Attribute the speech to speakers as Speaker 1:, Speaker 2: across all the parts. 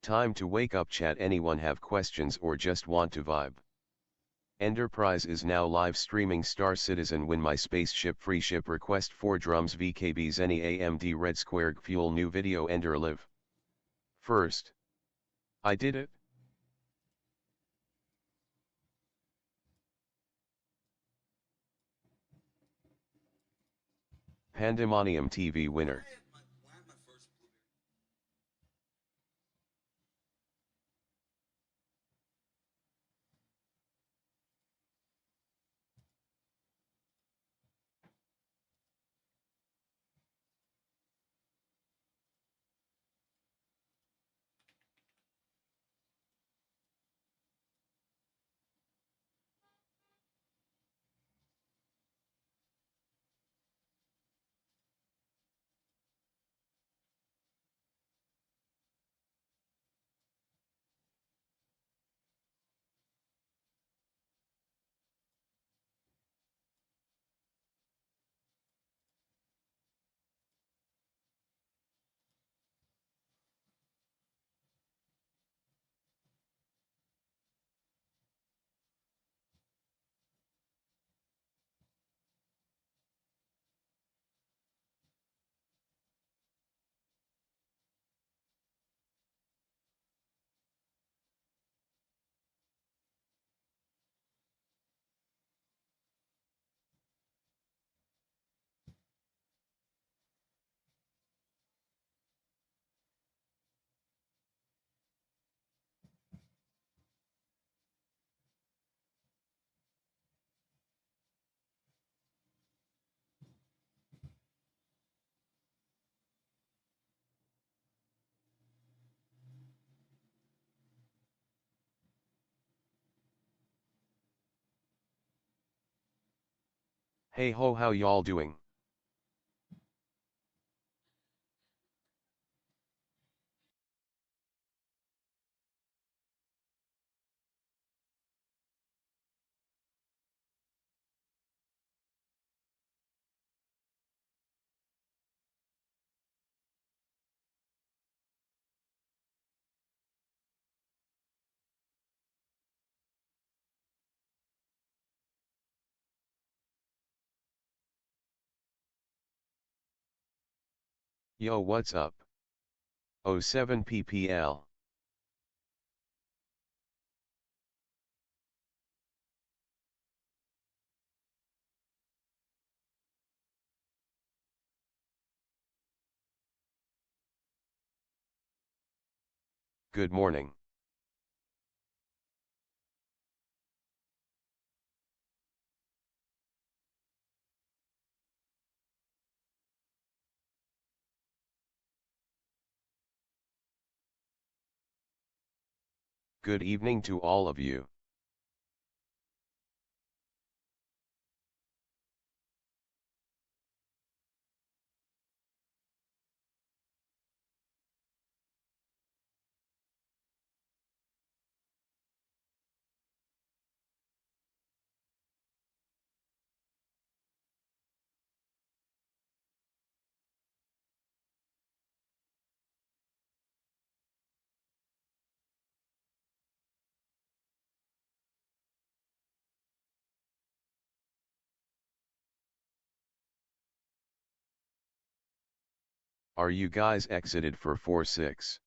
Speaker 1: Time to wake up chat. Anyone have questions or just want to vibe? Enterprise is now live streaming Star Citizen Win My Spaceship FreeShip request 4 drums VKBs any AMD Red Square Fuel new video Ender live. First. I did it. Pandemonium TV winner. Hey ho, how y'all doing? Yo, what's up? 07 ppl. Good morning. Good evening to all of you. Are you guys exited for 4-6?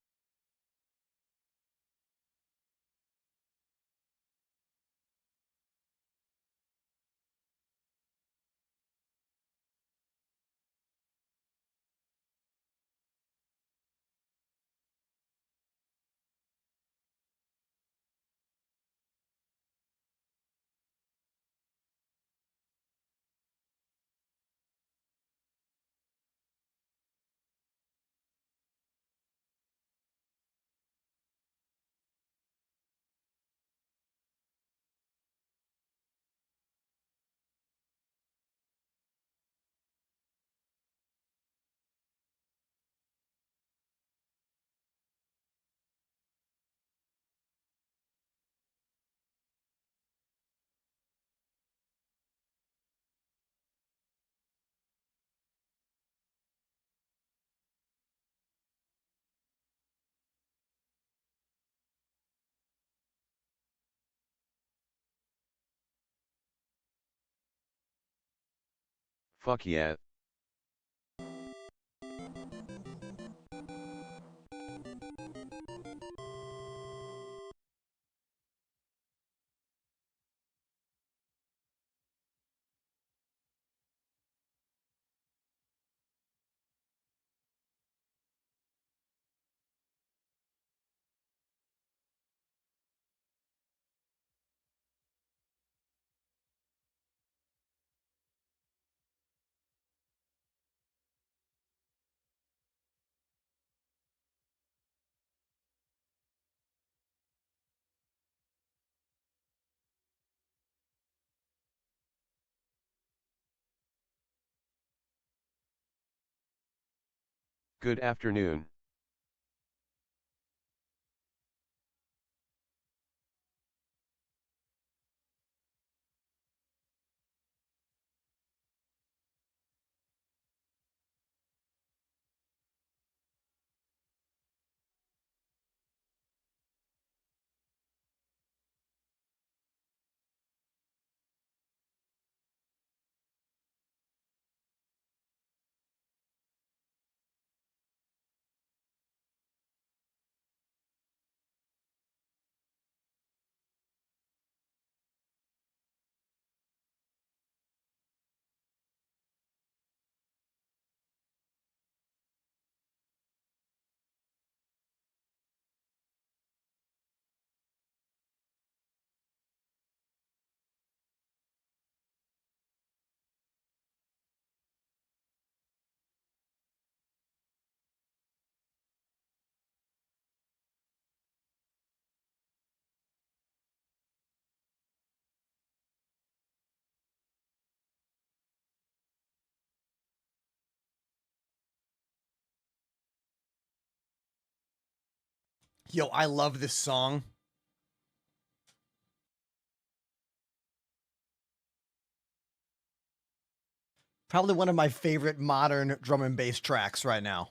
Speaker 1: Fuck yeah. Good afternoon.
Speaker 2: Yo, I love this song. Probably one of my favorite modern drum and bass tracks right now.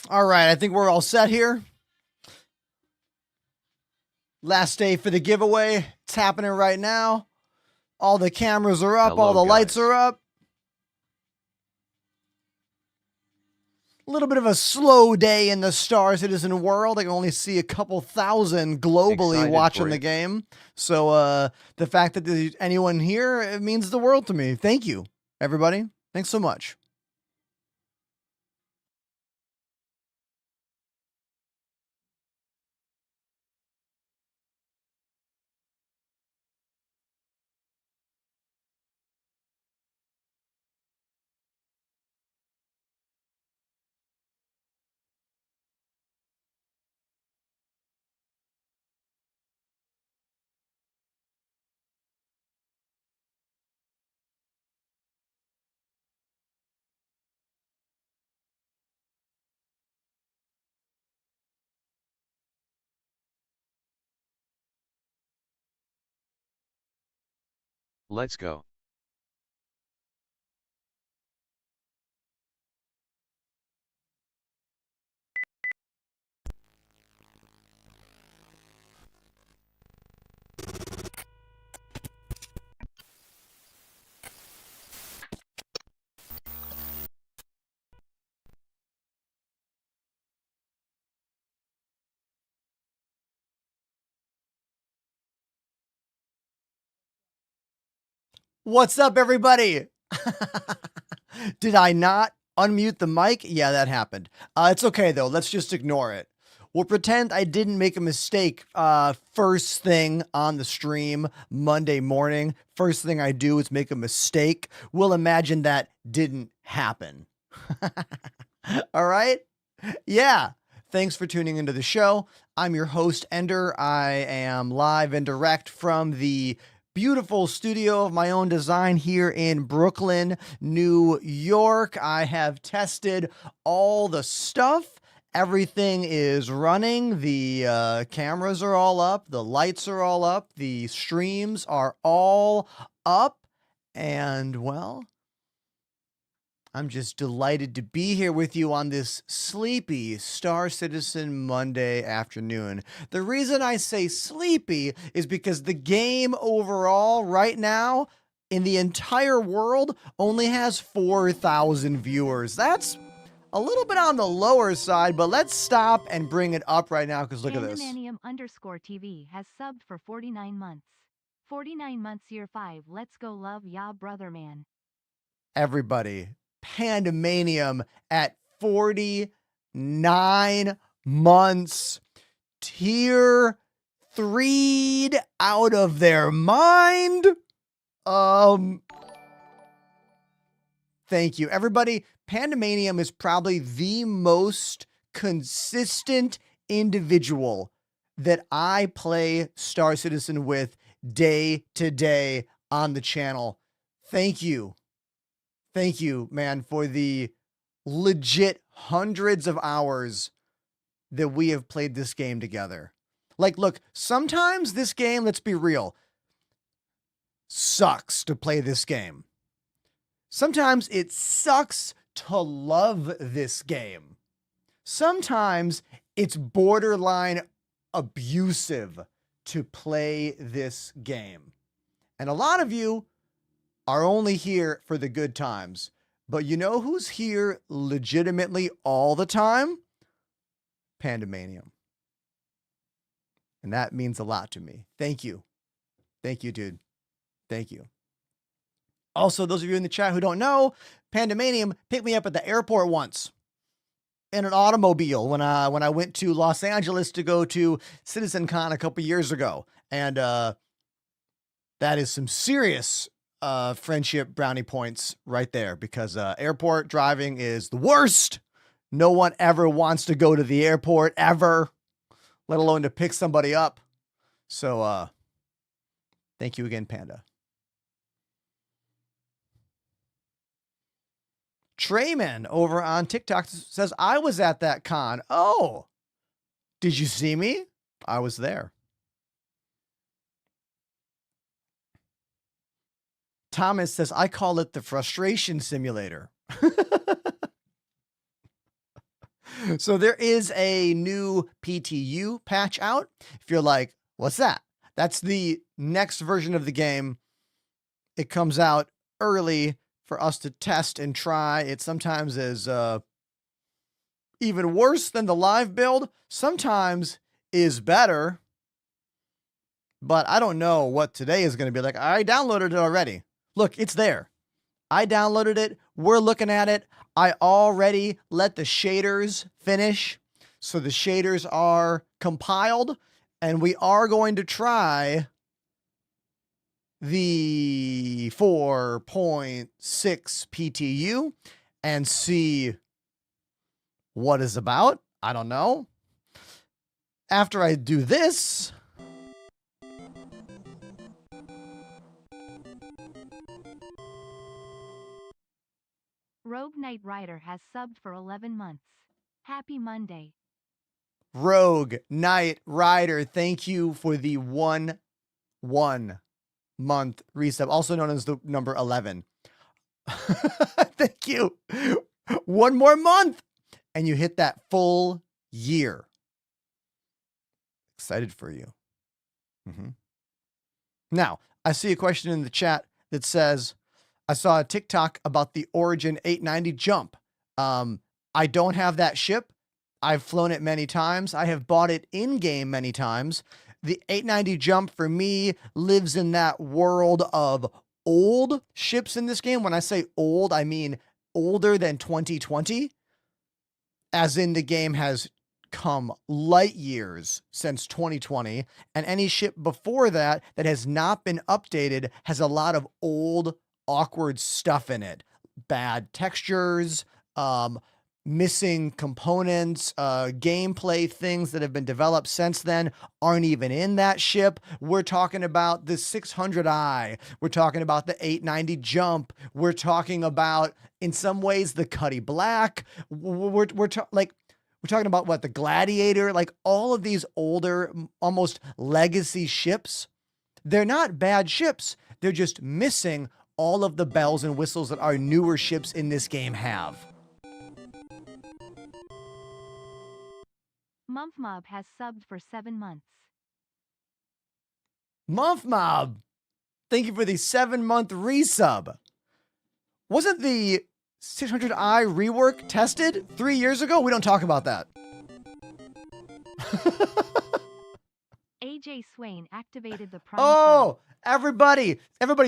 Speaker 2: All right, I think we're all set here. Last day for the giveaway. It's happening right now. All the cameras are up.
Speaker 1: Hello,
Speaker 2: all the lights
Speaker 1: guys.
Speaker 2: are up. A little bit of a slow day in the Star Citizen world. I can only see a couple thousand globally
Speaker 1: Excited
Speaker 2: watching
Speaker 1: for
Speaker 2: the
Speaker 1: it.
Speaker 2: game. So the fact that there's anyone here, it means the world to me. Thank you, everybody. Thanks so much.
Speaker 1: Let's go.
Speaker 2: What's up, everybody? Did I not unmute the mic? Yeah, that happened. It's okay, though. Let's just ignore it. We'll pretend I didn't make a mistake first thing on the stream Monday morning. First thing I do is make a mistake. We'll imagine that didn't happen. All right? Yeah. Thanks for tuning into the show. I'm your host, Ender. I am live and direct from the beautiful studio of my own design here in Brooklyn, New York. I have tested all the stuff. Everything is running. The cameras are all up. The lights are all up. The streams are all up. And, well, I'm just delighted to be here with you on this sleepy Star Citizen Monday afternoon. The reason I say sleepy is because the game overall right now in the entire world only has 4,000 viewers. That's a little bit on the lower side, but let's stop and bring it up right now because look at this.
Speaker 3: Pandemanium_TV has subbed for 49 months. 49 months year 5. Let's go love ya brother man.
Speaker 2: Everybody, Pandemanium at 49 months. Tier 3'd out of their mind. Thank you. Everybody, Pandemanium is probably the most consistent individual that I play Star Citizen with day to day on the channel. Thank you. Thank you, man, for the legit hundreds of hours that we have played this game together. Like, look, sometimes this game, let's be real, sucks to play this game. Sometimes it sucks to love this game. Sometimes it's borderline abusive to play this game. And a lot of you are only here for the good times. But you know who's here legitimately all the time? Pandemanium. And that means a lot to me. Thank you. Thank you, dude. Thank you. Also, those of you in the chat who don't know, Pandemanium picked me up at the airport once in an automobile when I went to Los Angeles to go to CitizenCon a couple years ago. And that is some serious friendship brownie points right there, because airport driving is the worst. No one ever wants to go to the airport ever, let alone to pick somebody up. So thank you again, Panda. Trayman over on TikTok says, I was at that con. Oh, did you see me? I was there. Thomas says, I call it the frustration simulator. So there is a new PTU patch out. If you're like, what's that? That's the next version of the game. It comes out early for us to test and try. It sometimes is even worse than the live build, sometimes is better. But I don't know what today is going to be like. I downloaded it already. Look, it's there. I downloaded it. We're looking at it. I already let the shaders finish. So the shaders are compiled, and we are going to try the 4.6 PTU and see what is about. I don't know. After I do this,
Speaker 3: Rogue Knight Rider has subbed for 11 months. Happy Monday.
Speaker 2: Rogue Knight Rider, thank you for the 1 month resub, also known as the number 11. Thank you. One more month, and you hit that full year. Excited for you. Now, I see a question in the chat that says, I saw a TikTok about the Origin 890 jump. I don't have that ship. I've flown it many times. I have bought it in-game many times. The 890 jump for me lives in that world of old ships in this game. When I say old, I mean older than 2020, as in the game has come light years since 2020, and any ship before that that has not been updated has a lot of old, awkward stuff in it. Bad textures, missing components, gameplay things that have been developed since then aren't even in that ship. We're talking about the 600i. We're talking about the 890 jump. We're talking about, in some ways, the Cuddy Black. We're talking about what, the Gladiator, like all of these older, almost legacy ships. They're not bad ships. They're just missing all of the bells and whistles that our newer ships in this game have.
Speaker 3: Mumph Mob has subbed for 7 months.
Speaker 2: Mumph Mob, thank you for the 7-month resub. Wasn't the 600i rework tested 3 years ago? We don't talk about that.
Speaker 3: AJ Swain activated the Prime
Speaker 2: Oh, everybody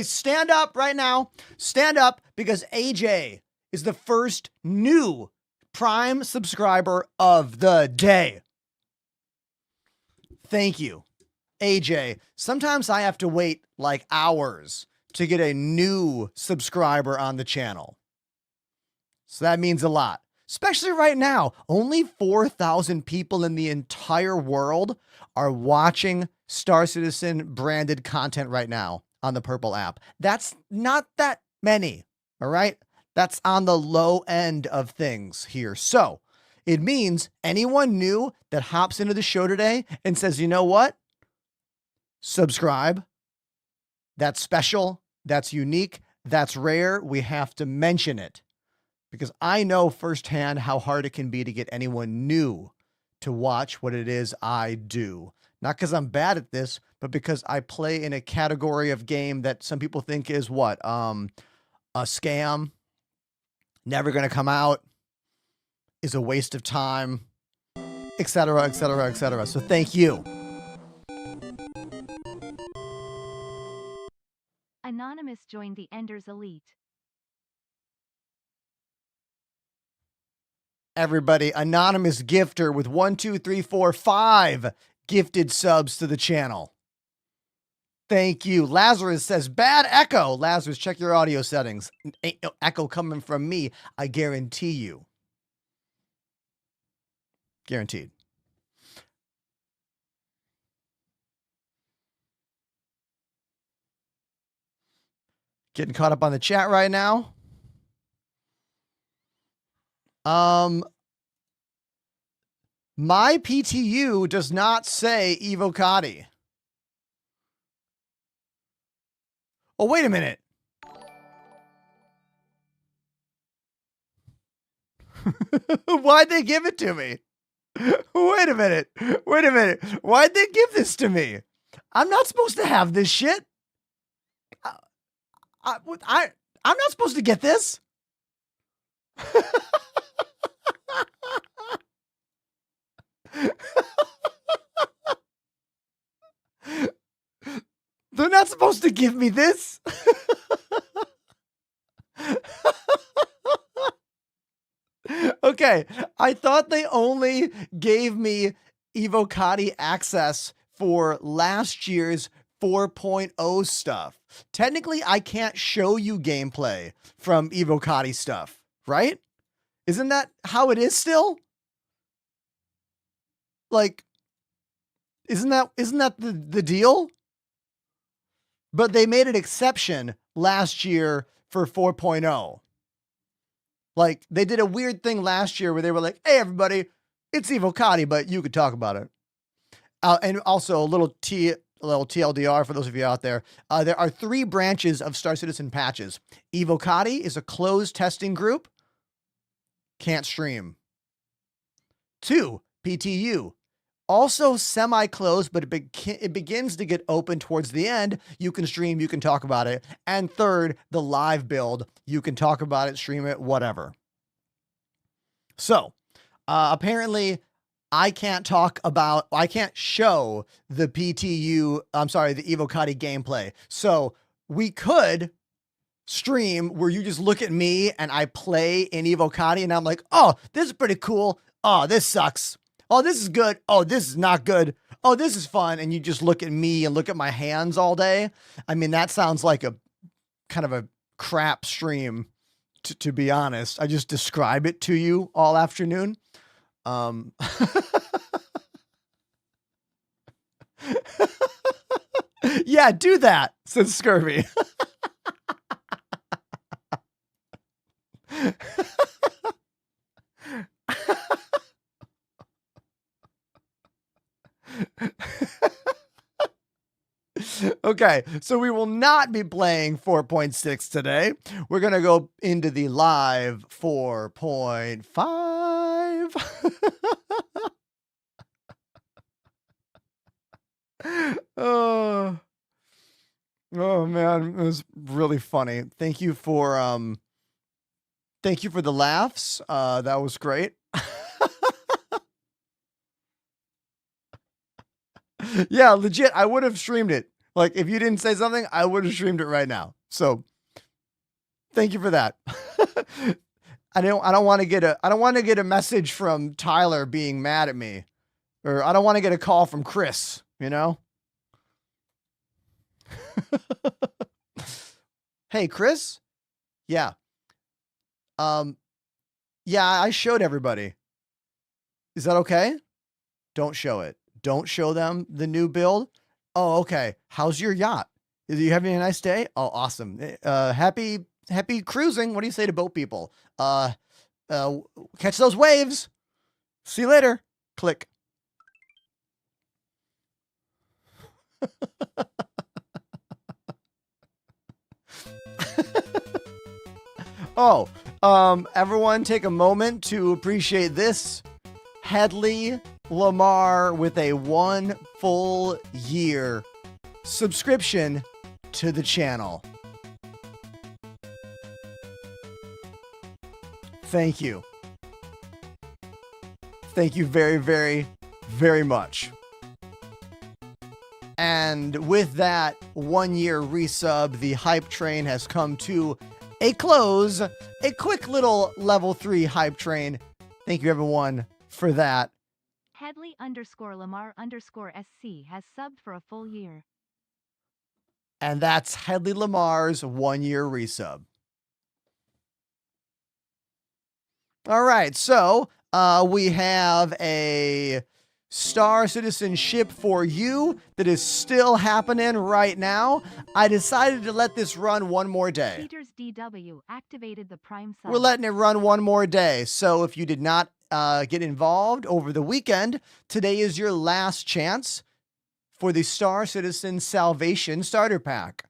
Speaker 2: stand up right now. Stand up, because AJ is the first new Prime subscriber of the day. Thank you, AJ. Sometimes I have to wait like hours to get a new subscriber on the channel. So that means a lot, especially right now. Only 4,000 people in the entire world are watching Star Citizen branded content right now on the Purple app. That's not that many, all right? That's on the low end of things here. So it means anyone new that hops into the show today and says, you know what? Subscribe. That's special. That's unique. That's rare. We have to mention it, because I know firsthand how hard it can be to get anyone new to watch what it is I do. Not because I'm bad at this, but because I play in a category of game that some people think is what? A scam, never going to come out, is a waste of time, etc., etc., etc. So thank you.
Speaker 3: Anonymous joined the Enders Elite.
Speaker 2: Everybody, anonymous gifter with 1, 2, 3, 4, 5 gifted subs to the channel. Thank you. Lazarus says, bad echo. Lazarus, check your audio settings. Ain't no echo coming from me, I guarantee you. Guaranteed. Getting caught up on the chat right now. My PTU does not say Evocati. Oh, wait a minute. Why'd they give it to me? Wait a minute. Why'd they give this to me? I'm not supposed to have this shit. I'm not supposed to get this. They're not supposed to give me this. Okay, I thought they only gave me Evocati access for last year's 4.0 stuff. Technically, I can't show you gameplay from Evocati stuff, right? Isn't that how it is still? Like, isn't that the deal? But they made an exception last year for 4.0. Like, they did a weird thing last year where they were like, hey, everybody, it's Evocati, but you could talk about it. And also a little TLDR for those of you out there. There are 3 branches of Star Citizen patches. Evocati is a closed testing group. Can't stream. 2, PTU. Also semi-closed, but it begins to get open towards the end. You can stream, you can talk about it. And 3rd, the live build. You can talk about it, stream it, whatever. So, apparently, I can't show the the Evocati gameplay. So, we could stream where you just look at me and I play in Evocati and I'm like, oh, this is pretty cool. Oh, this sucks. Oh, this is good. Oh, this is not good. Oh, this is fun. And you just look at me and look at my hands all day. I mean, that sounds like a kind of a crap stream, to be honest. I just describe it to you all afternoon. Yeah, do that, says Scurvy. Okay, so we will not be playing 4.6 today. We're going to go into the live 4.5. Oh man, it was really funny. Thank you for the laughs. That was great. Yeah, legit, I would have streamed it. Like, if you didn't say something, I would have streamed it right now. So, thank you for that. I don't want to get a message from Tyler being mad at me, or I don't want to get a call from Chris, you know? Hey, Chris? Yeah. Yeah, I showed everybody. Is that okay? Don't show it. Don't show them the new build. Oh, okay. How's your yacht? Are you having a nice day? Oh, awesome. Happy cruising. What do you say to boat people? Catch those waves. See you later. Click. Oh, everyone take a moment to appreciate this. Headley Lamar with a 1 full year subscription to the channel. Thank you. Thank you very, very, very much. And with that 1 year resub, the hype train has come to a close. A quick little level 3 hype train. Thank you everyone for that.
Speaker 3: Headley_Lamar_SC has subbed for a full year.
Speaker 2: And that's Headley Lamar's 1 year resub. All right, so we have a Star Citizen ship for you that is still happening right now. I decided to let this run one more day.
Speaker 3: Peters DW activated the Prime sub.
Speaker 2: We're letting it run one more day. So if you did not get involved over the weekend, today is your last chance for the Star Citizen Salvation Starter Pack.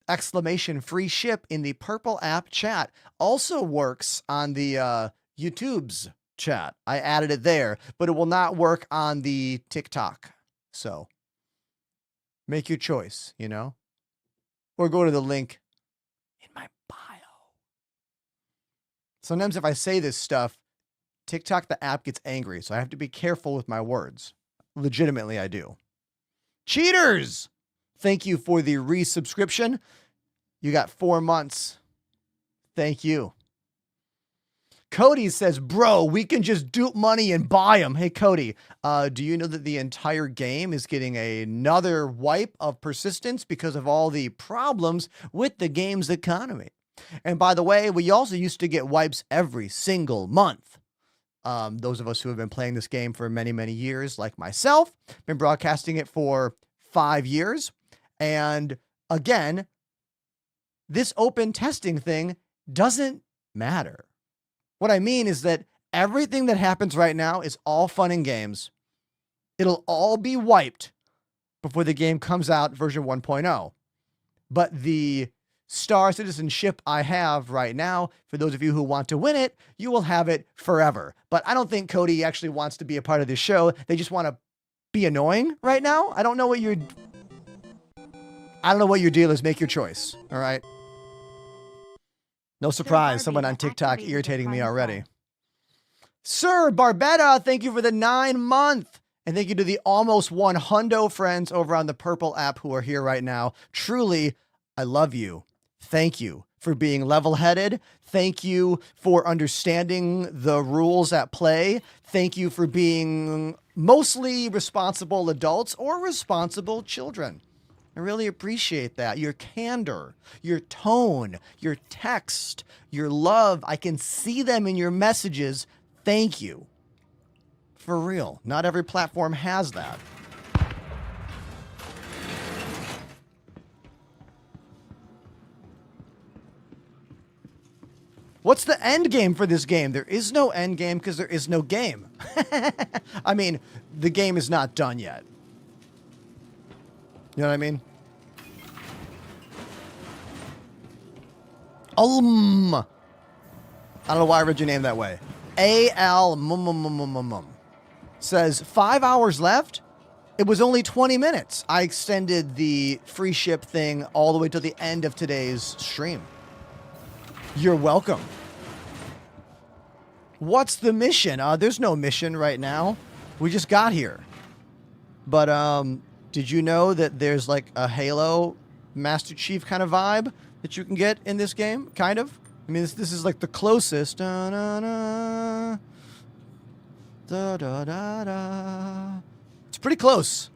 Speaker 2: Exclamation free ship in the purple app chat. Also works on the YouTube's chat. I added it there, but it will not work on the TikTok. So make your choice, you know, or go to the link in my bio. Sometimes if I say this stuff, TikTok, the app gets angry, so I have to be careful with my words. Legitimately, I do. Cheaters! Thank you for the resubscription. You got 4 months. Thank you. Cody says, bro, we can just dupe money and buy them. Hey, Cody, do you know that the entire game is getting another wipe of persistence because of all the problems with the game's economy? And by the way, we also used to get wipes every single month. Those of us who have been playing this game for many, many years, like myself, been broadcasting it for 5 years. And again, this open testing thing doesn't matter. What I mean is that everything that happens right now is all fun and games. It'll all be wiped before the game comes out version 1.0. But the Star Citizenship I have right now, for those of you who want to win it, you will have it forever. But I don't think Cody actually wants to be a part of this show. They just want to be annoying right now. I don't know what your deal is. Make your choice. All right. No surprise. Someone on TikTok irritating me already. Sir Barbetta, thank you for the 9-month. And thank you to the almost 100 friends over on the Purple app who are here right now. Truly, I love you. Thank you for being level-headed. Thank you for understanding the rules at play. Thank you for being mostly responsible adults or responsible children. I really appreciate that. Your candor, your tone, your text, your love. I can see them in your messages. Thank you. For real. Not every platform has that. What's the end game for this game? There is no end game because there is no game. I mean, the game is not done yet. You know what I mean? I don't know why I read your name that way. A-L says 5 hours left. It was only 20 minutes. I extended the free ship thing all the way to the end of today's stream. You're welcome. What's the mission? There's no mission right now. We just got here. But did you know that there's like a Halo Master Chief kind of vibe that you can get in this game? Kind of. I mean, this is like the closest. Da, da, da. Da, da, da, da. It's pretty close.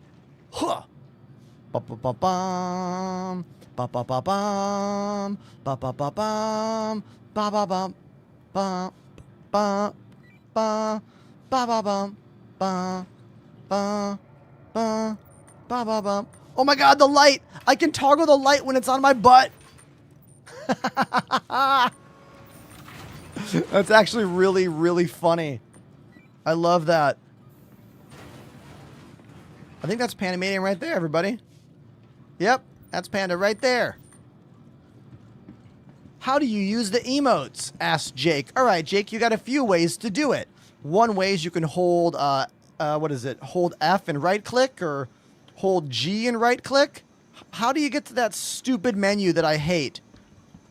Speaker 2: Huh. Ba-ba-ba-bum. Ba-ba-ba-bum. Ba-ba-ba-bum. Ba-ba-bum. Ba-ba-ba. Ba-ba-bum. Ba-ba. Ba-ba-bum. Oh my god, the light! I can toggle the light when it's on my butt! That's actually really, really funny. I love that. I think that's Pandemanium right there, everybody. Yep, that's Panda right there. How do you use the emotes? Asked Jake. All right, Jake, you got a few ways to do it. One way is you can hold, what is it? Hold F and right click, or hold G and right click. How do you get to that stupid menu that I hate?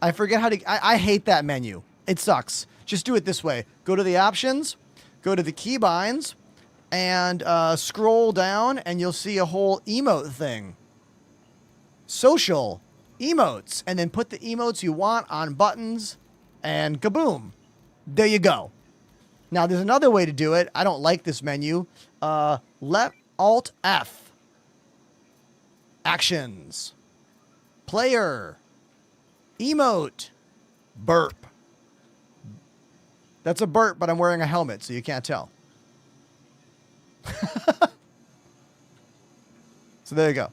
Speaker 2: I forget how to, I hate that menu. It sucks. Just do it this way. Go to the options, go to the keybinds, and scroll down, and you'll see a whole emote thing. Social emotes, and then put the emotes you want on buttons, and kaboom. There you go. Now, there's another way to do it. I don't like this menu. Left Alt F. Actions. Player. Emote. Burp. That's a burp, but I'm wearing a helmet, so you can't tell. So there you go.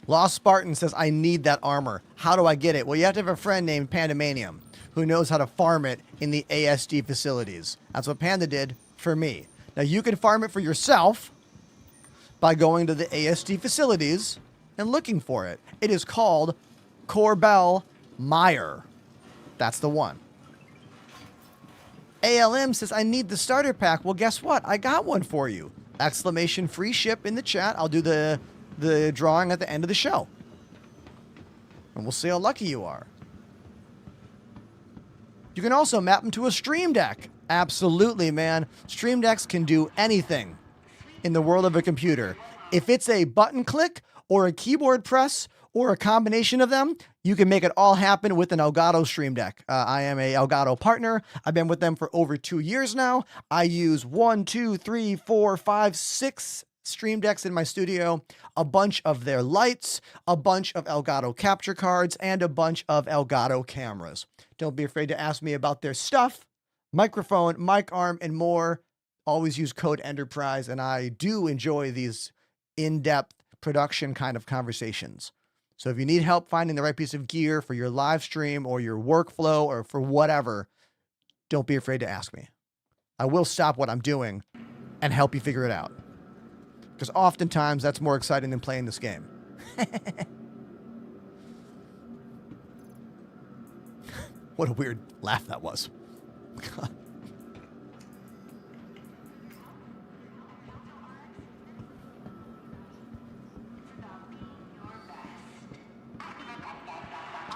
Speaker 2: Lost Spartan says, I need that armor. How do I get it? Well, you have to have a friend named Pandemanium who knows how to farm it in the ASD facilities. That's what Panda did for me. Now, you can farm it for yourself by going to the ASD facilities and looking for it. It is called Corbel Meyer. That's the one. ALM says, I need the starter pack. Well, guess what? I got one for you. Exclamation free ship in the chat. I'll do the drawing at the end of the show. And we'll see how lucky you are. You can also map them to a Stream Deck. Absolutely, man. Stream Decks can do anything in the world of a computer. If it's a button click or a keyboard press or a combination of them, you can make it all happen with an Elgato Stream Deck. I am a Elgato partner. I've been with them for over 2 years now. I use 1, 2, 3, 4, 5, 6 Stream Decks in my studio, a bunch of their lights, a bunch of Elgato capture cards, and a bunch of Elgato cameras. Don't be afraid to ask me about their stuff, microphone, mic arm, and more. Always use code ENTERPRISE, and I do enjoy these in-depth production kind of conversations. So if you need help finding the right piece of gear for your live stream or your workflow or for whatever, don't be afraid to ask me. I will stop what I'm doing and help you figure it out. Because oftentimes that's more exciting than playing this game. What a weird laugh that was.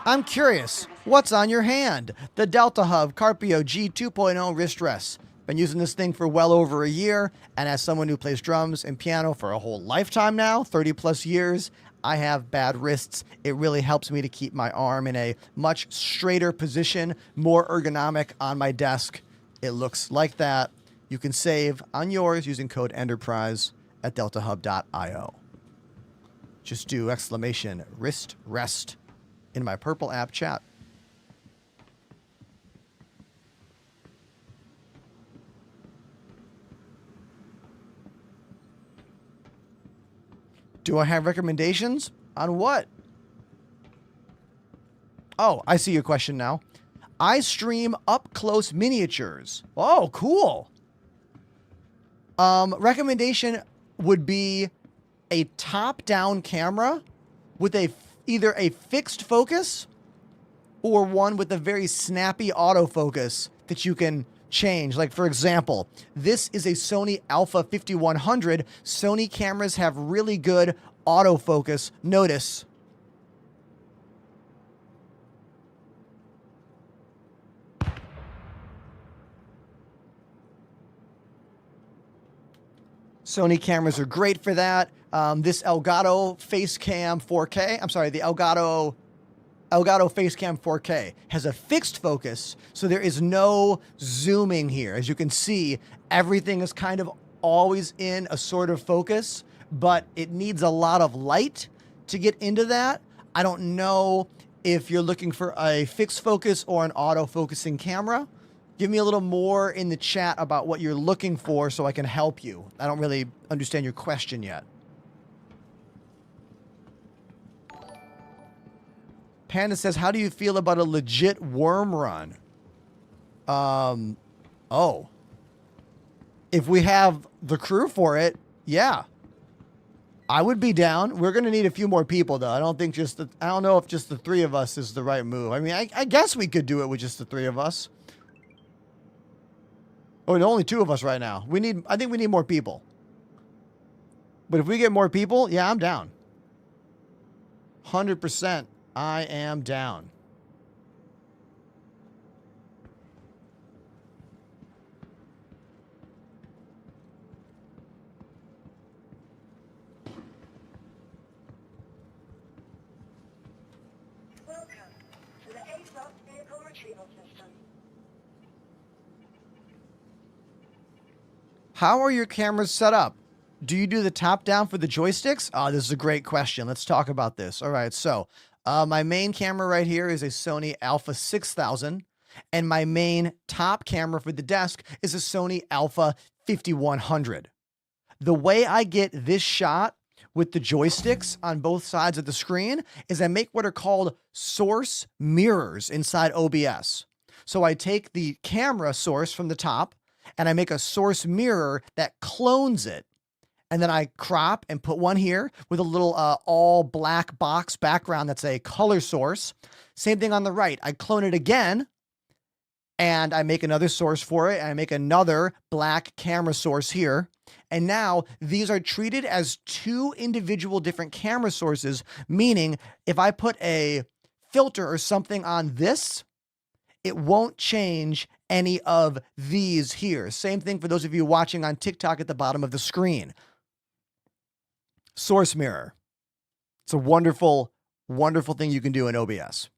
Speaker 2: I'm curious, what's on your hand? The Delta Hub Carpio G 2.0 wrist rest. Been using this thing for well over a year, and as someone who plays drums and piano for a whole lifetime now, 30 plus years, I have bad wrists. It really helps me to keep my arm in a much straighter position, more ergonomic on my desk. It looks like that. You can save on yours using code ENTERPRISE at deltahub.io. Just do exclamation wrist rest in my purple app chat. Do I have recommendations? On what? Oh, I see your question now. I stream up-close miniatures. Oh, cool. Recommendation would be a top-down camera with either a fixed focus or one with a very snappy autofocus that you can change. Like, for example, this is a Sony Alpha 5100. Sony cameras have really good autofocus. Notice. Sony cameras are great for that. This Elgato Facecam 4K, I'm sorry, the Elgato Facecam 4K has a fixed focus, so there is no zooming here. As you can see, everything is kind of always in a sort of focus, but it needs a lot of light to get into that. I don't know if you're looking for a fixed focus or an auto-focusing camera. Give me a little more in the chat about what you're looking for so I can help you. I don't really understand your question yet. Panda says, how do you feel about a legit worm run? Oh. If we have the crew for it, yeah. I would be down. We're going to need a few more people, though. I don't know if just the three of us is the right move. I mean, I guess we could do it with just the three of us. Oh, and only two of us right now. I think we need more people. But if we get more people, yeah, I'm down. 100%. I am down.
Speaker 4: Welcome to the A-Stop Vehicle Retrieval System.
Speaker 2: How are your cameras set up? Do you do the top down for the joysticks? Oh, this is a great question. Let's talk about this. All right, so my main camera right here is a Sony Alpha 6000, and my main top camera for the desk is a Sony Alpha 5100. The way I get this shot with the joysticks on both sides of the screen is I make what are called source mirrors inside OBS. So I take the camera source from the top, and I make a source mirror that clones it. And then I crop and put one here with a little all black box background that's a color source. Same thing on the right. I clone it again and I make another source for it, and I make another black camera source here. And now these are treated as two individual different camera sources, meaning if I put a filter or something on this, it won't change any of these here. Same thing for those of you watching on TikTok at the bottom of the screen. Source mirror. It's a wonderful, wonderful thing you can do in OBS.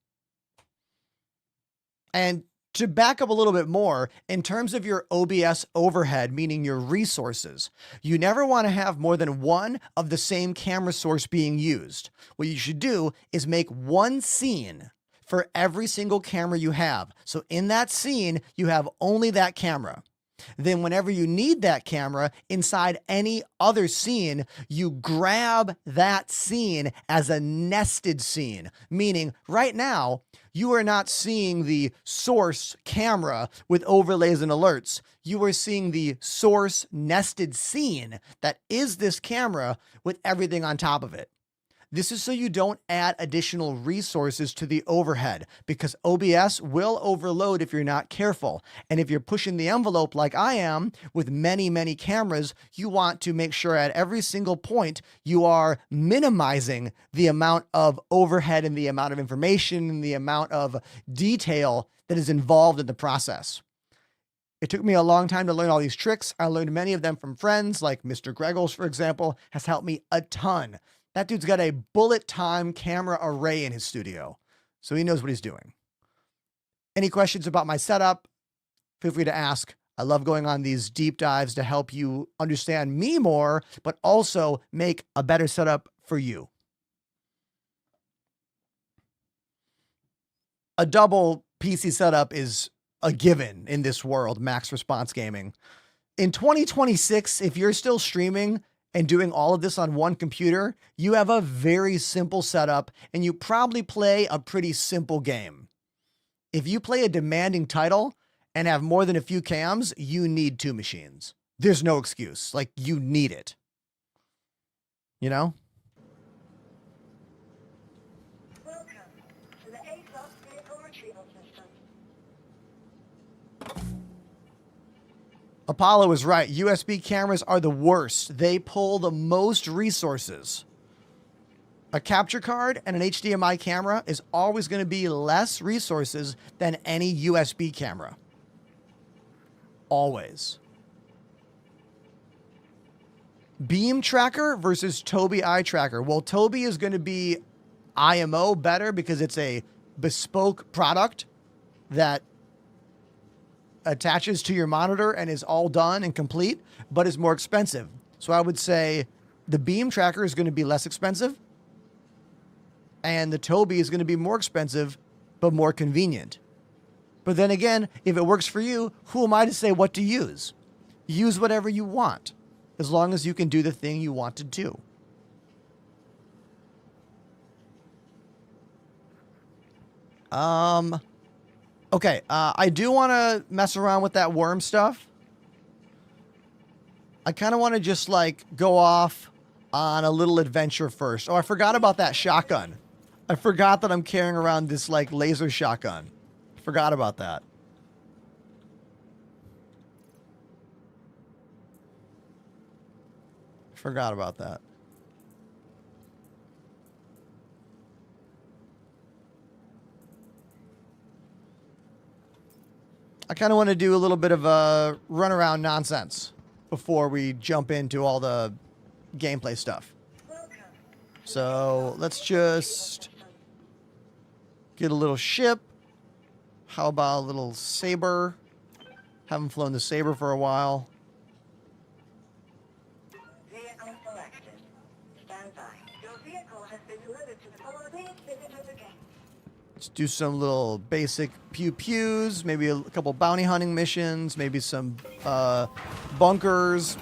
Speaker 2: And to back up a little bit more, in terms of your OBS overhead, meaning your resources, you never want to have more than one of the same camera source being used. What you should do is make one scene for every single camera you have. So in that scene, you have only that camera. Then whenever you need that camera inside any other scene, you grab that scene as a nested scene, meaning right now you are not seeing the source camera with overlays and alerts. You are seeing the source nested scene that is this camera with everything on top of it. This is so you don't add additional resources to the overhead, because OBS will overload if you're not careful. And if you're pushing the envelope like I am with many, many cameras, you want to make sure at every single point you are minimizing the amount of overhead and the amount of information and the amount of detail that is involved in the process. It took me a long time to learn all these tricks. I learned many of them from friends like Mr. Greggles, for example, has helped me a ton. That dude's got a bullet time camera array in his studio, so he knows what he's doing. Any questions about my setup? Feel free to ask. I love going on these deep dives to help you understand me more, but also make a better setup for you. A double PC setup is a given in this world, max response gaming. In 2026, if you're still streaming and doing all of this on one computer, you have a very simple setup and you probably play a pretty simple game. If you play a demanding title and have more than a few cams, you need two machines. There's no excuse. Like, you need it. You know?
Speaker 4: Welcome to the A-Class Vehicle Retrieval System.
Speaker 2: Apollo is right. USB cameras are the worst. They pull the most resources. A capture card and an HDMI camera is always going to be less resources than any USB camera. Always. Beam tracker versus Tobii eye tracker. Well, Tobii is going to be IMO better because it's a bespoke product that attaches to your monitor and is all done and complete, but is more expensive. So I would say the Beam tracker is going to be less expensive, and the Tobii is going to be more expensive, but more convenient. But then again, if it works for you, who am I to say what to use? Use whatever you want, as long as you can do the thing you want to do. Okay, I do want to mess around with that worm stuff. I kind of want to just, like, go off on a little adventure first. Oh, I forgot about that shotgun. I forgot that I'm carrying around this, like, laser shotgun. Forgot about that. Forgot about that. I kind of want to do a little bit of a runaround nonsense before we jump into all the gameplay stuff. So let's just get a little ship. How about a little Saber? Haven't flown the Saber for a while.
Speaker 4: Vehicle selected. Stand by. Your vehicle has been delivered to the following visitor again.
Speaker 2: Let's do some little basic pew-pews, maybe a couple bounty hunting missions, maybe some bunkers.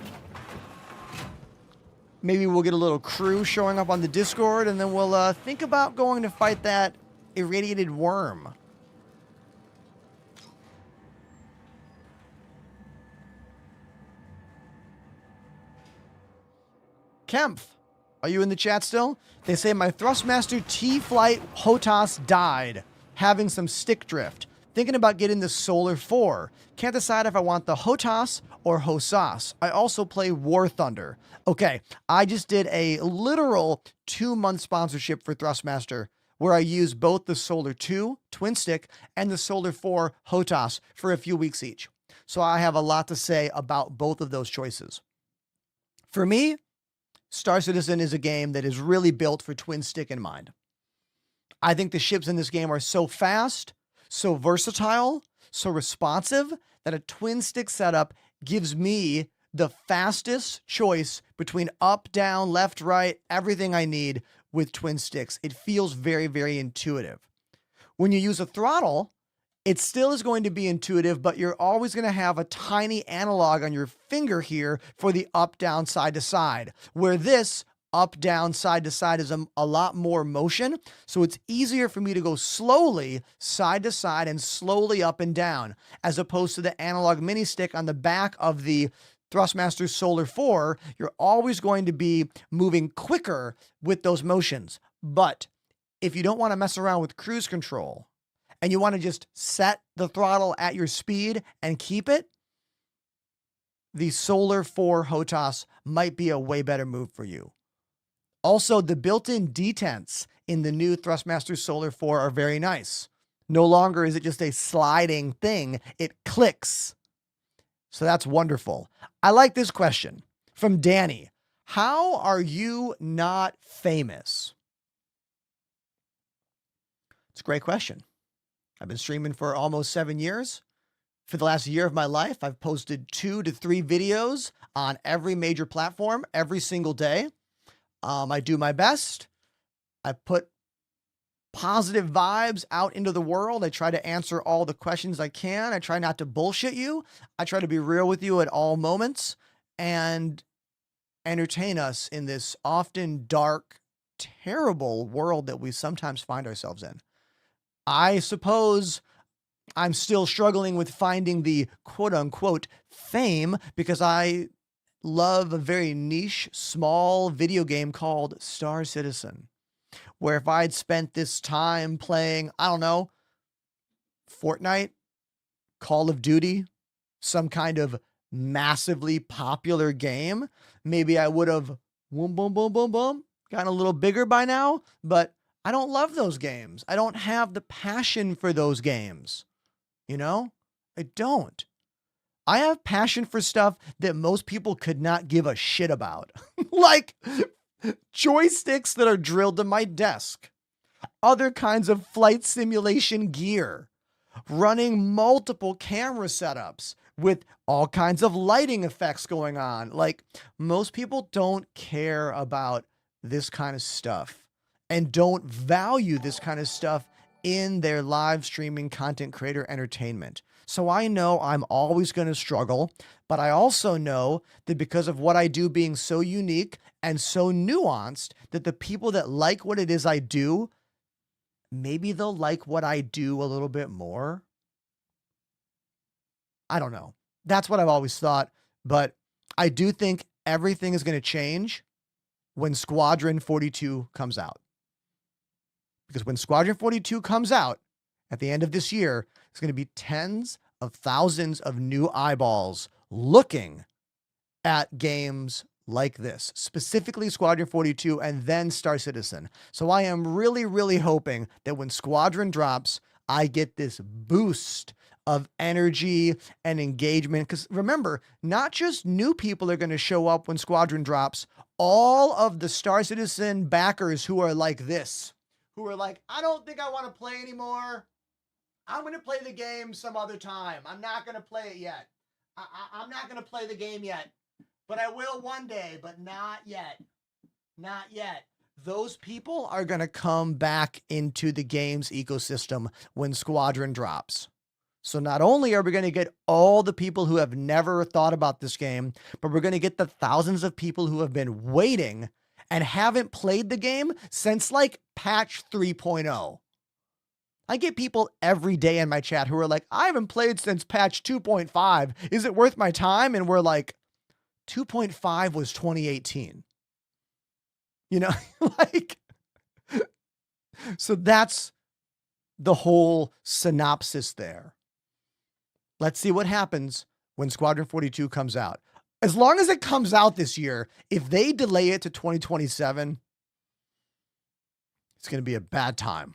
Speaker 2: Maybe we'll get a little crew showing up on the Discord, and then we'll think about going to fight that irradiated worm. Kempf, are you in the chat still? They say my Thrustmaster T-Flight HOTAS died, having some stick drift. Thinking about getting the Solar 4. Can't decide if I want the HOTAS or HOSAS. I also play War Thunder. Okay, I just did a literal 2-month sponsorship for Thrustmaster where I used both the Solar 2 Twin Stick and the Solar 4 HOTAS for a few weeks each. So I have a lot to say about both of those choices. For me, Star Citizen is a game that is really built for Twin Stick in mind. I think the ships in this game are so fast, so versatile, so responsive that a Twin Stick setup gives me the fastest choice between up, down, left, right, everything I need with Twin Sticks. It feels very, very intuitive. When you use a throttle, it still is going to be intuitive, but you're always going to have a tiny analog on your finger here for the up, down, side to side, where this up, down, side to side is a lot more motion. So it's easier for me to go slowly side to side and slowly up and down, as opposed to the analog mini stick on the back of the Thrustmaster Solar 4. You're always going to be moving quicker with those motions. But if you don't want to mess around with cruise control and you want to just set the throttle at your speed and keep it, the Solar 4 HOTAS might be a way better move for you. Also, the built-in detents in the new Thrustmaster Solar 4 are very nice. No longer is it just a sliding thing, it clicks. So that's wonderful. I like this question from Danny. How are you not famous? It's a great question. I've been streaming for almost 7 years. For the last year of my life, I've posted 2 to 3 videos on every major platform every single day. I do my best. I put positive vibes out into the world. I try to answer all the questions I can. I try not to bullshit you. I try to be real with you at all moments and entertain us in this often dark, terrible world that we sometimes find ourselves in. I suppose I'm still struggling with finding the quote unquote fame because I love a very niche, small video game called Star Citizen, where if I'd spent this time playing, I don't know, Fortnite, Call of Duty, some kind of massively popular game, maybe I would have boom, boom, boom, boom, boom, gotten a little bigger by now, but I don't love those games. I don't have the passion for those games. You know, I don't. I have passion for stuff that most people could not give a shit about. Like joysticks that are drilled to my desk, other kinds of flight simulation gear, running multiple camera setups with all kinds of lighting effects going on. Like most people don't care about this kind of stuff and don't value this kind of stuff in their live streaming content creator entertainment. So I know I'm always going to struggle, but I also know that because of what I do being so unique and so nuanced, that the people that like what it is I do, maybe they'll like what I do a little bit more. I don't know. That's what I've always thought, but I do think everything is going to change when Squadron 42 comes out. Because when Squadron 42 comes out at the end of this year, it's going to be tens of thousands of new eyeballs looking at games like this, specifically Squadron 42 and then Star Citizen. So I am really, really hoping that when Squadron drops, I get this boost of energy and engagement. Because remember, not just new people are going to show up when Squadron drops. All of the Star Citizen backers who are like this, who are like, I don't think I want to play anymore. I'm going to play the game some other time. I'm not going to play it yet. I'm not going to play the game yet, but I will one day, but not yet. Not yet. Those people are going to come back into the game's ecosystem when Squadron drops. So not only are we going to get all the people who have never thought about this game, but we're going to get the thousands of people who have been waiting and haven't played the game since like patch 3.0. I get people every day in my chat who are like, I haven't played since patch 2.5. Is it worth my time? And we're like, 2.5 was 2018. You know, like, so that's the whole synopsis there. Let's see what happens when Squadron 42 comes out. As long as it comes out this year, if they delay it to 2027, it's going to be a bad time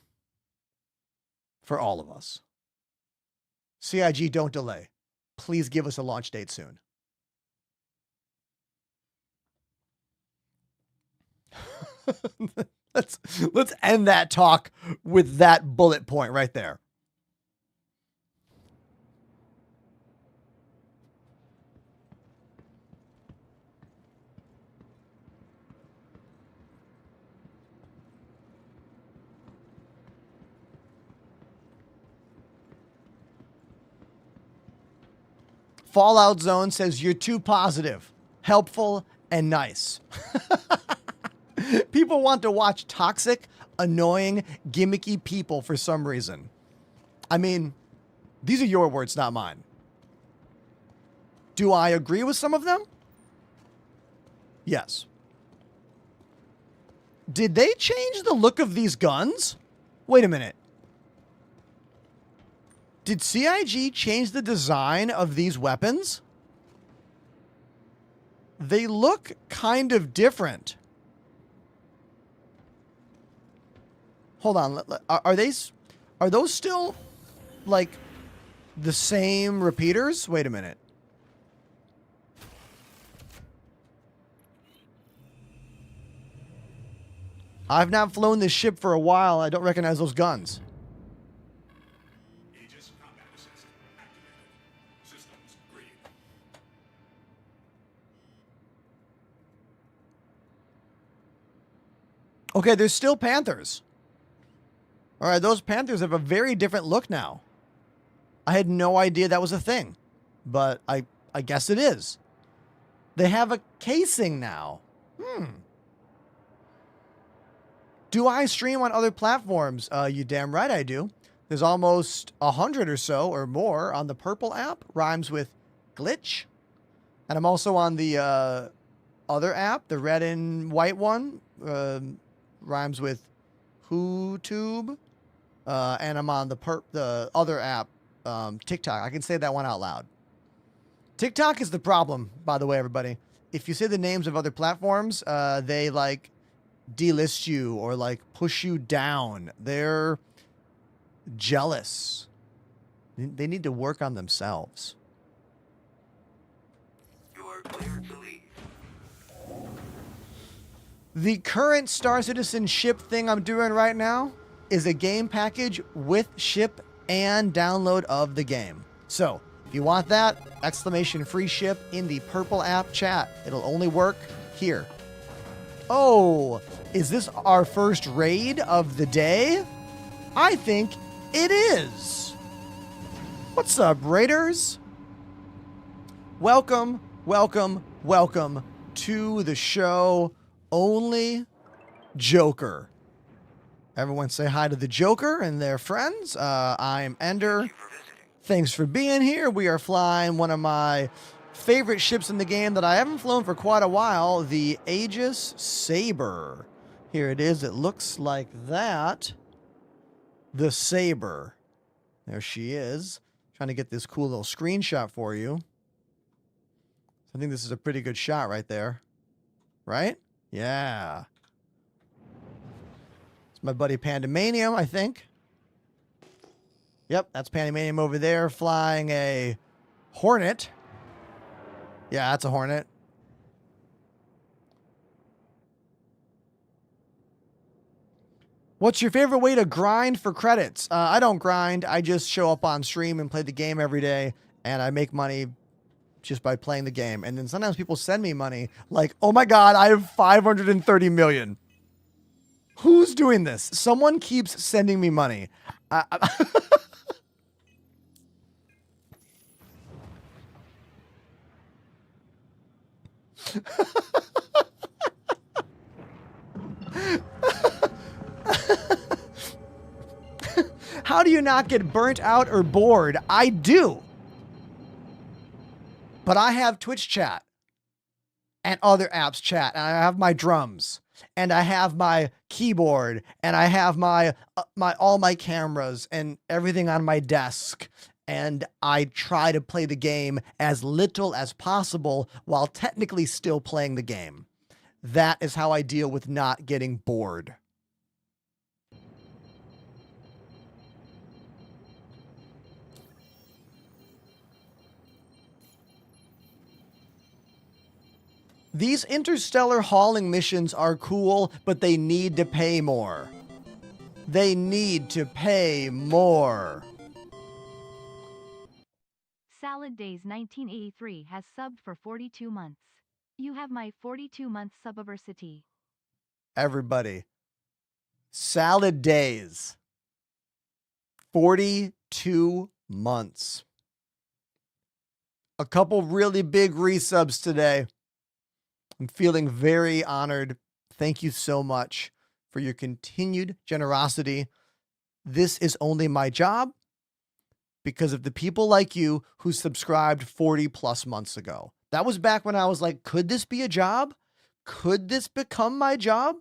Speaker 2: for all of us. CIG, don't delay. Please give us a launch date soon. Let's end that talk with that bullet point right there. Fallout Zone says you're too positive, helpful, and nice. People want to watch toxic, annoying, gimmicky people for some reason. I mean, these are your words, not mine. Do I agree with some of them? Yes. Did they change the look of these guns? Wait a minute. Did CIG change the design of these weapons? They look kind of different. Hold on. Are those still like the same repeaters? Wait a minute. I've not flown this ship for a while. I don't recognize those guns.
Speaker 5: Aegis combat assist activated. Systems green.
Speaker 2: Okay, there's still Panthers. All right, those Panthers have a very different look now. I had no idea that was a thing, but I guess it is. They have a casing now. Do I stream on other platforms? You damn right I do. There's almost 100 or so or more on the purple app. Rhymes with glitch. And I'm also on the other app, the red and white one. Rhymes with WhoTube. And I'm on the other app, TikTok. I can say that one out loud. TikTok is the problem, by the way, everybody. If you say the names of other platforms, they like delist you or like push you down. They're jealous. They need to work on themselves.
Speaker 4: You are cleared to leave.
Speaker 2: The current Star Citizen ship thing I'm doing right now is a game package with ship and download of the game. So if you want that, exclamation free ship in the purple app chat. It'll only work here. Oh, is this our first raid of the day? I think it is. What's up, raiders? Welcome, welcome, welcome to the show. Only Joker. Everyone say hi to the Joker and their friends. I'm Ender. Thanks for being here. We are flying one of my favorite ships in the game that I haven't flown for quite a while, the Aegis Saber. Here it is. It looks like that. The Saber. There she is. Trying to get this cool little screenshot for you. I think this is a pretty good shot right there. Right? Yeah. It's my buddy Pandemanium, I think. Yep, that's Pandemanium over there flying a Hornet. Yeah, that's a Hornet. What's your favorite way to grind for credits? I don't grind. I just show up on stream and play the game every day, and I make money just by playing the game. And then sometimes people send me money like, oh my God, I have 530 million. Who's doing this? Someone keeps sending me money. How do you not get burnt out or bored? I do. But I have Twitch chat and other apps chat, and I have my drums. and I have my keyboard, and I have my all my cameras and everything on my desk, and I try to play the game as little as possible while technically still playing the game. That is how I deal with not getting bored. These interstellar hauling missions are cool, but they need to pay more. They need to pay more.
Speaker 3: Salad Days 1983 has subbed for 42 months. You have my 42-month subiversity.
Speaker 2: Everybody. Salad Days. 42 months. A couple really big resubs today. I'm feeling very honored. Thank you so much for your continued generosity. This is only my job because of the people like you who subscribed 40 plus months ago. That was back when I was like, could this be a job? Could this become my job?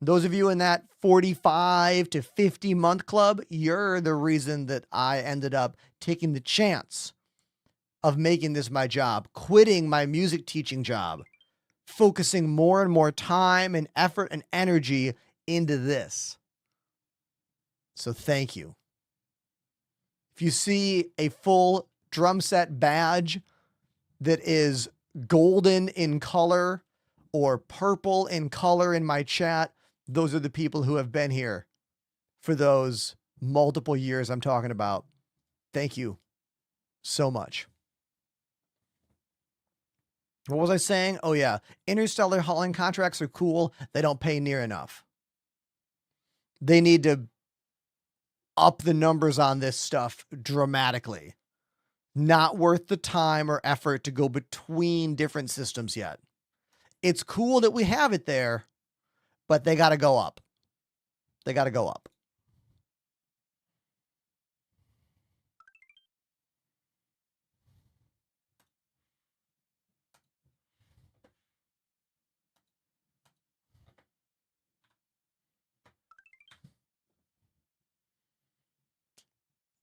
Speaker 2: Those of you in that 45 to 50 month club, you're the reason that I ended up taking the chance of making this my job, quitting my music teaching job, focusing more and more time and effort and energy into this. So thank you. If you see a full drum set badge that is golden in color or purple in color in my chat, those are the people who have been here for those multiple years I'm talking about. Thank you so much. What was I saying? Oh yeah, interstellar hauling contracts are cool. They don't pay near enough. They need to up the numbers on this stuff dramatically. Not worth the time or effort to go between different systems yet. It's cool that we have it there, but they got to go up. They got to go up.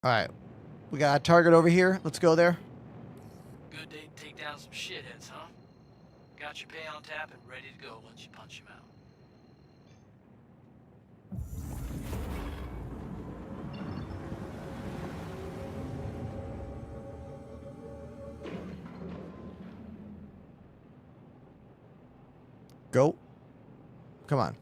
Speaker 2: All right. We got a target over here. Let's go there.
Speaker 6: Good day to take down some shitheads, huh? Got your pay on tap and ready to go once you punch him out.
Speaker 2: Go. Come on.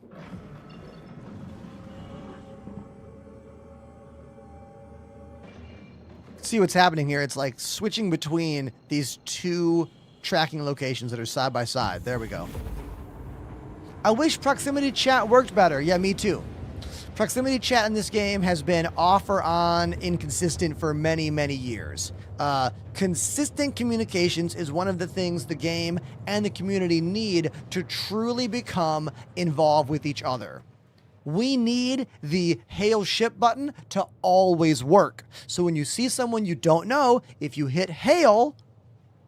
Speaker 2: See what's happening here. It's like switching between these two tracking locations that are side by side. There we go. I wish proximity chat worked better. Yeah, me too. Proximity chat in this game has been off or on inconsistent for many, many years. Consistent communications is one of the things the game and the community need to truly become involved with each other. We need the hail ship button to always work. So when you see someone you don't know, if you hit hail,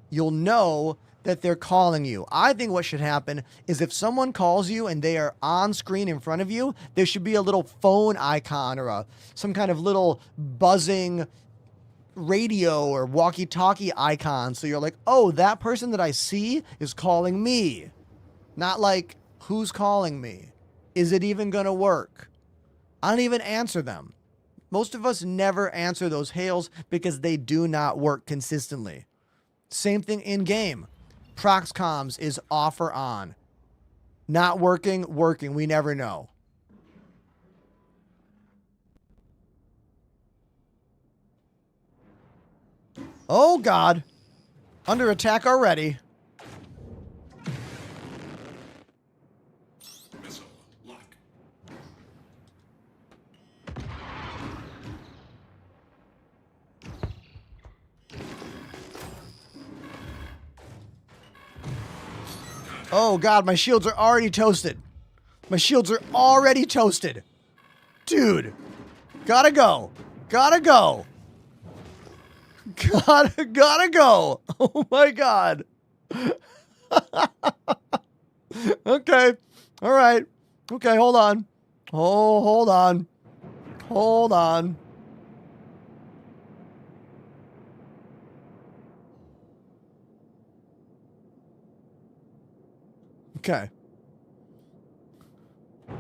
Speaker 2: you'll know that they're calling you. I think what should happen is if someone calls you and they are on screen in front of you, there should be a little phone icon or some kind of little buzzing radio or walkie-talkie icon. So you're like, oh, that person that I see is calling me. Not like, who's calling me? Is it even going to work? I don't even answer them. Most of us never answer those hails because they do not work consistently. Same thing in game. Prox comms is off or on. Not working, working. We never know. Oh, God. Under attack already.
Speaker 5: Missile lock.
Speaker 2: Oh, God. My shields are already toasted. My shields are already toasted. Dude. Gotta go. Gotta go. Gotta go. Oh my God. Okay. All right. Okay, hold on. Oh, hold on. Hold on. Okay. All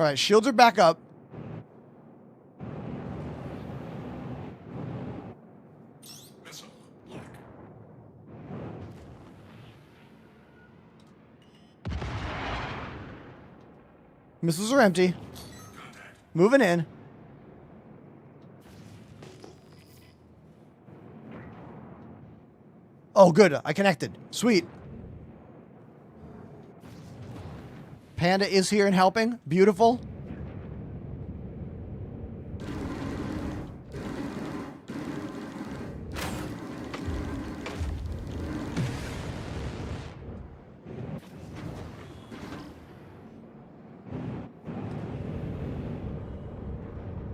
Speaker 2: right, shields are back up.
Speaker 5: Missile lock.
Speaker 2: Missiles are empty.
Speaker 5: Contact.
Speaker 2: Moving in. Oh, good. I connected. Sweet. Panda is here and helping. Beautiful.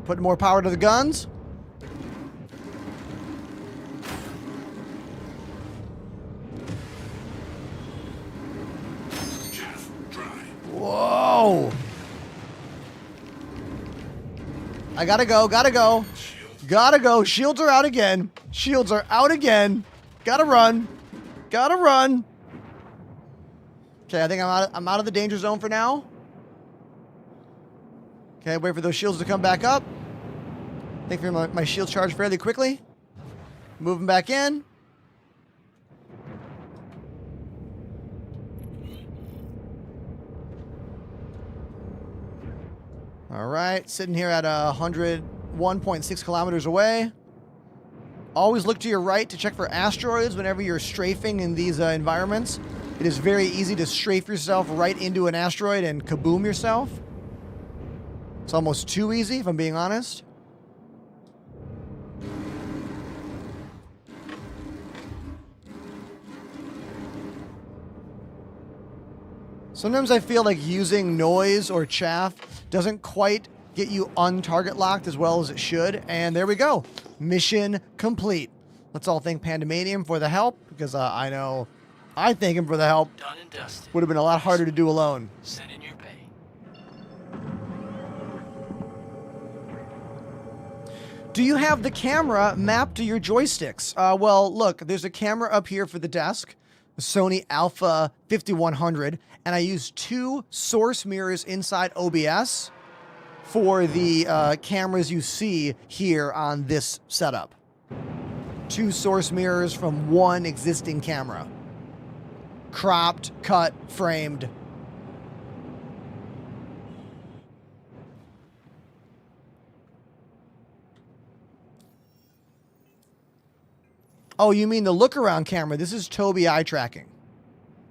Speaker 2: Putting more power to the guns.
Speaker 5: Chaff dry.
Speaker 2: Whoa. I gotta go, gotta go.
Speaker 5: Shield.
Speaker 2: Gotta go. Shields are out again. Shields are out again. Gotta run. Gotta run. Okay, I think I'm out of the danger zone for now. Okay, wait for those shields to come back up. I think my shields charge fairly quickly. Moving back in. All right, sitting here at 101.6 kilometers away. Always look to your right to check for asteroids whenever you're strafing in these environments. It is very easy to strafe yourself right into an asteroid and kaboom yourself. It's almost too easy, if I'm being honest. Sometimes I feel like using noise or chaff doesn't quite get you un-target locked as well as it should. And there we go. Mission complete. Let's all thank Pandemanium for the help, because I know I thank him for the help.
Speaker 6: Done and dusted.
Speaker 2: Would have been a lot harder to do alone.
Speaker 6: Send in your pay.
Speaker 2: Do you have the camera mapped to your joysticks? Well, look, there's a camera up here for the desk, the Sony Alpha 5100, and I use 2 source mirrors inside OBS for the cameras you see here on this setup. 2 source mirrors from 1 existing camera. Cropped, cut, framed. Oh, you mean the look-around camera? This is Tobii eye tracking.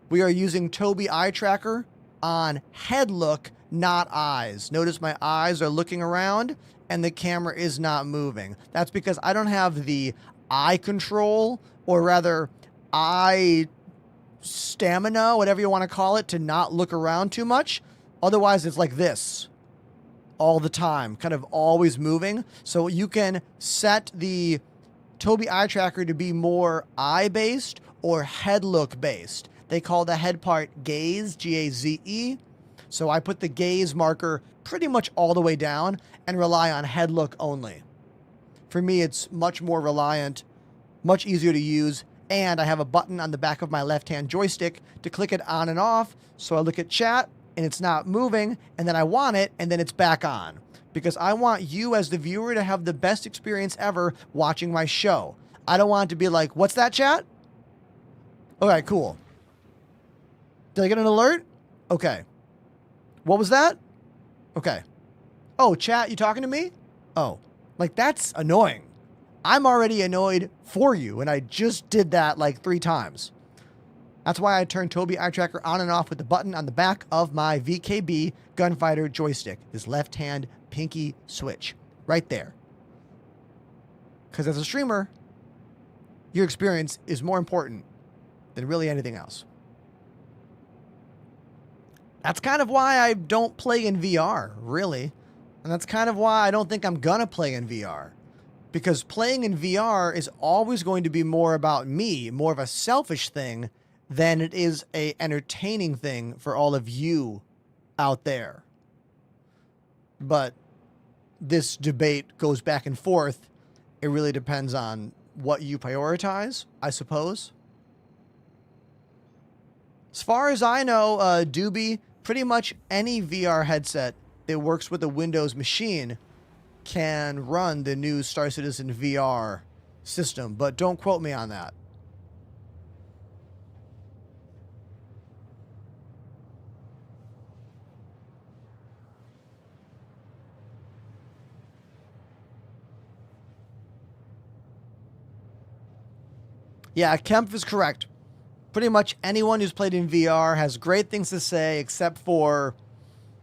Speaker 2: We are using Tobii eye tracker on head look, not eyes. Notice my eyes are looking around and the camera is not moving. That's because I don't have the eye control, or rather eye stamina, whatever you want to call it, to not look around too much. Otherwise, it's like this all the time, kind of always moving. So you can set the Tobii eye tracker to be more eye-based or head look-based. They call the head part gaze, G-A-Z-E. So I put the gaze marker pretty much all the way down and rely on head look only. For me, it's much more reliant, much easier to use, and I have a button on the back of my left-hand joystick to click it on and off. So I look at chat and it's not moving, and then I want it, and then it's back on. Because I want you as the viewer to have the best experience ever watching my show. I don't want it to be like, what's that, chat? Okay, cool. Did I get an alert? Okay. What was that? Okay. Oh, chat, you talking to me? Oh, like that's annoying. I'm already annoyed for you, and I just did that like 3 times. That's why I turned Tobii eye tracker on and off with the button on the back of my VKB Gunfighter joystick. This left-hand pinky switch right there. Because as a streamer, your experience is more important than really anything else. That's kind of why I don't play in VR, really. And that's kind of why I don't think I'm gonna play in VR. Because playing in VR is always going to be more about me, more of a selfish thing, than it is a entertaining thing for all of you out there. But this debate goes back and forth. It really depends on what you prioritize, I suppose. As far as I know, Doobie, pretty much any VR headset that works with a Windows machine can run the new Star Citizen VR system, but don't quote me on that. Yeah, Kempf is correct. Pretty much anyone who's played in VR has great things to say except for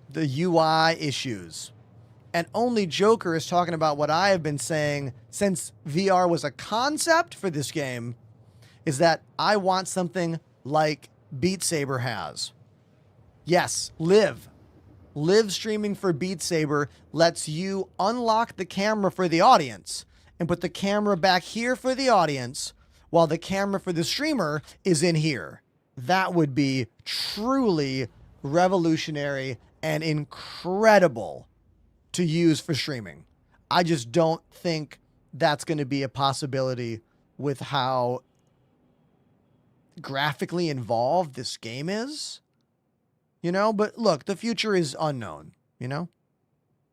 Speaker 2: the UI issues. And only Joker is talking about what I have been saying since VR was a concept for this game, is that I want something like Beat Saber has. Yes, Live streaming for Beat Saber lets you unlock the camera for the audience and put the camera back here for the audience while the camera for the streamer is in here. That would be truly revolutionary and incredible to use for streaming. I just don't think that's going to be a possibility with how graphically involved this game is. You know, but look, the future is unknown, you know?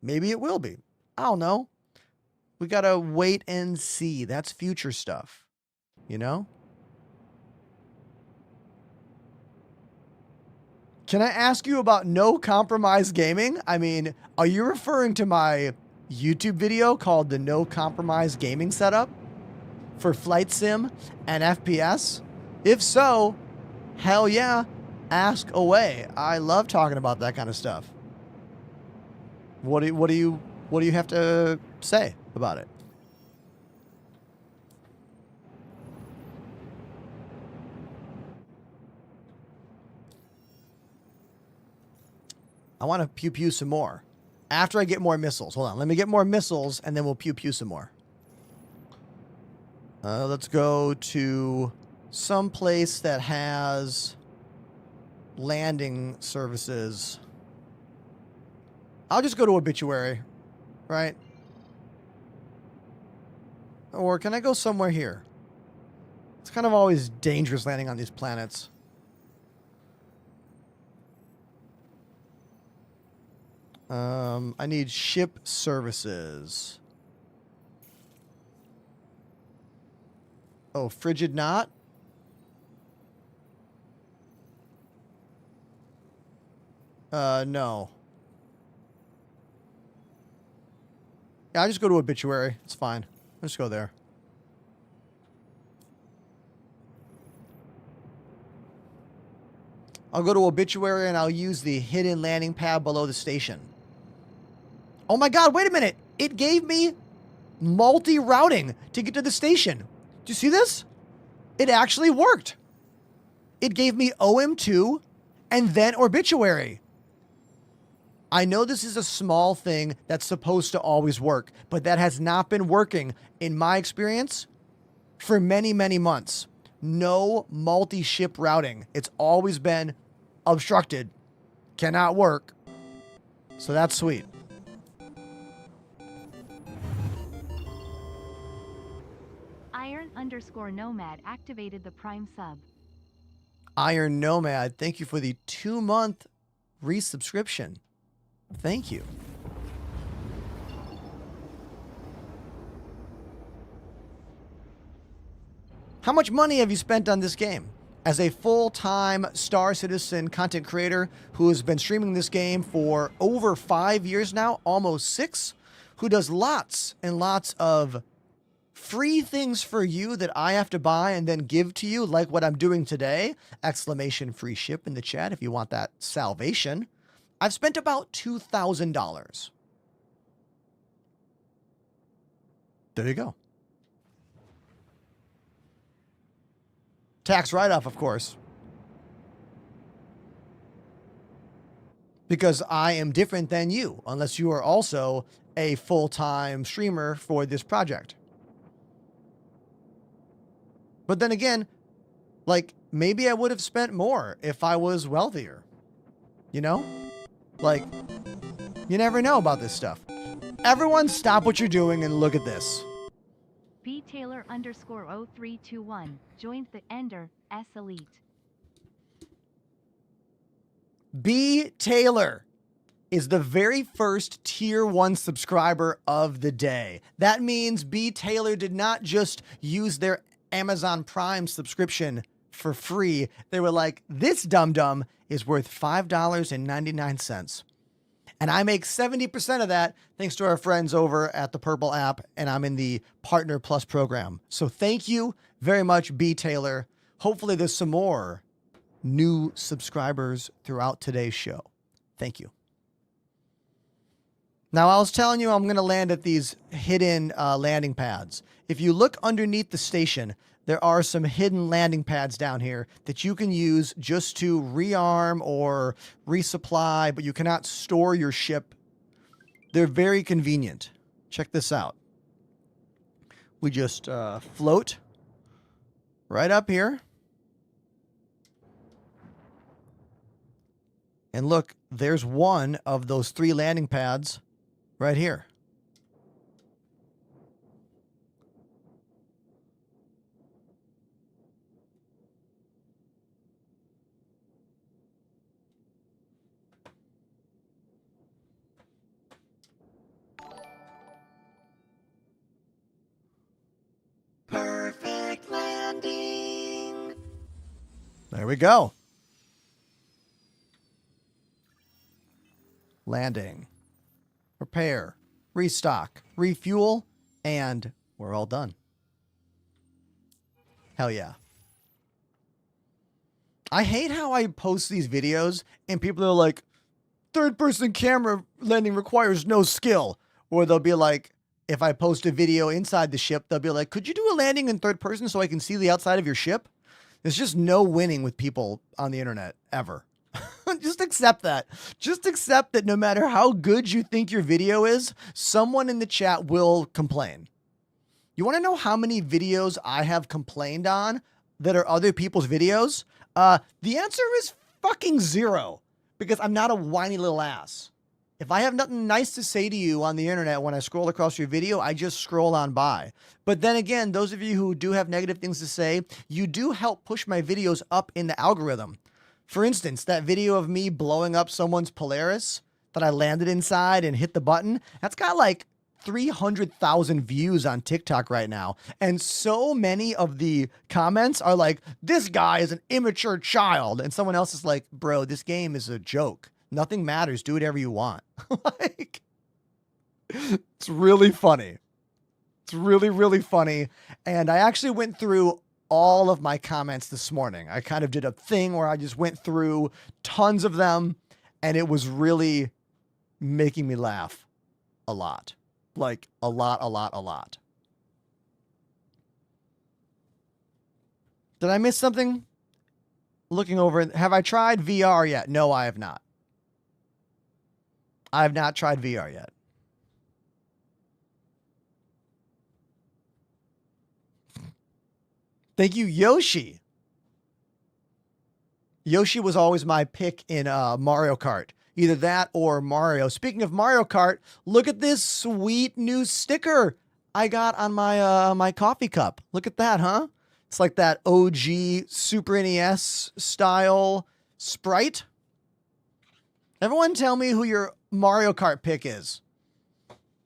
Speaker 2: Maybe it will be. I don't know. We got to wait and see. That's future stuff, you know? Can I ask you about no compromise gaming? I mean, are you referring to my YouTube video called the No Compromise Gaming Setup for Flight Sim and FPS? If so, hell yeah, ask away. I love talking about that kind of stuff. What do you have to say about it? I want to pew pew some more. After I get more missiles. Hold on. Let me get more missiles and then we'll pew pew some more. Let's go to some place that has landing services. I'll just go to Obituary, right? Or can I go somewhere here? It's kind of always dangerous landing on these planets. I need ship services. Oh, Frigid Knot? No. Yeah, I'll just go to Obituary. It's fine. I'll just go there. I'll go to Obituary and I'll use the hidden landing pad below the station. Oh my god, wait a minute. It gave me multi-routing to get to the station. Do you see this? It actually worked. It gave me OM2 and then Obituary. I know this is a small thing that's supposed to always work, but that has not been working, in my experience, for many, many months. No multi-ship routing. It's always been obstructed. Cannot work. So that's sweet.
Speaker 3: Iron_Nomad activated the Prime sub.
Speaker 2: Iron Nomad, thank you for the 2-month resubscription. Thank you. How much money have you spent on this game? As a full-time Star Citizen content creator who has been streaming this game for over 5 years now, almost 6, who does lots and lots of free things for you that I have to buy and then give to you, like what I'm doing today, exclamation FreeShip in the chat if you want that salvation. I've spent about $2,000. There you go. Tax write-off, of course. Because I am different than you, unless you are also a full-time streamer for this project. But then again, like, maybe I would have spent more if I was wealthier. You know? Like, you never know about this stuff. Everyone stop what you're doing and look at this.
Speaker 3: B Taylor _ 0321 joined the Ender S Elite.
Speaker 2: B Taylor is the very first tier 1 subscriber of the day. That means B Taylor did not just use their Amazon Prime subscription for free. They were like, this dum-dum is worth $5.99. And I make 70% of that thanks to our friends over at the Purple app, and I'm in the Partner Plus program. So thank you very much, B Taylor. Hopefully there's some more new subscribers throughout today's show. Thank you. Now, I was telling you I'm going to land at these hidden landing pads. If you look underneath the station, there are some hidden landing pads down here that you can use just to rearm or resupply, but you cannot store your ship. They're very convenient. Check this out. We just float right up here. And look, there's one of those 3 landing pads right here. Perfect landing. There we go. Landing. Repair. Restock. Refuel. And we're all done. Hell yeah. I hate how I post these videos and people are like, third-person camera landing requires no skill. Or they'll be like, if I post a video inside the ship, they'll be like, could you do a landing in third person so I can see the outside of your ship? There's just no winning with people on the internet, ever. Just accept that. Just accept that no matter how good you think your video is, someone in the chat will complain. You want to know how many videos I have complained on that are other people's videos? The answer is fucking 0, because I'm not a whiny little ass. If I have nothing nice to say to you on the internet when I scroll across your video, I just scroll on by. But then again, those of you who do have negative things to say, you do help push my videos up in the algorithm. For instance, that video of me blowing up someone's Polaris that I landed inside and hit the button, that's got like 300,000 views on TikTok right now. And so many of the comments are like, this guy is an immature child. And someone else is like, bro, this game is a joke. Nothing matters. Do whatever you want. Like, it's really funny. It's really, really funny. And I actually went through all of my comments this morning. I kind of did a thing where I just went through tons of them, and it was really making me laugh a lot. Like a lot. Did I miss something? Looking over, have I tried VR yet? No, I have not. I have not tried VR yet. Thank you, Yoshi. Yoshi was always my pick in Mario Kart. Either that or Mario. Speaking of Mario Kart, look at this sweet new sticker I got on my my coffee cup. Look at that, huh? It's like that OG Super NES style sprite. Everyone tell me who your Mario Kart pick is.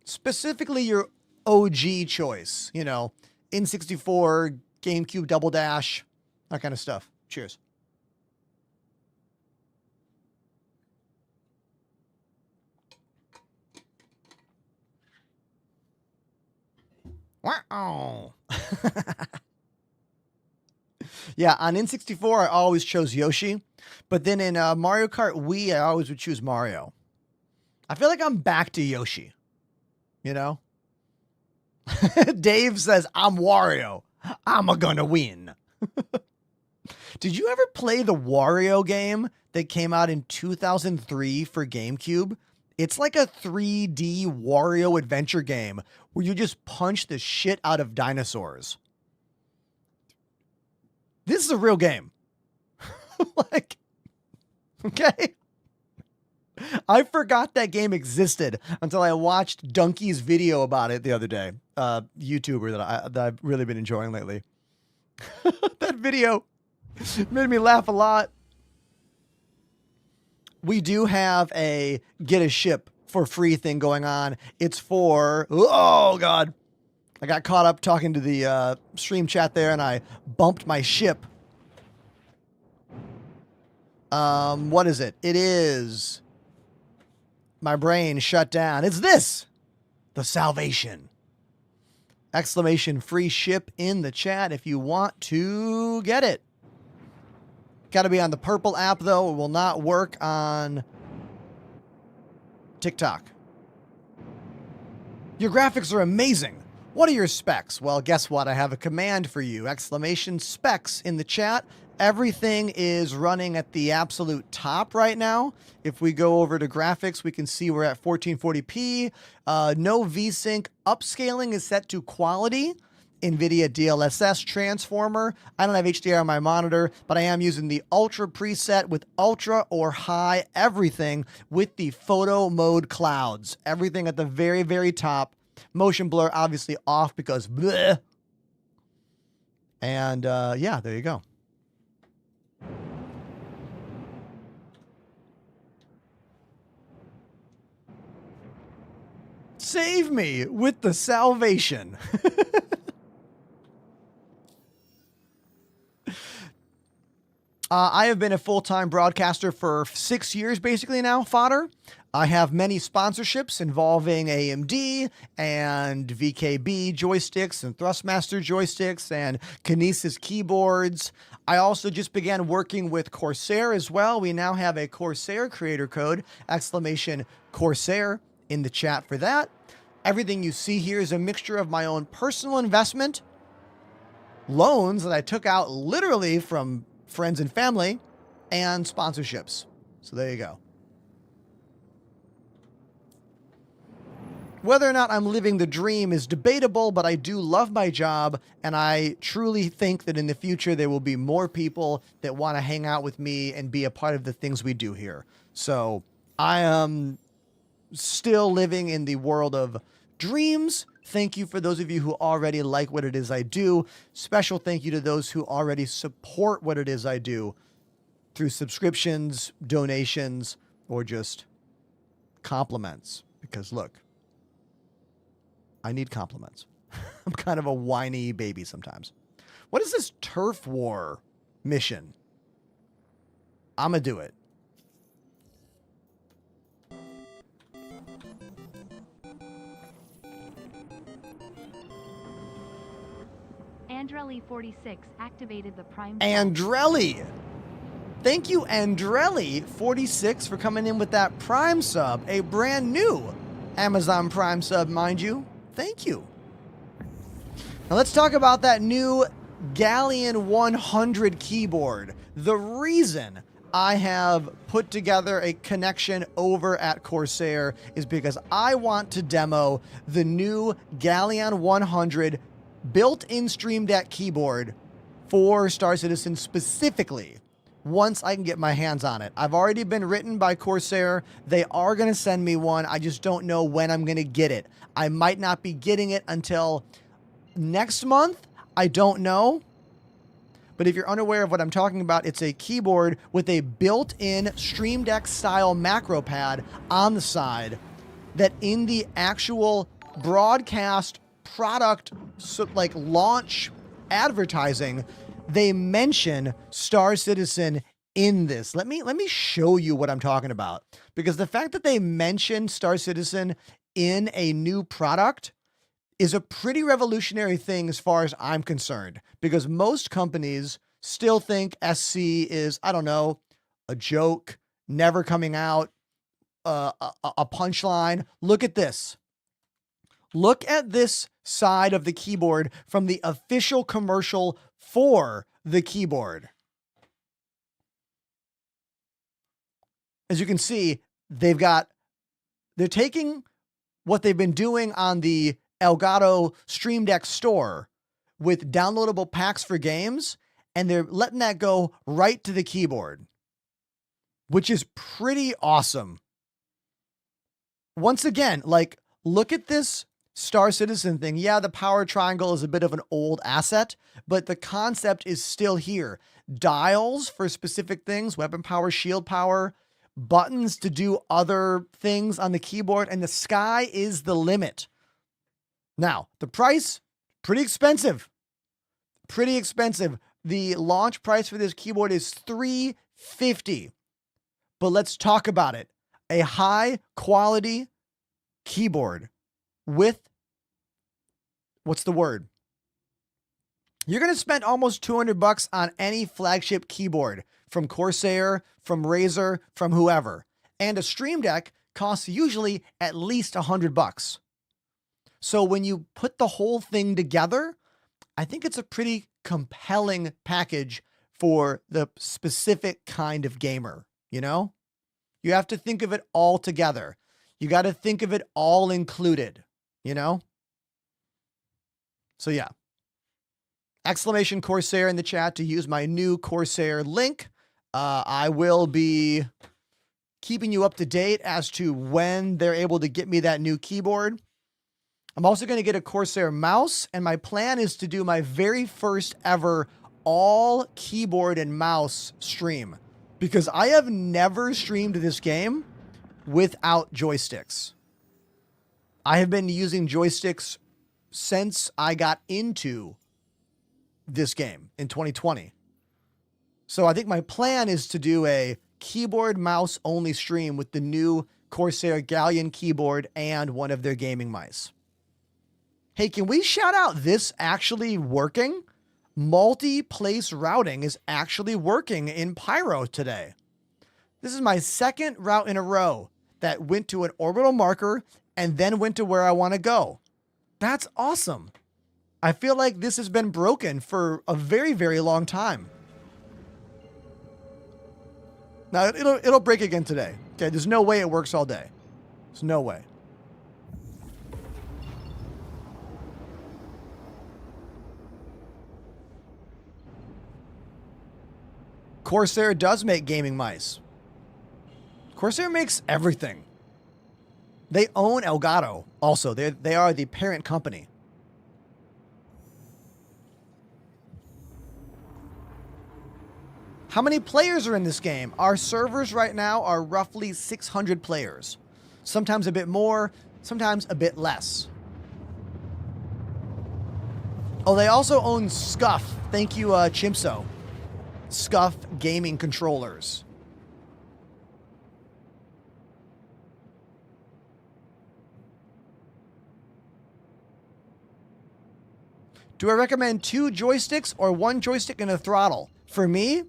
Speaker 2: Specifically your OG choice. You know, N64, GameCube Double Dash, that kind of stuff. Cheers. Wow. Yeah, on N64, I always chose Yoshi. But then in Mario Kart Wii, I always would choose Mario. I feel like I'm back to Yoshi. You know? Dave says, I'm Wario. I'm gonna win. Did you ever play the Wario game that came out in 2003 for GameCube? It's like a 3D Wario adventure game where you just punch the shit out of dinosaurs. This is a real game. Like, okay. I forgot that game existed until I watched Donkey's video about it the other day. YouTuber that I've really been enjoying lately. That video made me laugh a lot. We do have a get a ship for free thing going on. It's for, oh God. I got caught up talking to the stream chat there and I bumped my ship. What is it? It is, my brain shut down. It's this, the Salvation. Exclamation free ship in the chat if you want to get it. Got to be on the purple app though. It will not work on TikTok. Your graphics are amazing. What are your specs? Well, guess what? I have a command for you. Exclamation specs in the chat. Everything is running at the absolute top right now. If we go over to graphics, we can see we're at 1440p. No VSync. Upscaling is set to quality. NVIDIA DLSS transformer. I don't have HDR on my monitor, but I am using the Ultra preset with Ultra or High everything with the photo mode clouds. Everything at the very, very top. Motion blur obviously off because bleh. And yeah, there you go. Save me with the Salvation. I have been a full-time broadcaster for 6 years basically now, fodder. I have many sponsorships involving AMD and VKB joysticks and Thrustmaster joysticks and Kinesis keyboards. I also just began working with Corsair as well. We now have a Corsair creator code, exclamation Corsair in the chat for that. Everything you see here is a mixture of my own personal investment, loans that I took out literally from friends and family, and sponsorships. So there you go. Whether or not I'm living the dream is debatable, but I do love my job, and I truly think that in the future there will be more people that want to hang out with me and be a part of the things we do here. So I am still living in the world of dreams. Thank you for those of you who already like what it is I do. Special thank you to those who already support what it is I do through subscriptions, donations, or just compliments. Because look, I need compliments. I'm kind of a whiny baby sometimes. What is this turf war mission? I'm going to do it.
Speaker 3: Andrelli46 activated the Prime.
Speaker 2: Andrelli. Thank you, Andrelli46, for coming in with that Prime sub. A brand new Amazon Prime sub, mind you. Thank you. Now let's talk about that new Galleon 100 keyboard. The reason I have put together a connection over at Corsair is because I want to demo the new Galleon 100 built-in Stream Deck keyboard for Star Citizen specifically once I can get my hands on it. I've already been written by Corsair. They are going to send me one. I just don't know when I'm going to get it. I might not be getting it until next month. I don't know. But if you're unaware of what I'm talking about, it's a keyboard with a built-in Stream Deck style macro pad on the side that in the actual broadcast product, so like launch advertising, they mention Star Citizen in this. Let me show you what I'm talking about, because the fact that they mention Star Citizen in a new product is a pretty revolutionary thing as far as I'm concerned, because most companies still think SC is, I don't know, a joke, never coming out, a punchline. Look at this. Look at this side of the keyboard from the official commercial for the keyboard. As you can see, they're taking what they've been doing on the Elgato Stream Deck store with downloadable packs for games, and they're letting that go right to the keyboard, which is pretty awesome. once again, like, look at this Star Citizen thing. Yeah, the power triangle is a bit of an old asset, but the concept is still here. Dials for specific things, weapon power, shield power, buttons to do other things on the keyboard, and the sky is the limit. Now, the price, pretty expensive. Pretty expensive. The launch price for this keyboard is $350. But let's talk about it. A high quality keyboard with, what's the word? You're going to spend almost $200 on any flagship keyboard from Corsair, from Razer, from whoever. And a Stream Deck costs usually at least $100. So when you put the whole thing together, I think it's a pretty compelling package for the specific kind of gamer, you know? You have to think of it all together. You got to think of it all included, you know? So yeah. Exclamation Corsair in the chat to use my new Corsair link. I will be keeping you up to date as to when they're able to get me that new keyboard. I'm also going to get a Corsair mouse, and my plan is to do my very first ever all keyboard and mouse stream, because I have never streamed this game without joysticks. I have been using joysticks since I got into this game in 2020. So I think my plan is to do a keyboard mouse only stream with the new Corsair Galleon keyboard and one of their gaming mice. Hey, can we shout out this actually working? Multi-place routing is actually working in Pyro today. This is my second route in a row that went to an orbital marker and then went to where I want to go. That's awesome. I feel like this has been broken for a very, very long time. Now, it'll break again today. Okay, there's no way it works all day. There's no way. Corsair does make gaming mice. Corsair makes everything. They own Elgato also. They are the parent company. How many players are in this game? Our servers right now are roughly 600 players. Sometimes a bit more, sometimes a bit less. Oh, they also own Scuff. Thank you, Chimso. Scuff gaming controllers. Do I recommend 2 joysticks or 1 joystick and a throttle? For me,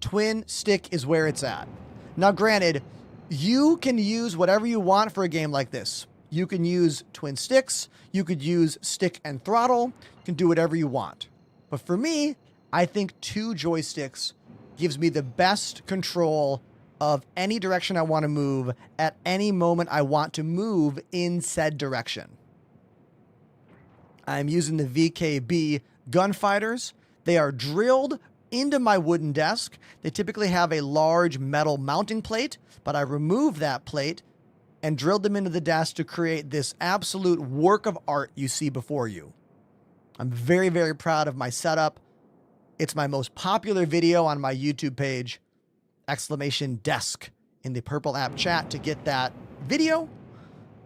Speaker 2: twin stick is where it's at. Now, granted, you can use whatever you want for a game like this. You can use twin sticks. You could use stick and throttle. You can do whatever you want. But for me, I think 2 joysticks gives me the best control of any direction I want to move at any moment I want to move in said direction. I'm using the VKB gunfighters. They are drilled into my wooden desk. They typically have a large metal mounting plate, but I removed that plate and drilled them into the desk to create this absolute work of art you see before you. I'm very, very proud of my setup. It's my most popular video on my YouTube page. Exclamation desk in the purple app chat to get that video.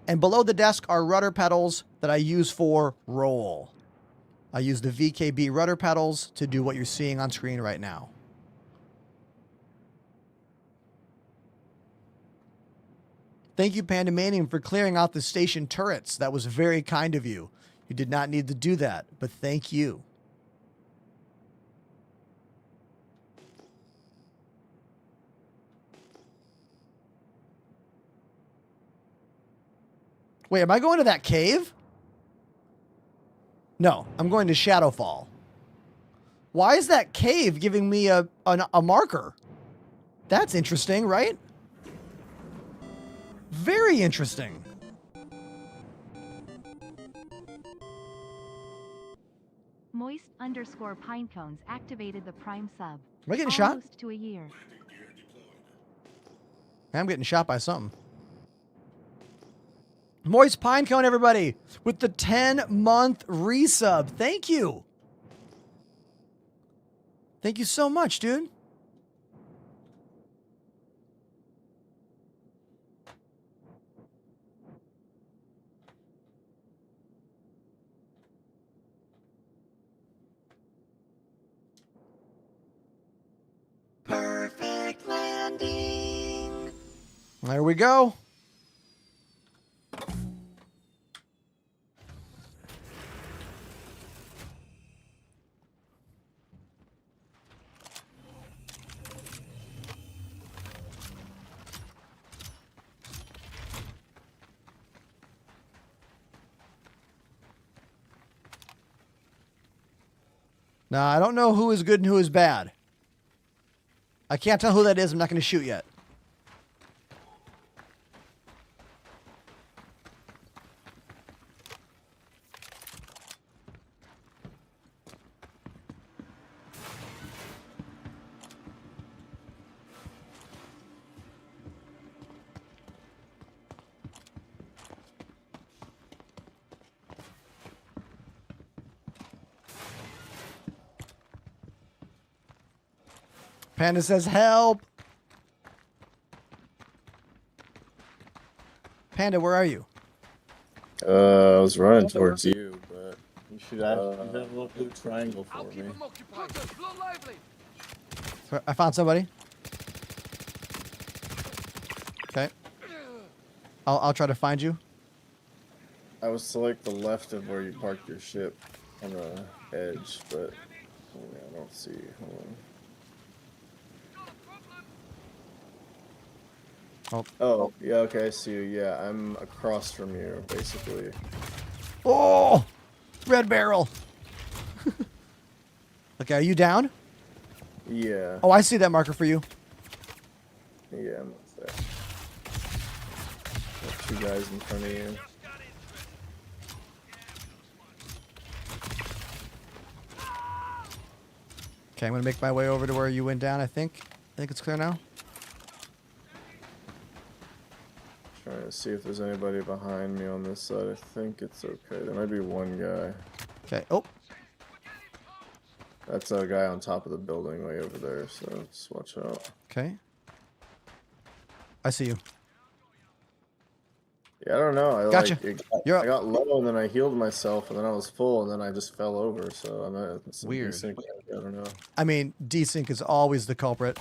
Speaker 2: And below the desk are rudder pedals that I use for roll. I use the VKB rudder pedals to do what you're seeing on screen right now. Thank you, Pandemanium, for clearing out the station turrets. That was very kind of you. You did not need to do that, but thank you. Wait, am I going to that cave? No, I'm going to Shadowfall. Why is that cave giving me a marker? That's interesting, right? Very interesting.
Speaker 3: Moist_pinecones activated the Prime sub.
Speaker 2: Am I getting shot?
Speaker 3: Almost to a year.
Speaker 2: I'm getting shot by something. Moist Pinecone, everybody, with the 10-month resub. Thank you. Thank you so much, dude.
Speaker 7: Perfect landing.
Speaker 2: There we go. Now, I don't know who is good and who is bad. I can't tell who that is. I'm not going to shoot yet. Panda says, help. Panda, where are you?
Speaker 8: I was running towards you, but you should have that little blue triangle for me.
Speaker 2: I found somebody. Okay. I'll try to find you.
Speaker 8: I was to like the left of where you parked your ship on the edge, but I don't see you. Hold on. Oh, yeah, okay, I see you. Yeah, I'm across from you, basically.
Speaker 2: Oh, red barrel. Okay, are you down?
Speaker 8: Yeah.
Speaker 2: Oh, I see that marker for you.
Speaker 8: Yeah, I'm up there. Got two guys in front of you.
Speaker 2: Okay, I'm gonna make my way over to where you went down. I think it's clear now.
Speaker 8: Trying to see if there's anybody behind me on this side. I think it's okay. There might be one guy.
Speaker 2: Okay. Oh,
Speaker 8: That's a guy on top of the building way over there, so just watch out.
Speaker 2: okay. I see you.
Speaker 8: Yeah, I don't know. I
Speaker 2: Gotcha. You're up.
Speaker 8: I got low and then I healed myself and then I was full and then I just fell over. So I'm at some
Speaker 2: Weird.
Speaker 8: desync. I don't know.
Speaker 2: I mean, desync is always the culprit.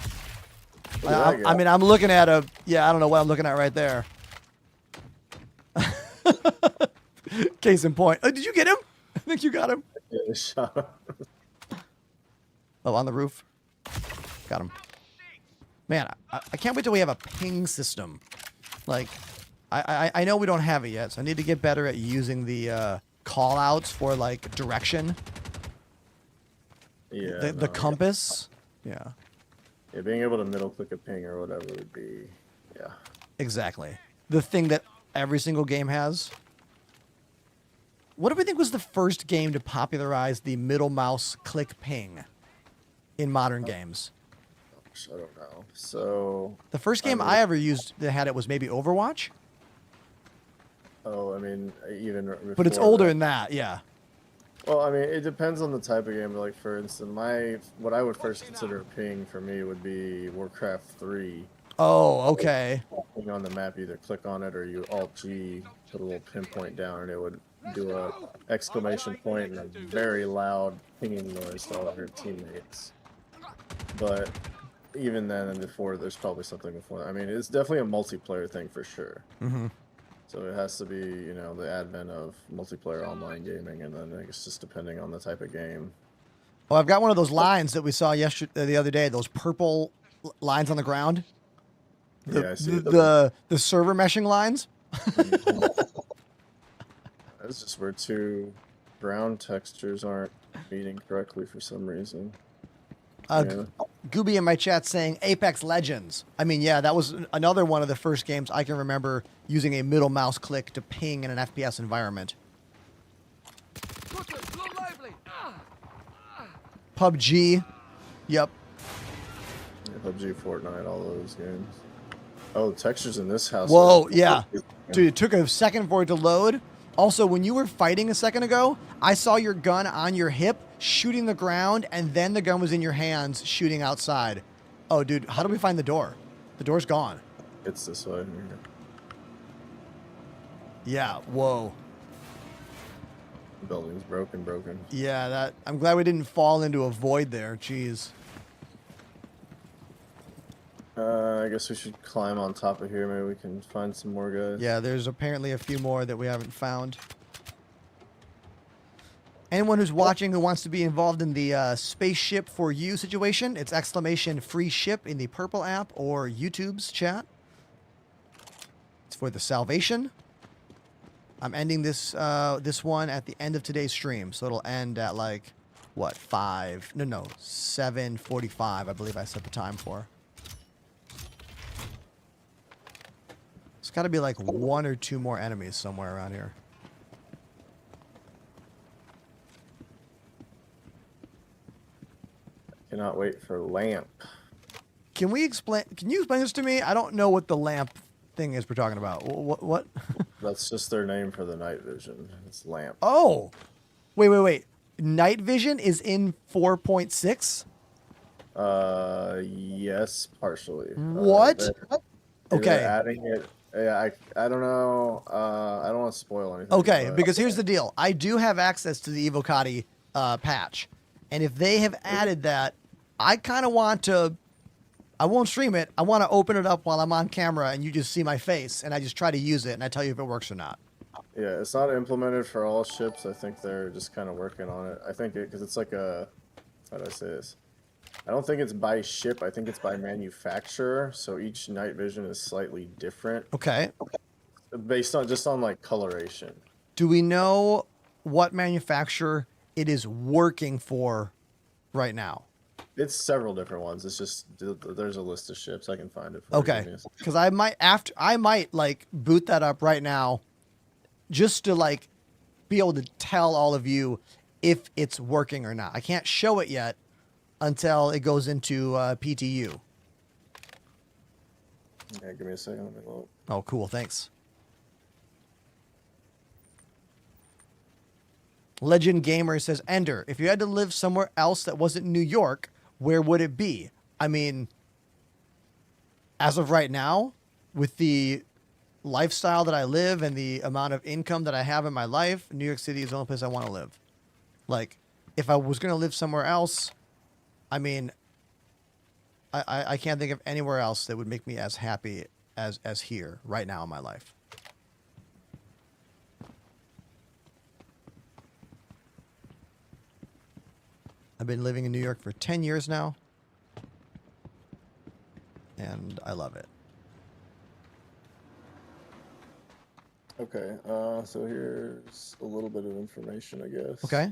Speaker 8: Look at that guy.
Speaker 2: I mean, I'm looking at a. Yeah, I don't know what I'm looking at right there. Case in point. Oh, did you get him? I think you got him.
Speaker 8: Yeah, shot him.
Speaker 2: Oh, on the roof. Got him. Man, I can't wait till we have a ping system. Like, I know we don't have it yet, so I need to get better at using the call outs for like direction.
Speaker 8: Yeah.
Speaker 2: The compass. Yeah.
Speaker 8: Yeah, being able to middle click a ping or whatever would be, yeah.
Speaker 2: Exactly. The thing that every single game has. What do we think was the first game to popularize the middle mouse click ping in modern games?
Speaker 8: I don't know. So
Speaker 2: The first game I ever used that had it was maybe Overwatch,
Speaker 8: I mean, even
Speaker 2: but it's
Speaker 8: before
Speaker 2: older
Speaker 8: that.
Speaker 2: than that. Yeah.
Speaker 8: Well, I mean, it depends on the type of game. Like, for instance, what I would first consider a ping for me would be Warcraft 3.
Speaker 2: Oh, okay.
Speaker 8: Walking on the map, either click on it or you Alt G, put a little pinpoint down, and it would do a exclamation point and a very loud pinging noise to all of your teammates. But even then and before, there's probably something before. I mean, it's definitely a multiplayer thing for sure.
Speaker 2: Mm-hmm.
Speaker 8: So it has to be, you know, the advent of multiplayer online gaming, and then it's just depending on the type of game.
Speaker 2: Well, I've got one of those lines that we saw the other day. Those purple lines on the ground.
Speaker 8: Yeah, I see.
Speaker 2: The server meshing lines.
Speaker 8: That's just where two ground textures aren't meeting correctly for some reason. Yeah.
Speaker 2: Gooby in my chat saying Apex Legends. I mean, yeah, that was another one of the first games I can remember using a middle mouse click to ping in an FPS environment. PUBG. Yep.
Speaker 8: Yeah, PUBG, Fortnite, all those games. Oh, the textures in this house.
Speaker 2: Whoa,
Speaker 8: are-
Speaker 2: yeah. Dude, it took a second for it to load. Also, when you were fighting a second ago, I saw your gun on your hip shooting the ground, and then the gun was in your hands shooting outside. Oh, dude, how do we find the door? The door's gone.
Speaker 8: It's this way.
Speaker 2: Yeah, whoa.
Speaker 8: The building's broken.
Speaker 2: Yeah, that. I'm glad we didn't fall into a void there. Jeez.
Speaker 8: I guess we should climb on top of here. Maybe we can find some more guys.
Speaker 2: Yeah, there's apparently a few more that we haven't found. Anyone who's watching who wants to be involved in the spaceship for you situation, it's exclamation free ship in the purple app or YouTube's chat. It's for the salvation. I'm ending this this one at the end of today's stream, so it'll end at like what 7:45, I believe I set the time for. It's got to be like 1 or 2 more enemies somewhere around here.
Speaker 8: Cannot wait for lamp.
Speaker 2: Can you explain this to me? I don't know what the lamp thing is we're talking about. What?
Speaker 8: That's just their name for the night vision. It's lamp.
Speaker 2: Oh, wait. Night vision is in 4.6.
Speaker 8: Yes, partially.
Speaker 2: What?
Speaker 8: They're
Speaker 2: Okay.
Speaker 8: adding it. Yeah, I don't know. I don't want to spoil anything.
Speaker 2: Okay,
Speaker 8: but-
Speaker 2: because here's the deal. I do have access to the Evocati patch. And if they have added that, I kind of want to... I won't stream it. I want to open it up while I'm on camera and you just see my face and I just try to use it and I tell you if it works or not.
Speaker 8: Yeah, it's not implemented for all ships. I think they're just kind of working on it. I think because it's like a... How do I say this? I don't think it's by ship. I think it's by manufacturer. So each night vision is slightly different.
Speaker 2: Okay.
Speaker 8: Based on just on like coloration.
Speaker 2: Do we know what manufacturer it is working for right now?
Speaker 8: It's several different ones. It's just there's a list of ships. I can find it. For
Speaker 2: Okay.
Speaker 8: you.
Speaker 2: Because I might like boot that up right now just to like be able to tell all of you if it's working or not. I can't show it yet until it goes into PTU.
Speaker 8: Yeah, give me a second. Let me look.
Speaker 2: Oh, cool. Thanks. Legend Gamer says, Ender, if you had to live somewhere else that wasn't New York, where would it be? I mean, as of right now, with the lifestyle that I live and the amount of income that I have in my life, New York City is the only place I want to live. Like, if I was going to live somewhere else, I mean, I can't think of anywhere else that would make me as happy as here right now in my life. I've been living in New York for 10 years now, and I love it.
Speaker 8: Okay, so here's a little bit of information, I guess.
Speaker 2: Okay.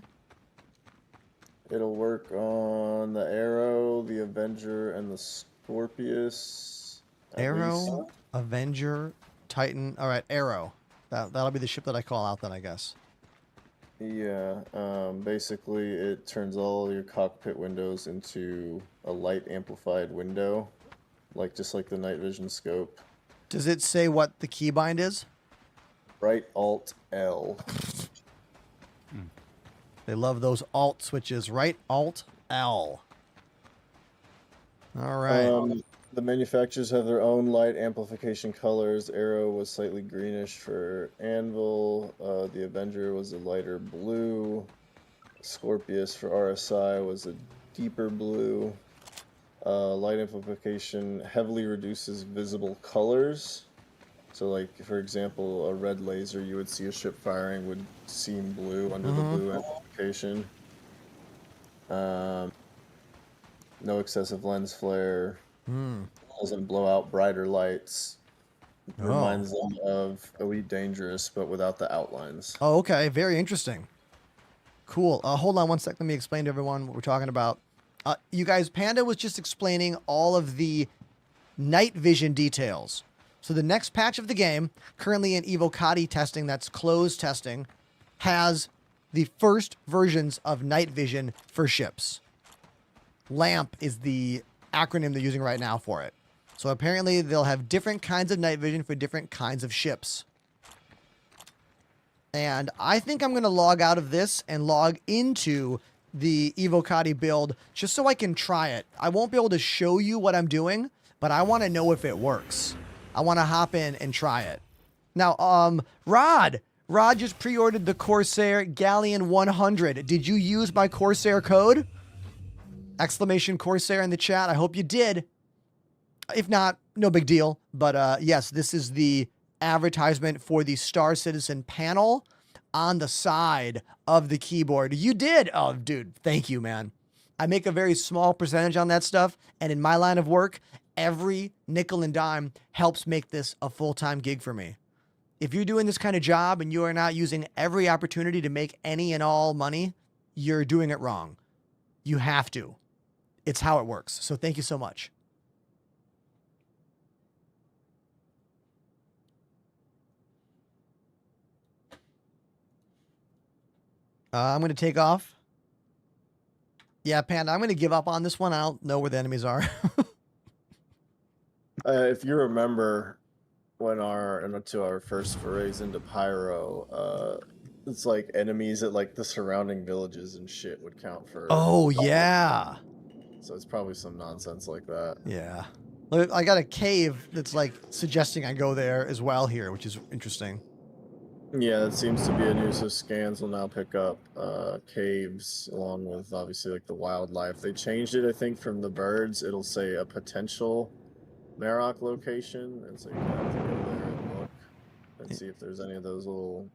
Speaker 8: It'll work on the Arrow, the Avenger, and the Scorpius. at
Speaker 2: Arrow,
Speaker 8: least.
Speaker 2: Avenger, Titan. All right, Arrow. That'll be the ship that I call out then, I guess.
Speaker 8: Yeah, basically it turns all your cockpit windows into a light amplified window, just like the night vision scope.
Speaker 2: Does it say what the keybind is?
Speaker 8: Right Alt L.
Speaker 2: They love those alt switches, right? Alt L. All right.
Speaker 8: The manufacturers have their own light amplification colors. Arrow was slightly greenish for Anvil. The Avenger was a lighter blue. Scorpius for RSI was a deeper blue. Light amplification heavily reduces visible colors. So, like, for example, a red laser you would see a ship firing would seem blue under the blue amplification. No excessive lens flare. Doesn't blow out brighter lights. Reminds them of Elite Dangerous, but without the outlines.
Speaker 2: Oh, okay. Very interesting. Cool. Hold on one sec. Let me explain to everyone what we're talking about. You guys, Panda was just explaining all of the night vision details. So the next patch of the game, currently in Evocati testing, that's closed testing, has the first versions of night vision for ships. LAMP is the acronym they're using right now for it. So apparently they'll have different kinds of night vision for different kinds of ships. And I think I'm going to log out of this and log into the Evocati build just so I can try it. I won't be able to show you what I'm doing, but I want to know if it works. I want to hop in and try it. Now, Rod just pre-ordered the Corsair Galleon 100. Did you use my Corsair code? Exclamation Corsair in the chat. I hope you did. If not, no big deal. But yes, this is the advertisement for the Star Citizen panel on the side of the keyboard. You did. Oh, dude, thank you, man. I make a very small percentage on that stuff. And in my line of work, every nickel and dime helps make this a full-time gig for me. If you're doing this kind of job and you are not using every opportunity to make any and all money, you're doing it wrong. You have to. It's how it works. So thank you so much. I'm going to take off. Yeah, Panda, I'm going to give up on this one. I don't know where the enemies are.
Speaker 8: If you remember, when our first forays into Pyro, it's like enemies at like the surrounding villages and shit would count for.
Speaker 2: Oh, yeah.
Speaker 8: So it's probably some nonsense like that.
Speaker 2: Yeah. I got a cave that's like suggesting I go there as well here, which is interesting.
Speaker 8: Yeah, that seems to be a new. So scans will now pick up caves along with obviously like the wildlife. They changed it, I think, from the birds. It'll say a potential Marok location, and so you kind of have to go there and look and see if there's any of those little,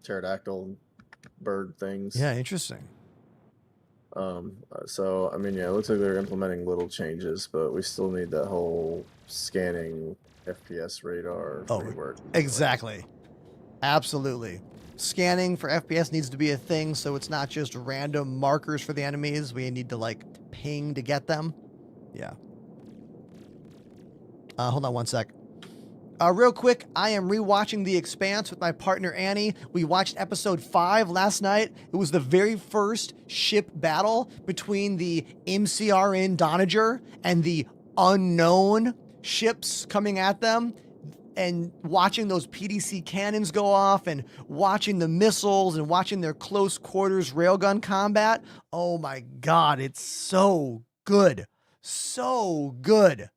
Speaker 8: pterodactyl bird things.
Speaker 2: Yeah, interesting.
Speaker 8: So I mean, yeah, it looks like they're implementing little changes, but we still need that whole scanning FPS radar framework.
Speaker 2: Exactly. Absolutely. Scanning for FPS needs to be a thing, so it's not just random markers for the enemies. We need to like ping to get them. Yeah. Hold on one sec. Real quick, I am rewatching The Expanse with my partner Annie. We watched episode 5 last night. It was the very first ship battle between the MCRN Donager and the unknown ships coming at them. And watching those PDC cannons go off and watching the missiles and watching their close quarters railgun combat. Oh my God, it's so good. So good.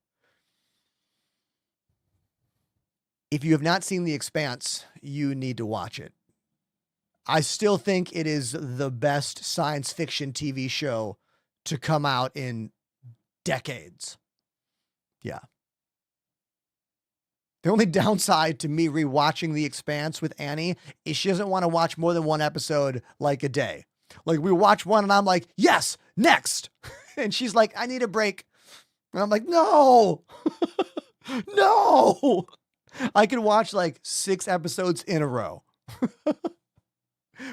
Speaker 2: If you have not seen The Expanse, you need to watch it. I still think it is the best science fiction TV show to come out in decades. Yeah. The only downside to me rewatching The Expanse with Annie is she doesn't want to watch more than one episode like a day. Like we watch one and I'm like, yes, next. And she's like, I need a break. And I'm like, no, no. I can watch like 6 episodes in a row.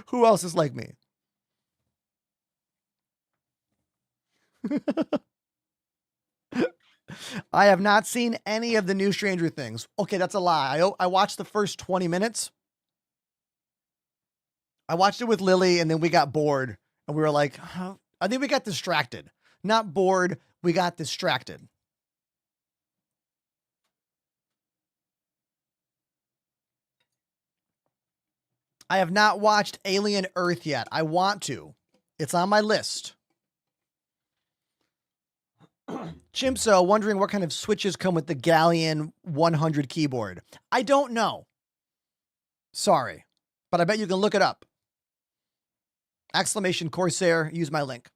Speaker 2: Who else is like me? I have not seen any of the new Stranger Things. Okay, that's a lie. I watched the first 20 minutes. I watched it with Lily and then we got bored and we were like, huh? I think we got distracted. Not bored, we got distracted. I have not watched Alien Earth yet. I want to. It's on my list. Chimpso wondering what kind of switches come with the Galleon 100 keyboard. I don't know. Sorry, but I bet you can look it up. Exclamation Corsair, use my link.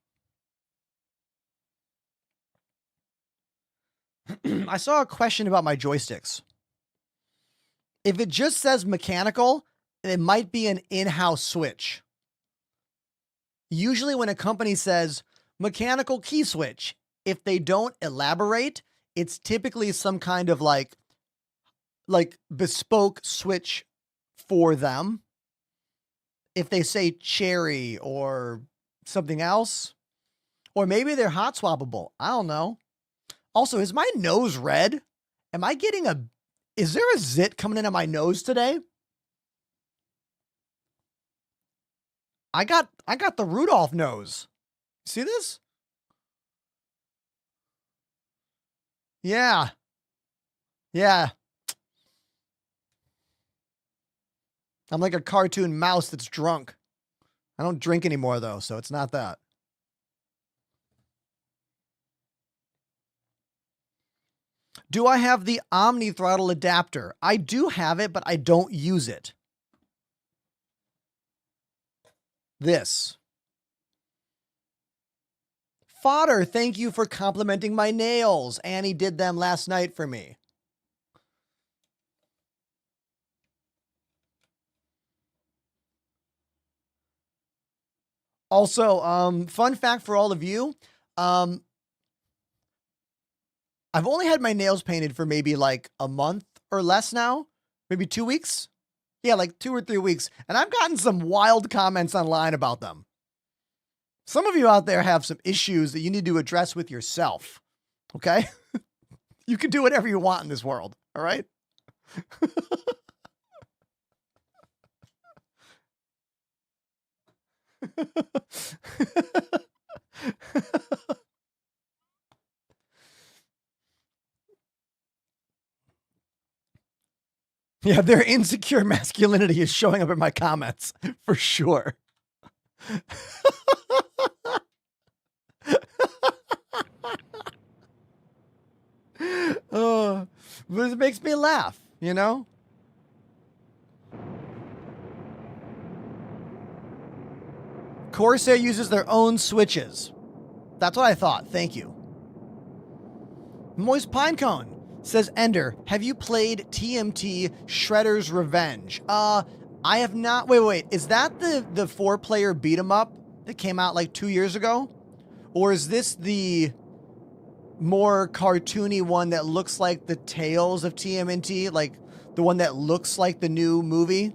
Speaker 2: I saw a question about my joysticks. If it just says mechanical, it might be an in-house switch. Usually when a company says mechanical key switch, if they don't elaborate, it's typically some kind of like bespoke switch for them. If they say cherry or something else, or maybe they're hot swappable. I don't know. Also, is my nose red? Am I getting is there a zit coming into my nose today? I got the Rudolph nose. See this? Yeah. Yeah. I'm like a cartoon mouse that's drunk. I don't drink anymore, though, so it's not that. Do I have the Omni throttle adapter? I do have it, but I don't use it. This. Fodder, thank you for complimenting my nails. Annie did them last night for me. Also, fun fact for all of you, I've only had my nails painted for maybe like a month or less now, maybe 2 weeks. Yeah, like 2 or 3 weeks. And I've gotten some wild comments online about them. Some of you out there have some issues that you need to address with yourself. Okay? You can do whatever you want in this world. All right? Yeah, their insecure masculinity is showing up in my comments for sure. But it makes me laugh, you know? Corsair uses their own switches. That's what I thought. Thank you. Moist Pinecone says, Ender, have you played TMT Shredder's Revenge? I have not. Wait. Is that the 4-player beat 'em up that came out like 2 years ago? Or is this the more cartoony one that looks like the Tales of TMNT? Like the one that looks like the new movie?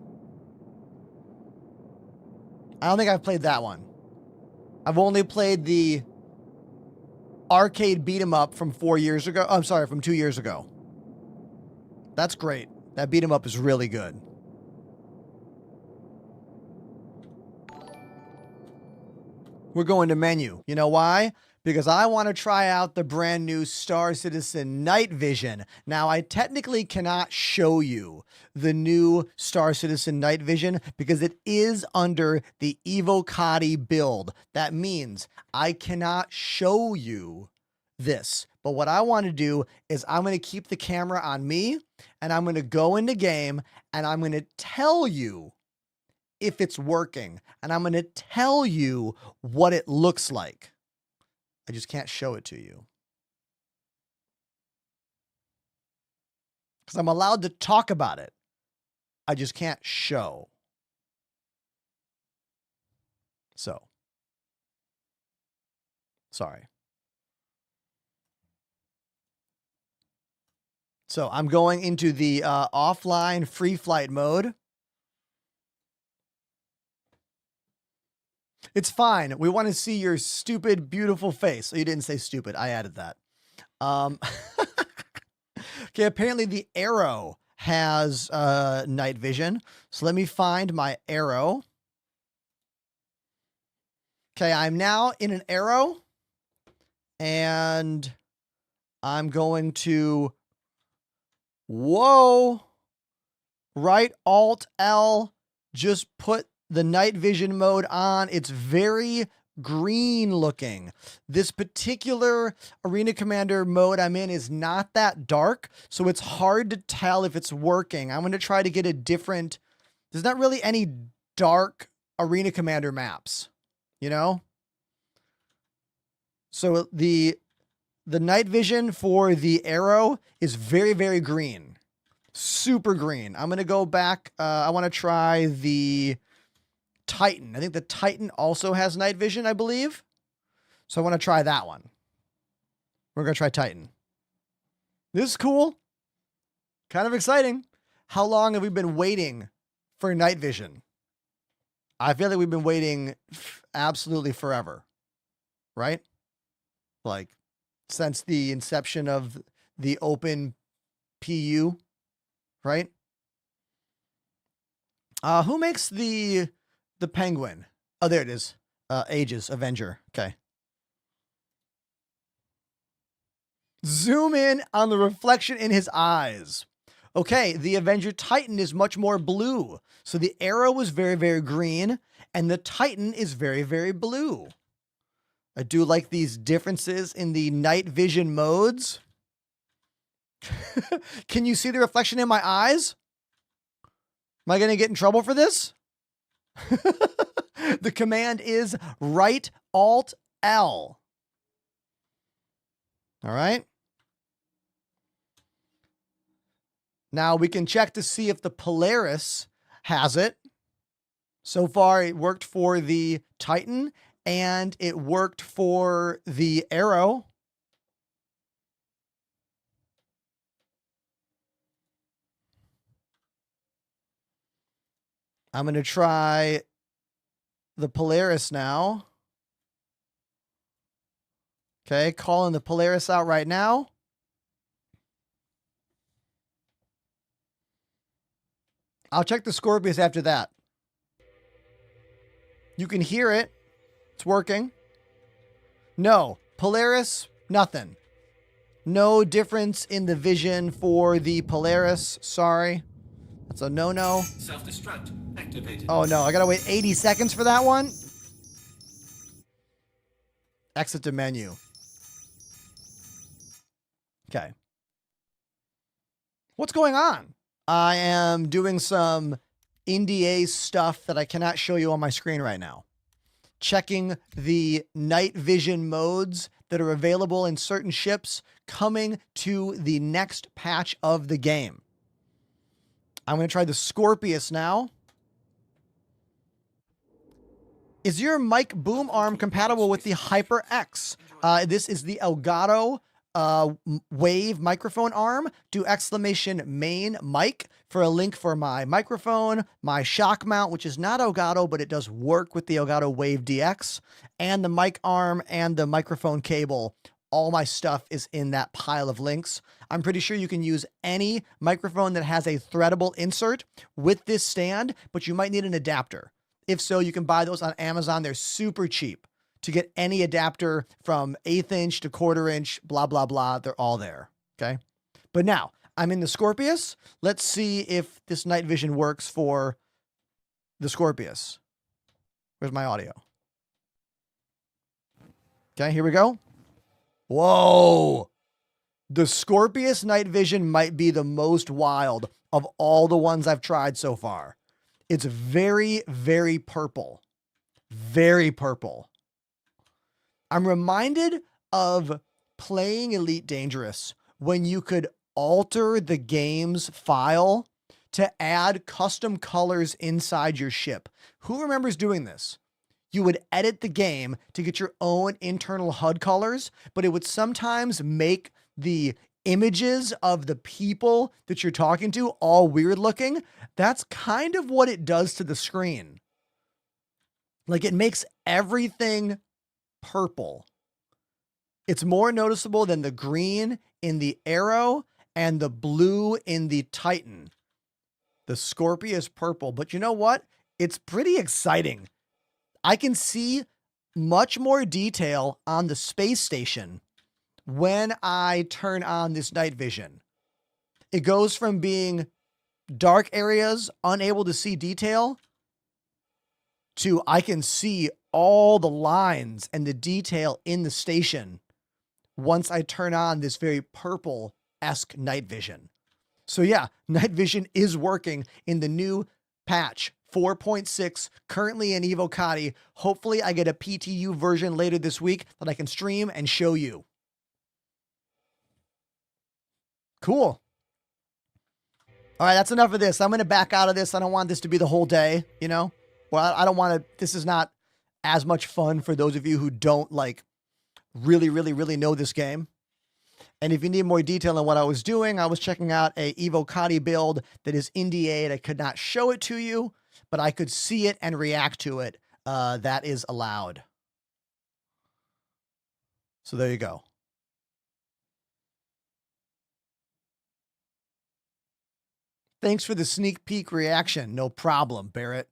Speaker 2: I don't think I've played that one. I've only played the arcade beat 'em up from 4 years ago. I'm sorry, from 2 years ago. That's great. That beat 'em up is really good. We're going to menu. You know why? Because I want to try out the brand new Star Citizen Night Vision. Now, I technically cannot show you the new Star Citizen Night Vision because it is under the Evocati build. That means I cannot show you this. But what I want to do is I'm going to keep the camera on me and I'm going to go into game and I'm going to tell you if it's working. And I'm going to tell you what it looks like. I just can't show it to you. Because I'm allowed to talk about it. I just can't show. So. Sorry. So I'm going into the offline free flight mode. It's fine. We want to see your stupid, beautiful face. Oh, you didn't say stupid. I added that. Okay, apparently the Arrow has night vision. So let me find my Arrow. Okay, I'm now in an Arrow. And I'm going to... Whoa! Right Alt L. Just put the night vision mode on. It's very green looking. This particular Arena Commander mode I'm in is not that dark, so it's hard to tell if it's working. I'm going to try to get a different... There's not really any dark Arena Commander maps, you know? So the night vision for the Arrow is very, very green. Super green. I'm going to go back. I want to try the Titan. I think the Titan also has night vision, I believe. So I want to try that one. We're going to try Titan. This is cool. Kind of exciting. How long have we been waiting for night vision? I feel like we've been waiting absolutely forever. Right? Like, since the inception of the open PU. Right? Who makes the penguin? Oh, there it is. Aegis Avenger. Okay. Zoom in on the reflection in his eyes. Okay, the Avenger Titan is much more blue. So the arrow is very, very green, and the Titan is very, very blue. I do like these differences in the night vision modes. Can you see the reflection in my eyes? Am I going to get in trouble for this? The command is right Alt L. All right. Now we can check to see if the Polaris has it. So far, it worked for the Titan and it worked for the Arrow. I'm going to try the Polaris now. Okay, calling the Polaris out right now. I'll check the Scorpius after that. You can hear it. It's working. No, Polaris, nothing. No difference in the vision for the Polaris. Sorry. That's a no-no.
Speaker 5: Self-destruct activated.
Speaker 2: Oh no, I gotta wait 80 seconds for that one. Exit to menu. Okay. What's going on? I am doing some NDA stuff that I cannot show you on my screen right now. Checking the night vision modes that are available in certain ships coming to the next patch of the game. I'm going to try the Scorpius now. Is your mic boom arm compatible with the HyperX? This is the Elgato Wave microphone arm. Do exclamation main mic for a link for my microphone, my shock mount, which is not Elgato, but it does work with the Elgato Wave DX, and the mic arm and the microphone cable. All my stuff is in that pile of links. I'm pretty sure you can use any microphone that has a threadable insert with this stand, but you might need an adapter. If so, you can buy those on Amazon. They're super cheap to get any adapter from 1/8 inch to 1/4 inch, blah, blah, blah. They're all there. Okay. But now I'm in the Scorpius. Let's see if this night vision works for the Scorpius. Where's my audio? Okay, here we go. Whoa. The Scorpius night vision might be the most wild of all the ones I've tried so far. It's very, very purple. Very purple. I'm reminded of playing Elite Dangerous when you could alter the game's file to add custom colors inside your ship. Who remembers doing this? You would edit the game to get your own internal HUD colors, but it would sometimes make the images of the people that you're talking to all weird looking. That's kind of what it does to the screen. Like, it makes everything purple. It's more noticeable than the green in the Arrow and the blue in the Titan. The Scorpius purple, but you know what? It's pretty exciting. I can see much more detail on the space station when I turn on this night vision. It goes from being dark areas, unable to see detail, to I can see all the lines and the detail in the station once I turn on this very purple-esque night vision. So yeah, night vision is working in the new patch 4.6, currently in Evocati. Hopefully I get a PTU version later this week that I can stream and show you. Cool. All right, that's enough of this. I'm going to back out of this. I don't want this to be the whole day, you know? Well, I don't want to, this is not as much fun for those of you who don't like really know this game. And if you need more detail on what I was doing, I was checking out a Evocati build that is NDA'd. I could not show it to you, but I could see it and react to it. That is allowed. So there you go. Thanks for the sneak peek reaction. No problem, Barrett.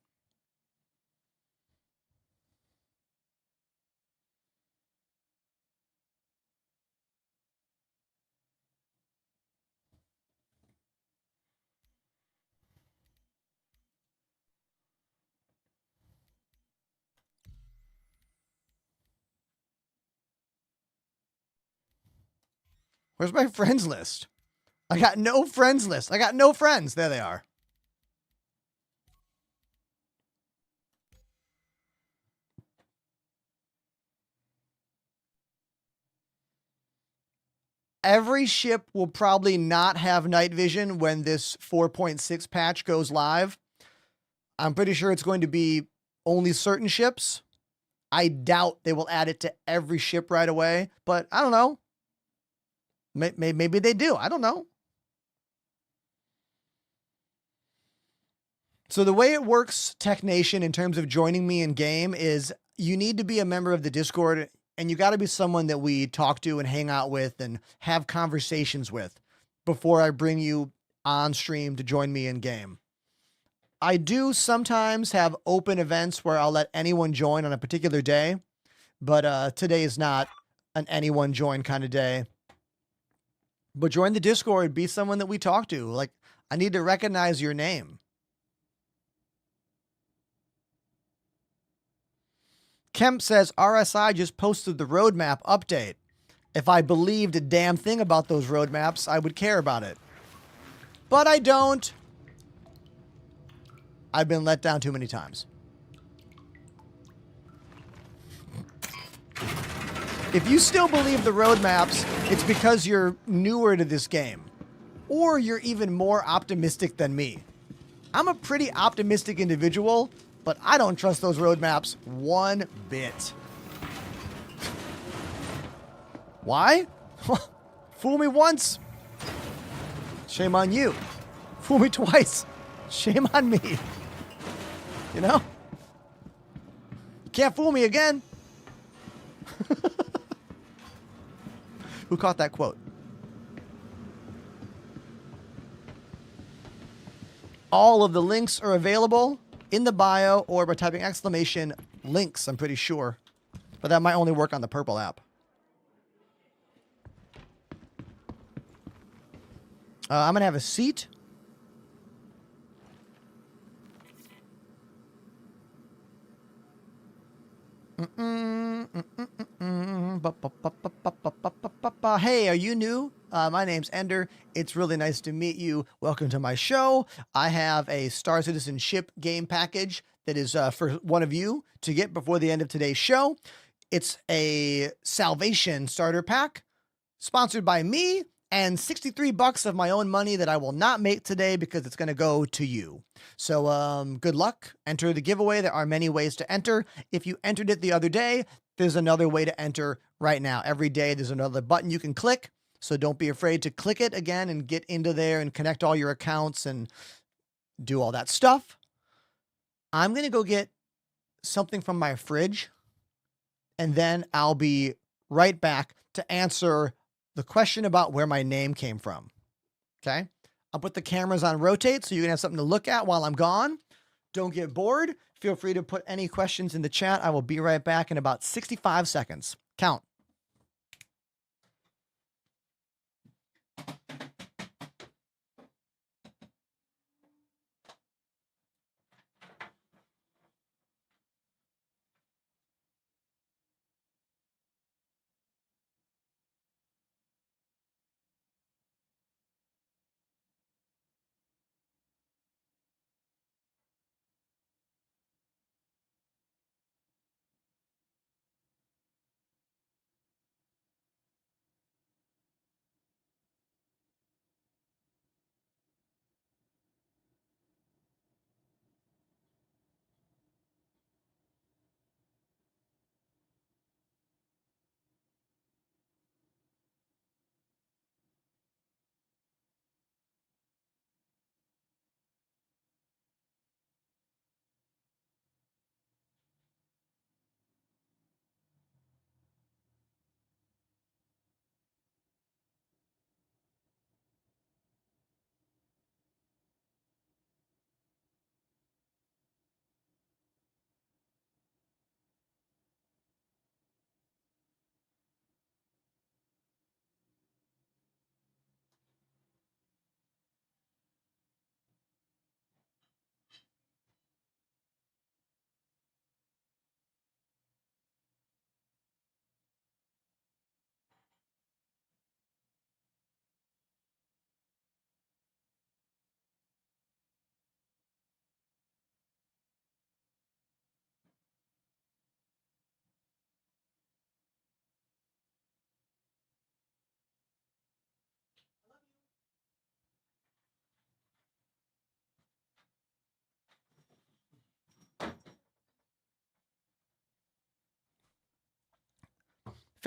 Speaker 2: Where's my friends list? I got no friends list. I got no friends. There they are. Every ship will probably not have night vision when this 4.6 patch goes live. I'm pretty sure it's going to be only certain ships. I doubt they will add it to every ship right away, but I don't know. Maybe they do. I don't know. So the way it works, Tech Nation, in terms of joining me in game is you need to be a member of the Discord, and you got to be someone that we talk to and hang out with and have conversations with before I bring you on stream to join me in game. I do sometimes have open events where I'll let anyone join on a particular day, but today is not an anyone join kind of day. But join the Discord, be someone that we talk to. Like, I need to recognize your name. Kemp says RSI just posted the roadmap update. If I believed a damn thing about those roadmaps, I would care about it. But I don't. I've been let down too many times. If you still believe the roadmaps, it's because you're newer to this game. Or you're even more optimistic than me. I'm a pretty optimistic individual, but I don't trust those roadmaps one bit. Why? Fool me once. Shame on you. Fool me twice. Shame on me. You know? You can't fool me again. Who caught that quote? All of the links are available in the bio or by typing exclamation links, I'm pretty sure. But that might only work on the purple app. I'm going to have a seat. Hey, are you new? My name's Ender. It's really nice to meet you. Welcome to my show. I have a Star Citizenship game package that is for one of you to get before the end of today's show. It's a Salvation starter pack sponsored by me and 63 bucks of my own money that I will not make today because it's going to go to you. So good luck. Enter the giveaway. There are many ways to enter. If you entered it the other day, there's another way to enter right now. Every day there's another button you can click. So don't be afraid to click it again and get into there and connect all your accounts and do all that stuff. I'm going to go get something from my fridge, and then I'll be right back to answer the question about where my name came from. Okay. I'll put the cameras on rotate so you can have something to look at while I'm gone. Don't get bored. Feel free to put any questions in the chat. I will be right back in about 65 seconds. Count.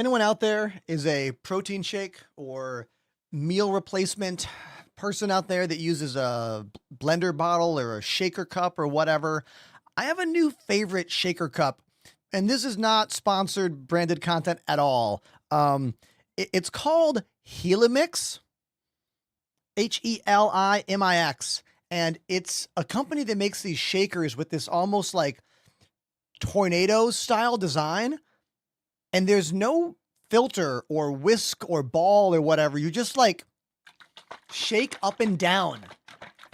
Speaker 2: anyone out there is a protein shake or meal replacement person out there that uses a blender bottle or a shaker cup or whatever, I have a new favorite shaker cup, and this is not sponsored branded content at all. It's called Helimix, Helimix, and it's a company that makes these shakers with this almost like tornado style design, and there's no filter or whisk or ball or whatever. You just like shake up and down,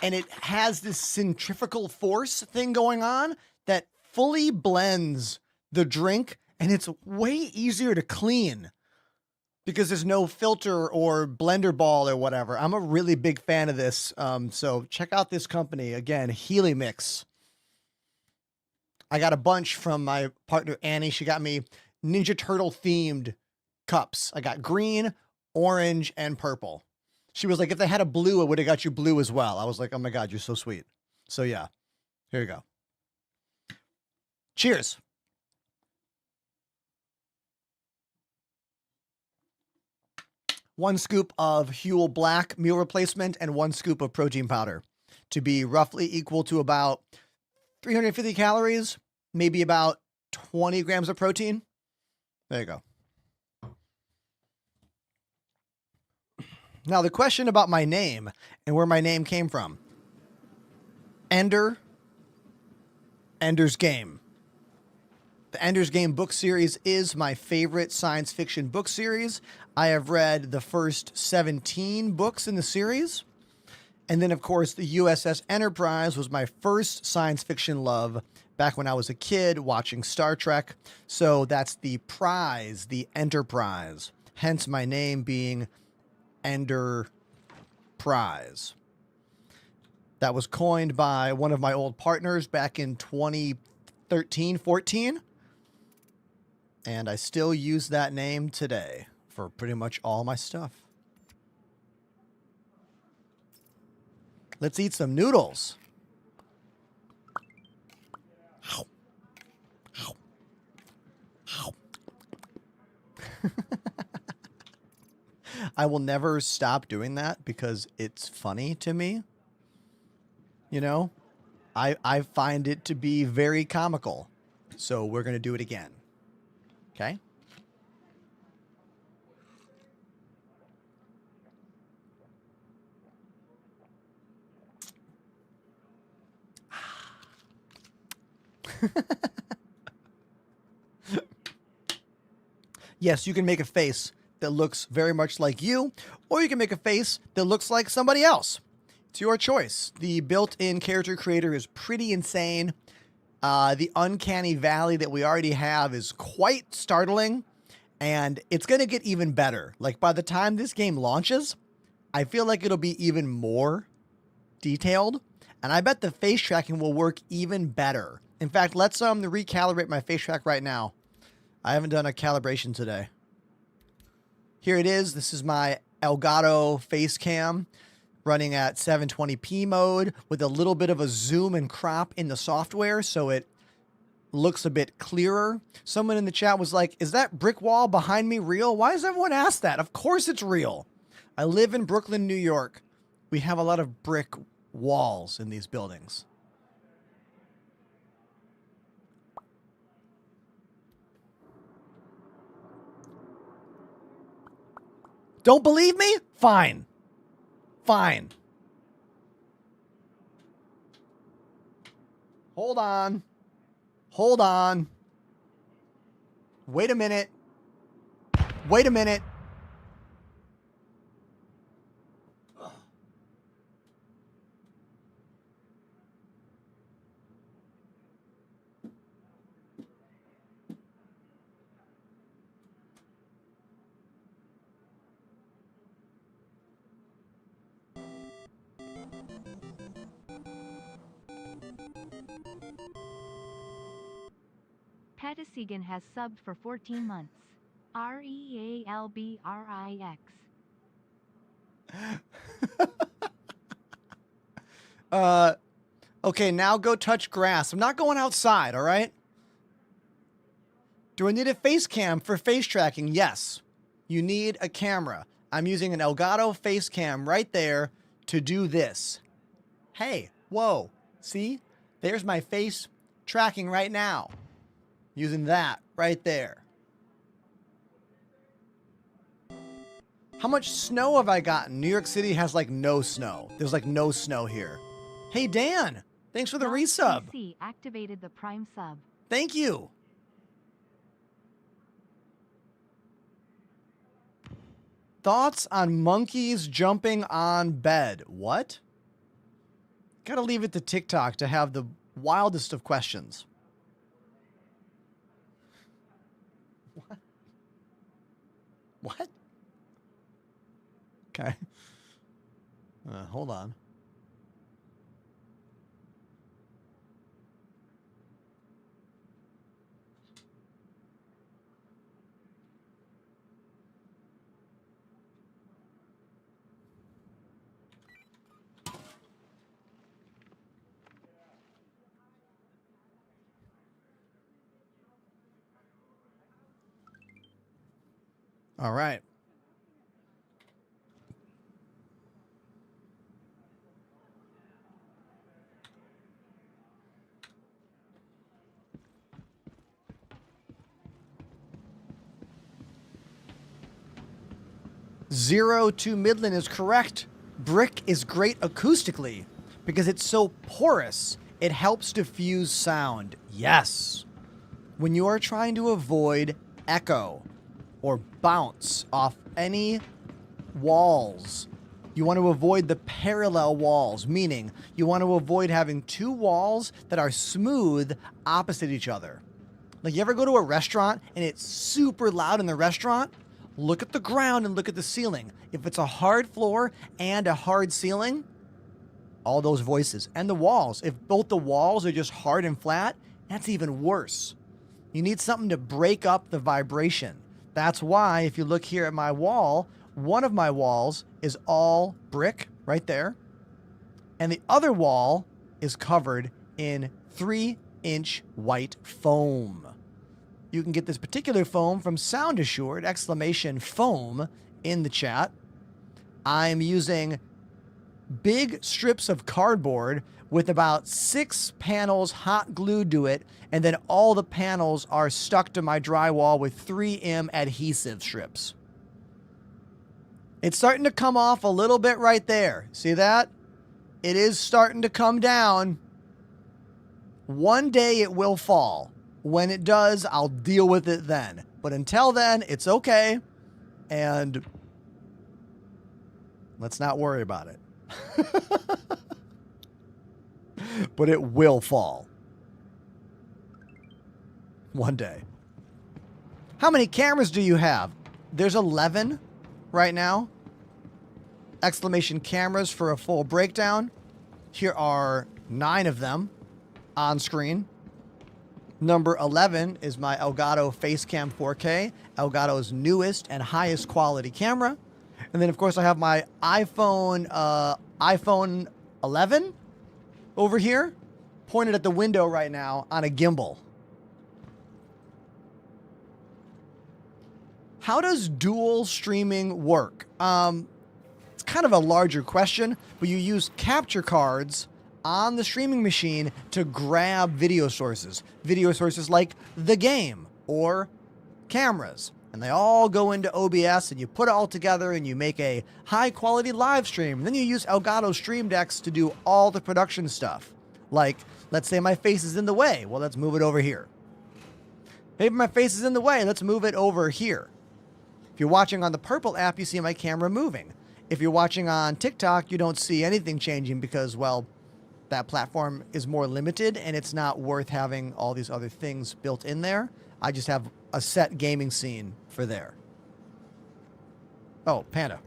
Speaker 2: and it has this centrifugal force thing going on that fully blends the drink, and it's way easier to clean because there's no filter or blender ball or whatever. I'm a really big fan of this. So check out this company again, Helimix. I got a bunch from my partner Annie. She got me Ninja Turtle themed cups. I got green, orange, and purple. She was like, if they had a blue, it would have got you blue as well. I was like, oh my God, you're so sweet. So yeah, here you go. Cheers. One scoop of Huel Black meal replacement and 1 scoop of protein powder to be roughly equal to about 350 calories, maybe about 20 grams of protein. There you go. Now, the question about my name and where my name came from. Ender's Game. The Ender's Game book series is my favorite science fiction book series. I have read the first 17 books in the series. And then, of course, the USS Enterprise was my first science fiction love back when I was a kid watching Star Trek. So that's the prize, the Enterprise. Hence my name being Enderprise. That was coined by one of my old partners back in 2013, 14. And I still use that name today for pretty much all my stuff. Let's eat some noodles. Ow. Ow. Ow. I will never stop doing that because it's funny to me. You know, I find it to be very comical. So we're going to do it again. Okay? Yes, you can make a face that looks very much like you, or you can make a face that looks like somebody else. It's your choice. The built-in character creator is pretty insane. The uncanny valley that we already have is quite startling, and it's going to get even better. Like, by the time this game launches, I feel like it'll be even more detailed, and I bet the face tracking will work even better. In fact, let's recalibrate my face track right now. I haven't done a calibration today. Here it is. This is my Elgato face cam running at 720p mode with a little bit of a zoom and crop in the software so it looks a bit clearer. Someone in the chat was like, is that brick wall behind me real? Why does everyone ask that? Of course it's real. I live in Brooklyn, New York. We have a lot of brick walls in these buildings. Don't believe me? Fine. Fine. Hold on. Hold on. Wait a minute. Wait a minute.
Speaker 3: Petasigan has subbed for 14 months. REALBRIX.
Speaker 2: Okay, now go touch grass. I'm not going outside, all right? Do I need a face cam for face tracking? Yes. You need a camera. I'm using an Elgato face cam right there to do this. Hey, whoa. See? There's my face tracking right now. Using that right there. How much snow have I gotten? New York City has like no snow. There's like no snow here. Hey, Dan. Thanks for the resub.
Speaker 3: PC activated the Prime sub.
Speaker 2: Thank you. Thoughts on monkeys jumping on bed? What? Gotta leave it to TikTok to have the wildest of questions. What? What? Okay. Hold on. All right. Zero to Midland is correct. Brick is great acoustically because it's so porous. It helps diffuse sound. Yes. When you are trying to avoid echo or bounce off any walls, you want to avoid the parallel walls, meaning you want to avoid having two walls that are smooth opposite each other. Like, you ever go to a restaurant and it's super loud in the restaurant? Look at the ground and look at the ceiling. If it's a hard floor and a hard ceiling, all those voices. And the walls. If both the walls are just hard and flat, that's even worse. You need something to break up the vibration. That's why, if you look here at my wall, one of my walls is all brick right there. And the other wall is covered in 3-inch white foam. You can get this particular foam from Sound Assured, !foam in the chat. I'm using big strips of cardboard with about 6 panels hot glued to it, and then all the panels are stuck to my drywall with 3M adhesive strips. It's starting to come off a little bit right there. See that? It is starting to come down. One day it will fall. When it does, I'll deal with it then. But until then, it's okay. And let's not worry about it. But it will fall. One day. How many cameras do you have? There's 11 right now. Exclamation cameras for a full breakdown. Here are 9 of them on screen. Number 11 is my Elgato Facecam 4K, Elgato's newest and highest quality camera. And then, of course, I have my iPhone 11 over here, pointed at the window right now on a gimbal. How does dual streaming work? It's kind of a larger question, but you use capture cards on the streaming machine to grab video sources like the game or cameras. And they all go into OBS, and you put it all together and you make a high quality live stream. And then you use Elgato Stream Decks to do all the production stuff. Like, let's say my face is in the way. Well, let's move it over here. Maybe my face is in the way. Let's move it over here. If you're watching on the Purple app, you see my camera moving. If you're watching on TikTok, you don't see anything changing because, well, that platform is more limited and it's not worth having all these other things built in there. I just have a set gaming scene for there. Oh, Panda.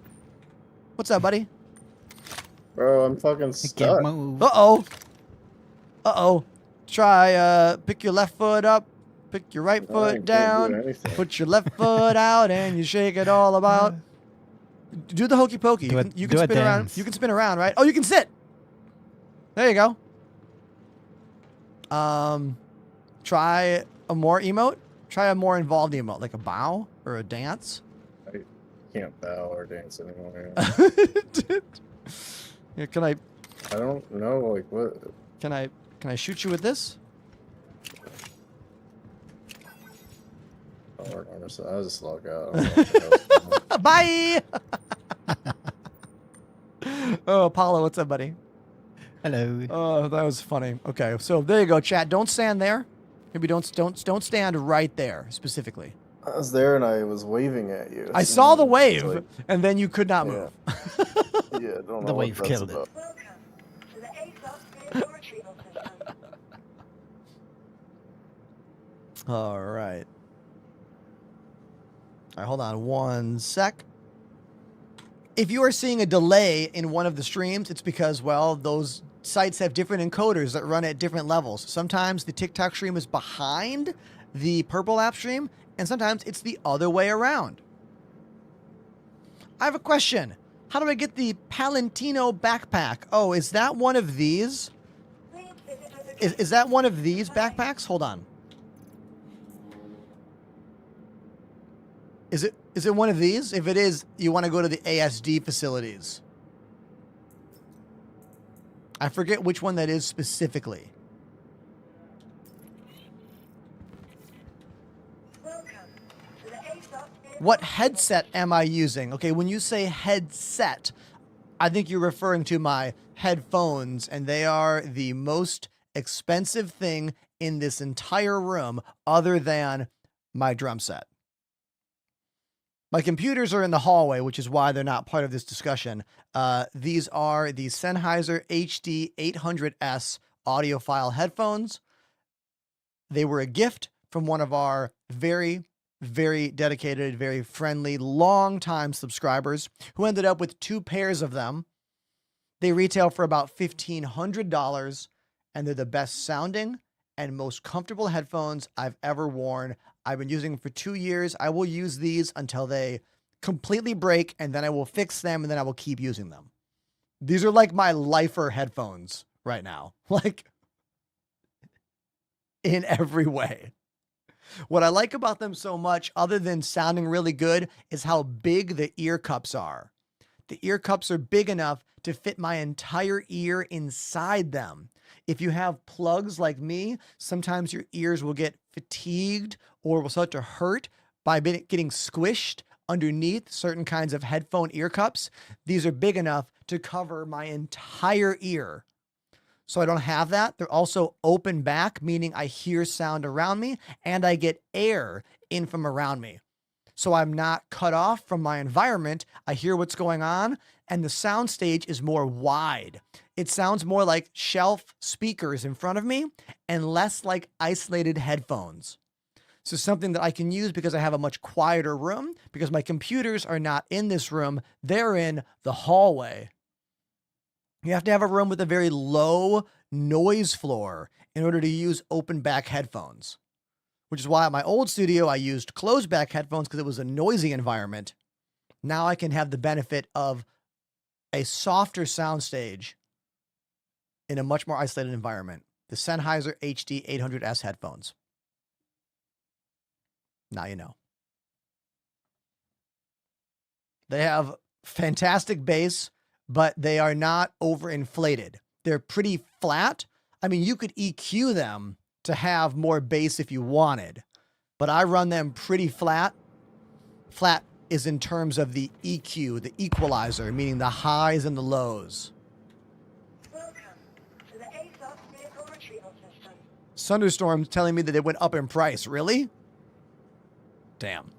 Speaker 2: What's up, buddy?
Speaker 8: Bro, I'm fucking stuck.
Speaker 2: Uh-oh. Uh-oh. Try, pick your left foot up, pick your right foot down, put your left foot out, and you shake it all about. Do the hokey pokey. You can spin around. You can spin around, right? Oh, you can sit. There you go. Try a more emote. Try a more involved emote, like a bow or a dance.
Speaker 8: I can't bow or dance anymore.
Speaker 2: Yeah,
Speaker 8: I don't know, like what?
Speaker 2: can I shoot you with this?
Speaker 8: Lord, honestly, I'll just log out. I don't know what the hell's going on.
Speaker 2: Bye. Oh, Apollo, what's up, buddy?
Speaker 9: Hello.
Speaker 2: Oh, that was funny. Okay, so there you go, chat. Don't stand there. Maybe don't stand right there specifically.
Speaker 8: I was there and I was waving at you.
Speaker 2: I saw the
Speaker 8: It's
Speaker 2: wave,
Speaker 8: like,
Speaker 2: and then you could not
Speaker 8: yeah.
Speaker 2: move.
Speaker 8: Yeah, I don't know
Speaker 9: The
Speaker 8: what
Speaker 9: wave
Speaker 8: that's
Speaker 9: killed it.
Speaker 8: about.
Speaker 4: Welcome to the ASOS vehicle retrieval system.
Speaker 2: All right. All right, hold on one sec. If you are seeing a delay in one of the streams, it's because, well, those sites have different encoders that run at different levels. Sometimes the TikTok stream is behind the Purple app stream, and sometimes it's the other way around. I have a question. How do I get the Palantino backpack? Oh, is that one of these?
Speaker 4: Please visit us
Speaker 2: Is that one of these backpacks? Hold on. Is it one of these? If it is, you want to go to the ASD facilities. I forget which one that is specifically.
Speaker 4: Welcome to the ASOS vehicle.
Speaker 2: What headset am I using? Okay, when you say headset, I think you're referring to my headphones, and they are the most expensive thing in this entire room other than my drum set. My computers are in the hallway, which is why they're not part of this discussion. These are the Sennheiser HD 800S audiophile headphones. They were a gift from one of our very, very dedicated, very friendly, long-time subscribers who ended up with 2 pairs of them. They retail for about $1,500, and they're the best sounding and most comfortable headphones I've ever worn. I've been using them for 2 years. I will use these until they completely break, and then I will fix them, and then I will keep using them. These are like my lifer headphones right now, like in every way. What I like about them so much, other than sounding really good, is how big the ear cups are. The ear cups are big enough to fit my entire ear inside them. If you have plugs like me, sometimes your ears will get fatigued or will start to hurt by getting squished underneath certain kinds of headphone ear cups. These are big enough to cover my entire ear. So I don't have that. They're also open back, meaning I hear sound around me and I get air in from around me. So I'm not cut off from my environment. I hear what's going on, and the sound stage is more wide. It sounds more like shelf speakers in front of me and less like isolated headphones. So something that I can use because I have a much quieter room, because my computers are not in this room. They're in the hallway. You have to have a room with a very low noise floor in order to use open back headphones, which is why at my old studio, I used closed back headphones because it was a noisy environment. Now I can have the benefit of a softer soundstage in a much more isolated environment. The Sennheiser HD 800S headphones. Now you know. They have fantastic bass, but they are not overinflated. They're pretty flat. I mean, you could EQ them to have more bass if you wanted, but I run them pretty flat. Flat is in terms of the EQ, the equalizer, meaning the highs and the lows.
Speaker 4: Welcome to the ASOS vehicle retrieval system.
Speaker 2: Thunderstorm's telling me that it went up in price. Really? Damn.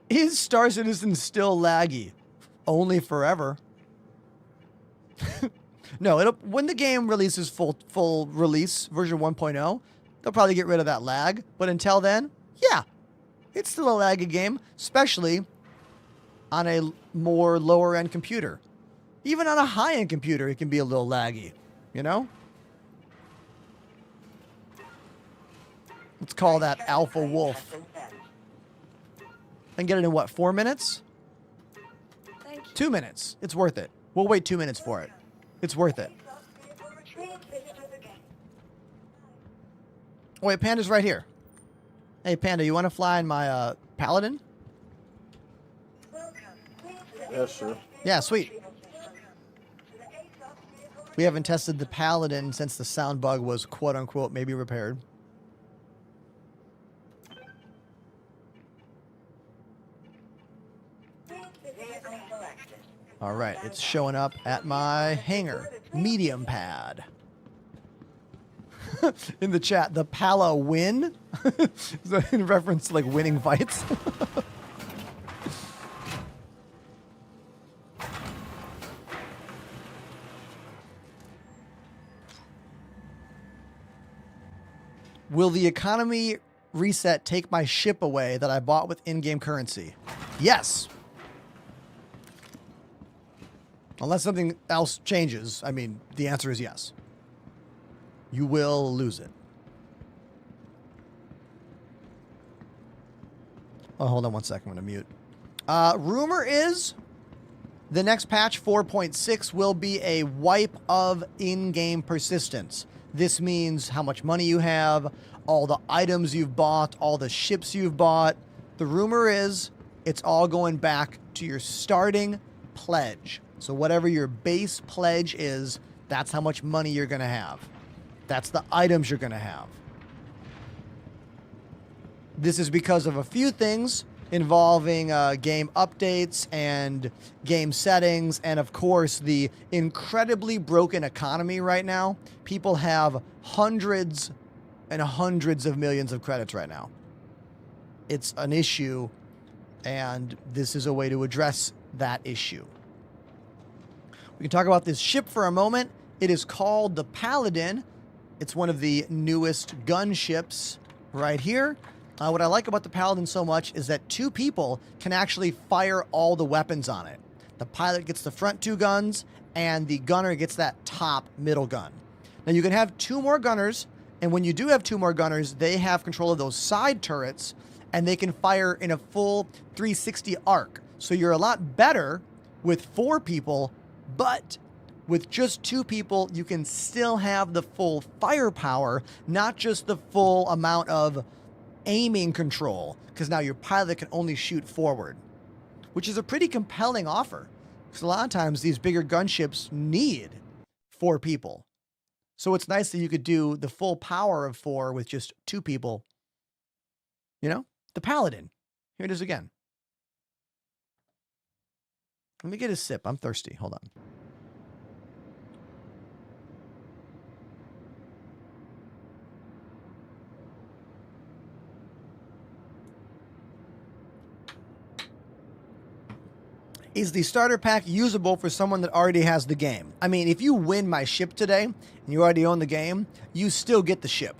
Speaker 2: Is Star Citizen still laggy? Only forever. No, when the game releases full release, version 1.0, they'll probably get rid of that lag. But until then, yeah, it's still a laggy game, especially on a more lower end computer. Even on a high end computer, it can be a little laggy, you know? Let's call that Alpha Wolf. And get it in what, 4 minutes?
Speaker 4: Thank you.
Speaker 2: 2 minutes. It's worth it. We'll wait 2 minutes for it. It's worth it.
Speaker 4: Please visit us again.
Speaker 2: Oh, wait, Panda's right here. Hey, Panda, you want to fly in my Paladin?
Speaker 4: Welcome. Please visit
Speaker 8: Yeah, sure.
Speaker 2: Yeah, sweet.
Speaker 4: welcome to the ASOS vehicle.
Speaker 2: We haven't tested the Paladin since the sound bug was quote-unquote maybe repaired.
Speaker 4: Please visit vehicle selected.
Speaker 2: All right, it's showing up at my hangar. Medium pad. In the chat, the Pala win? Is that in reference to like winning fights? Will the economy reset take my ship away that I bought with in-game currency? Yes. Unless something else changes, I mean, the answer is yes. You will lose it. Oh, hold on one second. I'm going to mute. Rumor is the next patch 4.6 will be a wipe of in-game persistence. This means how much money you have, all the items you've bought, all the ships you've bought. The rumor is it's all going back to your starting pledge. So whatever your base pledge is, that's how much money you're going to have. That's the items you're going to have. This is because of a few things involving game updates and game settings, and of course the incredibly broken economy right now. People have hundreds and hundreds of millions of credits right now. It's an issue, and this is a way to address that issue. We can talk about this ship for a moment. It is called the Paladin. It's one of the newest gunships right here. What I like about the Paladin so much is that 2 people can actually fire all the weapons on it. The pilot gets the front 2 guns, and the gunner gets that top middle gun. Now you can have 2 more gunners, and when you do have 2 more gunners, they have control of those side turrets, and they can fire in a full 360 arc. So you're a lot better with 4 people, but with just 2 people, you can still have the full firepower, not just the full amount of aiming control, because now your pilot can only shoot forward, which is a pretty compelling offer, because a lot of times these bigger gunships need 4 people. So it's nice that you could do the full power of 4 with just 2 people. You know, the Paladin. Here it is again. Let me get a sip. I'm thirsty. Hold on. Is the starter pack usable for someone that already has the game? I mean, if you win my ship today and you already own the game, you still get the ship.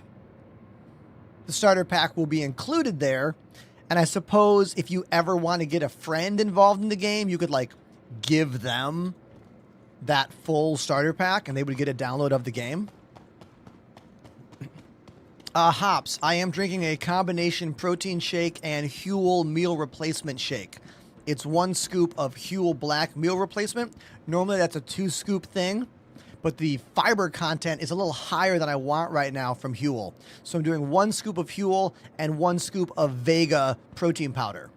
Speaker 2: The starter pack will be included there. And I suppose if you ever want to get a friend involved in the game, you could like give them that full starter pack and they would get a download of the game. Hops, I am drinking a combination protein shake and Huel meal replacement shake. It's 1 scoop of Huel Black meal replacement. Normally that's a 2 scoop thing, but the fiber content is a little higher than I want right now from Huel. So I'm doing 1 scoop of Huel and 1 scoop of Vega protein powder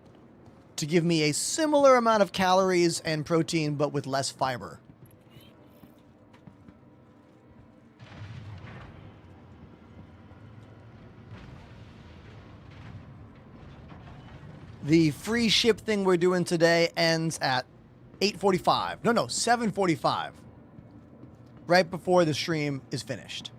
Speaker 2: to give me a similar amount of calories and protein, but with less fiber. The free ship thing we're doing today ends at 8:45. No, 7:45. Right before the stream is finished.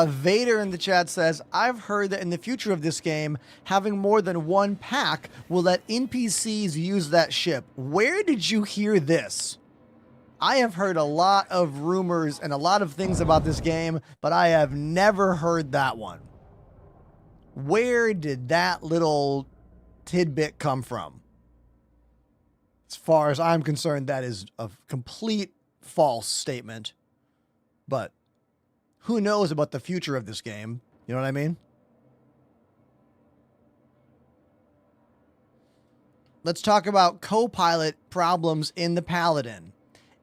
Speaker 2: Vader in the chat says, I've heard that in the future of this game, having more than 1 pack will let NPCs use that ship. Where did you hear this? I have heard a lot of rumors and a lot of things about this game, but I have never heard that one. Where did that little tidbit come from? As far as I'm concerned, that is a complete false statement. But who knows about the future of this game? You know what I mean? Let's talk about co-pilot problems in the Paladin.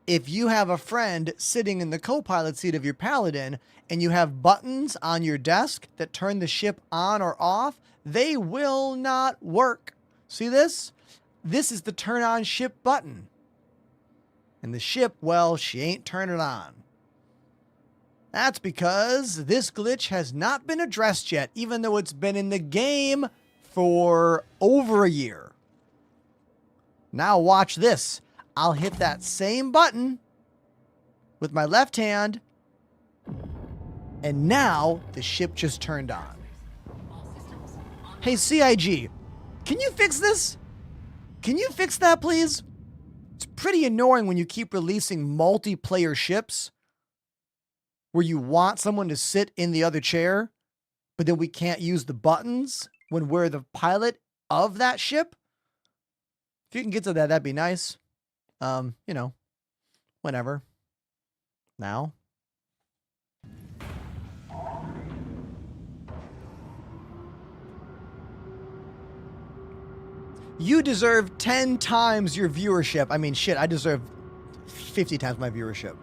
Speaker 2: If you have a friend sitting in the co-pilot seat of your Paladin and you have buttons on your desk that turn the ship on or off, they will not work. See this? This is the turn on ship button. And the ship, well, she ain't turning on. That's because this glitch has not been addressed yet, even though it's been in the game for over a year. Now watch this. I'll hit that same button with my left hand, and now the ship just turned on. Hey, CIG, can you fix this? Can you fix that, please? It's pretty annoying when you keep releasing multiplayer ships where you want someone to sit in the other chair, but then we can't use the buttons when we're the pilot of that ship. If you can get to that, that'd be nice. You know, whenever. Now. You deserve 10 times your viewership. I mean, shit, I deserve 50 times my viewership.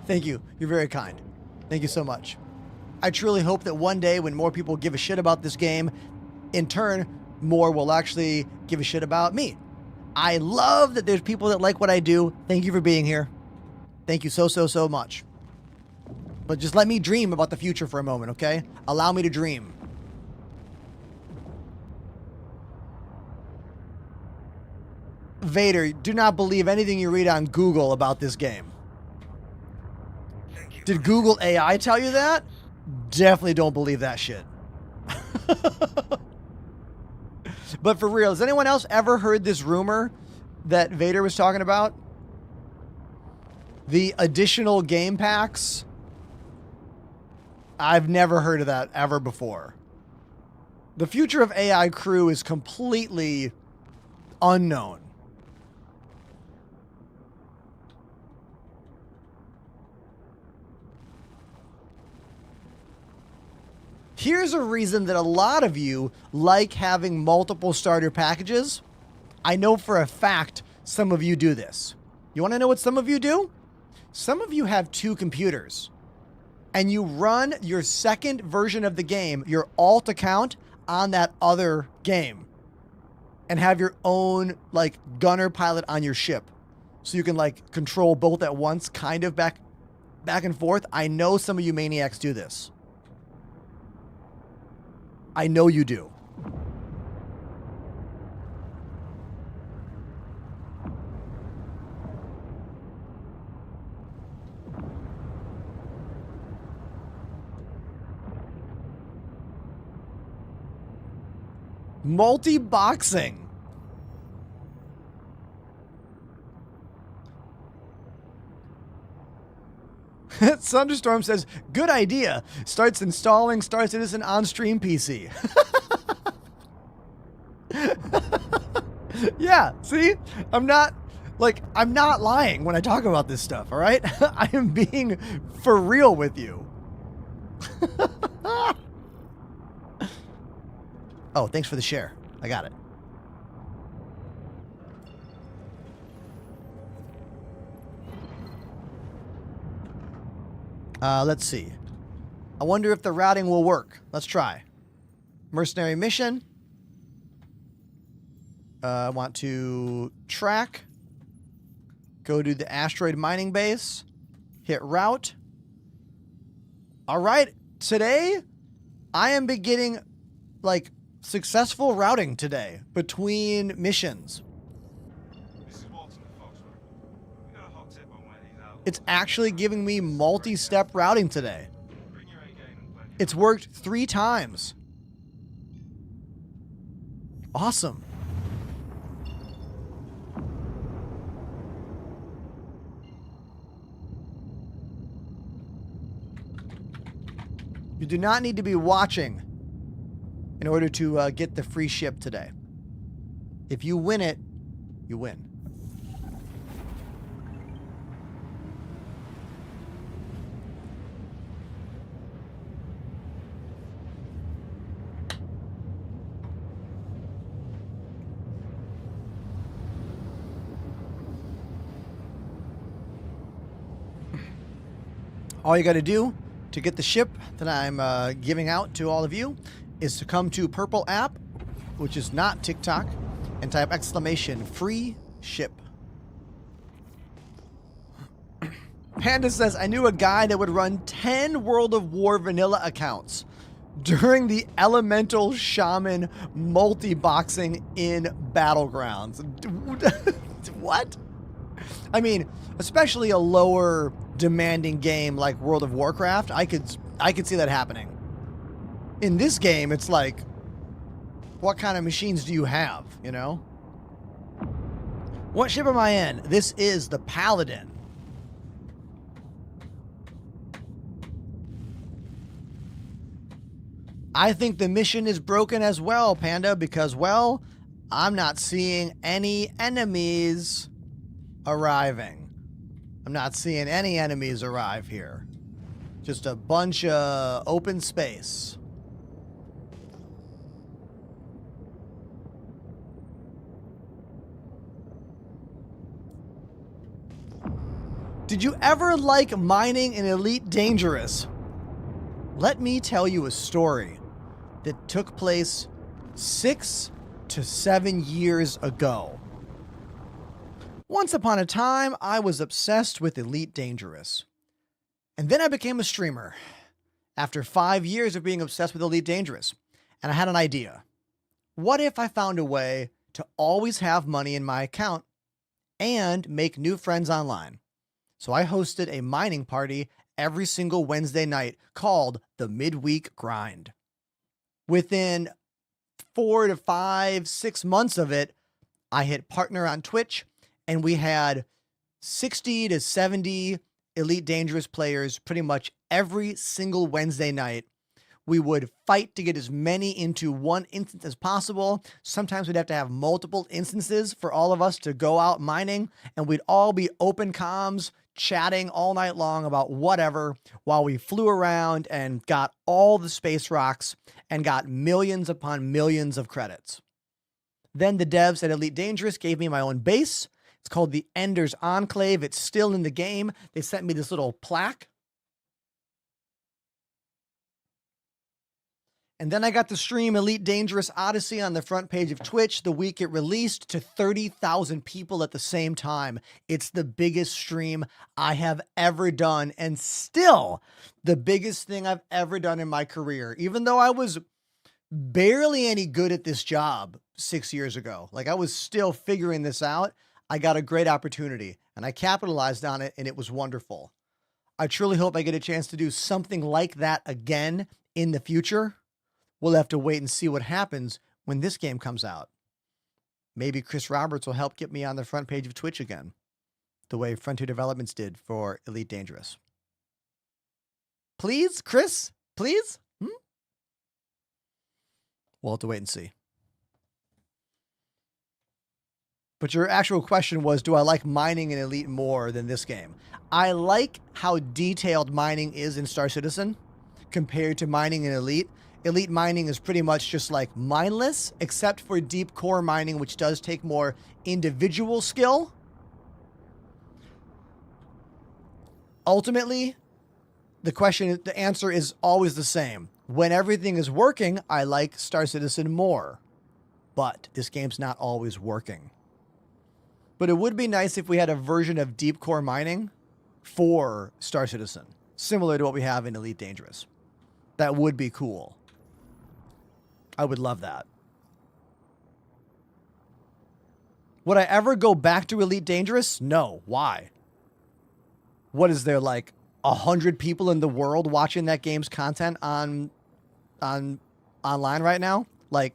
Speaker 2: Thank you. You're very kind. Thank you so much. I truly hope that one day when more people give a shit about this game, in turn, more will actually give a shit about me. I love that there's people that like what I do. Thank you for being here. Thank you so much. But just let me dream about the future for a moment, okay? Allow me to dream. Vader, do not believe anything you read on Google about this game. Did Google AI tell you that? Definitely don't believe that shit. But for real, has anyone else ever heard this rumor that Vader was talking about? The additional game packs? I've never heard of that ever before. The future of AI crew is completely unknown. Here's a reason that a lot of you like having multiple starter packages. I know for a fact some of you do this. You want to know what some of you do? Some of you have 2 computers and you run your second version of the game, your alt account, on that other game and have your own like gunner pilot on your ship. So you can like control both at once, kind of back and forth. I know some of you maniacs do this. I know you do. Multi-boxing. Thunderstorm says, good idea. Starts installing Star Citizen on stream PC. Yeah, see? I'm not lying when I talk about this stuff, all right? I am being for real with you. Oh, thanks for the share. I got it. Let's see. I wonder if the routing will work. Let's try. Mercenary mission. I want to track. Go to the asteroid mining base. Hit route. All right. Today, I am beginning, like, successful routing today between missions. It's actually giving me multi-step routing today. It's worked 3 times. Awesome. You do not need to be watching in order to get the free ship today. If you win it, you win. All you got to do to get the ship that I'm giving out to all of you is to come to Purple app, which is not TikTok, and type exclamation free ship. Panda says, I knew a guy that would run 10 World of War vanilla accounts during the Elemental Shaman multi-boxing in Battlegrounds. What? I mean, especially a lower demanding game like World of Warcraft, I could see that happening. In this game, it's like, what kind of machines do you have, you know? What ship am I in? This is the Paladin. I think the mission is broken as well, Panda, because, well, I'm not seeing any enemies arriving. I'm not seeing any enemies arrive here. Just a bunch of open space. Did you ever like mining in Elite Dangerous? Let me tell you a story that took place 6 to 7 years ago. Once upon a time, I was obsessed with Elite Dangerous. And then I became a streamer after 5 years of being obsessed with Elite Dangerous. And I had an idea. What if I found a way to always have money in my account and make new friends online? So I hosted a mining party every single Wednesday night called the Midweek Grind. Within 4 to 5, 6 months of it, I hit partner on Twitch, and we had 60 to 70 Elite Dangerous players pretty much every single Wednesday night. We would fight to get as many into one instance as possible. Sometimes we'd have to have multiple instances for all of us to go out mining, and we'd all be open comms, chatting all night long about whatever while we flew around and got all the space rocks and got millions upon millions of credits. Then the devs at Elite Dangerous gave me my own base. It's called the Ender's Enclave. It's still in the game. They sent me this little plaque. And then I got to stream Elite Dangerous Odyssey on the front page of Twitch the week it released to 30,000 people at the same time. It's the biggest stream I have ever done, and still the biggest thing I've ever done in my career. Even though I was barely any good at this job 6 years ago, like I was still figuring this out, I got a great opportunity and I capitalized on it, and it was wonderful. I truly hope I get a chance to do something like that again in the future. We'll have to wait and see what happens when this game comes out. Maybe Chris Roberts will help get me on the front page of Twitch again, the way Frontier Developments did for Elite Dangerous. Please, Chris? Please? We'll have to wait and see. But your actual question was, do I like mining in Elite more than this game? I like how detailed mining is in Star Citizen compared to mining in Elite. Elite mining is pretty much just like mindless, except for deep core mining, which does take more individual skill. Ultimately, the answer is always the same. When everything is working, I like Star Citizen more. But this game's not always working. But it would be nice if we had a version of deep core mining for Star Citizen, similar to what we have in Elite Dangerous. That would be cool. I would love that. Would I ever go back to Elite Dangerous? No. Why? What is there, like 100 people in the world watching that game's content on online right now? Like,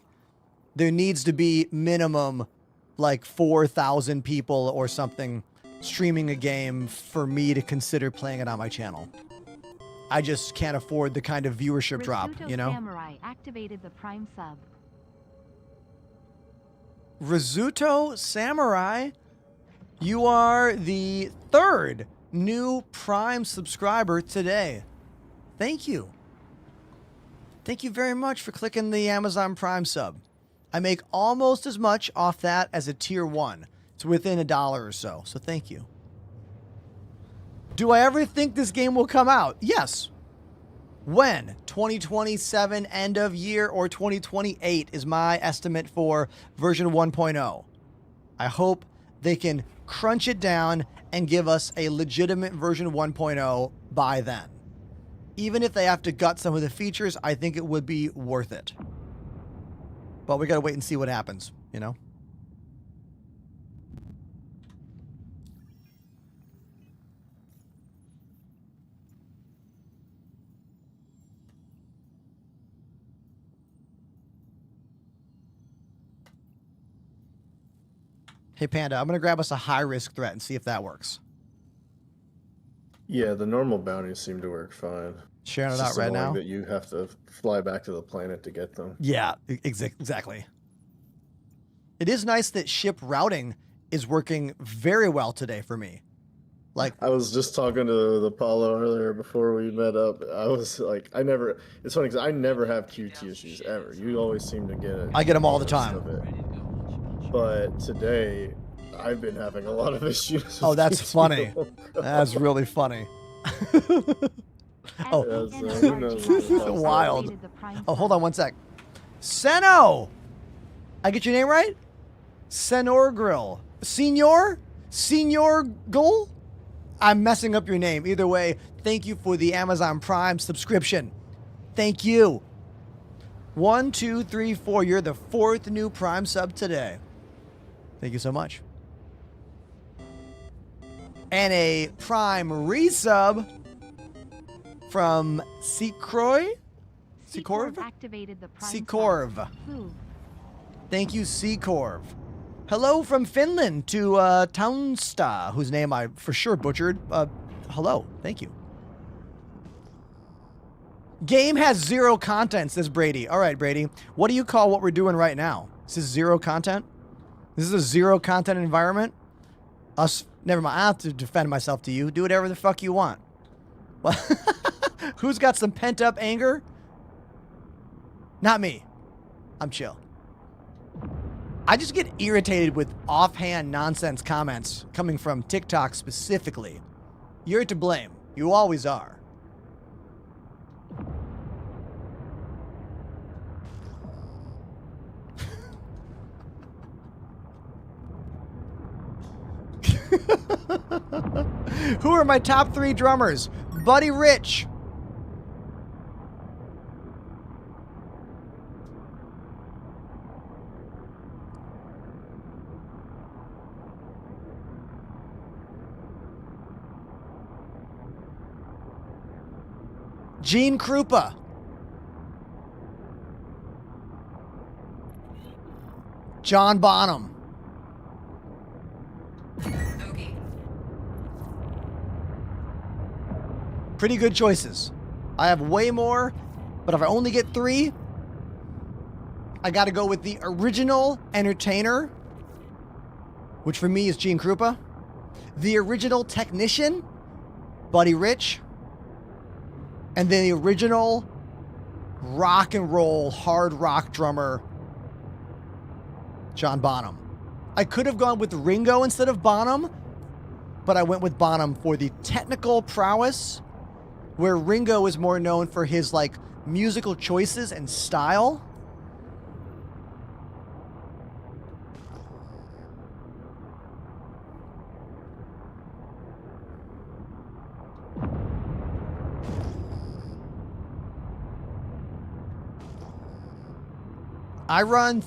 Speaker 2: there needs to be minimum like 4,000 people or something streaming a game for me to consider playing it on my channel. I just can't afford the kind of viewership drop, you know?
Speaker 3: Samurai activated the Prime sub.
Speaker 2: Rizuto Samurai, you are the 3rd new Prime subscriber today. Thank you. Thank you very much for clicking the Amazon Prime sub. I make almost as much off that as a tier 1. It's within $1 or so, so thank you. Do I ever think this game will come out? Yes. When? 2027 end of year or 2028 is my estimate for version 1.0. I hope they can crunch it down and give us a legitimate version 1.0 by then. Even if they have to gut some of the features, I think it would be worth it. But we gotta wait and see what happens, you know? Hey, Panda, I'm going to grab us a high-risk threat and see if that works.
Speaker 8: Yeah, the normal bounties seem to work fine.
Speaker 2: Sharing
Speaker 8: It's
Speaker 2: it out
Speaker 8: just
Speaker 2: right
Speaker 8: annoying
Speaker 2: now?
Speaker 8: that you have to fly back to the planet to get them.
Speaker 2: Yeah, exactly. It is nice that ship routing is working very well today for me. Like,
Speaker 8: I was just talking to the Paulo earlier before we met up. I was like, it's funny because I never have QT issues ever. You always seem to get it.
Speaker 2: I get them all the time.
Speaker 8: But today, I've been having a lot of issues.
Speaker 2: Oh,
Speaker 8: with
Speaker 2: that's
Speaker 8: QT.
Speaker 2: funny. That's really funny. Oh,
Speaker 8: who knows?
Speaker 2: wild. Oh, hold on one sec. Seno! I get your name right? Senor Grill. Senor Goal? I'm messing up your name. Either way, thank you for the Amazon Prime subscription. Thank you. 1, 2, 3, 4. You're the 4th new Prime sub today. Thank you so much. And a Prime resub from Seacroy? Seacorv?
Speaker 3: Activated the Prime
Speaker 2: Seacorv.
Speaker 3: Move.
Speaker 2: Thank you, Seacorv. Hello from Finland to Townsta, whose name I for sure butchered. Hello. Thank you. Game has 0 content, says Brady. All right, Brady. What do you call what we're doing right now? This is 0 content? This is a 0 content environment? Never mind. I have to defend myself to you. Do whatever the fuck you want. Well, who's got some pent-up anger? Not me. I'm chill. I just get irritated with offhand nonsense comments coming from TikTok specifically. You're to blame. You always are. Who are my top 3 drummers? Buddy Rich. Gene Krupa. John Bonham. Pretty good choices. I have way more, but if I only get 3, I got to go with the original entertainer, which for me is Gene Krupa. The original technician, Buddy Rich. And then the original rock and roll hard rock drummer, John Bonham. I could have gone with Ringo instead of Bonham, but I went with Bonham for the technical prowess, where Ringo is more known for his like musical choices and style. I run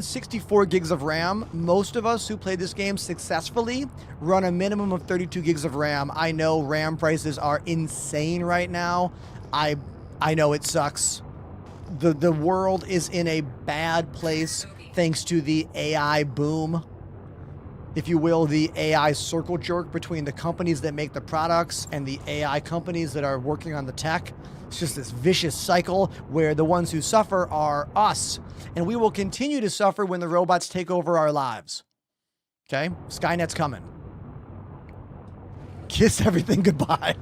Speaker 2: 64 gigs of RAM. Most of us who play this game successfully run a minimum of 32 gigs of RAM. I know RAM prices are insane right now. I know it sucks. The world is in a bad place thanks to the AI boom. if you will, the AI circle jerk between the companies that make the products and the AI companies that are working on the tech. It's just this vicious cycle where the ones who suffer are us. And we will continue to suffer when the robots take over our lives. Okay? Skynet's coming. Kiss everything goodbye.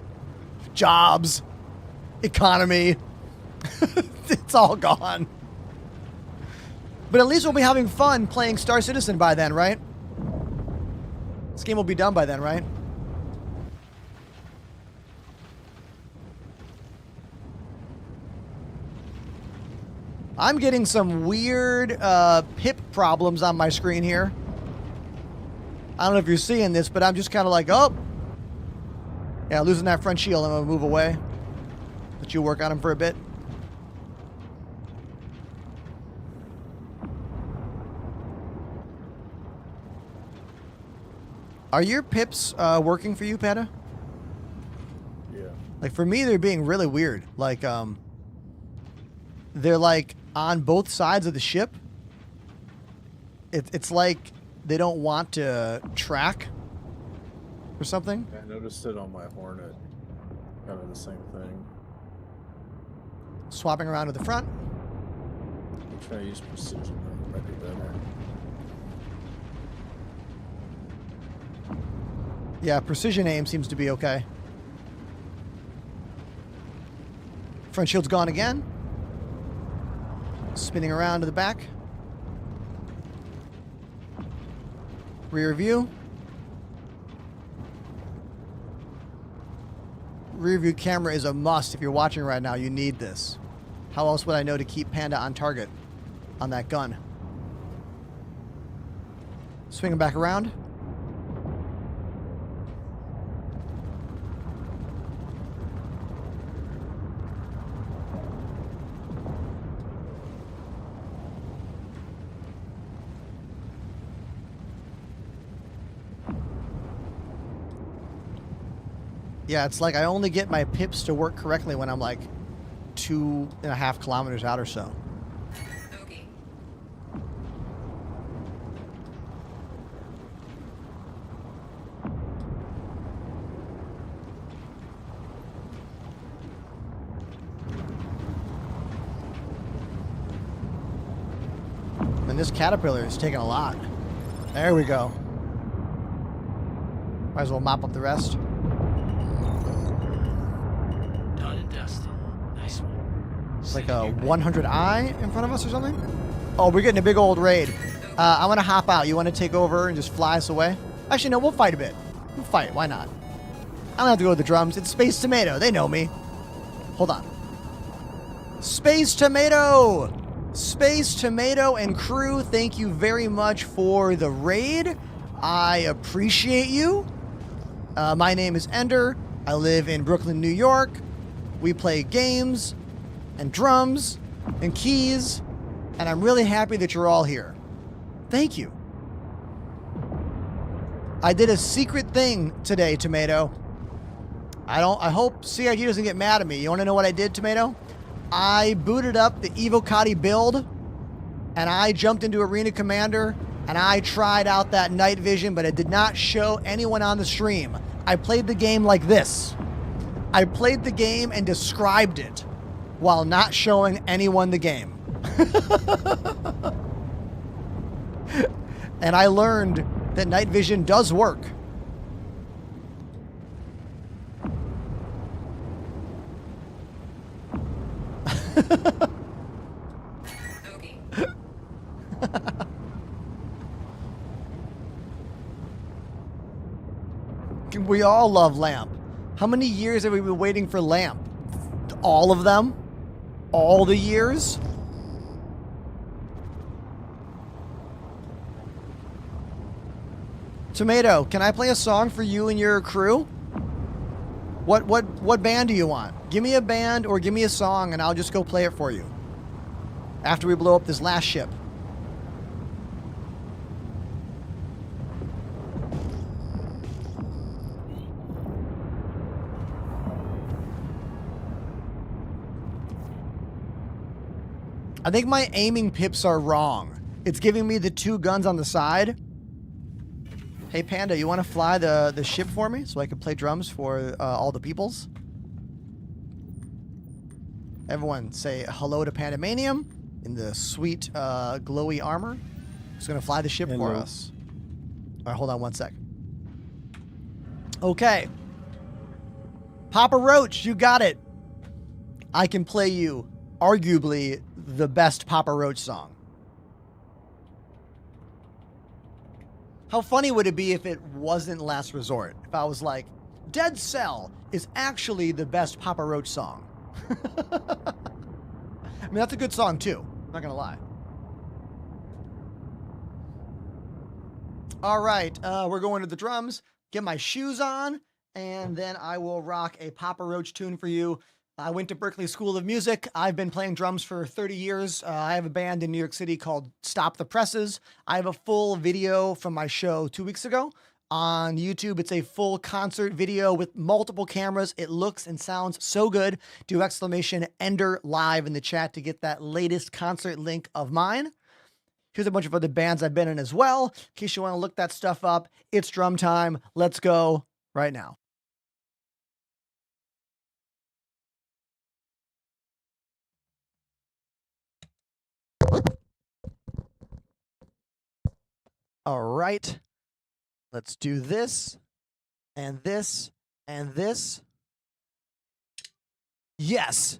Speaker 2: Jobs. Economy. It's all gone. But at least we'll be having fun playing Star Citizen by then, right? This game will be done by then, right? I'm getting some weird pip problems on my screen here. I don't know if you're seeing this, but I'm just kind of like, oh. Yeah, losing that front shield. I'm going to move away. Let you work on him for a bit. Are your pips working for you, Panda?
Speaker 8: Yeah.
Speaker 2: Like, for me, they're being really weird. Like, they're, like, on both sides of the ship. It's like they don't want to track or something.
Speaker 8: I noticed it on my Hornet. Kind of the same thing.
Speaker 2: Swapping around to the front.
Speaker 8: I'm trying to use precision. That might be better.
Speaker 2: Yeah, precision aim seems to be okay. Front shield's gone again. Spinning around to the back. Rear view. Rear view camera is a must if you're watching right now. You need this. How else would I know to keep Panda on target on that gun? Swinging back around. Yeah, it's like I only get my pips to work correctly when I'm like 2.5 kilometers out or so.
Speaker 7: Okay.
Speaker 2: And this caterpillar is taking a lot. There we go. Might as well mop up the rest.
Speaker 6: Done and dusted. Nice one.
Speaker 2: It's like a 100i in front of us or something. Oh, we're getting a big old raid. I want to hop out. You want to take over and just fly us away? Actually, no, we'll fight a bit. We'll fight. Why not? I don't have to go to the drums. It's Space Tomato. They know me. Hold on. Space Tomato! Space Tomato and crew, thank you very much for the raid. I appreciate you. My name is Ender. I live in Brooklyn, New York. We play games and drums and keys, and I'm really happy that you're all here. Thank you. I did a secret thing today, Tomato. I hope CIG doesn't get mad at me. You want to know what I did, Tomato? I booted up the Evocati build, and I jumped into Arena Commander, and I tried out that night vision, but it did not show anyone on the stream. I played the game like this. I played the game and described it while not showing anyone the game. And I learned that night vision does work.
Speaker 7: Okay.
Speaker 2: We all love Lamp. How many years have we been waiting for Lamp? All of them? All the years? Tomato, can I play a song for you and your crew? What band do you want? Give me a band or give me a song and I'll just go play it for you. After we blow up this last ship. I think my aiming pips are wrong. It's giving me the two guns on the side. Hey, Panda, you want to fly the ship for me so I can play drums for all the peoples? Everyone say hello to Pandemanium in the sweet glowy armor. He's going to fly the ship for
Speaker 8: Hello.
Speaker 2: us. All right, hold on one sec. Okay. Papa Roach, you got it. I can play you arguably the best Papa Roach song. How funny would it be if it wasn't Last Resort? If I was like, Dead Cell is actually the best Papa Roach song. I mean, that's a good song too. I'm not gonna lie. All right, we're going to the drums. Get my shoes on, and then I will rock a Papa Roach tune for you. I went to Berklee School of Music. I've been playing drums for 30 years. I have a band in New York City called Stop the Presses. I have a full video from my show 2 weeks ago on YouTube. It's a full concert video with multiple cameras. It looks and sounds so good. Do exclamation Ender live in the chat to get that latest concert link of mine. Here's a bunch of other bands I've been in as well. In case you want to look that stuff up, it's drum time. Let's go right now. All right. Let's do this and this and this. Yes.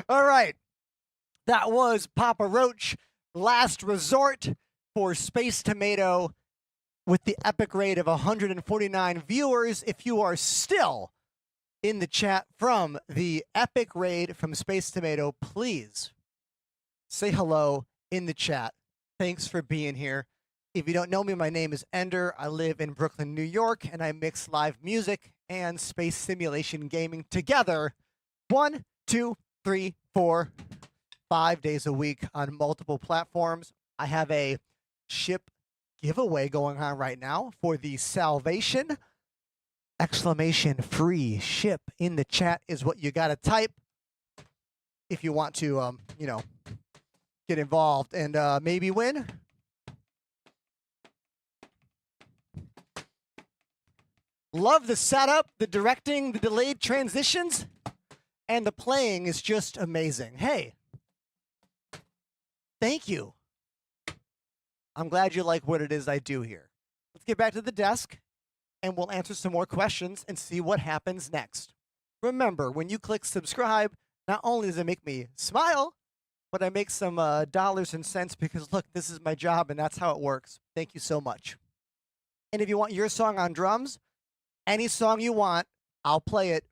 Speaker 2: All right. That was Papa Roach last resort for Space Tomato with the epic rate of 149 viewers. If you are still in the chat from the epic raid from Space Tomato, please say hello in the chat. Thanks for being here. If you don't know me, my name is Ender. I live in Brooklyn, New York, and I mix live music and space simulation gaming together 1, 2, 3, 4, 5 days a week on multiple platforms. I have a ship giveaway going on right now for the Salvation! Free ship in the chat is what you got to type if you want to, get involved and maybe win. Love the setup, the directing, the delayed transitions, and the playing is just amazing. Hey, thank you. I'm glad you like what it is I do here. Let's get back to the desk, and we'll answer some more questions and see what happens next. Remember, when you click subscribe, not only does it make me smile, but I make some dollars and cents because, look, this is my job, and that's how it works. Thank you so much. And if you want your song on drums, any song you want, I'll play it.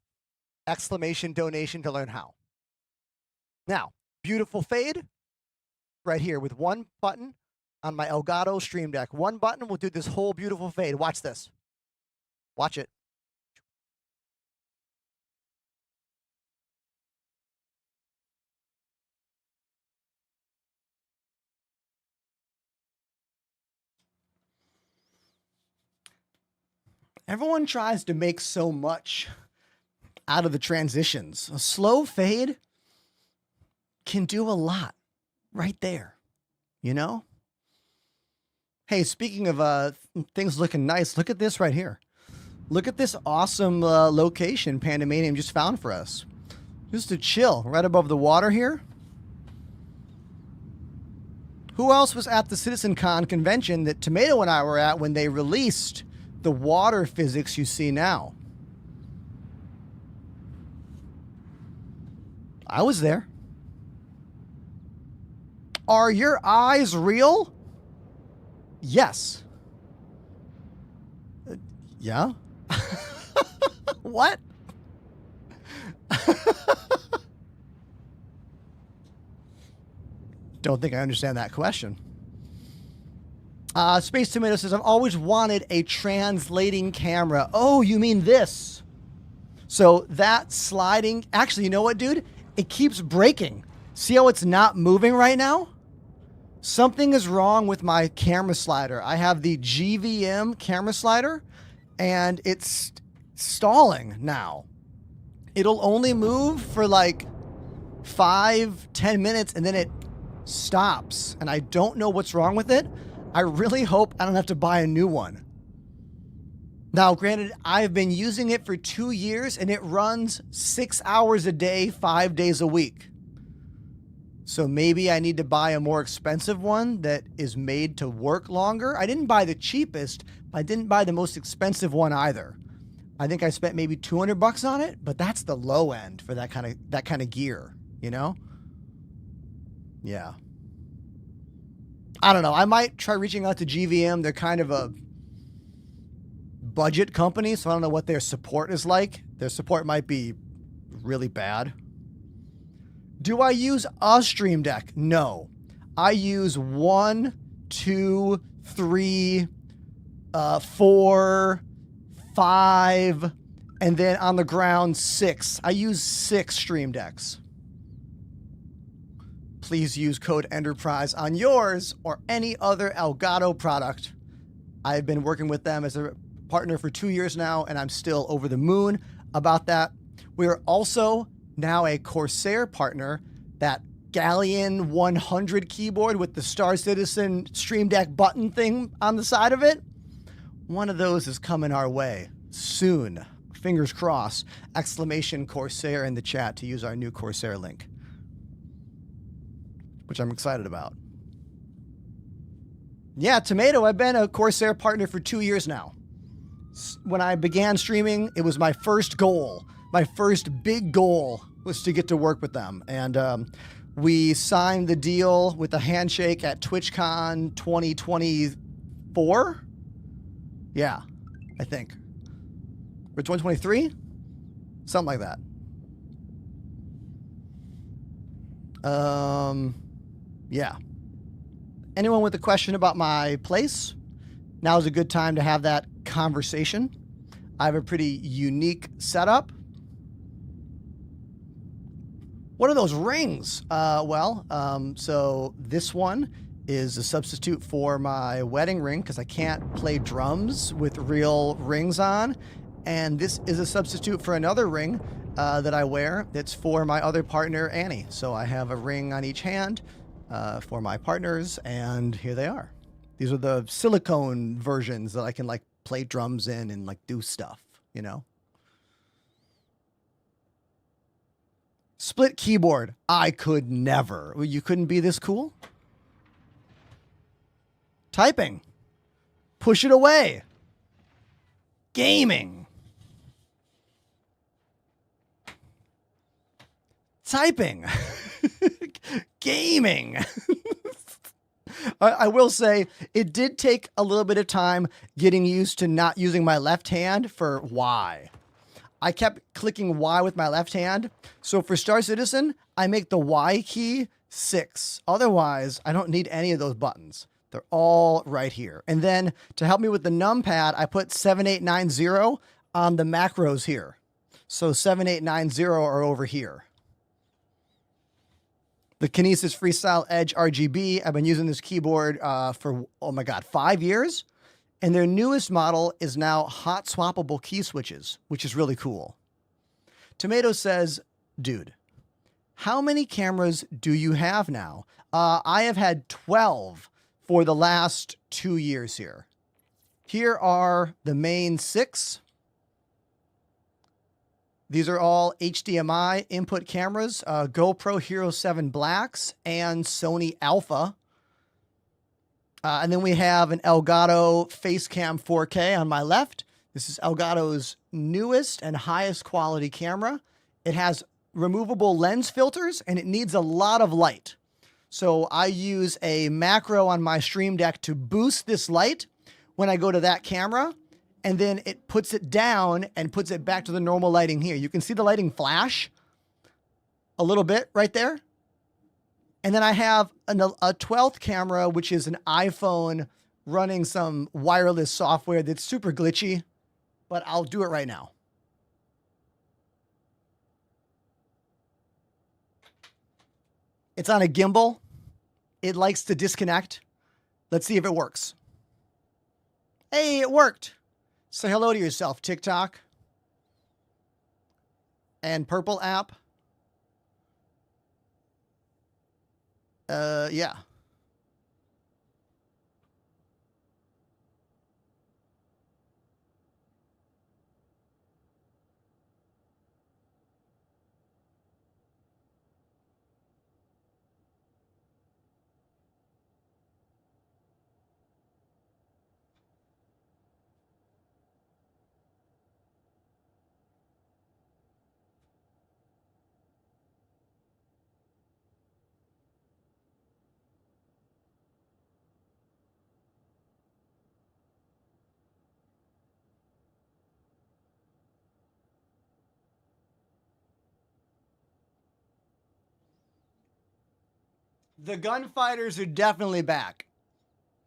Speaker 2: !donation to learn how. Now, beautiful fade right here with one button on my Elgato Stream Deck. One button will do this whole beautiful fade. Watch this. Watch it. Everyone tries to make so much out of the transitions. A slow fade can do a lot right there, you know? Hey, speaking of things looking nice, look at this right here. Look at this awesome location Pandemanium just found for us. Just to chill right above the water here. Who else was at the CitizenCon convention that Tomato and I were at when they released the water physics you see now? I was there. Are your eyes real? Yes. Yeah? What? Don't think I understand that question. Space Tomato says, I've always wanted a translating camera. Oh, you mean this? So that sliding, actually, you know what, dude? It keeps breaking. See how it's not moving right now? Something is wrong with my camera slider. I have the GVM camera slider, and it's stalling now. It'll only move for like 5-10 minutes, and then it stops. And I don't know what's wrong with it. I really hope I don't have to buy a new one. Now, granted, I've been using it for 2 years, and it runs 6 hours a day, 5 days a week. So maybe I need to buy a more expensive one that is made to work longer. I didn't buy the cheapest, but I didn't buy the most expensive one either. I think I spent maybe $200 on it, but that's the low end for that kind of gear, you know? Yeah. I don't know. I might try reaching out to GVM. They're kind of a budget company, so I don't know what their support is like. Their support might be really bad. Do I use a Stream Deck? No. I use 1, 2, 3, 4, 5, and then on the ground 6. I use 6 Stream Decks. Please use code Enterprise on yours or any other Elgato product. I've been working with them as a partner for 2 years now, and I'm still over the moon about that. We are also now a Corsair partner. That Galleon 100 keyboard with the Star Citizen Stream Deck button thing on the side of it. One of those is coming our way soon. Fingers crossed. ! Corsair in the chat to use our new Corsair link, which I'm excited about. Yeah, Tomato, I've been a Corsair partner for 2 years now. When I began streaming, it was my first goal. My first big goal was to get to work with them. And We signed the deal with a handshake at TwitchCon 2024. Yeah, I think. Or 2023? Something like that. Yeah. Anyone with a question about my place? Now's a good time to have that conversation. I have a pretty unique setup. What are those rings? So this one is a substitute for my wedding ring because I can't play drums with real rings on. And this is a substitute for another ring that I wear that's for my other partner, Annie. So I have a ring on each hand for my partners, and here they are. These are the silicone versions that I can like play drums in and like do stuff, you know? Split keyboard. I could never. You couldn't be this cool? Typing. Push it away. Gaming. Typing. Gaming. I will say it did take a little bit of time getting used to not using my left hand for Y. I kept clicking Y with my left hand. So for Star Citizen, I make the Y key 6. Otherwise, I don't need any of those buttons. They're all right here. And then to help me with the numpad, I put 7890 on the macros here. So 7890 are over here. The Kinesis Freestyle Edge RGB. I've been using this keyboard for, oh my God, 5 years. And their newest model is now hot swappable key switches, which is really cool. Tomato says, dude, how many cameras do you have now? I have had 12 for the last 2 years here. Here are the main 6. These are all HDMI input cameras, GoPro Hero 7 Blacks and Sony Alpha. And then we have an Elgato Facecam 4K on my left. This is Elgato's newest and highest quality camera. It has removable lens filters and it needs a lot of light. So I use a macro on my Stream Deck to boost this light when I go to that camera. And then it puts it down and puts it back to the normal lighting here. You can see the lighting flash a little bit right there. And then I have a 12th camera, which is an iPhone running some wireless software that's super glitchy, but I'll do it right now. It's on a gimbal. It likes to disconnect. Let's see if it works. Hey, it worked. Say hello to yourself, TikTok. And Purple app. Yeah. The gunfighters are definitely back.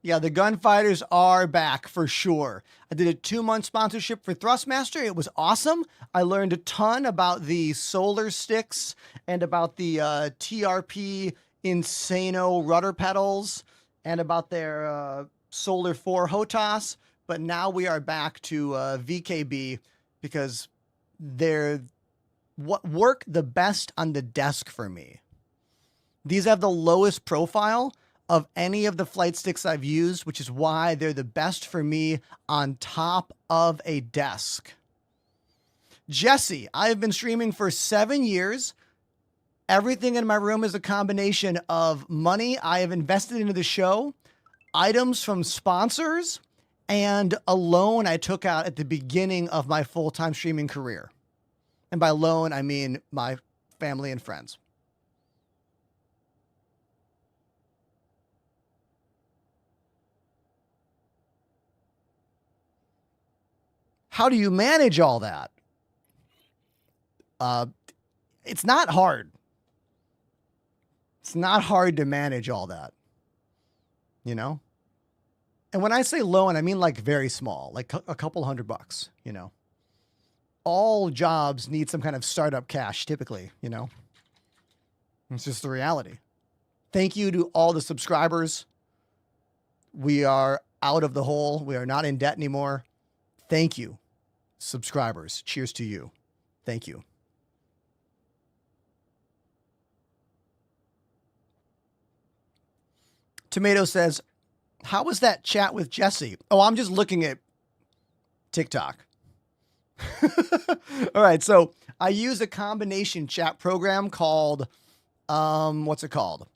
Speaker 2: Yeah, the gunfighters are back for sure. I did a 2-month sponsorship for Thrustmaster. It was awesome. I learned a ton about the solar sticks and about the TRP Insano rudder pedals and about their Solar 4 HOTAS. But now we are back to VKB because they're what work the best on the desk for me. These have the lowest profile of any of the flight sticks I've used, which is why they're the best for me on top of a desk. Jesse, I have been streaming for 7 years. Everything in my room is a combination of money I have invested into the show, items from sponsors, and a loan I took out at the beginning of my full-time streaming career. And by loan, I mean my family and friends. how do you manage all that? It's not hard. It's not hard to manage all that, you know? And when I say low, and I mean like very small, like a couple $100, you know? All jobs need some kind of startup cash typically, you know? It's just the reality. Thank you to all the subscribers. We are out of the hole. We are not in debt anymore. Thank you, subscribers. Cheers to you. Thank you. Tomato says, how was that chat with Jesse? Oh, I'm just looking at TikTok. All right. So I use a combination chat program called, what's it called?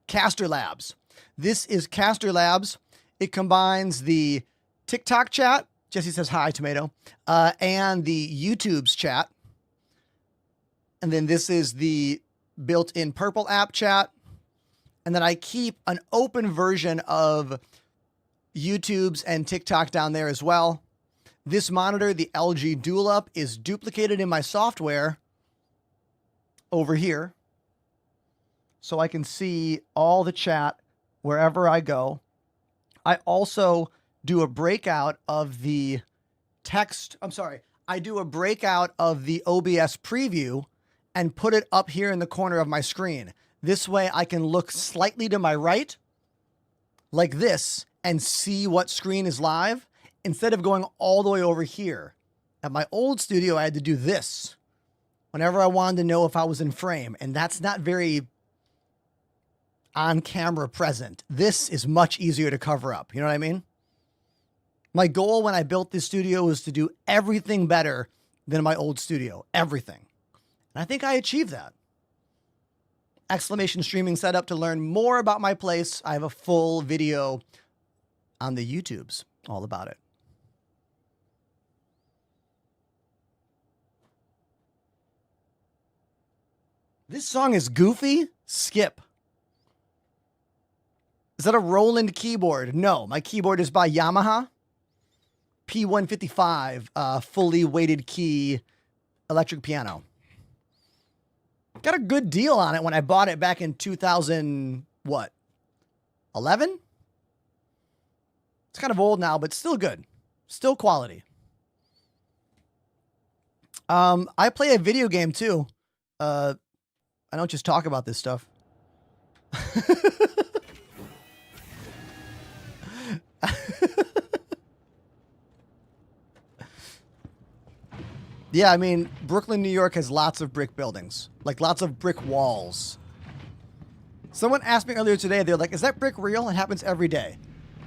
Speaker 2: Caster Labs. This is Caster Labs. It combines the TikTok chat. Jesse says, hi, Tomato. And the YouTube's chat. And then this is the built-in Purple app chat. And then I keep an open version of YouTube's and TikTok down there as well. This monitor, the LG Dual Up, is duplicated in my software over here. So I can see all the chat wherever I go. I also do a breakout of the text. I do a breakout of the OBS preview and put it up here in the corner of my screen. This way I can look slightly to my right like this and see what screen is live instead of going all the way over here. At my old studio, I had to do this whenever I wanted to know if I was in frame, and that's not very on camera present. This is much easier to cover up. You know what I mean? My goal when I built this studio was to do everything better than my old studio. Everything. And I think I achieved that. Exclamation streaming setup. To learn more about my place, I have a full video on the YouTubes all about it. This song is goofy. Skip. Is that a Roland keyboard? No, my keyboard is by Yamaha. P155, fully weighted key electric piano. Got a good deal on it when I bought it back in 2000, what? 11? It's kind of old now, but still good. Still quality. I play a video game too. I don't just talk about this stuff. Yeah, I mean, Brooklyn, New York has lots of brick buildings, like lots of brick walls. Someone asked me earlier today, they're like, is that brick real? It happens every day.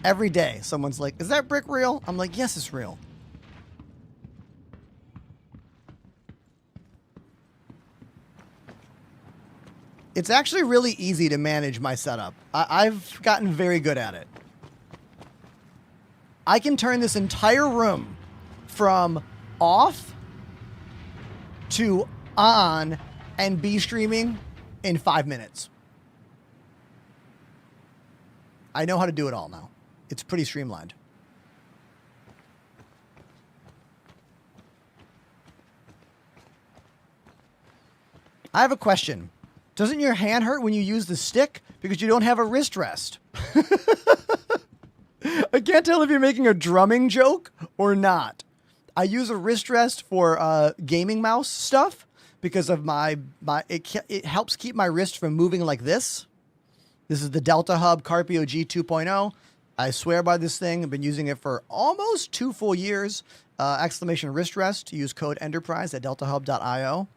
Speaker 2: Every day, someone's like, is that brick real? I'm like, yes, it's real. It's actually really easy to manage my setup. I've gotten very good at it. I can turn this entire room from off to on and be streaming in 5 minutes. I know how to do it all now. It's pretty streamlined. I have a question. Doesn't your hand hurt when you use the stick because you don't have a wrist rest? I can't tell if you're making a drumming joke or not. I use a wrist rest for gaming mouse stuff because of it helps keep my wrist from moving like this. This is the Delta Hub Carpio G 2.0. I swear by this thing. I've been using it for almost 2 full years. Exclamation wrist rest. Use code Enterprise at deltahub.io.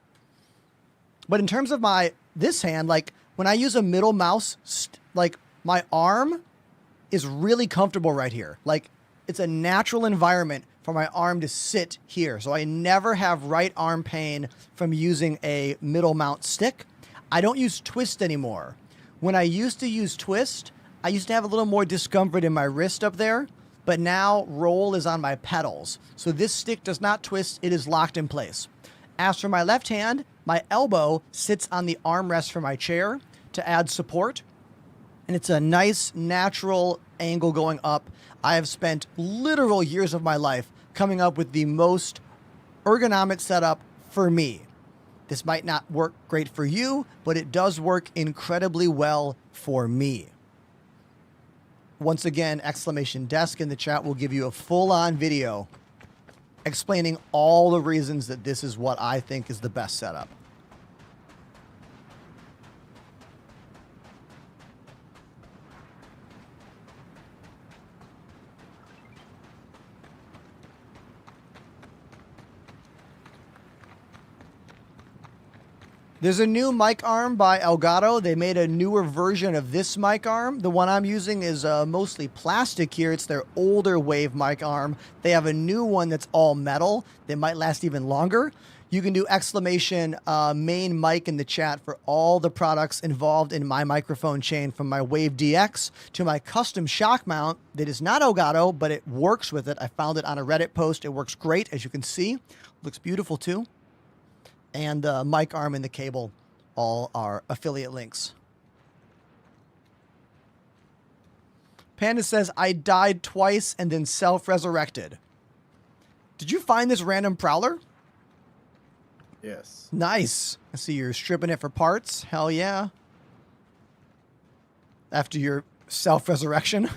Speaker 2: But in terms of this hand, like when I use a middle mouse, like my arm is really comfortable right here. Like it's a natural environment for my arm to sit here. So I never have right arm pain from using a middle mount stick. I don't use twist anymore. When I used to use twist, I used to have a little more discomfort in my wrist up there, but now roll is on my pedals. So this stick does not twist, it is locked in place. As for my left hand, my elbow sits on the armrest for my chair to add support. And it's a nice natural angle going up. I have spent literal years of my life coming up with the most ergonomic setup for me. This might not work great for you, but it does work incredibly well for me. Once again, exclamation desk in the chat will give you a full-on video explaining all the reasons that this is what I think is the best setup. There's a new mic arm by Elgato. They made a newer version of this mic arm. The one I'm using is mostly plastic here. It's their older wave mic arm. They have a new one that's all metal. They might last even longer. You can do exclamation main mic in the chat for all the products involved in my microphone chain, from my Wave DX to my custom shock mount that is not Elgato, but it works with it. I found it on a Reddit post. It works great, as you can see. Looks beautiful too. And the mic arm and the cable all are affiliate links. Panda says, I died twice and then self-resurrected. Did you find this random prowler?
Speaker 8: Yes.
Speaker 2: Nice. I see you're stripping it for parts. Hell yeah. After your self-resurrection.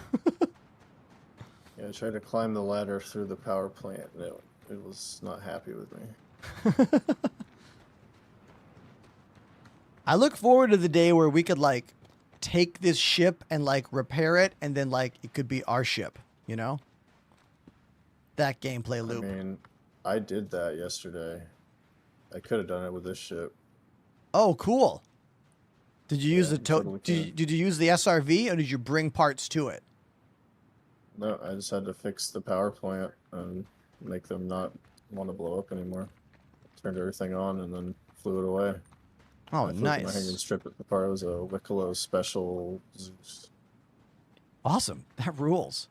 Speaker 8: Yeah, I tried to climb the ladder through the power plant, and it was not happy with me.
Speaker 2: I look forward to the day where we could like take this ship and like repair it, and then like it could be our ship, you know? That gameplay loop.
Speaker 8: I mean, I did that yesterday. I could have done it with this ship.
Speaker 2: Oh, cool. Did you use
Speaker 8: Yeah,
Speaker 2: the
Speaker 8: totally
Speaker 2: did you use the SRV, or did you bring parts to it?
Speaker 8: No, I just had to fix the power plant and make them not want to blow up anymore. Turned everything on and then flew it away.
Speaker 2: Oh,
Speaker 8: I flew
Speaker 2: nice.
Speaker 8: My hanging strip at the part. It was a Wicklow special Zeus.
Speaker 2: Awesome. That rules.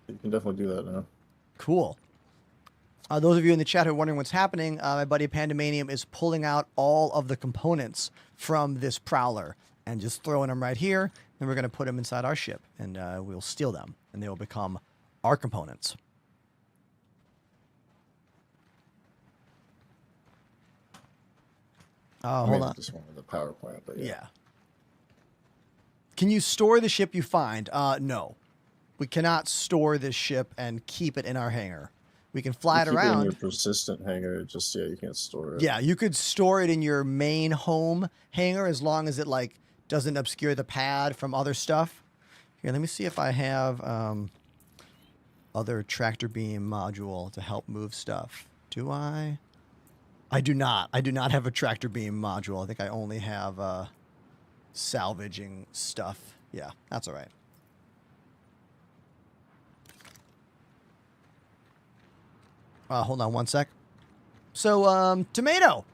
Speaker 8: You can definitely do that now.
Speaker 2: Cool. Those of you in the chat who are wondering what's happening, my buddy Pandemanium is pulling out all of the components from this prowler and just throwing them right here. Then we're going to put them inside our ship, and we'll steal them, and they will become our components. Hold on.
Speaker 8: Just wanted the power plant, but
Speaker 2: Yeah. Can you store the ship you find? No. We cannot store this ship and keep it in our hangar. We can fly it
Speaker 8: Keep
Speaker 2: around.
Speaker 8: in your persistent hangar, just you can't store it.
Speaker 2: Yeah, you could store it in your main home hangar as long as it like doesn't obscure the pad from other stuff. Here, let me see if I have other tractor beam module to help move stuff. Do I? I do not. I do not have a tractor beam module. I think I only have salvaging stuff. Yeah, that's all right. Hold on one sec. So, Tomato,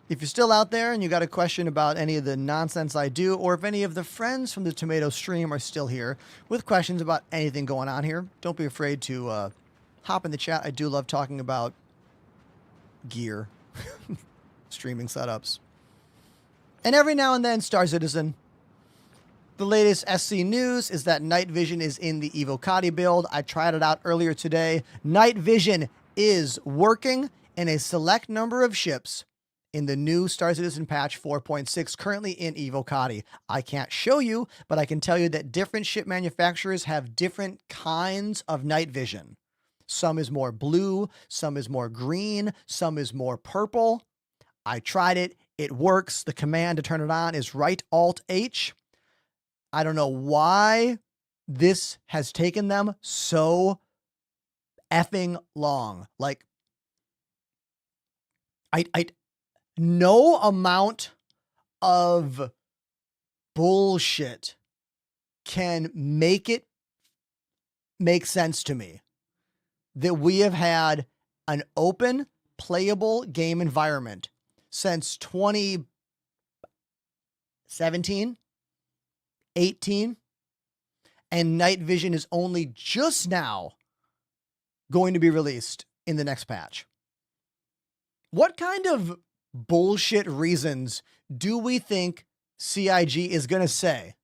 Speaker 2: if you're still out there and you got a question about any of the nonsense I do, or if any of the friends from the Tomato stream are still here with questions about anything going on here, don't be afraid to hop in the chat. I do love talking about gear, streaming setups. And every now and then, Star Citizen. The latest SC news is that night vision is in the Evocati build. I tried it out earlier today. Night vision is working in a select number of ships in the new Star Citizen patch 4.6, currently in Evocati. I can't show you, but I can tell you that different ship manufacturers have different kinds of night vision. Some is more blue, some is more green, some is more purple. I tried it. It works. The command to turn it on is right Alt H. I don't know why this has taken them so effing long. Like, no amount of bullshit can make it make sense to me that we have had an open, playable game environment since 2017, 18, and night vision is only just now going to be released in the next patch. What kind of bullshit reasons do we think CIG is going to say?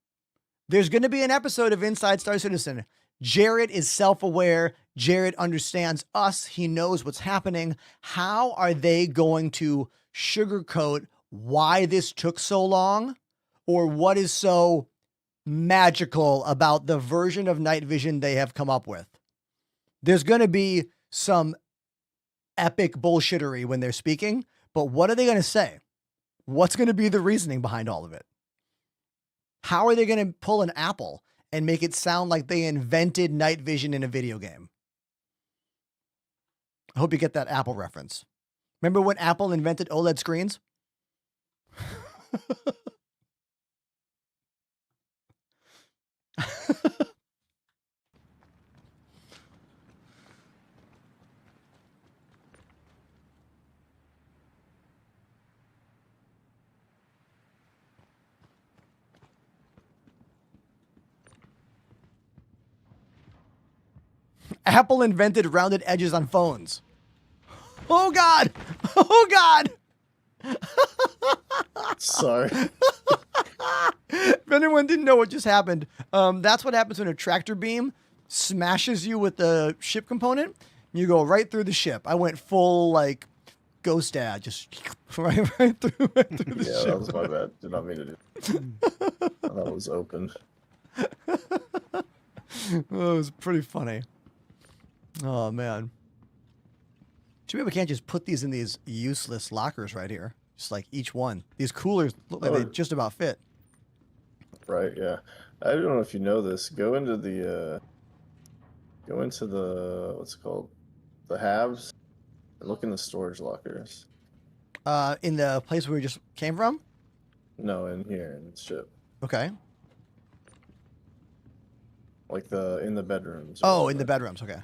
Speaker 2: There's going to be an episode of Inside Star Citizen. Jared is self-aware. Jared understands us. He knows what's happening. How are they going to sugarcoat why this took so long, or what is so magical about the version of night vision they have come up with? There's going to be some epic bullshittery when they're speaking, but what are they going to say? What's going to be the reasoning behind all of it? How are they going to pull an Apple and make it sound like they invented night vision in a video game? I hope you get that Apple reference. Remember when Apple invented OLED screens? Apple invented rounded edges on phones. Oh God. Oh God.
Speaker 8: Sorry.
Speaker 2: If anyone didn't know what just happened, that's what happens when a tractor beam smashes you with the ship component. You go right through the ship. I went full like ghost dad, just right through the
Speaker 8: Yeah,
Speaker 2: ship.
Speaker 8: that was my bad. Did not mean to do that. That was open.
Speaker 2: Oh, it was pretty funny. Oh man. Too bad we can't just put these in these useless lockers right here. Just like each one. These coolers look like they just about fit.
Speaker 8: Right, yeah. I don't know if you know this. Go into the what's it called? The halves and look in the storage lockers.
Speaker 2: In the place where we just came from?
Speaker 8: No, in here in the ship.
Speaker 2: Okay.
Speaker 8: Like in the bedrooms.
Speaker 2: Oh, in the bedrooms, okay.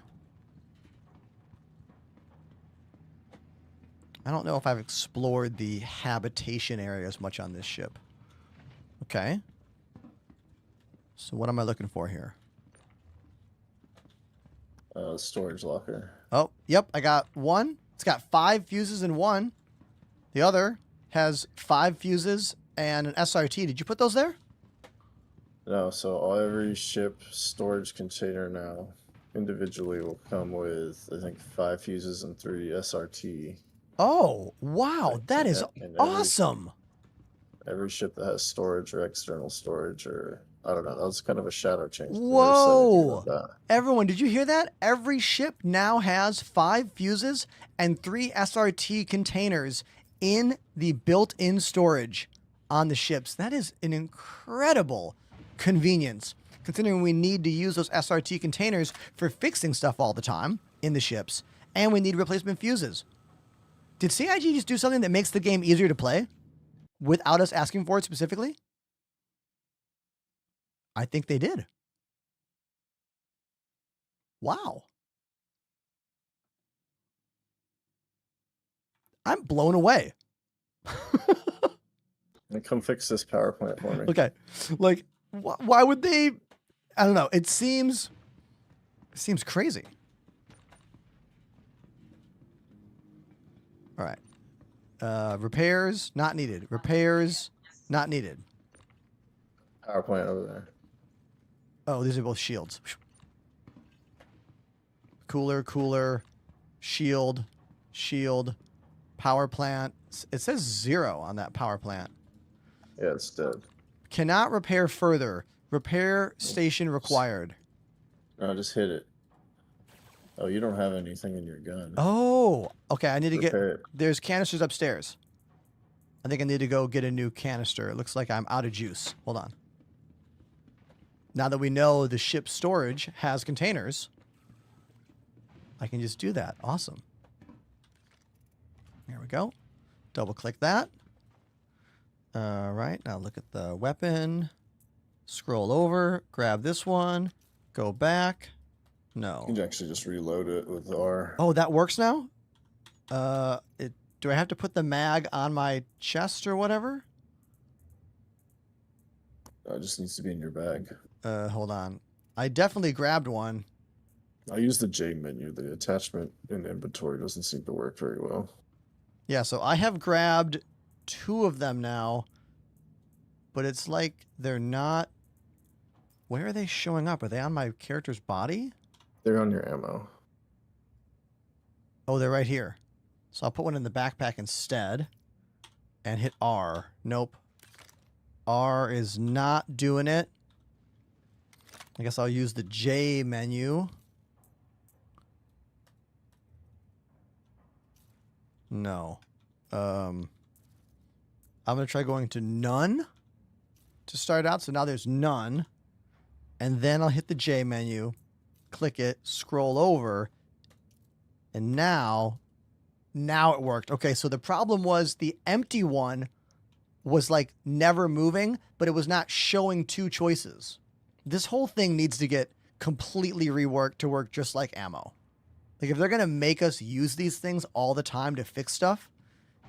Speaker 2: I don't know if I've explored the habitation areas much on this ship. Okay. So what am I looking for here?
Speaker 8: Storage locker.
Speaker 2: Oh, yep, I got one. It's got 5 fuses in one. The other has 5 fuses and an SRT. Did you put those there?
Speaker 8: No, so every ship storage container now individually will come with, I think, 5 fuses and 3 SRT.
Speaker 2: Oh, wow. That is awesome.
Speaker 8: Every ship that has storage or external storage, or I don't know, that was kind of a shadow change. I never said anything
Speaker 2: Whoa.
Speaker 8: about that.
Speaker 2: Everyone, did you hear that? Every ship now has 5 fuses and 3 SRT containers in the built-in storage on the ships. That is an incredible convenience, considering we need to use those SRT containers for fixing stuff all the time in the ships, and we need replacement fuses. Did CIG just do something that makes the game easier to play without us asking for it specifically? I think they did. Wow. I'm blown away.
Speaker 8: And come fix this power plant for me.
Speaker 2: Okay. Like, why would they? I don't know. It seems crazy. All right. Repairs, not needed. Repairs, not needed.
Speaker 8: Power plant over there.
Speaker 2: Oh, these are both shields. Cooler, shield, power plant. It says 0 on that power plant.
Speaker 8: Yeah, it's dead.
Speaker 2: Cannot repair further. Repair station required.
Speaker 8: No, just hit it. Oh, you don't have anything in your gun.
Speaker 2: Oh, okay. I need to
Speaker 8: Repair
Speaker 2: get.
Speaker 8: it.
Speaker 2: There's canisters upstairs. I think I need to go get a new canister. It looks like I'm out of juice. Hold on. Now that we know the ship's storage has containers, I can just do that. Awesome. There we go. Double click that. All right. Now look at the weapon. Scroll over. Grab this one. Go back. No.
Speaker 8: You can actually just reload it with R.
Speaker 2: Oh, that works now? Do I have to put the mag on my chest or whatever?
Speaker 8: It just needs to be in your bag.
Speaker 2: Hold on. I definitely grabbed one.
Speaker 8: I use the J menu. The attachment in inventory doesn't seem to work very well.
Speaker 2: Yeah, so I have grabbed 2 of them now, but it's like they're not Where are they showing up? Are they on my character's body?
Speaker 8: They're on your ammo.
Speaker 2: Oh, they're right here. So I'll put one in the backpack instead and hit R. Nope. R is not doing it. I guess I'll use the J menu. No. I'm going to try going to none to start out. So now there's none. And then I'll hit the J menu, click it, scroll over, and now it worked. Okay, so the problem was the empty one was like never moving, but it was not showing two choices. This whole thing needs to get completely reworked to work just like ammo. Like if they're going to make us use these things all the time to fix stuff,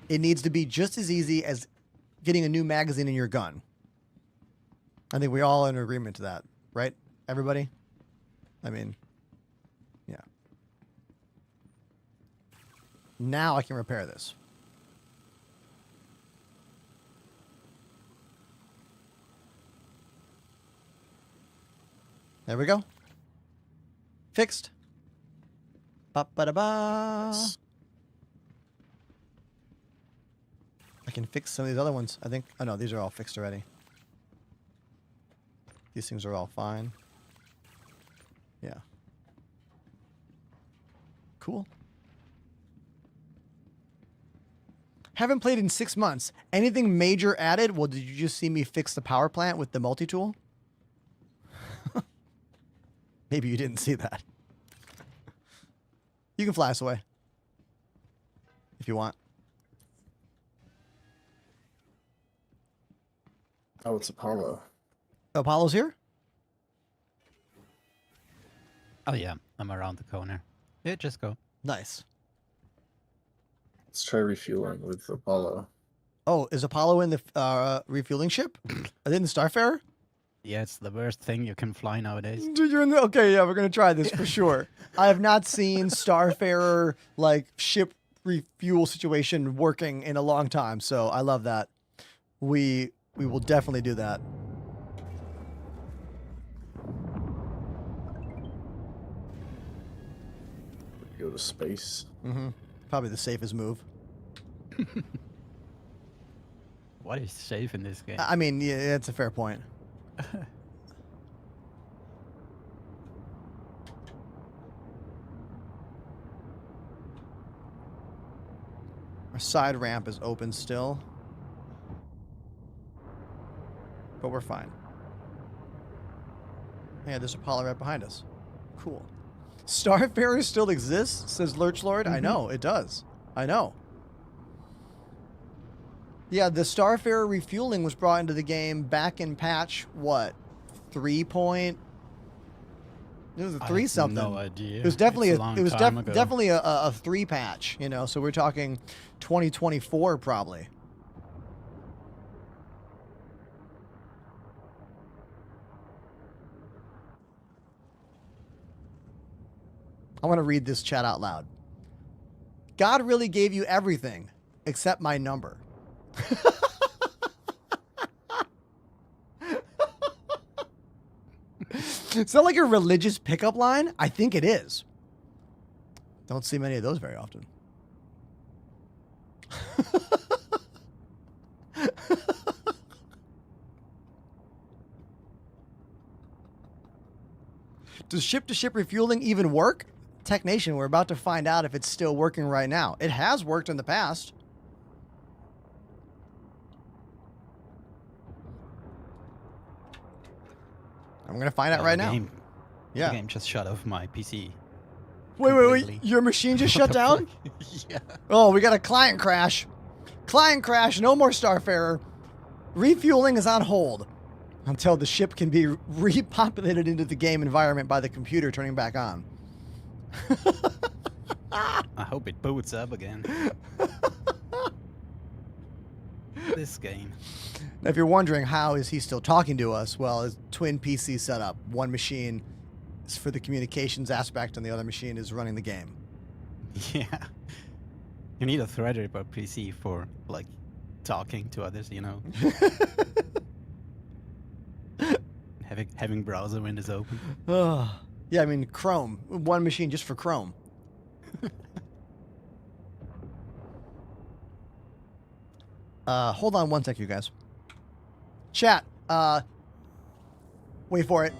Speaker 2: it needs to be just as easy as getting a new magazine in your gun. I think we all are in agreement to that, right? Everybody? I mean, yeah. Now I can repair this. There we go. Fixed. Ba-ba-da-ba. I can fix some of these other ones. I think. Oh no, these are all fixed already. These things are all fine. Yeah. Cool. Haven't played in 6 months. Anything major added? Well, did you just see me fix the power plant with the multi-tool? Maybe you didn't see that. You can fly us away. If you want.
Speaker 8: Oh, it's Apollo.
Speaker 2: Apollo's here?
Speaker 9: Oh yeah, I'm around the corner. Yeah, just go.
Speaker 2: Nice.
Speaker 8: Let's try refueling with Apollo.
Speaker 2: Oh, is Apollo in the refueling ship? Are they in the Starfarer?
Speaker 9: Yeah, it's the worst thing you can fly nowadays.
Speaker 2: Dude, you're in the... Okay, yeah, we're going to try this for sure. I have not seen Starfarer, like, ship refuel situation working in a long time, so I love that. We will definitely do that.
Speaker 8: Go to space.
Speaker 2: Mm-hmm. Probably the safest move.
Speaker 9: What is safe in this game?
Speaker 2: I mean, yeah, it's a fair point. Our side ramp is open still. But we're fine. Yeah, there's Apollo right behind us. Cool. Starfarer still exists, says Lurchlord. I know, it does. I know. Yeah, the Starfarer refueling was brought into the game back in patch, what? 3 point? It was a 3 something.
Speaker 9: No idea.
Speaker 2: It was definitely
Speaker 9: ago.
Speaker 2: definitely a 3 patch, you know, so we're talking 2024 probably. I want to read this chat out loud. God really gave you everything except my number. Is that like a religious pickup line? I think it is. Don't see many of those very often. Does ship-to-ship refueling even work? Tech Nation, we're about to find out if it's still working right now. It has worked in the past. I'm going to find out right now. Yeah.
Speaker 9: The game just shut off my PC.
Speaker 2: Wait. Your machine just shut down?
Speaker 9: Yeah.
Speaker 2: Oh, we got a client crash. Client crash. No more Starfarer. Refueling is on hold until the ship can be repopulated into the game environment by the computer turning back on.
Speaker 9: I hope it boots up again. This game.
Speaker 2: Now, if you're wondering how is he still talking to us, well, his twin PC setup. One machine is for the communications aspect, and the other machine is running the game.
Speaker 9: Yeah. You need a Threadripper PC for, like, talking to others, you know? having browser windows open.
Speaker 2: Yeah, I mean Chrome. One machine just for Chrome. Hold on one sec, you guys. Chat. Wait for it.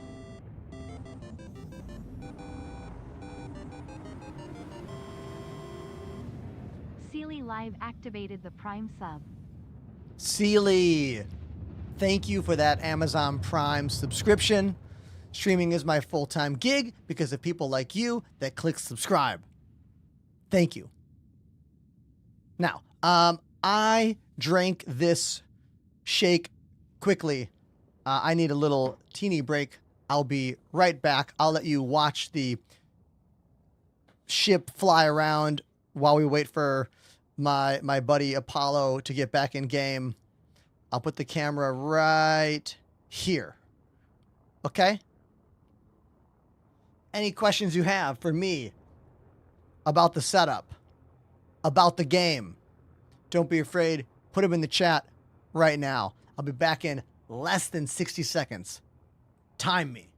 Speaker 3: Sealy Live activated the Prime sub.
Speaker 2: Sealy, thank you for that Amazon Prime subscription. Streaming is my full-time gig because of people like you that click subscribe. Thank you. Now, I drank this shake quickly. I need a little teeny break. I'll be right back. I'll let you watch the ship fly around while we wait for my buddy Apollo to get back in game. I'll put the camera right here. Okay? Any questions you have for me about the setup, about the game, don't be afraid. Put them in the chat right now. I'll be back in less than 60 seconds. Time me.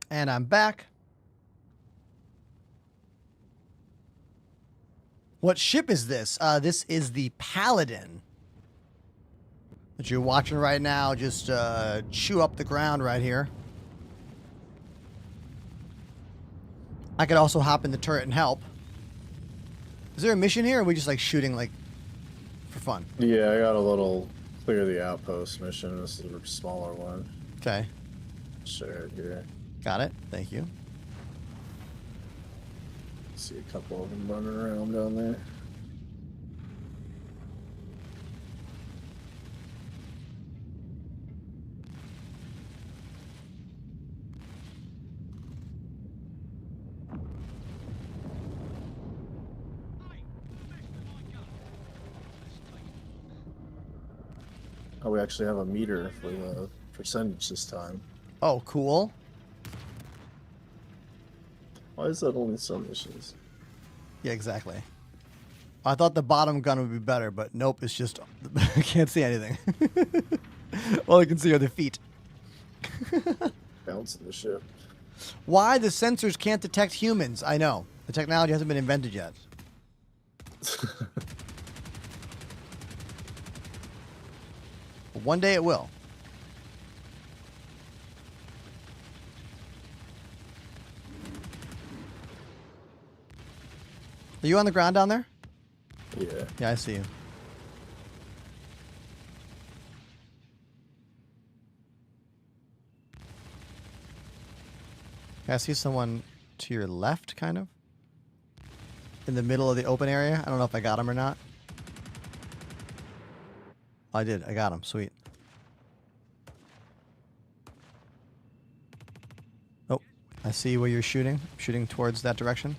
Speaker 2: And I'm back. What ship is this? This is the Paladin that you're watching right now. Just chew up the ground right here. I could also hop in the turret and help. Is there a mission here, or are we just like shooting like for fun?
Speaker 8: Yeah, I got a little clear the outpost mission. This is a smaller one.
Speaker 2: Okay.
Speaker 8: Share it here.
Speaker 2: Got it. Thank you.
Speaker 8: See a couple of them running around down there. Oh, we actually have a meter for the percentage this time.
Speaker 2: Oh, cool.
Speaker 8: Why is that only some missions?
Speaker 2: Yeah, exactly. I thought the bottom gun would be better, but nope, it's just I can't see anything. All I can see are the feet.
Speaker 8: Bouncing the ship.
Speaker 2: Why the sensors can't detect humans? I know. The technology hasn't been invented yet. But one day it will. Are you on the ground down there?
Speaker 8: Yeah.
Speaker 2: Yeah, I see you. I see someone to your left, kind of. In the middle of the open area. I don't know if I got him or not. Oh, I did. I got him. Sweet. Oh, I see where you're shooting. Shooting towards that direction.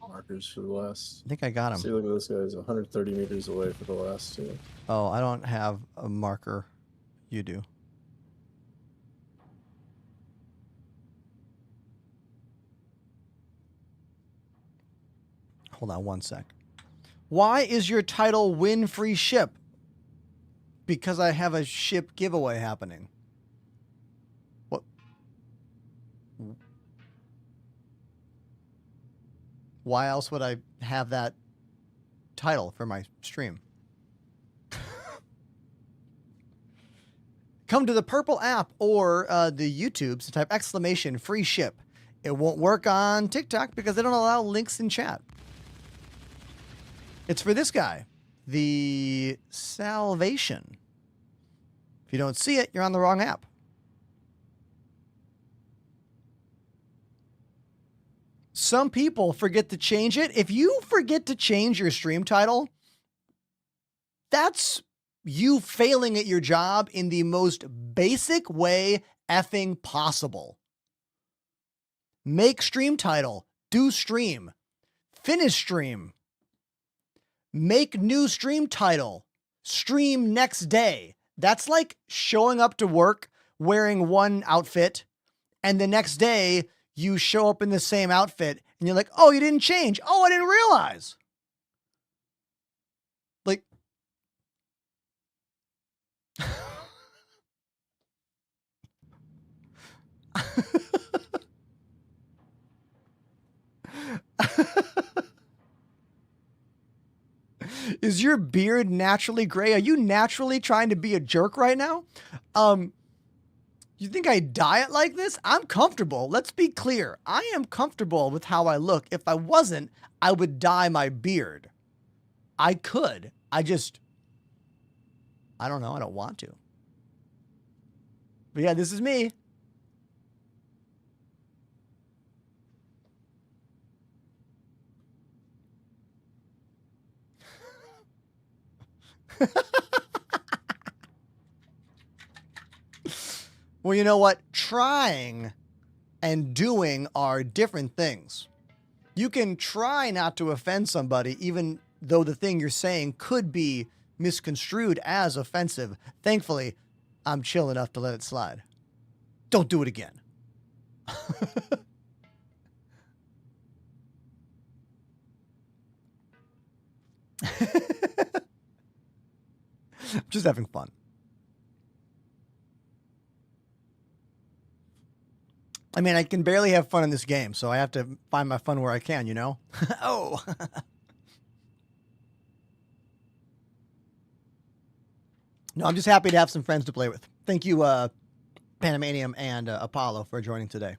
Speaker 8: Markers for the last.
Speaker 2: I think I got him.
Speaker 8: See, look at this guy. He's 130 meters away for the last two.
Speaker 2: Oh, I don't have a marker. You do. Hold on one sec. Why is your title win free ship? Because I have a ship giveaway happening. What? Why else would I have that title for my stream? Come to the purple app or the YouTubes and type exclamation free ship. It won't work on TikTok because they don't allow links in chat. It's for this guy, the Salvation. If you don't see it, you're on the wrong app. Some people forget to change it. If you forget to change your stream title, that's you failing at your job in the most basic way effing possible. Make stream title, do stream, finish stream, make new stream title, stream next day. That's like showing up to work wearing one outfit and the next day you show up in the same outfit and you're like, oh, you didn't change. Oh, I didn't realize. Like, is your beard naturally gray? Are you naturally trying to be a jerk right now? You think I diet like this? I'm comfortable. Let's be clear. I am comfortable with how I look. If I wasn't, I would dye my beard. I could. I don't know. I don't want to. But yeah, this is me. Well, you know what? Trying and doing are different things. You can try not to offend somebody, even though the thing you're saying could be misconstrued as offensive. Thankfully, I'm chill enough to let it slide. Don't do it again. Just having fun. I mean, I can barely have fun in this game, so I have to find my fun where I can, you know? Oh. No, I'm just happy to have some friends to play with. Thank you, Panamanium and Apollo for joining today.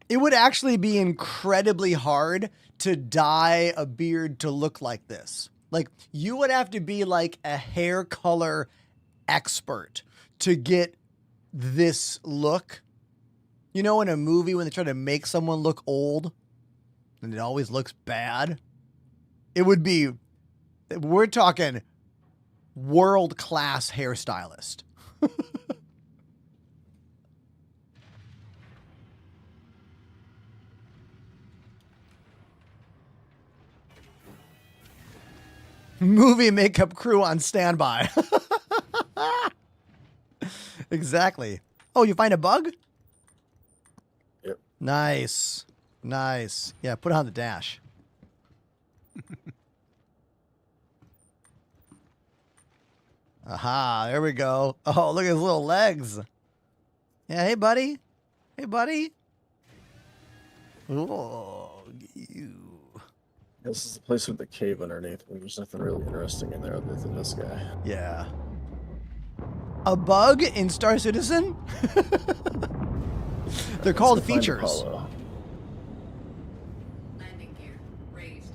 Speaker 2: It would actually be incredibly hard to dye a beard to look like this. Like, you would have to be like a hair color expert to get this look. You know, in a movie when they try to make someone look old and it always looks bad, it would be, we're talking world-class hairstylist. Movie makeup crew on standby. Exactly. Oh, you find a bug?
Speaker 8: Yep.
Speaker 2: Nice. Nice. Yeah, put it on the dash. Aha, there we go. Oh, look at his little legs. Yeah, hey, buddy. Hey, buddy. Oh, you.
Speaker 8: This is the place with the cave underneath. There's nothing really interesting in there other than this guy.
Speaker 2: Yeah. A bug in Star Citizen? They're called
Speaker 8: Let's go find
Speaker 2: features.
Speaker 8: Apollo.
Speaker 7: Landing gear raised.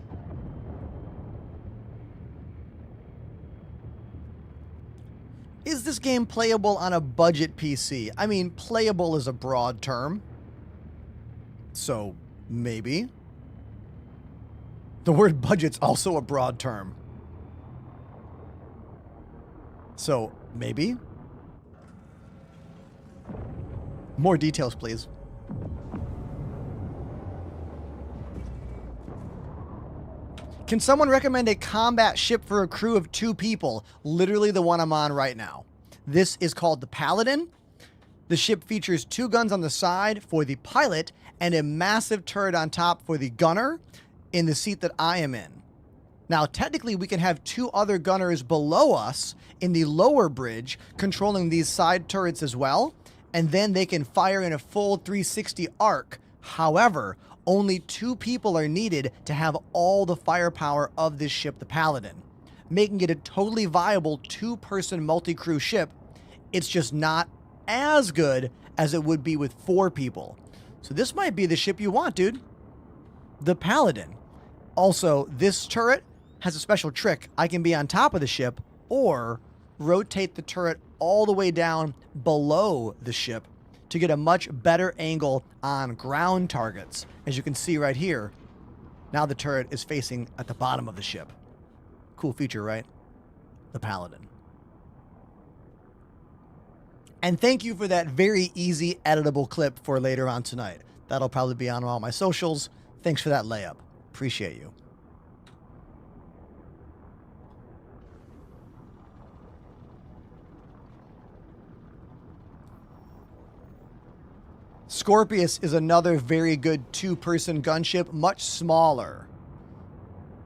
Speaker 2: Is this game playable on a budget PC? I mean, playable is a broad term. So, maybe. The word budget's also a broad term. So, maybe. More details, please. Can someone recommend a combat ship for a crew of 2 people? Literally the one I'm on right now. This is called the Paladin. The ship features 2 guns on the side for the pilot and a massive turret on top for the gunner in the seat that I am in. Now, technically, we can have 2 other gunners below us in the lower bridge controlling these side turrets as well, and then they can fire in a full 360 arc. However, only 2 people are needed to have all the firepower of this ship, the Paladin, making it a totally viable 2-person multi-crew ship. It's just not as good as it would be with 4 people. So this might be the ship you want, dude. The Paladin. Also, this turret has a special trick. I can be on top of the ship or rotate the turret all the way down below the ship to get a much better angle on ground targets. As you can see right here, now the turret is facing at the bottom of the ship. Cool feature, right? The Paladin. And thank you for that very easy editable clip for later on tonight. That'll probably be on all my socials. Thanks for that layup. Appreciate you. Scorpius is another very good 2-person gunship, much smaller.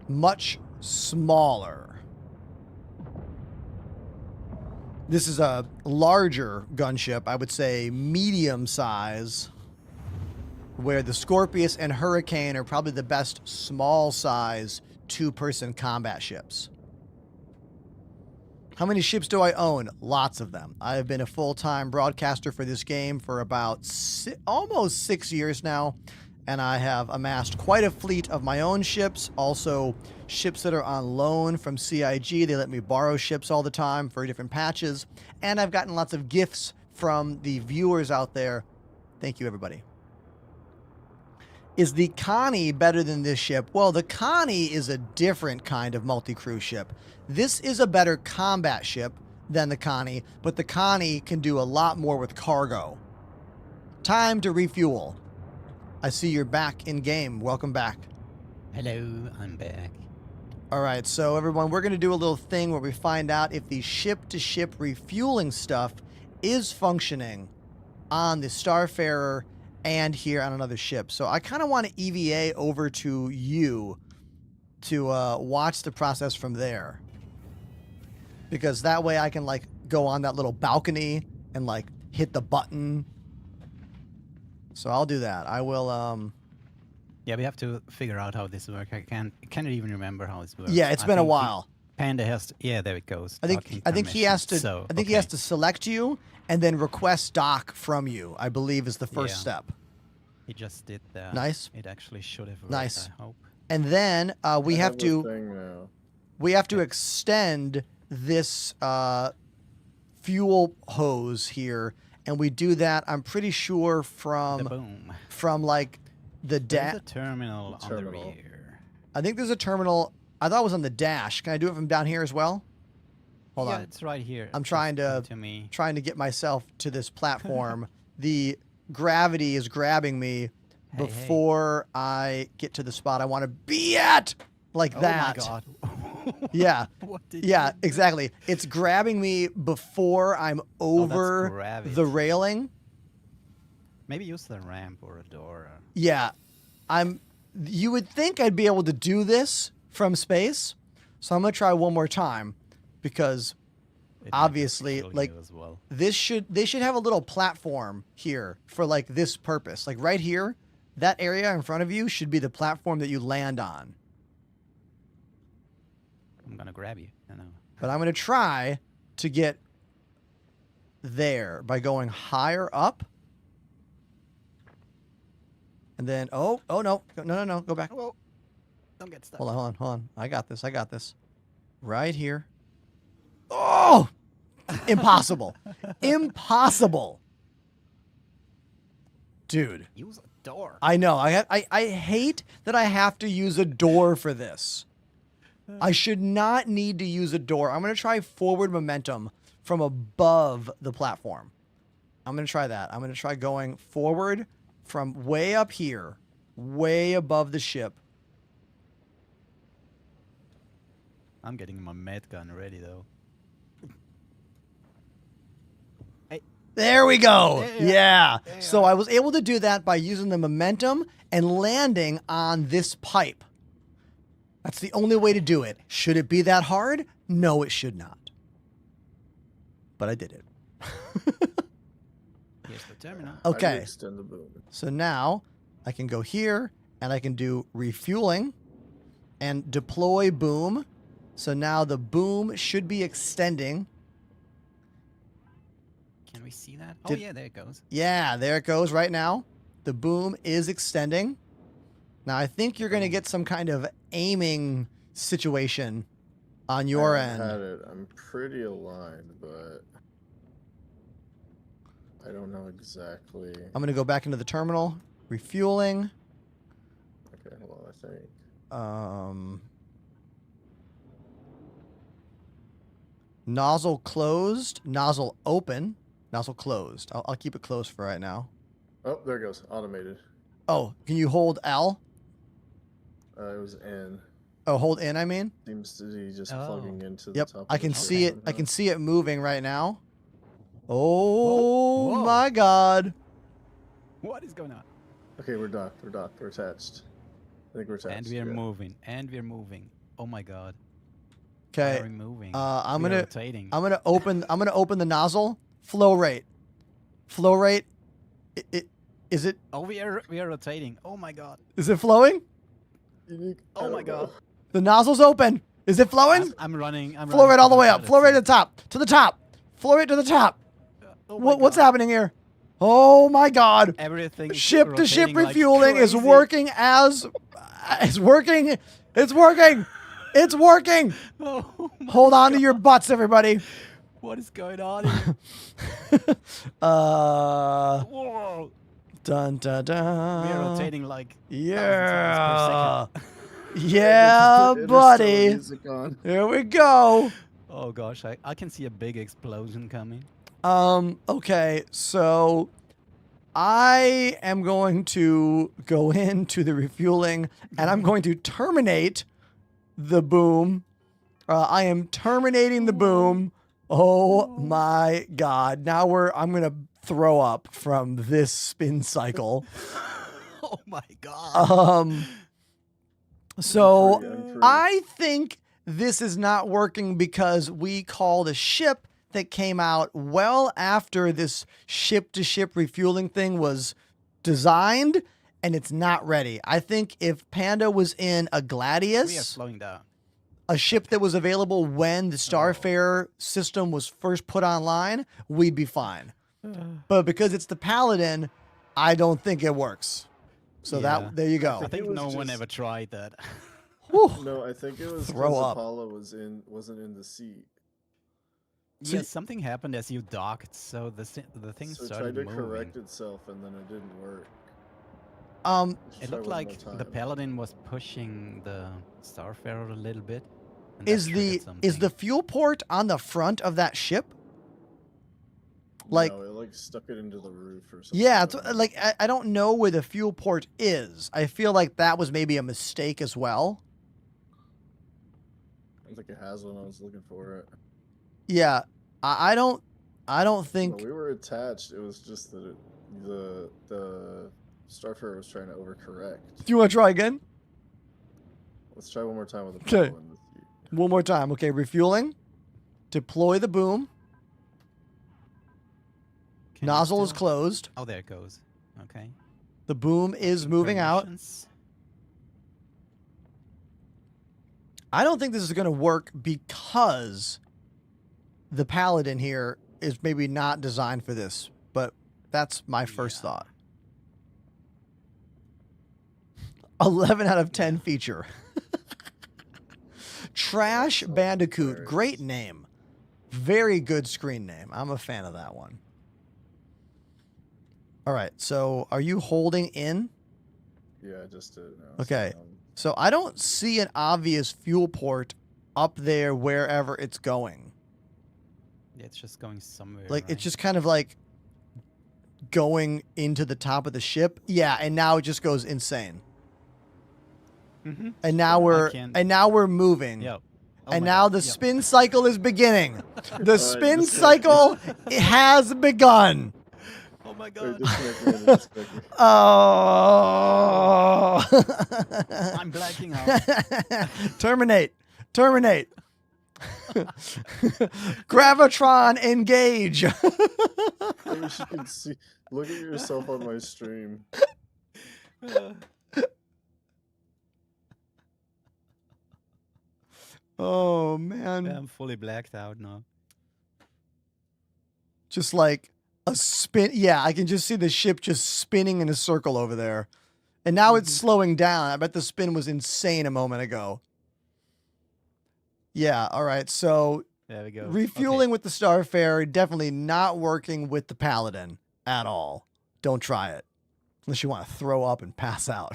Speaker 2: Much smaller. This is a larger gunship, I would say medium size, where the Scorpius and Hurricane are probably the best small size 2-person combat ships. How many ships do I own? Lots of them. I have been a full-time broadcaster for this game for about almost 6 years now, and I have amassed quite a fleet of my own ships, also ships that are on loan from CIG. They let me borrow ships all the time for different patches, and I've gotten lots of gifts from the viewers out there. Thank you, everybody. Is the Connie better than this ship? Well, the Connie is a different kind of multi-crew ship. This is a better combat ship than the Connie, but the Connie can do a lot more with cargo. Time to refuel. I see you're back in game. Welcome back.
Speaker 9: Hello, I'm back.
Speaker 2: All right, so everyone, we're going to do a little thing where we find out if the ship-to-ship refueling stuff is functioning on the Starfarer and here on another ship. So I kind of want to EVA over to you to watch the process from there. Because that way I can, like, go on that little balcony and, like, hit the button. So I'll do that. I will,
Speaker 9: Yeah, we have to figure out how this works. I can't even remember how this works.
Speaker 2: Yeah, it's been a while.
Speaker 9: Panda has to, yeah, there it goes.
Speaker 2: I think he has to.
Speaker 9: So,
Speaker 2: I think he has to select you and then request dock from you, I believe, is the first step.
Speaker 9: He just did that.
Speaker 2: Nice.
Speaker 9: It actually should have worked,
Speaker 2: Nice.
Speaker 9: I hope.
Speaker 2: And then we have to extend this fuel hose here, and we do that. I'm pretty sure from like the
Speaker 9: There's a terminal on the rear.
Speaker 2: I think there's a terminal. I thought it was on the dash. Can I do it from down here as well? Hold on.
Speaker 9: Yeah, it's right here.
Speaker 2: I'm trying to get myself to this platform. The gravity is grabbing me before I get to the spot I want to be at. Like that.
Speaker 9: Oh my god.
Speaker 2: Yeah. Yeah, exactly. It's grabbing me before I'm over the railing.
Speaker 9: Maybe use the ramp or a door.
Speaker 2: Yeah. You would think I'd be able to do this from space. So I'm going to try one more time because obviously like they should have a little platform here for like this purpose. Like right here, that area in front of you should be the platform that you land on.
Speaker 9: I'm going to grab you. I know.
Speaker 2: But I'm going to try to get there by going higher up. And then, oh no, go back.
Speaker 9: Whoa. Don't get stuck.
Speaker 2: Hold on. I got this. Right here. Oh! Impossible. Impossible. Dude.
Speaker 9: Use a door.
Speaker 2: I know. I hate that I have to use a door for this. I should not need to use a door. I'm going to try forward momentum from above the platform. I'm going to try that. I'm going to try going forward from way up here, way above the ship.
Speaker 9: I'm getting my med gun ready, though. Hey.
Speaker 2: There we go.
Speaker 9: Yeah.
Speaker 2: Yeah.
Speaker 9: Yeah.
Speaker 2: So I was able to do that by using the momentum and landing on this pipe. That's the only way to do it. Should it be that hard? No, it should not. But I did it.
Speaker 9: Here's the terminal.
Speaker 8: How do you
Speaker 2: Okay.
Speaker 8: extend the boom?
Speaker 2: So now I can go here and I can do refueling and deploy boom. So now the boom should be extending.
Speaker 9: Can we see that?
Speaker 2: Did-
Speaker 9: Oh yeah, there it goes.
Speaker 2: Yeah, there it goes right now. The boom is extending. Now I think you're going to get some kind of aiming situation on your
Speaker 8: I
Speaker 2: end.
Speaker 8: had it. I'm pretty aligned, but I don't know exactly.
Speaker 2: I'm going to go back into the terminal, refueling.
Speaker 8: Okay, hold on, I think.
Speaker 2: Nozzle closed, nozzle open, nozzle closed. I'll keep it closed for right now.
Speaker 8: Oh, there it goes. Automated.
Speaker 2: Oh, can you hold L?
Speaker 8: It was N.
Speaker 2: Oh, hold in, I mean.
Speaker 8: Seems to be just
Speaker 9: Oh.
Speaker 8: plugging into the
Speaker 2: Yep,
Speaker 8: top.
Speaker 2: I
Speaker 8: of the
Speaker 2: can
Speaker 8: ship
Speaker 2: see it. I
Speaker 8: somehow.
Speaker 2: can see it moving right now. Oh
Speaker 9: Whoa.
Speaker 2: my God.
Speaker 9: What is going on?
Speaker 8: Okay, we're docked. We're docked. We're attached. I think we're attached.
Speaker 9: And we are
Speaker 8: yeah.
Speaker 9: moving. And we're moving. Oh my god.
Speaker 2: Okay.
Speaker 9: Why are we moving?
Speaker 2: I'm
Speaker 9: We are
Speaker 2: gonna
Speaker 9: rotating.
Speaker 2: I'm gonna open the nozzle. Flow rate. Flow rate. Is it
Speaker 9: Oh, we are rotating. Oh my god.
Speaker 2: is it flowing?
Speaker 8: I
Speaker 9: Oh my
Speaker 8: don't know.
Speaker 9: god.
Speaker 2: The nozzle's open. Is it flowing?
Speaker 9: I'm running. I'm
Speaker 2: Flow
Speaker 9: running
Speaker 2: rate
Speaker 9: to
Speaker 2: all the way up.
Speaker 9: toilet,
Speaker 2: Flow rate
Speaker 9: so-
Speaker 2: to the top. To the top. Flow rate to the top.
Speaker 9: Oh my
Speaker 2: What's
Speaker 9: God.
Speaker 2: happening here? Oh my God.
Speaker 9: Everything. is
Speaker 2: Ship to ship
Speaker 9: rotating like
Speaker 2: refueling is
Speaker 9: crazy.
Speaker 2: working as it's working. It's working. It's working.
Speaker 9: Oh my
Speaker 2: Hold on to
Speaker 9: God.
Speaker 2: your butts, everybody.
Speaker 9: What is going on here? Whoa.
Speaker 2: Dun dun dun.
Speaker 9: We are rotating like
Speaker 2: Yeah.
Speaker 9: 1,000 times per second.
Speaker 2: Yeah,
Speaker 8: Interstellar
Speaker 2: buddy.
Speaker 8: music on.
Speaker 2: Here we go.
Speaker 9: Oh gosh, I can see a big explosion coming.
Speaker 2: Okay, so I am going to go into the refueling and I'm going to terminate the boom. I am terminating the boom. Oh my God. Now I'm going to throw up from this spin cycle.
Speaker 9: Oh my god.
Speaker 2: So
Speaker 8: I'm pretty.
Speaker 2: I think this is not working because we called a ship that came out well after this ship-to-ship refueling thing was designed, and it's not ready. I think if Panda was in a
Speaker 9: We are
Speaker 2: Gladius,
Speaker 9: slowing down.
Speaker 2: a ship that was available when the Starfarer system was first put online, we'd be fine. But because it's the Paladin, I don't think it works. So
Speaker 9: Yeah.
Speaker 2: there you
Speaker 9: I
Speaker 2: go.
Speaker 9: think
Speaker 8: it was
Speaker 9: no one
Speaker 8: just-
Speaker 9: ever tried that.
Speaker 2: Whew.
Speaker 8: No, I think it was
Speaker 2: Throw
Speaker 8: because
Speaker 2: up.
Speaker 8: Apollo wasn't in the seat.
Speaker 2: So
Speaker 9: Yeah, something happened as you docked, so the thing
Speaker 8: So it
Speaker 9: started
Speaker 8: tried to
Speaker 9: moving.
Speaker 8: correct itself and then it didn't work.
Speaker 2: Um,
Speaker 8: Let's
Speaker 9: It
Speaker 8: try
Speaker 9: looked
Speaker 8: one
Speaker 9: like
Speaker 8: more
Speaker 9: the
Speaker 8: time.
Speaker 9: Paladin was pushing the Starfarer a little bit. and that
Speaker 2: is
Speaker 9: triggered
Speaker 2: the
Speaker 9: something.
Speaker 2: fuel port on the front of that ship? Like,
Speaker 8: No, it like stuck it into the roof or something.
Speaker 2: yeah, it's, like I don't know where the fuel port is. I feel like that was maybe a mistake as well.
Speaker 8: I think it has one. I was looking for it.
Speaker 2: Yeah, I don't think.
Speaker 8: No, we were attached. It was just that the Starfarer was trying to overcorrect.
Speaker 2: Do you want to try again?
Speaker 8: Let's try one more time with the
Speaker 2: Okay.
Speaker 8: Apollo in the seat.
Speaker 2: One more time. Okay, refueling. Deploy the boom.
Speaker 9: Can you
Speaker 2: Nozzle is
Speaker 9: still-
Speaker 2: closed.
Speaker 9: Oh, there it goes. Okay.
Speaker 2: The boom is moving out.
Speaker 9: Permissions.
Speaker 2: I don't think this is going to work because the Paladin here is maybe not designed for this, but that's my first
Speaker 9: Yeah.
Speaker 2: thought. 11 out of 10 feature. Trash Bandicoot. Great name. Very good screen name. I'm a fan of that one. All right. So are you holding in?
Speaker 8: Yeah, I just did it now.
Speaker 2: Okay.
Speaker 8: So,
Speaker 2: So I don't see an obvious fuel port up there wherever it's going.
Speaker 9: Yeah, it's just going somewhere.
Speaker 2: Like
Speaker 9: right?
Speaker 2: it's just kind of like going into the top of the ship. Yeah, and now it just goes insane.
Speaker 9: Mhm.
Speaker 2: And now
Speaker 9: I
Speaker 2: we're
Speaker 9: can't-
Speaker 2: and now we're moving.
Speaker 9: Yeah. Oh
Speaker 2: And
Speaker 9: my
Speaker 2: now
Speaker 9: God,
Speaker 2: the
Speaker 9: yep.
Speaker 2: spin cycle is beginning. The spin
Speaker 8: disconnect me.
Speaker 2: cycle has begun.
Speaker 9: Oh my
Speaker 8: Wait,
Speaker 9: God.
Speaker 8: disconnect me and disconnect me.
Speaker 2: Oh.
Speaker 9: I'm blacking out.
Speaker 2: Terminate. Terminate. Gravitron engage.
Speaker 8: I wish you could see. Look at yourself on my stream.
Speaker 2: Oh man.
Speaker 9: I'm fully blacked out now.
Speaker 2: Just like a spin. Yeah, I can just see the ship just spinning in a circle over there. And now it's slowing down. I bet the spin was insane a moment ago. Yeah, all right. So
Speaker 9: There we go.
Speaker 2: refueling with the Starfarer, definitely not working with the Paladin at all. Don't try it. Unless you want to throw up and pass out.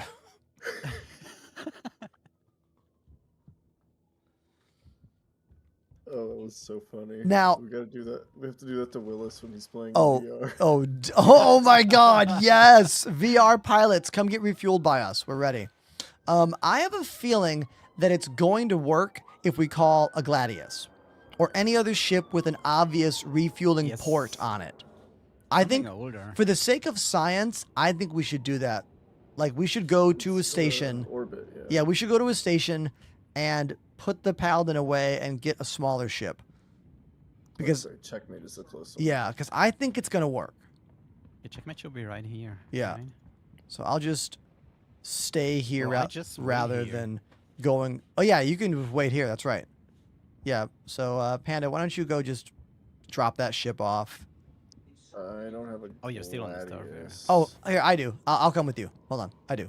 Speaker 8: Oh, that was so funny.
Speaker 2: Now-
Speaker 8: we gotta do that. We have to do that to Willis when he's playing
Speaker 2: Oh,
Speaker 8: VR.
Speaker 2: oh my God. Yes. VR pilots, come get refueled by us. We're ready. I have a feeling that it's going to work if we call a Gladius or any other ship with an obvious refueling
Speaker 9: Yes.
Speaker 2: port on it. I
Speaker 9: Something
Speaker 2: think
Speaker 9: older.
Speaker 2: for the sake of science, I think we should do that. Like we should go to a station.
Speaker 8: Orbit, yeah.
Speaker 2: Yeah, we should go to a station and put the Paladin away and get a smaller ship. Because
Speaker 8: Sorry, checkmate is the closest.
Speaker 2: yeah, because I think it's gonna work.
Speaker 9: Your checkmate should be right here.
Speaker 2: Yeah.
Speaker 9: right?
Speaker 2: So I'll just stay here
Speaker 9: Well, I just wait
Speaker 2: rather
Speaker 9: here.
Speaker 2: than going. Oh yeah, you can wait here. That's right. Yeah. So Panda, why don't you go just drop that ship off?
Speaker 8: I don't have a.
Speaker 9: Oh, you're still on the Starfarer.
Speaker 8: Gladius.
Speaker 2: Oh, here I do. I'll come with you. Hold on, I do.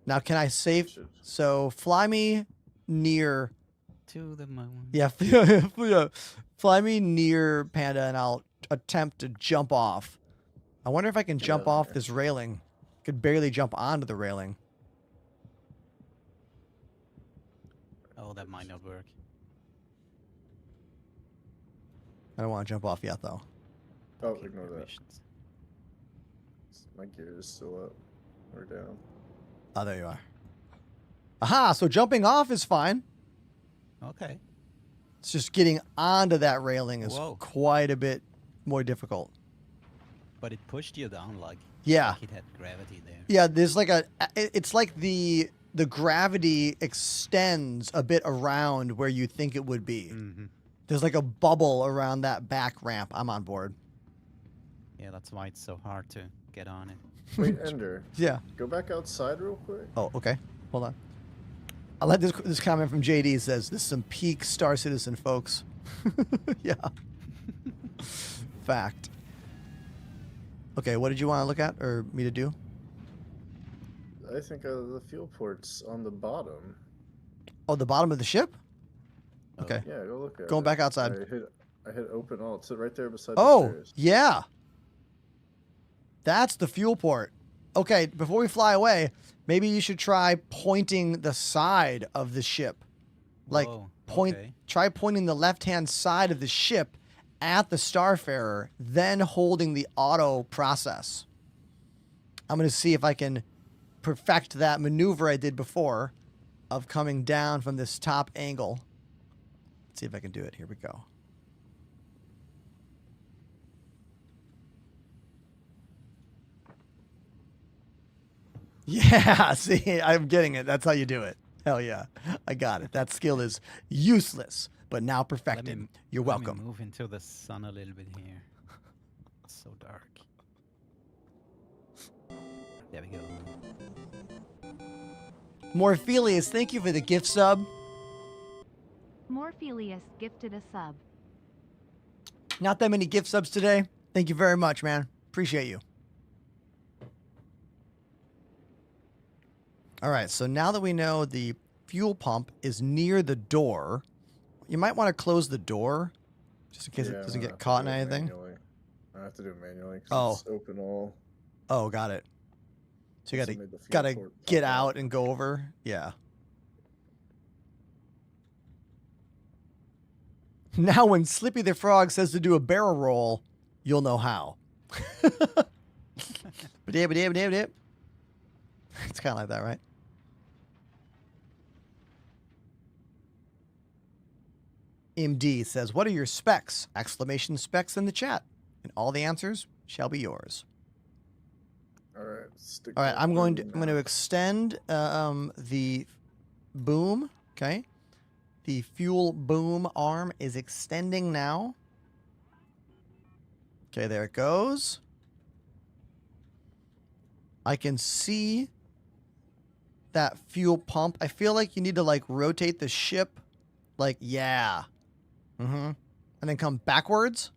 Speaker 2: Now can I save?
Speaker 8: Should-
Speaker 2: So fly me near.
Speaker 9: To the moon.
Speaker 2: Yeah, yeah, fly me near Panda, and I'll attempt to jump off. I wonder if I can jump
Speaker 8: out
Speaker 2: off
Speaker 8: there.
Speaker 2: this railing. Could barely jump onto the railing.
Speaker 9: Oh, that might not work.
Speaker 2: I don't want to jump off yet, though.
Speaker 8: Oh,
Speaker 9: Okay,
Speaker 8: ignore that.
Speaker 9: permissions.
Speaker 8: My gear is still up or down.
Speaker 2: Oh, there you are. Aha! So jumping off is fine.
Speaker 9: Okay.
Speaker 2: It's just getting onto that railing is
Speaker 9: Whoa.
Speaker 2: quite a bit more difficult.
Speaker 9: But it pushed you down like,
Speaker 2: Yeah.
Speaker 9: like it had gravity there.
Speaker 2: Yeah, there's like it's like the gravity extends a bit around where you think it would be.
Speaker 9: Mm-hmm.
Speaker 2: There's like a bubble around that back ramp. I'm on board.
Speaker 9: Yeah, that's why it's so hard to get on it.
Speaker 8: Wait, Ender,
Speaker 2: Yeah.
Speaker 8: go back outside real quick.
Speaker 2: Oh, okay. Hold on. I like this comment from JD says, this is some peak Star Citizen, folks. Yeah. Fact. Okay, what did you want to look at or me to do?
Speaker 8: I think the fuel port's on the bottom.
Speaker 2: Oh, the bottom of the ship?
Speaker 9: Oh.
Speaker 2: Okay.
Speaker 8: Yeah, go look at
Speaker 2: Going
Speaker 8: it.
Speaker 2: back outside.
Speaker 8: I hit open all. It's right there beside the
Speaker 2: Oh,
Speaker 8: stairs.
Speaker 2: yeah. That's the fuel port. Okay, before we fly away, maybe you should try pointing the side of the ship. Like
Speaker 9: Whoa,
Speaker 2: point
Speaker 9: okay.
Speaker 2: try pointing the left-hand side of the ship at the Starfarer, then holding the auto process. I'm going to see if I can perfect that maneuver I did before of coming down from this top angle. Let's see if I can do it. Here we go. Yeah, see, I'm getting it. That's how you do it. Hell yeah. I got it. That skill is useless, but now perfected. You're
Speaker 9: Let me
Speaker 2: welcome.
Speaker 9: move into the sun a little bit here. It's so dark. There we go.
Speaker 2: Morphelius, thank you for the gift sub.
Speaker 3: Morphelius gifted a sub.
Speaker 2: Not that many gift subs today. Thank you very much, man. Appreciate you. All right, so now that we know the fuel pump is near the door, you might want to close the door just in case it doesn't get caught in anything.
Speaker 8: I have to do it manually. 'Cause
Speaker 2: Oh.
Speaker 8: It's open all.
Speaker 2: Oh, got it. So you
Speaker 8: Also made the fuel
Speaker 2: gotta
Speaker 8: port
Speaker 2: get
Speaker 8: pop
Speaker 2: out and go over. Yeah. Now when Slippy the Frog says to do a barrel roll, you'll know how. It's kind of like that, right? MD says, what are your specs? Exclamation specs in the chat. And all the answers shall be yours.
Speaker 8: All right. Stick
Speaker 2: All right,
Speaker 8: that
Speaker 2: I'm going to
Speaker 8: through now.
Speaker 2: extend the boom. Okay, the fuel boom arm is extending now. Okay, there it goes. I can see that fuel pump. I feel like you need to like rotate the ship, like yeah, and then come backwards.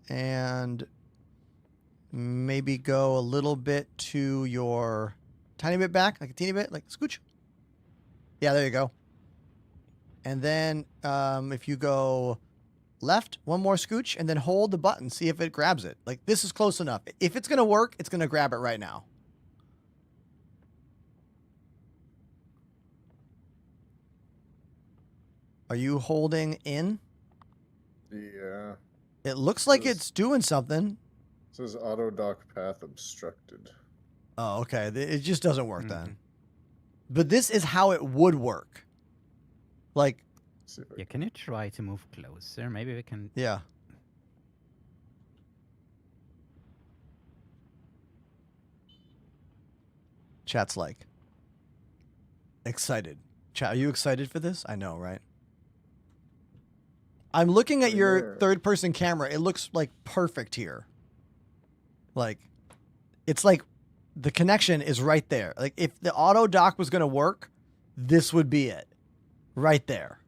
Speaker 2: And maybe go a little bit to your tiny bit back, like a teeny bit, like scooch. Yeah, there you go. And then if you go left, one more scooch, and then hold the button, see if it grabs it. Like this is close enough. If it's gonna work, it's gonna grab it right now. Are you holding in?
Speaker 8: Yeah.
Speaker 2: It looks like
Speaker 8: Says-
Speaker 2: it's doing something.
Speaker 8: It says auto dock path obstructed.
Speaker 2: Oh, okay. It just doesn't work
Speaker 9: Mhm.
Speaker 2: then. But this is how it would work. Like,
Speaker 8: See if I
Speaker 9: Yeah, can you try to move closer? Maybe we can.
Speaker 2: yeah. Chat's like, excited. Chat, are you excited for this? I know, right? I'm looking at your
Speaker 8: There.
Speaker 2: third-person camera. It looks like perfect here. Like, it's like the connection is right there. Like, if the auto dock was going to work, this would be it. Right there.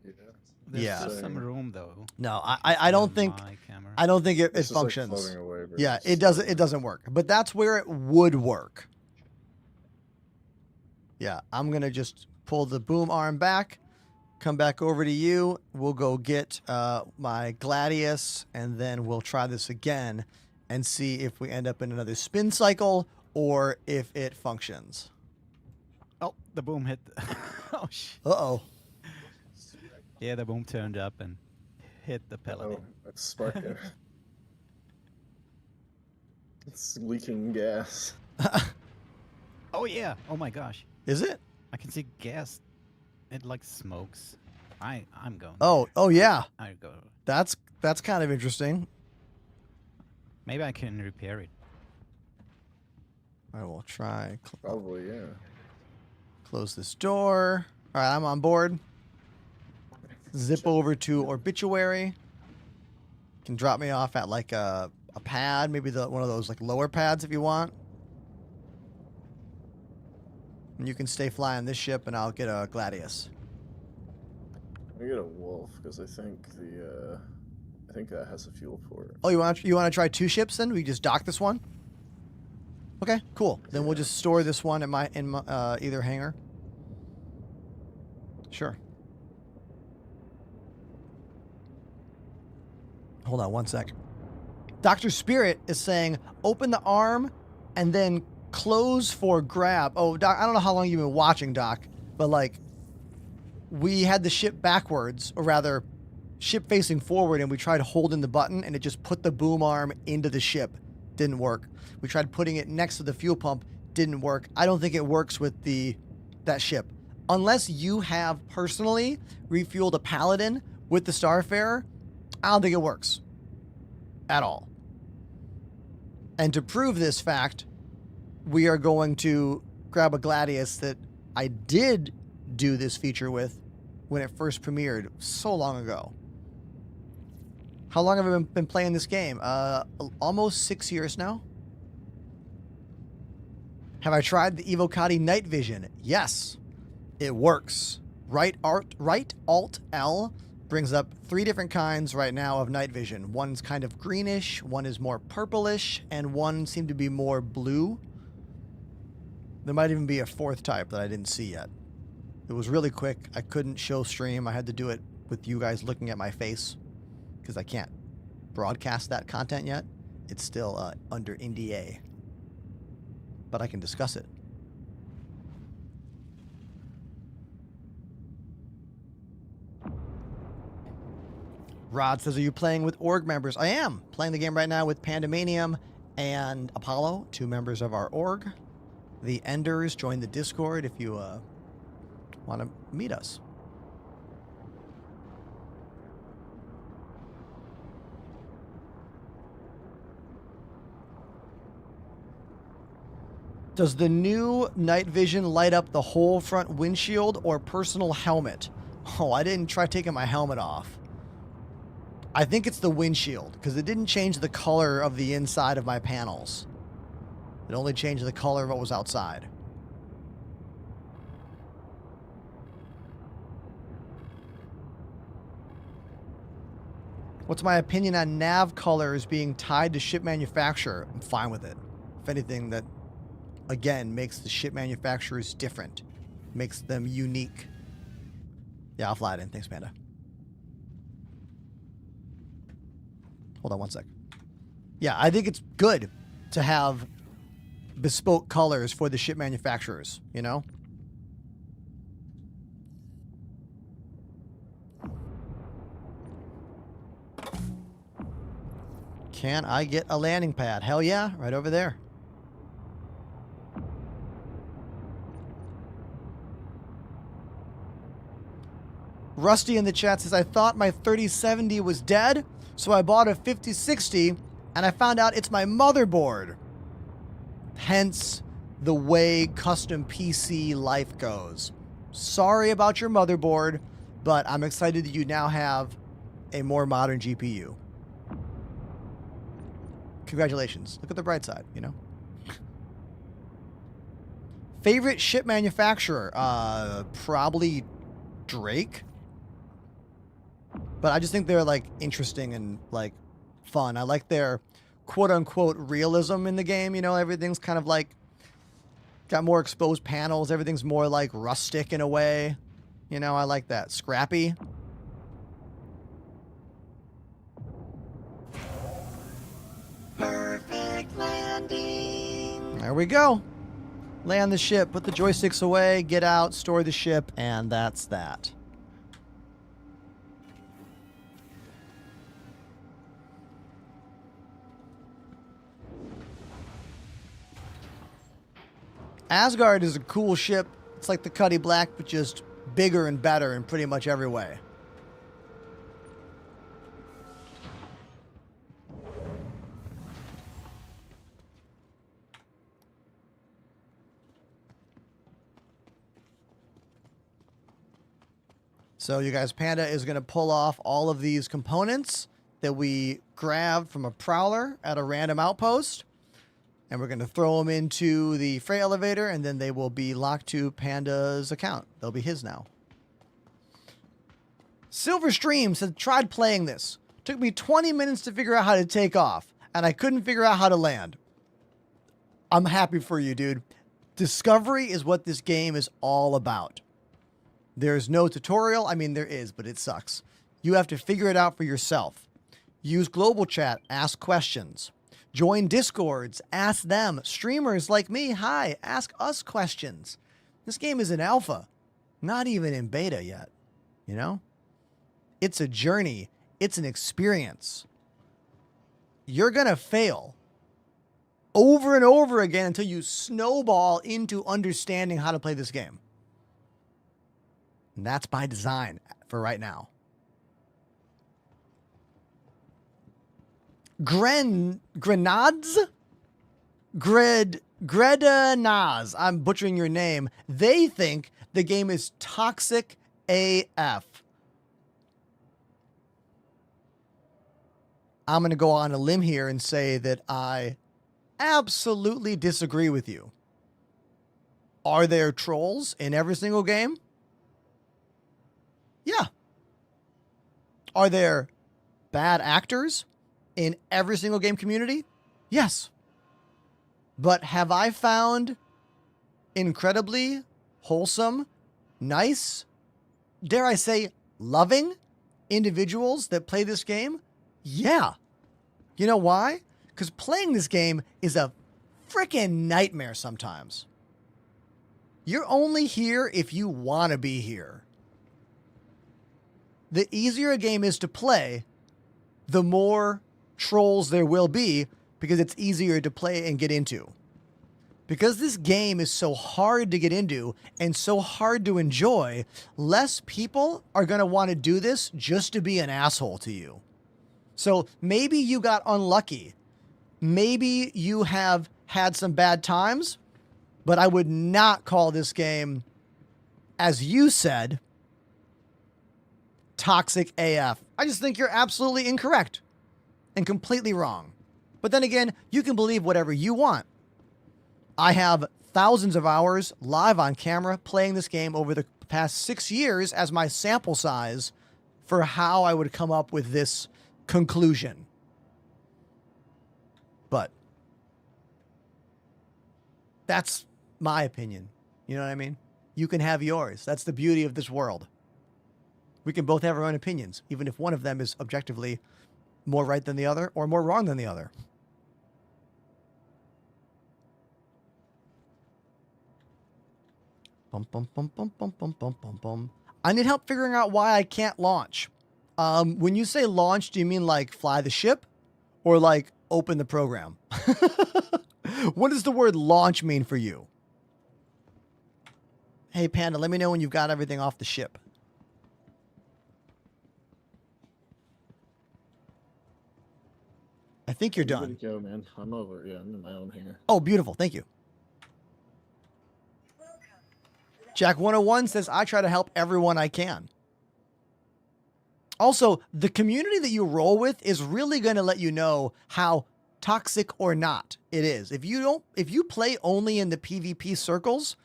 Speaker 8: Yeah.
Speaker 9: There's
Speaker 2: Yeah.
Speaker 9: still some
Speaker 8: Saying-
Speaker 9: room though.
Speaker 2: No, I don't
Speaker 9: on
Speaker 2: think
Speaker 9: my camera.
Speaker 2: I don't think it
Speaker 8: It's just, like,
Speaker 2: functions.
Speaker 8: floating away
Speaker 2: Yeah,
Speaker 8: versus-
Speaker 2: it doesn't work. But that's where it would work. Yeah, I'm gonna just pull the boom arm back, come back over to you. We'll go get my Gladius, and then we'll try this again and see if we end up in another spin cycle or if it functions.
Speaker 9: Oh, the boom hit. Oh shit.
Speaker 2: Uh-oh.
Speaker 9: Yeah, the boom turned up and hit the pellet.
Speaker 8: Oh, that's sparking. It's leaking gas.
Speaker 9: Oh yeah. Oh my gosh.
Speaker 2: Is it?
Speaker 9: I can see gas. It like smokes. I'm going.
Speaker 2: Oh yeah.
Speaker 9: I go.
Speaker 2: That's kind of interesting.
Speaker 9: Maybe I can repair it.
Speaker 2: I will try
Speaker 8: Probably, yeah.
Speaker 2: close this door. All right, I'm on board. Zip over to Obituary. Can drop me off at like a pad, maybe one of those like lower pads if you want. And you can stay flying this ship, and I'll get a Gladius.
Speaker 8: I get a wolf because I think that has a fuel port.
Speaker 2: Oh, you want to try two ships then? We just dock this one. Okay, cool. Then we'll just store this one in my either hangar. Sure. Hold on one sec. Dr. Spirit is saying open the arm and then close for grab. Oh, Doc, I don't know how long you've been watching, Doc, but like we had the ship backwards, or rather ship facing forward, and we tried holding the button and it just put the boom arm into the ship. Didn't work. We tried putting it next to the fuel pump. Didn't work. I don't think it works with that ship. Unless you have personally refueled a Paladin with the Starfarer, I don't think it works at all. And to prove this fact, we are going to grab a Gladius that I did do this feature with when it first premiered so long ago. How long have I been playing this game? Almost 6 years now. Have I tried the Evocati Night Vision? Yes, it works. Right Alt L brings up 3 different kinds right now of night vision. One's kind of greenish, one is more purplish, and one seemed to be more blue. There might even be a 4th type that I didn't see yet. It was really quick. I couldn't show stream. I had to do it with you guys looking at my face because I can't broadcast that content yet. It's still under NDA, but I can discuss it. Rod says, are you playing with org members? I am playing the game right now with Pandemanium and Apollo, 2 members of our org. The Enders, join the Discord if you want to meet us. Does the new night vision light up the whole front windshield or personal helmet? Oh, I didn't try taking my helmet off. I think it's the windshield, because it didn't change the color of the inside of my panels. It only changed the color of what was outside. What's my opinion on nav colors being tied to ship manufacturer? I'm fine with it. If anything, that, again, makes the ship manufacturers different. Makes them unique. Yeah, I'll fly it in. Thanks, Panda. Hold on one sec. Yeah, I think it's good to have bespoke colors for the ship manufacturers, you know? Can I get a landing pad? Hell yeah, right over there. Rusty in the chat says, I thought my 3070 was dead, so I bought a 5060, and I found out it's my motherboard. Hence, the way custom PC life goes. Sorry about your motherboard, but I'm excited that you now have a more modern GPU. Congratulations. Look at the bright side, you know? Favorite ship manufacturer? Probably Drake. But I just think they're, like, interesting and, like, fun. I like their quote-unquote realism in the game. You know, everything's kind of, like, got more exposed panels. Everything's more, like, rustic in a way. You know, I like that. Scrappy.
Speaker 4: Perfect landing.
Speaker 2: There we go. Land the ship, put the joysticks away, get out, store the ship, and that's that. Asgard is a cool ship. It's like the Cuddy Black, but just bigger and better in pretty much every way. So you guys, Panda is going to pull off all of these components that we grabbed from a prowler at a random outpost. And we're going to throw them into the freight elevator, and then they will be locked to Panda's account. They'll be his now. Silver Streams had tried playing this. Took me 20 minutes to figure out how to take off, and I couldn't figure out how to land. I'm happy for you, dude. Discovery is what this game is all about. There's no tutorial. I mean, there is, but it sucks. You have to figure it out for yourself. Use global chat, ask questions. Join Discords, ask them. Streamers like me, hi, ask us questions. This game is in alpha, not even in beta yet, you know? It's a journey. It's an experience. You're going to fail over and over again until you snowball into understanding how to play this game. And that's by design for right now. Grenades? Gredanaz. I'm butchering your name. They think the game is toxic AF. I'm going to go on a limb here and say that I absolutely disagree with you. Are there trolls in every single game? Yeah. Are there bad actors in every single game community? Yes. But have I found incredibly wholesome, nice, dare I say, loving individuals that play this game? Yeah. You know why? Because playing this game is a freaking nightmare sometimes. You're only here if you want to be here. The easier a game is to play, the more trolls there will be, because it's easier to play and get into. Because this game is so hard to get into and so hard to enjoy, less people are going to want to do this just to be an asshole to you. So maybe you got unlucky. Maybe you have had some bad times, but I would not call this game, as you said, toxic AF. I just think you're absolutely incorrect and completely wrong. But then again, you can believe whatever you want. I have thousands of hours live on camera playing this game over the past 6 years as my sample size for how I would come up with this conclusion. But that's my opinion. You know what I mean? You can have yours. That's the beauty of this world. We can both have our own opinions, even if one of them is objectively more right than the other or more wrong than the other. Bum, bum, bum, bum, bum, bum, bum, bum, bum. I need help figuring out why I can't launch. When you say launch, do you mean like fly the ship or like open the program? What does the word launch mean for you? Hey, Panda, let me know when you've got everything off the ship. I think you're
Speaker 8: Good
Speaker 2: done.
Speaker 8: to go, man. I'm over. Yeah, I'm in my own hangar.
Speaker 2: Oh, beautiful. Thank you. Jack 101 says, I try to help everyone I can. Also, the community that you roll with is really going to let you know how toxic or not it is. If you play only in the PvP circles,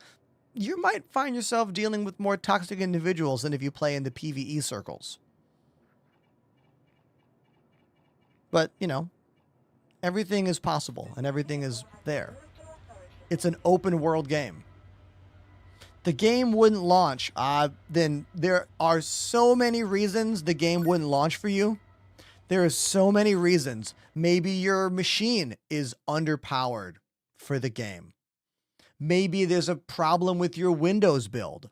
Speaker 2: you might find yourself dealing with more toxic individuals than if you play in the PvE circles. But, you know, everything is possible and everything is there. It's an open world game. The game wouldn't launch. Then there are so many reasons the game wouldn't launch for you. There are so many reasons. Maybe your machine is underpowered for the game. Maybe there's a problem with your Windows build.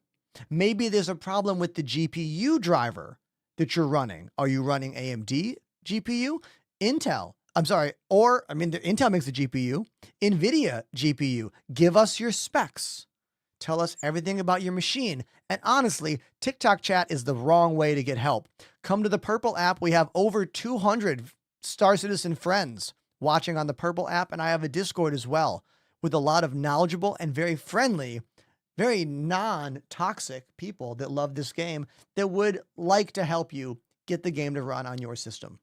Speaker 2: Maybe there's a problem with the GPU driver that you're running. Are you running AMD GPU? Intel? I'm sorry. Or, I mean, Intel makes a GPU. NVIDIA GPU. Give us your specs. Tell us everything about your machine. And honestly, TikTok chat is the wrong way to get help. Come to the Purple app. We have over 200 Star Citizen friends watching on the Purple app, and I have a Discord as well with a lot of knowledgeable and very friendly, very non-toxic people that love this game that would like to help you get the game to run on your system.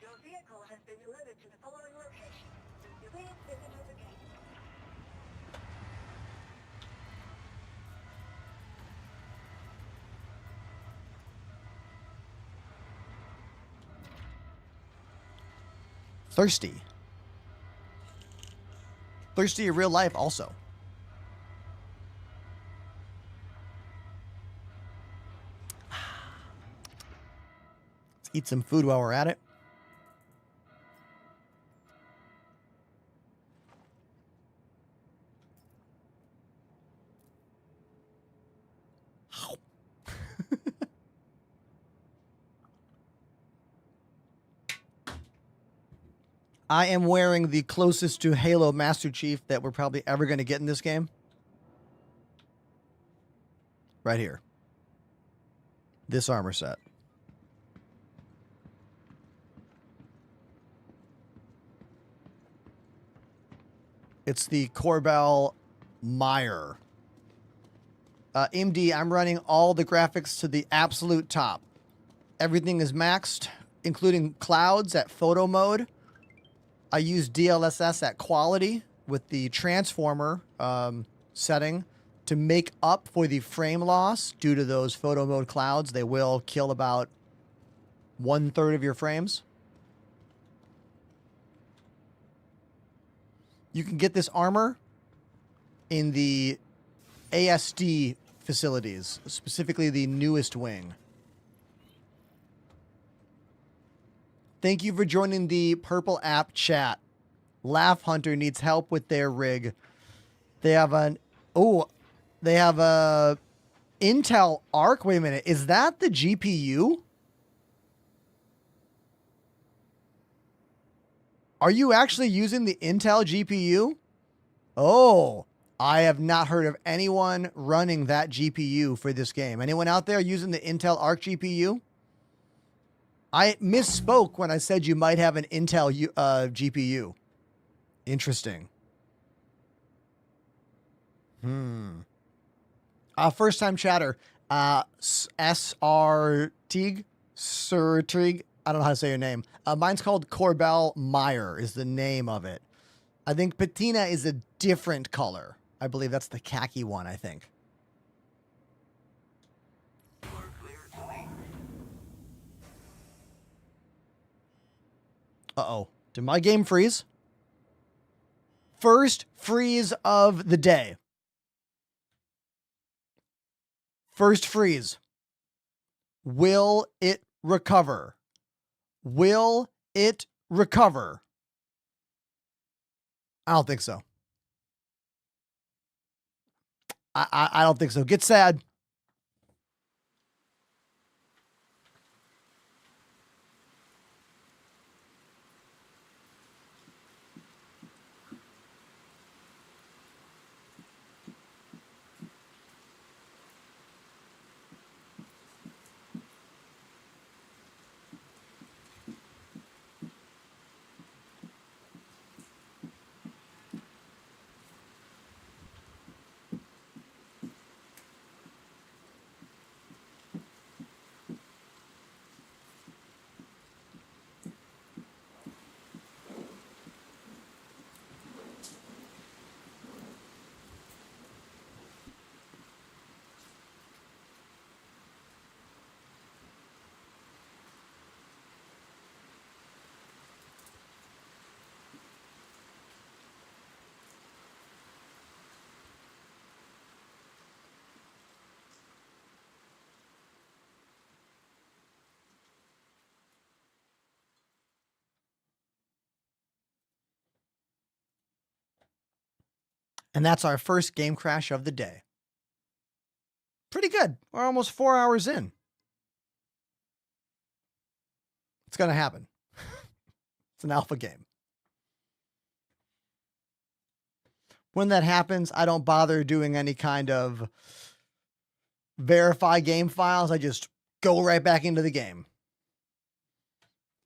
Speaker 4: Your vehicle has been delivered to the following location. Please visit us again.
Speaker 2: Thirsty. Thirsty in real life also. Let's eat some food while we're at it. I am wearing the closest to Halo Master Chief that we're probably ever going to get in this game. Right here. This armor set. It's the Corbel Meyer. MD, I'm running all the graphics to the absolute top. Everything is maxed, including clouds at photo mode. I use DLSS at quality with the transformer setting to make up for the frame loss due to those photo mode clouds. They will kill about 1/3 of your frames. You can get this armor in the ASD facilities, specifically the newest wing. Thank you for joining the Purple app chat. Laugh Hunter needs help with their rig. They have they have a Intel Arc. Wait a minute. Is that the GPU? Are you actually using the Intel GPU? Oh, I have not heard of anyone running that GPU for this game. Anyone out there using the Intel Arc GPU? I misspoke when I said you might have an Intel GPU. Interesting. First time chatter. SR Tig? Sir Trig? I don't know how to say your name. Mine's called Corbel Meyer is the name of it. I think patina is a different color. I believe that's the khaki one, I think. Uh-oh. Did my game freeze? First freeze of the day. First freeze. Will it recover? Will it recover? I don't think so. I don't think so. Get sad. And that's our first game crash of the day. Pretty good. We're almost 4 hours in. It's going to happen. It's an alpha game. When that happens, I don't bother doing any kind of verify game files. I just go right back into the game.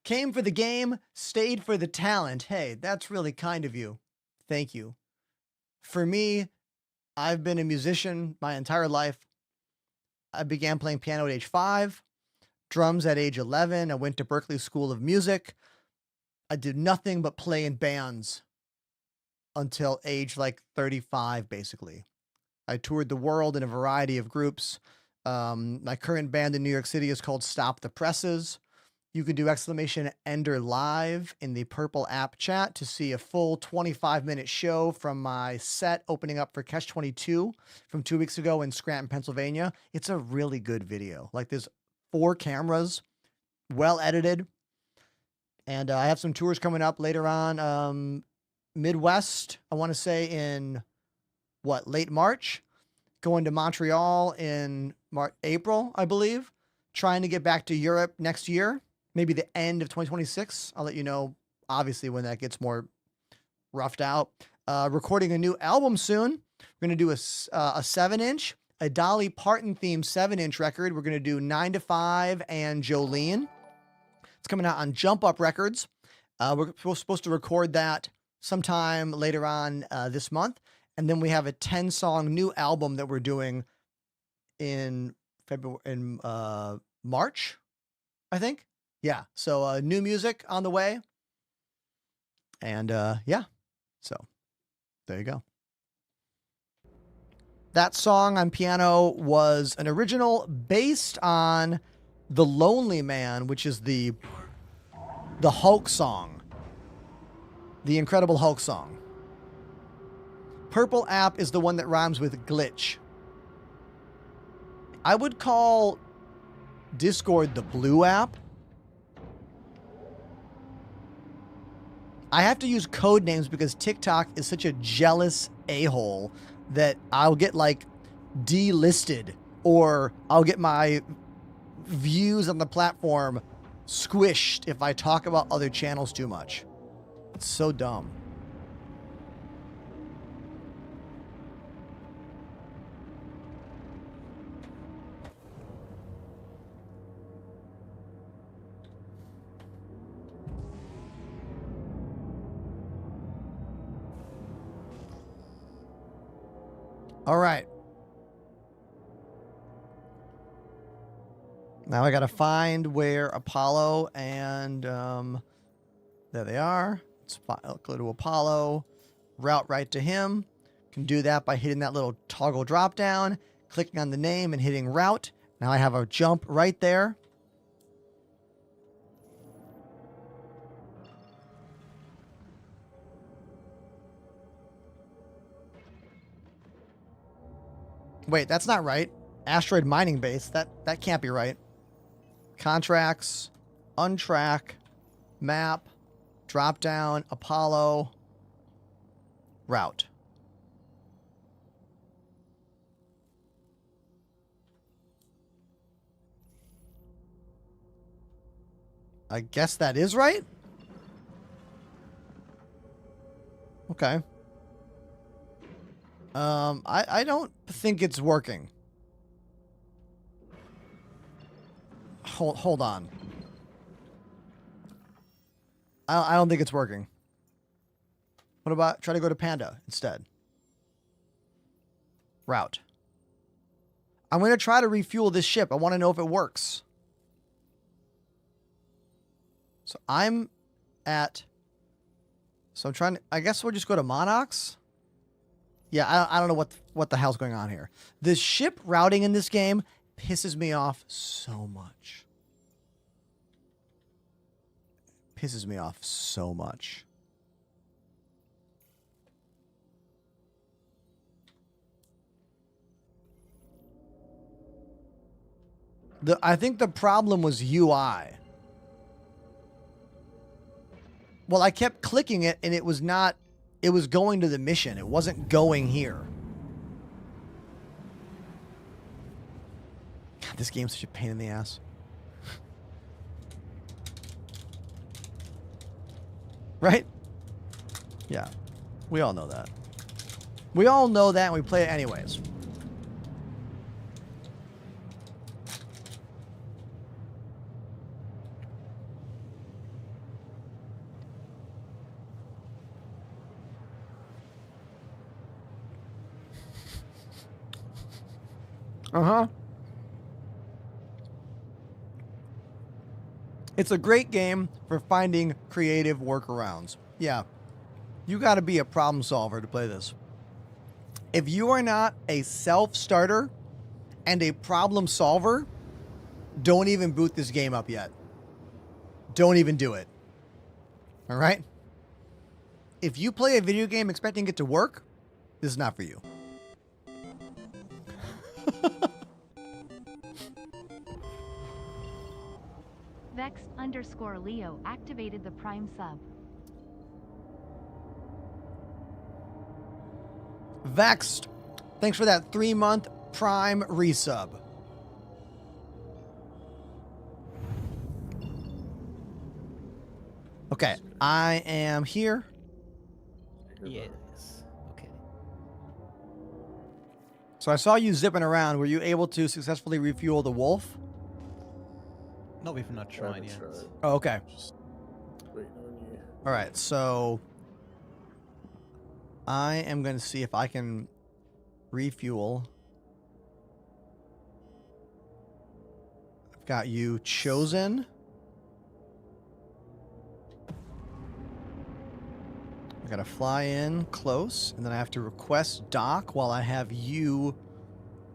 Speaker 2: Came for the game, stayed for the talent. Hey, that's really kind of you. Thank you. For me, I've been a musician my entire life. I began playing piano at age 5, drums at age 11. I went to Berklee School of Music. I did nothing but play in bands until age like 35, basically. I toured the world in a variety of groups. My current band in New York City is called Stop the Presses. You can do !Ender live in the Purple app chat to see a full 25-minute show from my set opening up for Catch 22 from 2 weeks ago in Scranton, Pennsylvania. It's a really good video. Like, there's 4 cameras, well edited. And I have some tours coming up later on. Midwest, I want to say in late March. Going to Montreal in April, I believe. Trying to get back to Europe next year. Maybe the end of 2026. I'll let you know, obviously, when that gets more roughed out. Recording a new album soon. We're going to do a 7-inch, a Dolly Parton themed 7-inch record. We're going to do 9 to 5 and Jolene. It's coming out on Jump Up Records. We're supposed to record that sometime later on this month. And then we have a 10-song new album that we're doing in March, I think. Yeah, so new music on the way. And yeah, so there you go. That song on piano was an original based on The Lonely Man, which is the Hulk song. The Incredible Hulk song. Purple app is the one that rhymes with glitch. I would call Discord the blue app. I have to use code names because TikTok is such a jealous a-hole that I'll get like delisted, or I'll get my views on the platform squished if I talk about other channels too much. It's so dumb. All right. Now I got to find where Apollo and there they are. Let's go to Apollo, route right to him. Can do that by hitting that little toggle drop down, clicking on the name and hitting route. Now I have a jump right there. Wait, that's not right. Asteroid mining base. That can't be right. Contracts, untrack, map, drop down, Apollo, route. I guess that is right. Okay. I don't think it's working. Hold on. I don't think it's working. What about try to go to Panda instead? Route. I'm going to try to refuel this ship. I want to know if it works. So I'm at... So I'm trying to... I guess we'll just go to Monox. Yeah, I don't know what the hell's going on here. The ship routing in this game pisses me off so much. Pisses me off so much. I think the problem was UI. Well, I kept clicking it and it was not... It was going to the mission. It wasn't going here. God, this game's such a pain in the ass. Right? Yeah. We all know that. We all know that and we play it anyways. Uh-huh. It's a great game for finding creative workarounds. Yeah. You got to be a problem solver to play this. If you are not a self-starter and a problem solver, don't even boot this game up yet. Don't even do it. All right? If you play a video game expecting it to work, this is not for you.
Speaker 3: Vex_Leo activated the Prime sub.
Speaker 2: Vexed, thanks for that 3-month Prime resub. Okay, I am here.
Speaker 9: Yes. Okay.
Speaker 2: So I saw you zipping around. Were you able to successfully refuel the Wolf?
Speaker 9: No, we've not tried yet.
Speaker 2: Oh, okay.
Speaker 8: Just waiting on you.
Speaker 2: All right, so I am going to see if I can refuel. I've got you chosen. I got to fly in close, and then I have to request dock while I have you,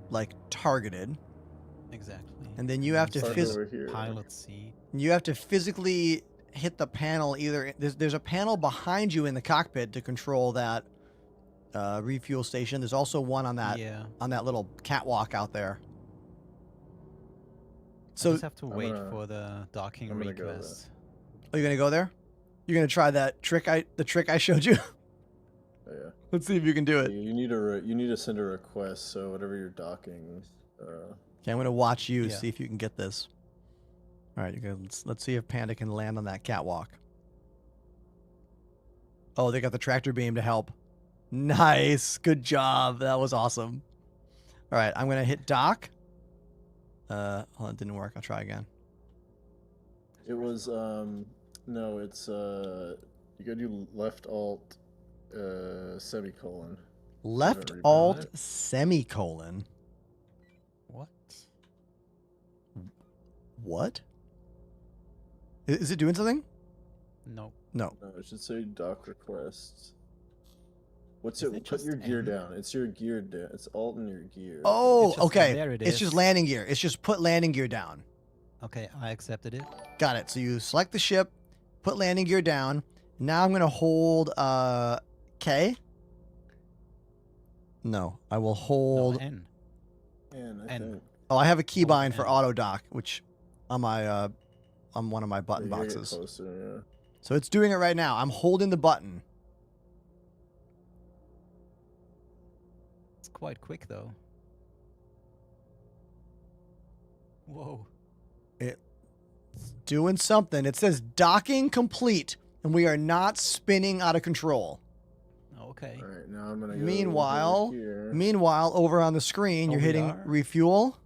Speaker 2: like, targeted.
Speaker 9: Exactly.
Speaker 2: And then you have to
Speaker 8: Start over here.
Speaker 9: Pilot seat.
Speaker 2: You have to physically hit the panel. Either there's a panel behind you in the cockpit to control that refuel station. There's also one on that little catwalk out there.
Speaker 9: So
Speaker 2: So
Speaker 9: I just have to wait for the docking
Speaker 8: I'm gonna go
Speaker 9: request.
Speaker 2: are you gonna go there? You're gonna try that trick the trick I showed you.
Speaker 8: Oh, yeah.
Speaker 2: Let's see if you can do it.
Speaker 8: You need to send a request. So whatever you're docking.
Speaker 2: Okay, I'm gonna watch you
Speaker 9: Yeah.
Speaker 2: see if you can get this. All right, let's see if Panda can land on that catwalk. Oh, they got the tractor beam to help. Nice, good job. That was awesome. All right, I'm gonna hit dock. Hold on, it didn't work. I'll try again.
Speaker 8: It was no, it's you gotta do left alt semicolon.
Speaker 2: Left
Speaker 8: Sorry,
Speaker 2: alt
Speaker 8: Bennett.
Speaker 2: semicolon.
Speaker 9: What?
Speaker 2: What? Is it doing something?
Speaker 9: No.
Speaker 2: No.
Speaker 8: No, it should say dock requests. What's
Speaker 9: Isn't
Speaker 8: it?
Speaker 9: it
Speaker 8: Put
Speaker 9: just
Speaker 8: your gear
Speaker 9: N?
Speaker 8: down. It's your gear down. It's alt in your gear.
Speaker 2: Oh,
Speaker 9: It's just-
Speaker 2: okay.
Speaker 9: there it
Speaker 2: It's just
Speaker 9: is.
Speaker 2: landing gear. It's just put landing gear down.
Speaker 9: Okay, I accepted it.
Speaker 2: Got it. So you select the ship, put landing gear down. Now I'm gonna hold K. No, I will
Speaker 9: No,
Speaker 2: hold.
Speaker 9: N.
Speaker 8: And I
Speaker 9: N.
Speaker 8: think
Speaker 2: Oh, I have a keybind
Speaker 9: N.
Speaker 2: for auto dock, which on my on one of my
Speaker 8: yeah,
Speaker 2: button
Speaker 8: you gotta get
Speaker 2: boxes.
Speaker 8: closer,
Speaker 2: So it's doing it right now. I'm holding the button.
Speaker 9: It's quite quick though. Whoa.
Speaker 2: It's doing something. It says docking complete, and we are not spinning out of control.
Speaker 9: Okay.
Speaker 8: yeah. All right, now I'm gonna go
Speaker 2: Meanwhile,
Speaker 8: over here.
Speaker 2: Meanwhile, over on the screen,
Speaker 9: Oh,
Speaker 2: you're
Speaker 9: we
Speaker 2: hitting
Speaker 9: are?
Speaker 2: refuel.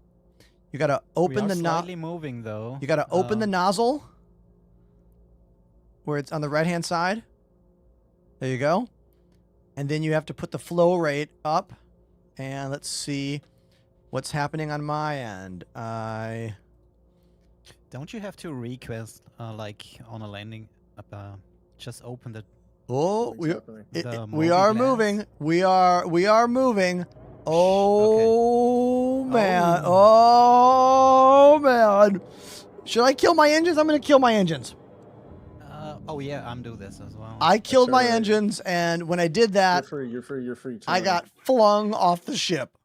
Speaker 2: You gotta open
Speaker 9: we are
Speaker 2: the nozzle.
Speaker 9: slightly moving though.
Speaker 2: You gotta open the
Speaker 9: Uh,
Speaker 2: nozzle where it's on the right hand side. There you go. And then you have to put the flow rate up. And let's see what's happening on my end.
Speaker 9: Don't you have to request like on a landing? Just open the.
Speaker 2: Oh,
Speaker 8: What's
Speaker 2: we
Speaker 8: happening?
Speaker 9: The
Speaker 2: we
Speaker 9: movie
Speaker 2: are
Speaker 9: glass?
Speaker 2: moving. We are moving. Oh man. Oh man. Should I kill my engines? I'm gonna kill my engines.
Speaker 9: Oh yeah, I'm do this as well.
Speaker 2: I killed my
Speaker 8: alright.
Speaker 2: engines, and when I did
Speaker 8: You're
Speaker 2: that,
Speaker 8: free. You're free. You're free.
Speaker 2: I
Speaker 8: Turn.
Speaker 2: got flung off the ship.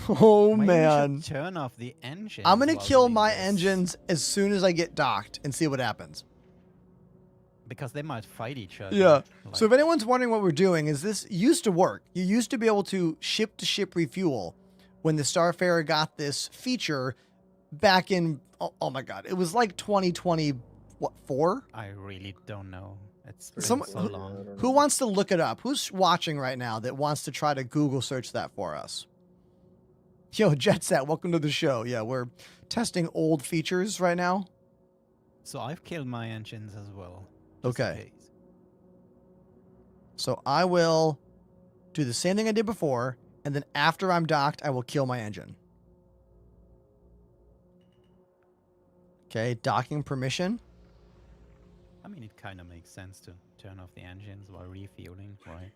Speaker 2: Oh
Speaker 9: Maybe we
Speaker 2: man.
Speaker 9: should turn off the engine.
Speaker 2: I'm gonna
Speaker 9: while
Speaker 2: kill
Speaker 9: doing
Speaker 2: my
Speaker 9: this,
Speaker 2: engines as soon as I get docked and see what happens.
Speaker 9: because they might fight each other.
Speaker 2: Yeah. So if
Speaker 9: like-
Speaker 2: anyone's wondering what we're doing, is this used to work. You used to be able to ship refuel when the Starfarer got this feature back in, oh my God, it was like 2020, what, 4?
Speaker 9: I really don't know. It's been
Speaker 2: Some-
Speaker 9: so
Speaker 8: Yeah, I
Speaker 9: long.
Speaker 8: don't
Speaker 2: Who
Speaker 8: know.
Speaker 2: wants to look it up? Who's watching right now that wants to try to Google search that for us? Yo, Jet Set, welcome to the show. Yeah, we're testing old features right now.
Speaker 9: So I've killed my engines as well. just in
Speaker 2: Okay.
Speaker 9: case.
Speaker 2: So I will do the same thing I did before, and then after I'm docked, I will kill my engine. Okay, docking permission.
Speaker 9: I mean, it kind of makes sense to turn off the engines while refueling, right?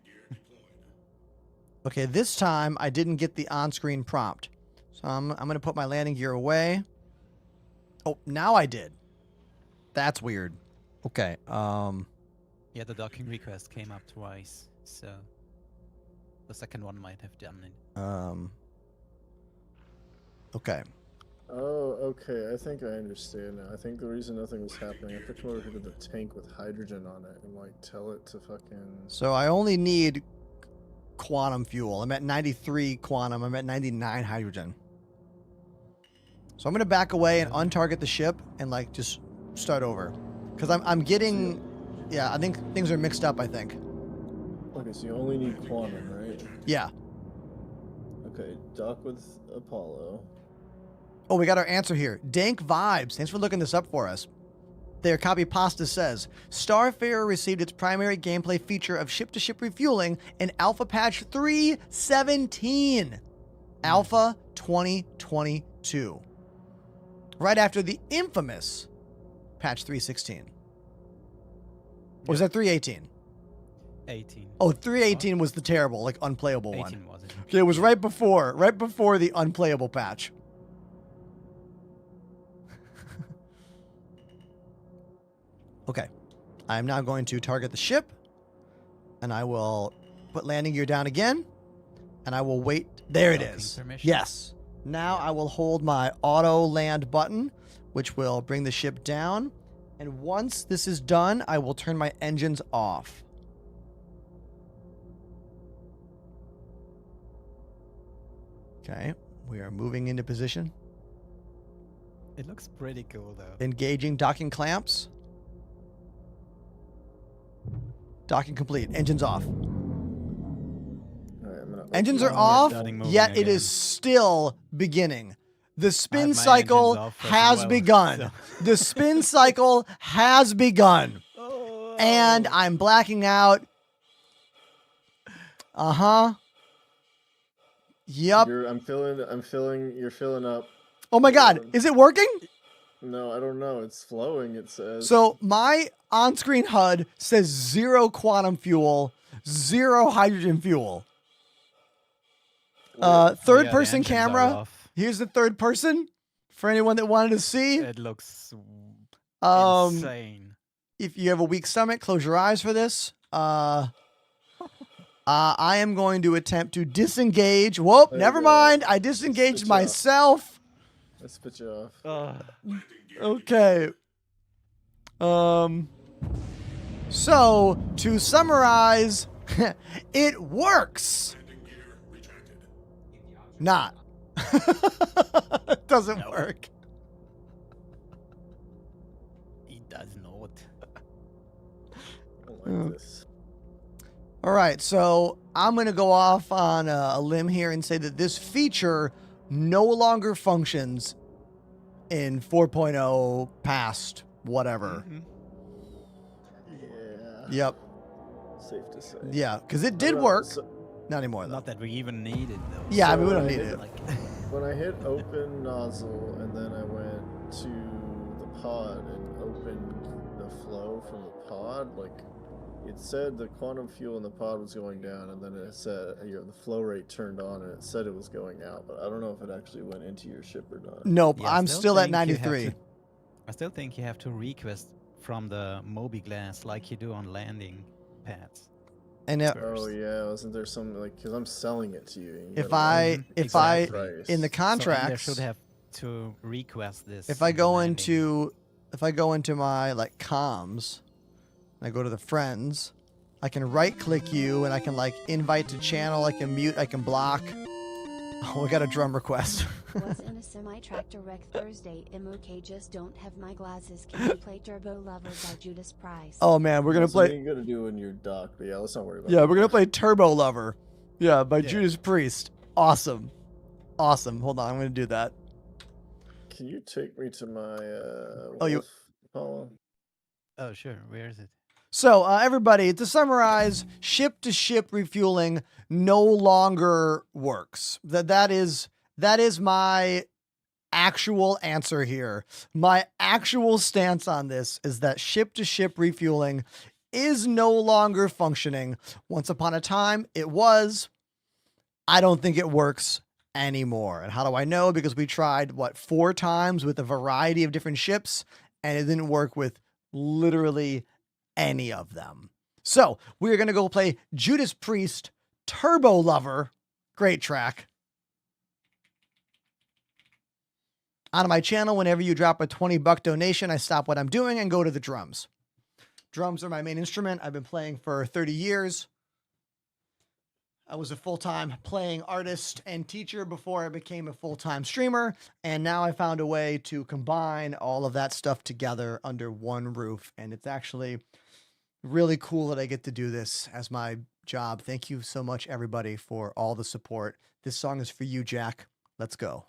Speaker 2: Okay, this time I didn't get the on-screen prompt. So I'm going to put my landing gear away. Oh, now I did. That's weird. Okay,
Speaker 9: Yeah, the docking request came up twice, so the second one might have done it.
Speaker 2: okay.
Speaker 8: Oh, okay. I think I understand now. I think the reason nothing was happening, I have to come over here to the tank with hydrogen on it and like tell it to fucking.
Speaker 2: So I only need quantum fuel. I'm at 93 quantum. I'm at 99 hydrogen. So I'm going to back away and untarget the ship and like just start over. Because I'm getting... Yeah, I think things are mixed up, I think.
Speaker 8: Okay, so you only need quantum, right?
Speaker 2: Yeah.
Speaker 8: Okay, dock with Apollo.
Speaker 2: Oh, we got our answer here. Dank Vibes. Thanks for looking this up for us. Their copy pasta says, Starfarer received its primary gameplay feature of ship-to-ship refueling in Alpha Patch 3.17. Alpha 2022. Right after the infamous Patch 3.16. Or was that 3.18?
Speaker 9: 18.
Speaker 2: Oh, 3.18 was the terrible, like, unplayable one.
Speaker 9: 18 was it?
Speaker 2: Okay, it was right before the unplayable patch. Okay, I am now going to target the ship, and I will put landing gear down again, and I will wait. There it
Speaker 9: Docking
Speaker 2: is.
Speaker 9: permission.
Speaker 2: Yes. Now I will hold my auto land button, which will bring the ship down, And once this is done, I will turn my engines off. Okay, we are moving into position.
Speaker 9: It looks pretty cool though.
Speaker 2: Engaging docking clamps. Docking complete. Engines off.
Speaker 8: Alright, I'm gonna
Speaker 2: Engines
Speaker 8: open
Speaker 2: are
Speaker 8: up-
Speaker 2: off,
Speaker 9: starting moving
Speaker 2: yet it
Speaker 9: again.
Speaker 2: is still beginning. The
Speaker 9: I
Speaker 2: spin
Speaker 9: had my
Speaker 2: cycle
Speaker 9: engines off as
Speaker 2: has
Speaker 9: well,
Speaker 2: begun.
Speaker 9: so-
Speaker 2: The spin cycle has begun. And I'm blacking out. Uh-huh. Yup.
Speaker 8: I'm filling, you're filling up.
Speaker 2: Oh my god, is it working?
Speaker 8: No, I don't know. It's flowing, it says.
Speaker 2: So my on-screen HUD says 0 quantum fuel, 0 hydrogen fuel.
Speaker 9: the
Speaker 2: Third person
Speaker 9: engines are
Speaker 2: camera.
Speaker 9: off.
Speaker 2: Here's the third person for anyone that wanted to see.
Speaker 9: It looks insane.
Speaker 2: If you have a weak stomach, close your eyes for this. I am going to attempt to disengage. Whoop,
Speaker 8: There you
Speaker 2: never
Speaker 8: go.
Speaker 2: mind. I disengaged
Speaker 8: Spit you off.
Speaker 2: myself.
Speaker 8: I spit you off.
Speaker 2: Okay. So, to summarize, it works.
Speaker 5: Landing gear rejected.
Speaker 2: Not. It doesn't work.
Speaker 9: It does not.
Speaker 8: I don't like this.
Speaker 2: All right, so I'm going to go off on a limb here and say that this feature no longer functions in 4.0 past whatever.
Speaker 8: Yeah.
Speaker 2: Yep.
Speaker 8: Safe to say.
Speaker 2: Yeah, because it did
Speaker 8: Alright,
Speaker 2: work.
Speaker 8: so-
Speaker 2: Not anymore, though.
Speaker 9: Not that we even need it though.
Speaker 2: Yeah, I mean, we
Speaker 8: So
Speaker 2: don't
Speaker 8: I
Speaker 2: need
Speaker 8: hit-
Speaker 2: it.
Speaker 9: Like,
Speaker 8: When I hit open nozzle and then I went to the pod and opened the flow from the pod, like it said the quantum fuel in the pod was going down, and then it said the flow rate turned on and it said it was going out, but I don't know if it actually went into your ship or not.
Speaker 2: Nope,
Speaker 9: Yeah, I
Speaker 2: I'm
Speaker 9: still
Speaker 2: still at
Speaker 9: think you have
Speaker 2: 93.
Speaker 9: to- I still think you have to request from the Moby glass like you do on landing pads.
Speaker 2: And
Speaker 8: Oh yeah, wasn't there some like because I'm selling it to you? and you
Speaker 2: if
Speaker 8: gotta
Speaker 2: I,
Speaker 8: like,
Speaker 2: if
Speaker 8: exact
Speaker 2: I,
Speaker 8: price.
Speaker 2: in the
Speaker 9: So there
Speaker 2: contracts,
Speaker 9: should have to request this.
Speaker 2: if I
Speaker 9: on the
Speaker 2: go
Speaker 9: landing.
Speaker 2: into, if I go into my like comms, and I go to the friends, I can right click you and I can like invite to channel, I can mute, I can block. Oh, we got a drum request.
Speaker 10: Was in a semi-tractor wreck Thursday. MOK just don't have my glasses. Can you play Turbo Lover by Judas Price?
Speaker 2: Oh man, we're gonna
Speaker 8: That's what
Speaker 2: play.
Speaker 8: you're gonna do in your dock, but yeah, let's not worry about
Speaker 2: Yeah,
Speaker 8: that.
Speaker 2: we're gonna play Turbo Lover. Yeah, by
Speaker 9: Yeah.
Speaker 2: Judas Priest. Awesome. Awesome. Hold on, I'm gonna do that.
Speaker 8: Can you take me to my
Speaker 2: Oh, you-
Speaker 8: wolf column?
Speaker 9: Oh sure, where is it?
Speaker 2: So, everybody, to summarize, ship-to-ship refueling no longer works. That is my actual answer here. My actual stance on this is that ship-to-ship refueling is no longer functioning. Once upon a time, it was. I don't think it works anymore. And how do I know? Because we tried, 4 times with a variety of different ships, and it didn't work with literally any of them. So we're going to go play Judas Priest Turbo Lover. Great track. On my channel, whenever you drop a $20 donation, I stop what I'm doing and go to the drums. Drums are my main instrument. I've been playing for 30 years. I was a full-time playing artist and teacher before I became a full-time streamer, and now I found a way to combine all of that stuff together under one roof, and it's actually really cool that I get to do this as my job. Thank you so much, everybody, for all the support. This song is for you, Jack. Let's go.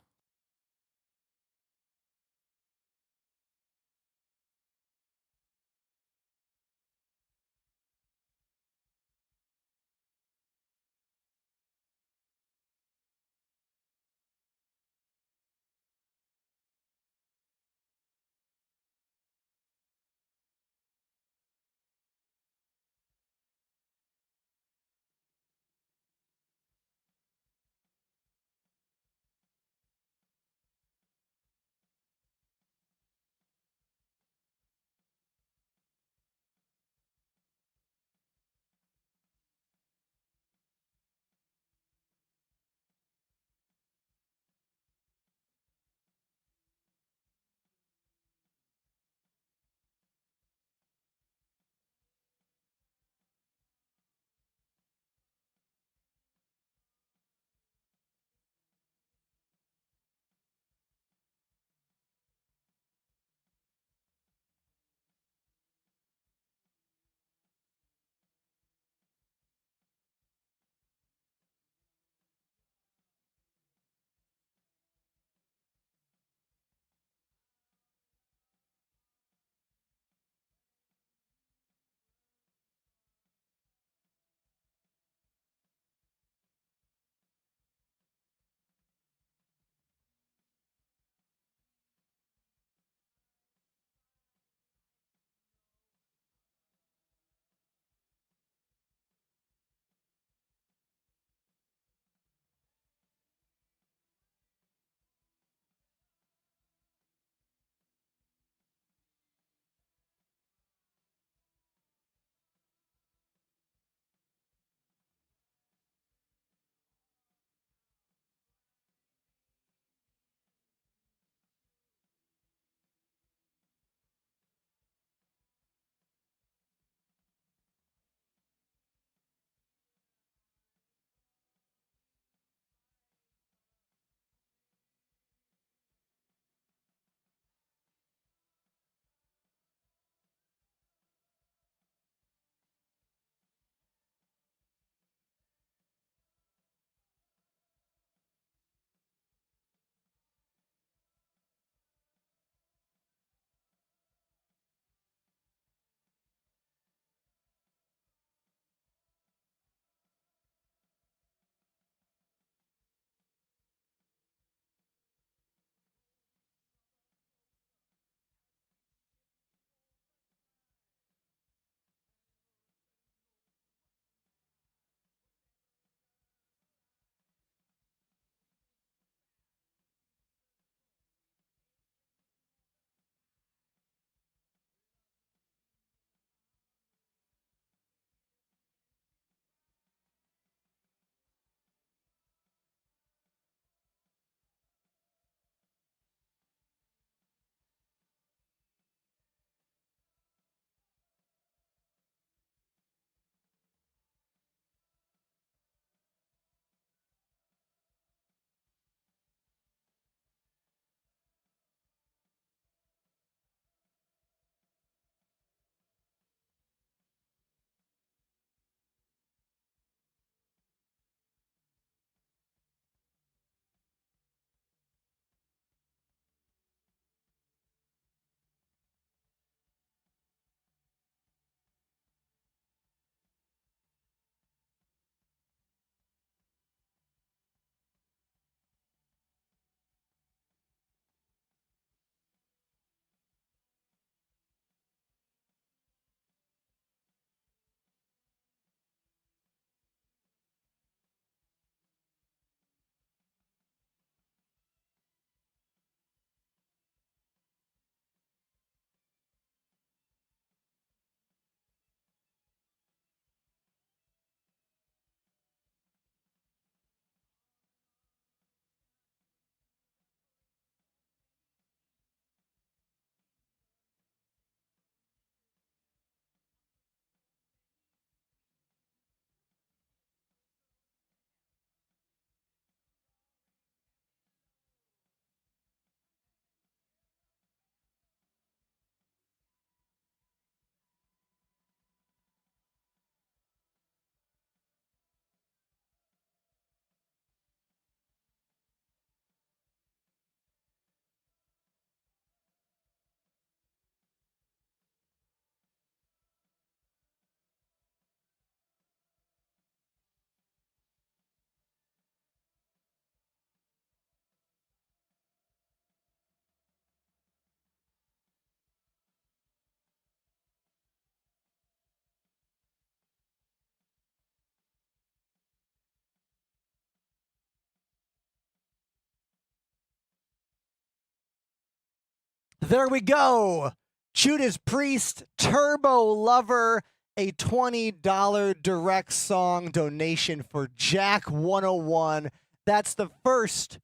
Speaker 2: There we go. Judas Priest, Turbo Lover, a $20 direct song donation for Jack 101. That's the first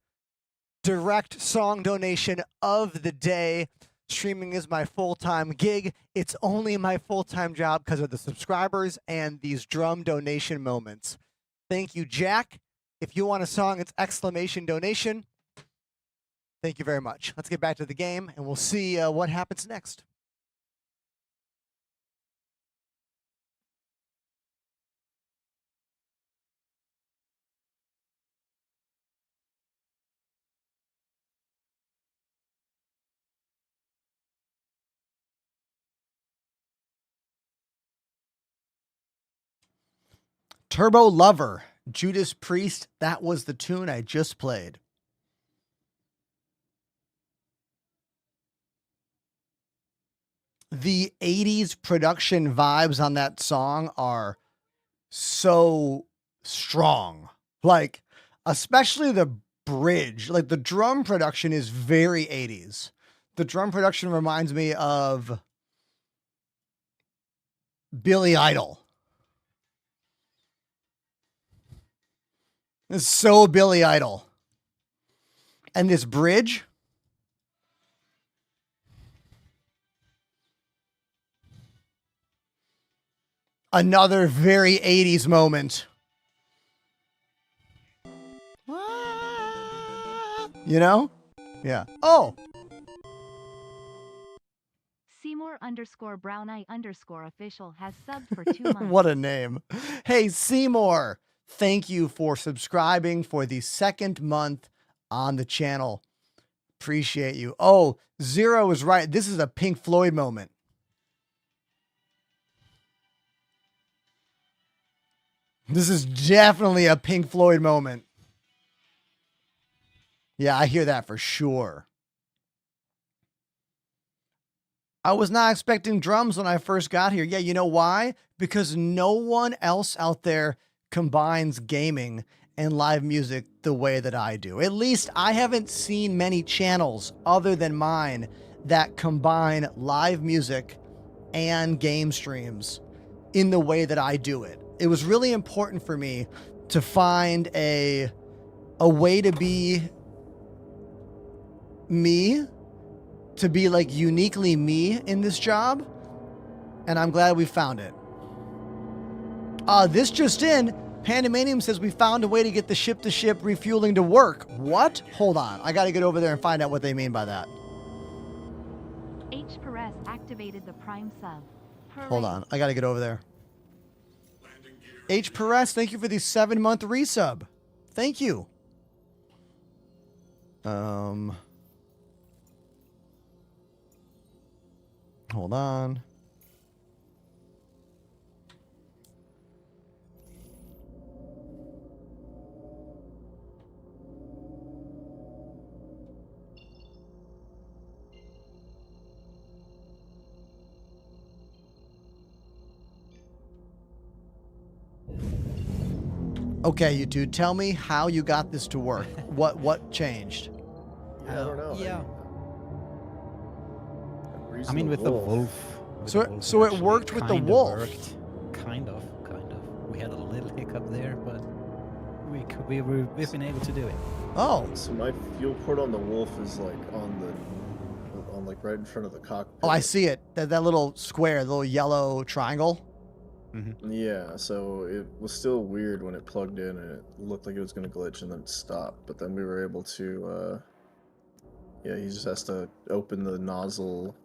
Speaker 2: direct song donation of the day. Streaming is my full-time gig. It's only my full-time job because of the subscribers and these drum donation moments. Thank you, Jack. If you want a song, it's exclamation donation. Thank you very much. Let's get back to the game, and we'll see what happens next. Turbo Lover, Judas Priest. That was the tune I just played. The 80s production vibes on that song are so strong. Like, especially the bridge. Like, the drum production is very 80s. The drum production reminds me of Billy Idol. It's so Billy Idol. And this bridge. Another very 80s moment. You know? Yeah. Oh.
Speaker 3: Seymour_Brown_Eye_official has subbed for 2 months.
Speaker 2: What a name. Hey, Seymour. Thank you for subscribing for the second month on the channel. Appreciate you. Oh, Zero is right. This is a Pink Floyd moment. This is definitely a Pink Floyd moment. Yeah, I hear that for sure. I was not expecting drums when I first got here. Yeah, you know why? Because no one else out there combines gaming and live music the way that I do. At least I haven't seen many channels other than mine that combine live music and game streams in the way that I do it. It was really important for me to find a way to be me, to be like uniquely me in this job. And I'm glad we found it. This just in, Pandemanium says we found a way to get the ship-to-ship refueling to work. What? Hold on. I got to get over there and find out what they mean by that.
Speaker 3: H. Perez activated the Prime sub.
Speaker 2: Hold on. I got to get over there. H. Perez, thank you for the 7-month resub. Thank you. Hold on. Okay, you two, tell me how you got this to work. What changed?
Speaker 8: I don't know.
Speaker 9: Yeah.
Speaker 8: Reason
Speaker 9: I mean, with the wolf.
Speaker 2: So it worked with the wolf.
Speaker 9: Worked. Kind of. We had a little hiccup there, but we've been able to do it.
Speaker 2: Oh.
Speaker 8: So my fuel port on the wolf is like like right in front of the cockpit.
Speaker 2: Oh, I see it. That little square, the little yellow triangle.
Speaker 9: Mm-hmm.
Speaker 8: Yeah, so it was still weird when it plugged in and it looked like it was going to glitch and then it stopped. But then we were able to, yeah, he just has to open the nozzle,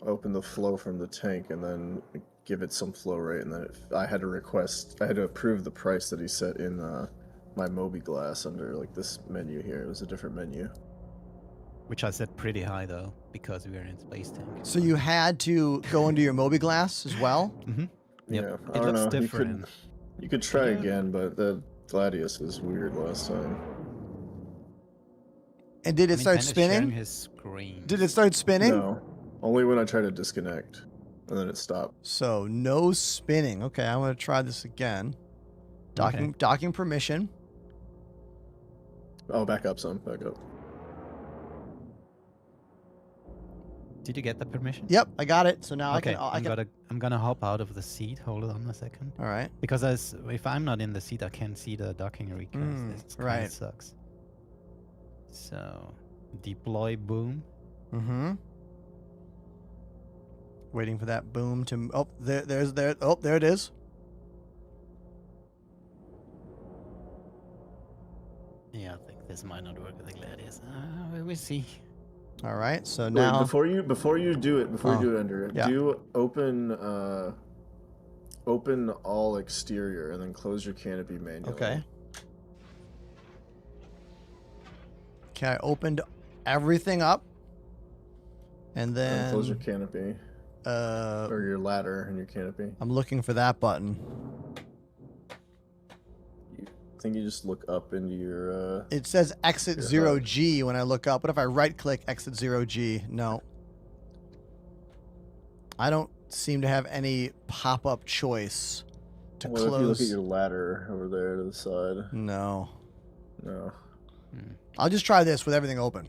Speaker 8: open the flow from the tank and then give it some flow rate. And then I had to approve the price that he set in my Moby glass under like this menu here. It was a different menu.
Speaker 9: Which I set pretty high though, because we were in space tank.
Speaker 2: So you had to go into your Moby glass as well?
Speaker 9: Mm-hmm. Yep.
Speaker 8: Yeah,
Speaker 9: It
Speaker 8: I don't
Speaker 9: looks
Speaker 8: know.
Speaker 9: different.
Speaker 8: You could try again, but the Gladius was weird last time.
Speaker 2: And did it start
Speaker 9: Ben is sharing
Speaker 2: spinning?
Speaker 9: his screen.
Speaker 2: Did it start spinning?
Speaker 8: No, only when I tried to disconnect, and then it stopped.
Speaker 2: So no spinning. Okay, I'm gonna try this again. Docking permission.
Speaker 8: Oh, back up some. Back up.
Speaker 9: Did you get the permission?
Speaker 2: Yep, I got it. So now
Speaker 9: Okay,
Speaker 2: I can.
Speaker 9: I'm gonna hop out of the seat. Hold on a second.
Speaker 2: All right.
Speaker 9: Because if I'm not in the seat, I can't see the docking request. This kind
Speaker 2: right.
Speaker 9: of sucks. So, deploy boom.
Speaker 2: Mm-hmm. Waiting for that boom to. Oh, there. Oh, there it is.
Speaker 9: Yeah, I think this might not work with the Gladius. We'll see.
Speaker 2: All right. So
Speaker 8: Wait,
Speaker 2: now
Speaker 8: before you do it, Ender,
Speaker 2: yeah.
Speaker 8: do open all exterior and then close your canopy manually.
Speaker 2: Okay. Okay, I opened everything up, and then
Speaker 8: close your canopy. Or your ladder and your canopy.
Speaker 2: I'm looking for that button.
Speaker 8: I think you just look up into your.
Speaker 2: It says exit 0G when I look up. What if I right-click exit 0G? No. I don't seem to have any pop-up choice to
Speaker 8: What
Speaker 2: close.
Speaker 8: if you look at your ladder over there to the side?
Speaker 2: No.
Speaker 8: No.
Speaker 2: I'll just try this with everything open.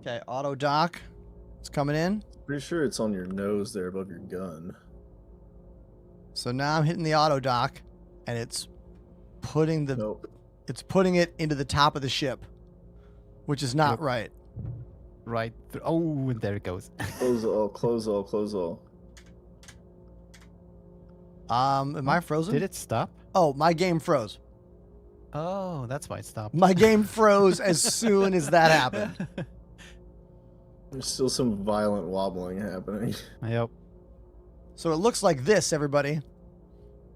Speaker 2: Okay, auto dock. It's coming in.
Speaker 8: Pretty sure it's on your nose there above your gun.
Speaker 2: So now I'm hitting the auto dock, and it's putting the
Speaker 8: Nope.
Speaker 2: it's putting it into the top of the ship, which is not right.
Speaker 9: Right. Oh, and there it goes.
Speaker 8: Close all. Close all. Close all.
Speaker 2: Am I frozen?
Speaker 9: Did it stop?
Speaker 2: Oh, my game froze.
Speaker 9: Oh, that's why it stopped.
Speaker 2: My game froze as soon as that happened.
Speaker 8: There's still some violent wobbling happening.
Speaker 9: Yep.
Speaker 2: So it looks like this, everybody.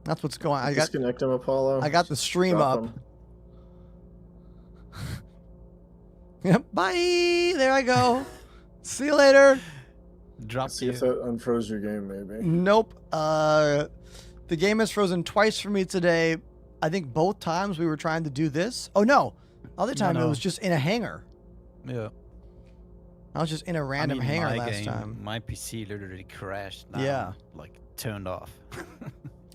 Speaker 2: That's what's going on. I got
Speaker 8: Disconnect him, Apollo.
Speaker 2: I got the stream
Speaker 8: Drop
Speaker 2: up.
Speaker 8: him.
Speaker 2: Yep. Bye. There I go. See you later.
Speaker 9: Drop
Speaker 8: See
Speaker 9: you.
Speaker 8: if that unfroze your game, maybe.
Speaker 2: Nope. The game has frozen twice for me today. I think both times we were trying to do this. Oh no. Other time it was just in a hangar.
Speaker 9: Yeah.
Speaker 2: I was just in a random hangar
Speaker 9: my
Speaker 2: last time.
Speaker 9: My PC literally crashed. Now,
Speaker 2: Yeah.
Speaker 9: Like turned off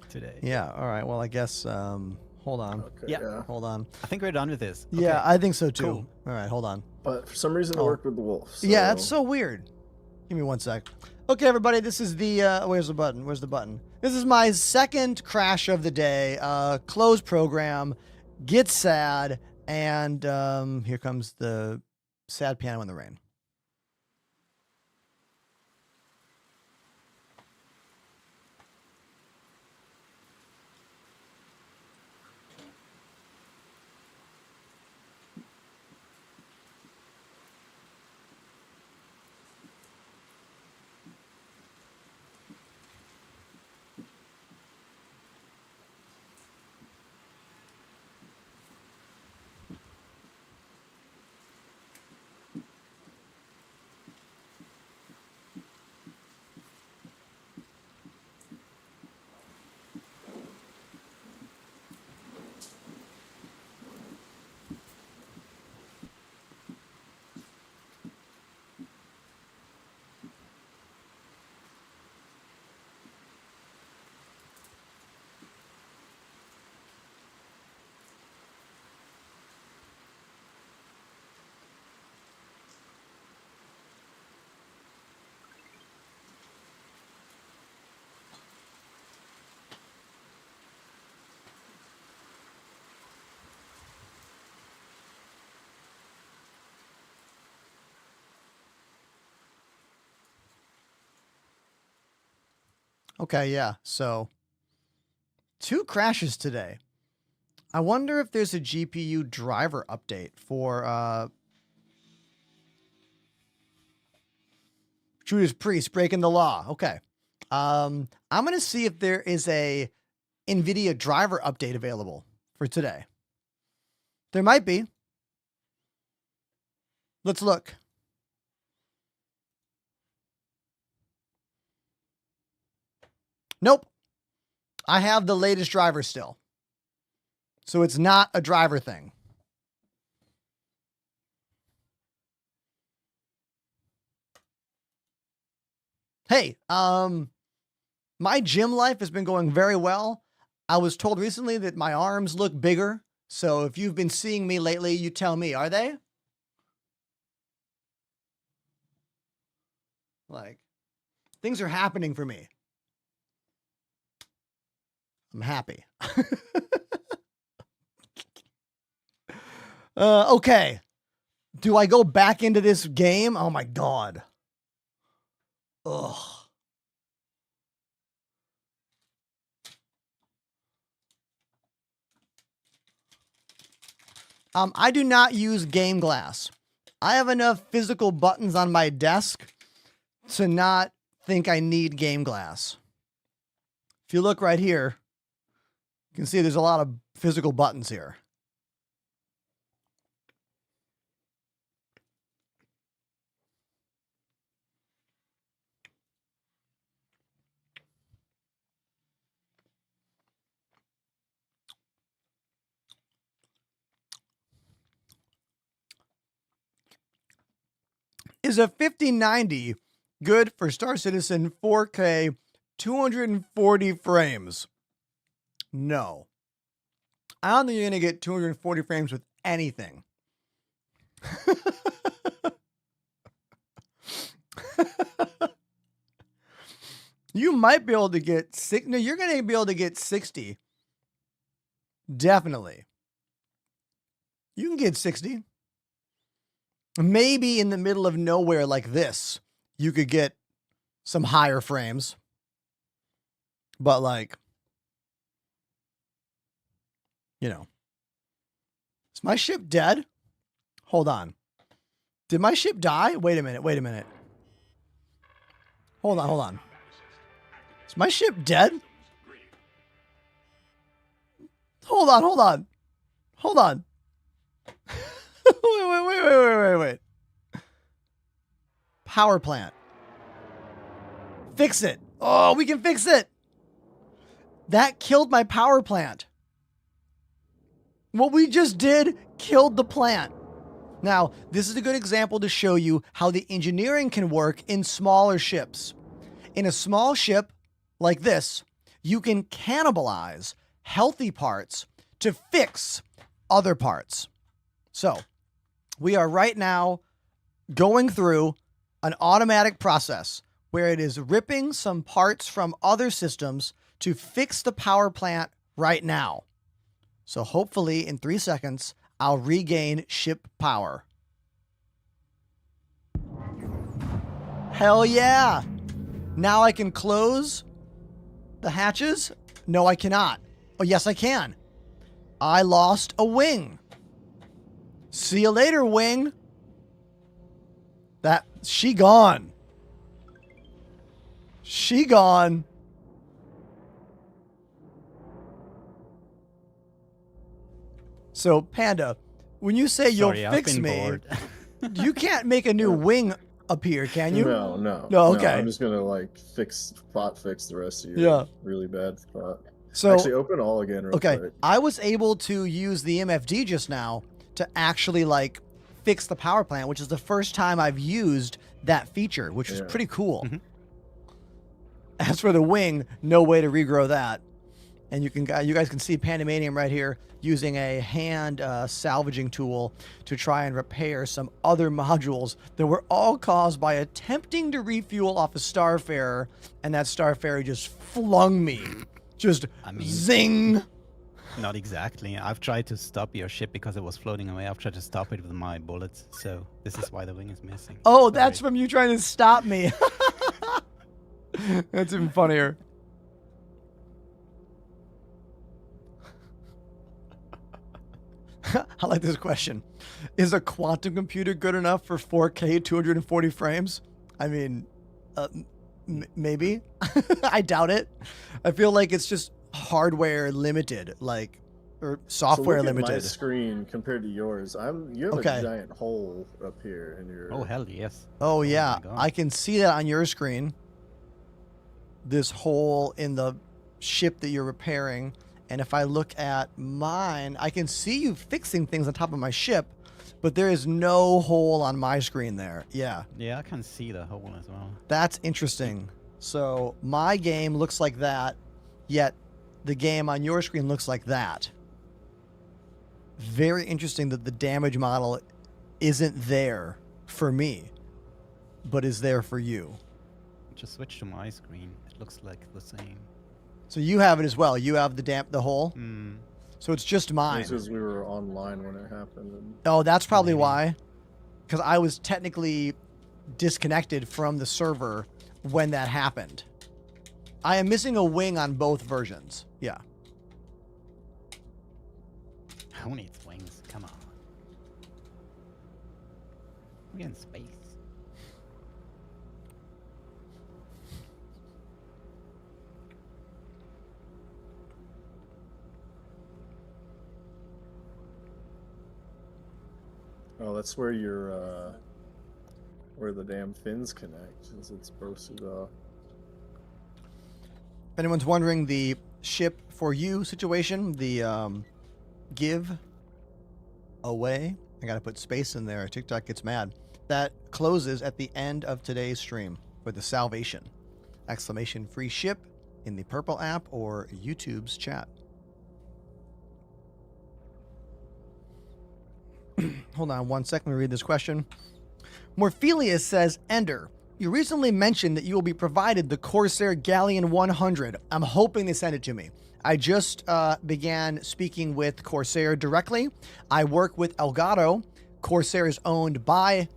Speaker 9: today.
Speaker 2: Yeah. All right. Well, I guess. Hold on.
Speaker 8: Okay,
Speaker 9: Yeah.
Speaker 2: Hold on.
Speaker 9: I think we're done with this.
Speaker 2: Yeah,
Speaker 9: Okay.
Speaker 2: I think so too.
Speaker 9: Cool.
Speaker 2: All right. Hold on.
Speaker 8: But for some reason, it
Speaker 2: Oh.
Speaker 8: worked with the wolf. So.
Speaker 2: Yeah, that's so weird. Give me one sec. Okay, everybody, this is the, where's the button? Where's the button? This is my second crash of the day. Close program, get sad, and here comes the sad piano in the rain. Okay, yeah. So 2 crashes today. I wonder if there's a GPU driver update for Judas Priest breaking the law. Okay. I'm going to see if there is a NVIDIA driver update available for today. There might be. Let's look. Nope. I have the latest driver still. So it's not a driver thing. Hey, my gym life has been going very well. I was told recently that my arms look bigger. So if you've been seeing me lately, you tell me, are they? Like, things are happening for me. I'm happy. Okay. Do I go back into this game? Oh my God. Ugh. I do not use Game Glass. I have enough physical buttons on my desk to not think I need Game Glass. If you look right here, you can see there's a lot of physical buttons here. Is a 5090 good for Star Citizen 4K 240 frames? No. I don't think you're going to get 240 frames with anything. You might be able to get no, you're going to be able to get 60. Definitely. You can get 60. Maybe in the middle of nowhere like this, you could get some higher frames. But like, you know. Is my ship dead? Hold on. Did my ship die? Wait a minute. Wait a minute. Hold on. Hold on. Is my ship dead? Hold on. Hold on. Hold on. Wait. Power plant. Fix it. Oh, we can fix it. That killed my power plant. What we just did killed the plant. Now, this is a good example to show you how the engineering can work in smaller ships. In a small ship like this, you can cannibalize healthy parts to fix other parts. So, we are right now going through an automatic process where it is ripping some parts from other systems to fix the power plant right now. So hopefully in 3 seconds, I'll regain ship power. Hell yeah. Now I can close the hatches. No, I cannot. Oh, yes, I can. I lost a wing. See you later, wing. She gone. She gone. So, Panda, when you say you'll fix me, you can't make a new wing appear, can you?
Speaker 8: No.
Speaker 2: No, okay.
Speaker 8: I'm just gonna like spot fix the rest of your really bad spot.
Speaker 2: So
Speaker 8: actually, open all again real quick.
Speaker 2: I was able to use the MFD just now to actually like fix the power plant, which is the first time I've used that feature, which is pretty cool.
Speaker 9: Mm-hmm.
Speaker 2: As for the wing, no way to regrow that. And you guys can see Pandemanium right here using a hand salvaging tool to try and repair some other modules that were all caused by attempting to refuel off a Starfarer, and that Starfarer just flung me. Just zing.
Speaker 9: Not exactly. I've tried to stop your ship because it was floating away. I've tried to stop it with my bullets, so this is why the wing is missing.
Speaker 2: Oh, that's from you trying to stop me. That's even funnier. I like this question. Is a quantum computer good enough for 4K 240 frames? I mean, maybe. I doubt it. I feel like it's just hardware limited, like, or software limited.
Speaker 8: My screen compared to yours, you have a giant hole up here in your.
Speaker 9: Oh hell yes.
Speaker 2: Oh yeah, I can see that on your screen. This hole in the ship that you're repairing. And if I look at mine, I can see you fixing things on top of my ship, but there is no hole on my screen there. Yeah.
Speaker 9: Yeah, I can see the hole as well.
Speaker 2: That's interesting. So my game looks like that, yet the game on your screen looks like that. Very interesting that the damage model isn't there for me, but is there for you.
Speaker 9: Just switch to my screen. It looks like the same.
Speaker 2: So you have it as well. You have the whole.
Speaker 9: Hmm.
Speaker 2: So it's just mine.
Speaker 8: It's because we were online when it happened. And
Speaker 2: Oh, that's probably
Speaker 9: Maybe.
Speaker 2: why. Because I was technically disconnected from the server when that happened. I am missing a wing on both versions. Yeah.
Speaker 9: Who needs wings? Come on. We're in space.
Speaker 8: oh, that's where your where the damn fins connect. Is it's supposed to
Speaker 2: If anyone's wondering, the ship for you situation, the give away, I gotta put space in there. TikTok gets mad. That closes at the end of today's stream with the salvation. Exclamation free ship in the purple app or YouTube's chat. Hold on 1 second. Let me read this question. Morphelius says, Ender, you recently mentioned that you will be provided the Corsair Galleon 100. I'm hoping they send it to me. I just began speaking with Corsair directly. I work with Elgato. Corsair is owned by...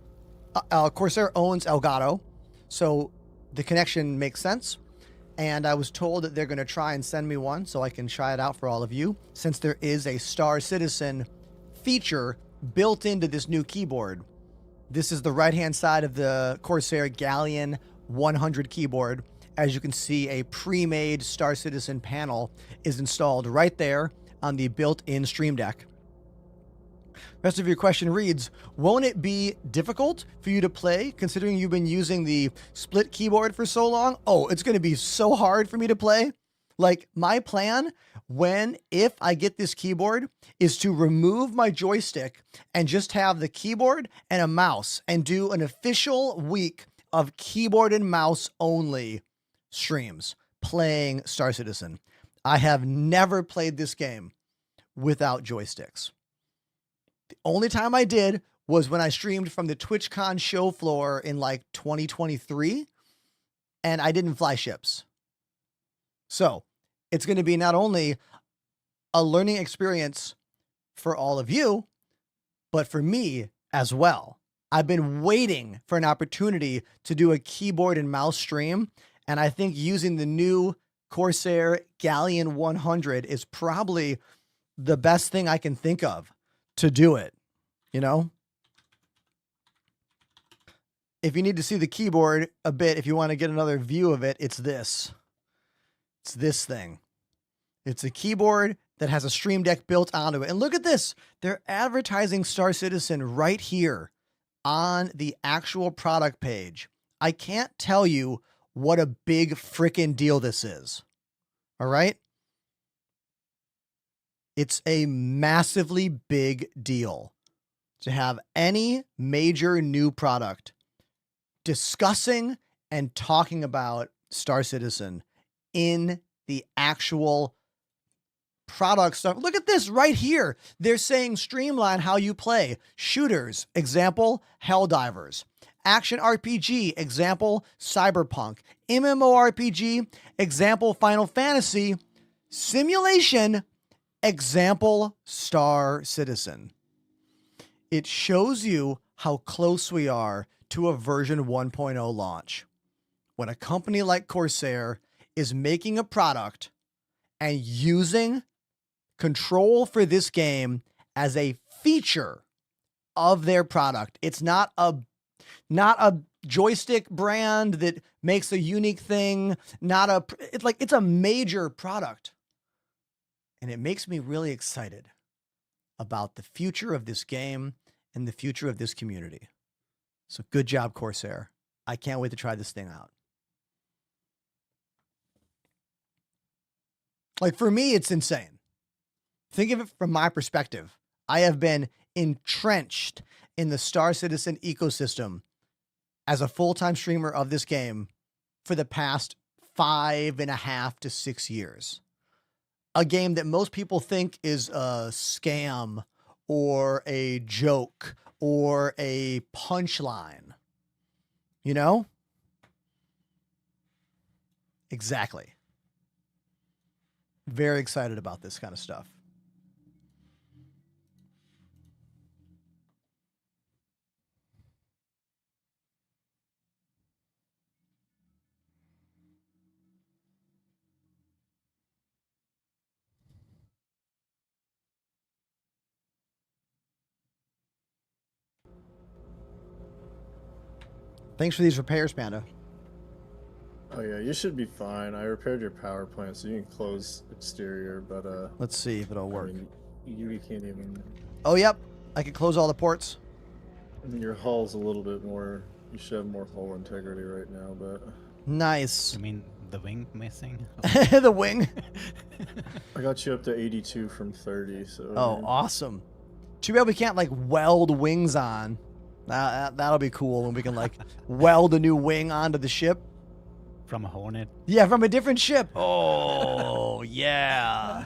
Speaker 2: Corsair owns Elgato, so the connection makes sense. And I was told that they're going to try and send me one so I can try it out for all of you, since there is a Star Citizen feature built into this new keyboard. This is the right-hand side of the Corsair Galleon 100 keyboard. As you can see, a pre-made Star Citizen panel is installed right there on the built-in Stream Deck. Rest of your question reads, won't it be difficult for you to play considering you've been using the split keyboard for so long? Oh, it's going to be so hard for me to play. Like, my plan if I get this keyboard is to remove my joystick and just have the keyboard and a mouse and do an official week of keyboard and mouse only streams playing Star Citizen. I have never played this game without joysticks. The only time I did was when I streamed from the TwitchCon show floor in like 2023, and I didn't fly ships. So it's going to be not only a learning experience for all of you, but for me as well. I've been waiting for an opportunity to do a keyboard and mouse stream, and I think using the new Corsair Galleon 100 is probably the best thing I can think of to do it, you know? If you need to see the keyboard a bit, if you want to get another view of it, it's this. It's this thing. It's a keyboard that has a Stream Deck built onto it. And look at this. They're advertising Star Citizen right here on the actual product page. I can't tell you what a big frickin' deal this is. All right? It's a massively big deal to have any major new product discussing and talking about Star Citizen in the actual product stuff. Look at this right here. They're saying streamline how you play. Shooters, example, Helldivers. Action RPG, example, Cyberpunk. MMORPG, example, Final Fantasy. Simulation, example, Star Citizen. It shows you how close we are to a version 1.0 launch. When a company like Corsair is making a product and using control for this game as a feature of their product. It's not a joystick brand that makes a unique thing, it's a major product. And it makes me really excited about the future of this game and the future of this community. So good job, Corsair. I can't wait to try this thing out. Like, for me, it's insane. Think of it from my perspective. I have been entrenched in the Star Citizen ecosystem as a full-time streamer of this game for the past 5.5 to 6 years. A game that most people think is a scam or a joke or a punchline. You know? Exactly. Very excited about this kind of stuff. Thanks for these repairs, Panda.
Speaker 8: Oh yeah, you should be fine. I repaired your power plant, so you can close exterior, but
Speaker 2: Let's see if it'll
Speaker 8: I
Speaker 2: work.
Speaker 8: mean, you can't even.
Speaker 2: Oh, yep. I can close all the ports.
Speaker 8: I mean, your hull's a little bit more. You should have more hull integrity right now, but
Speaker 2: Nice.
Speaker 9: I mean, the wing missing.
Speaker 2: The wing.
Speaker 8: I got you up to 82 from 30. So
Speaker 2: Oh, awesome. Too bad we can't like weld wings on. That'll be cool when we can like weld a new wing onto the ship.
Speaker 9: From a Hornet.
Speaker 2: Yeah, from a different ship. Oh, yeah.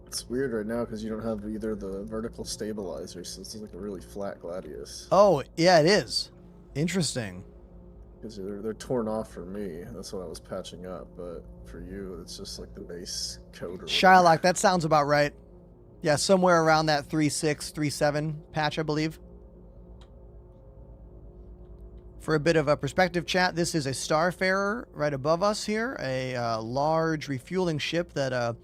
Speaker 8: It's weird right now because you don't have either the vertical stabilizer, so it's like a really flat Gladius.
Speaker 2: Oh, yeah, it is. Interesting.
Speaker 8: Because they're torn off for me. That's what I was patching up, but for you, it's just like the base code.
Speaker 2: Shylock, that sounds about right. Yeah, somewhere around that 3.6, 3.7 patch, I believe. For a bit of a perspective, chat, this is a Starfarer right above us here, a large refueling ship that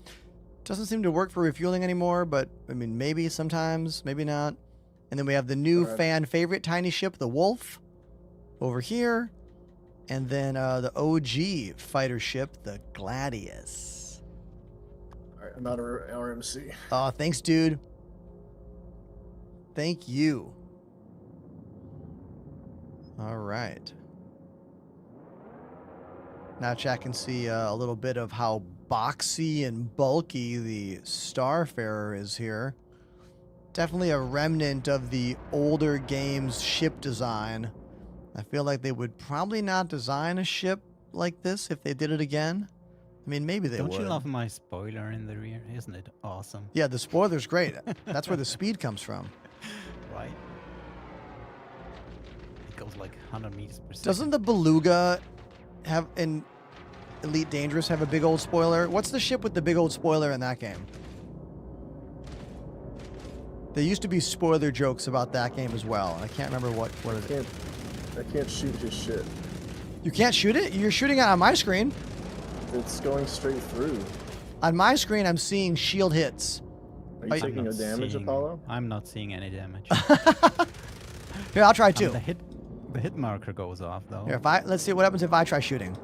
Speaker 2: doesn't seem to work for refueling anymore, but I mean, maybe sometimes, maybe not. And then we have the new fan favorite tiny ship, the Wolf, over here. And then the OG fighter ship, the Gladius.
Speaker 8: All right, I'm out of RMC.
Speaker 2: Oh, thanks, dude. Thank you. All right. Now chat can see a little bit of how boxy and bulky the Starfarer is here. Definitely a remnant of the older game's ship design. I feel like they would probably not design a ship like this if they did it again. I mean, maybe they would.
Speaker 9: Don't you love my spoiler in the rear? Isn't it awesome?
Speaker 2: Yeah, the spoiler's great. That's where the speed comes from.
Speaker 9: Right. It goes like 100 meters per second.
Speaker 2: Doesn't the Beluga have in Elite Dangerous have a big old spoiler? What's the ship with the big old spoiler in that game? There used to be spoiler jokes about that game as well. I can't remember what it is.
Speaker 8: I can't shoot his shit.
Speaker 2: You can't shoot it? You're shooting it on my screen.
Speaker 8: It's going straight through.
Speaker 2: On my screen, I'm seeing shield hits.
Speaker 8: Are you taking a damage, Apollo?
Speaker 9: I'm not seeing any damage.
Speaker 2: Here, I'll try too.
Speaker 9: The hit marker goes off though.
Speaker 2: Here, let's see what happens if I try shooting.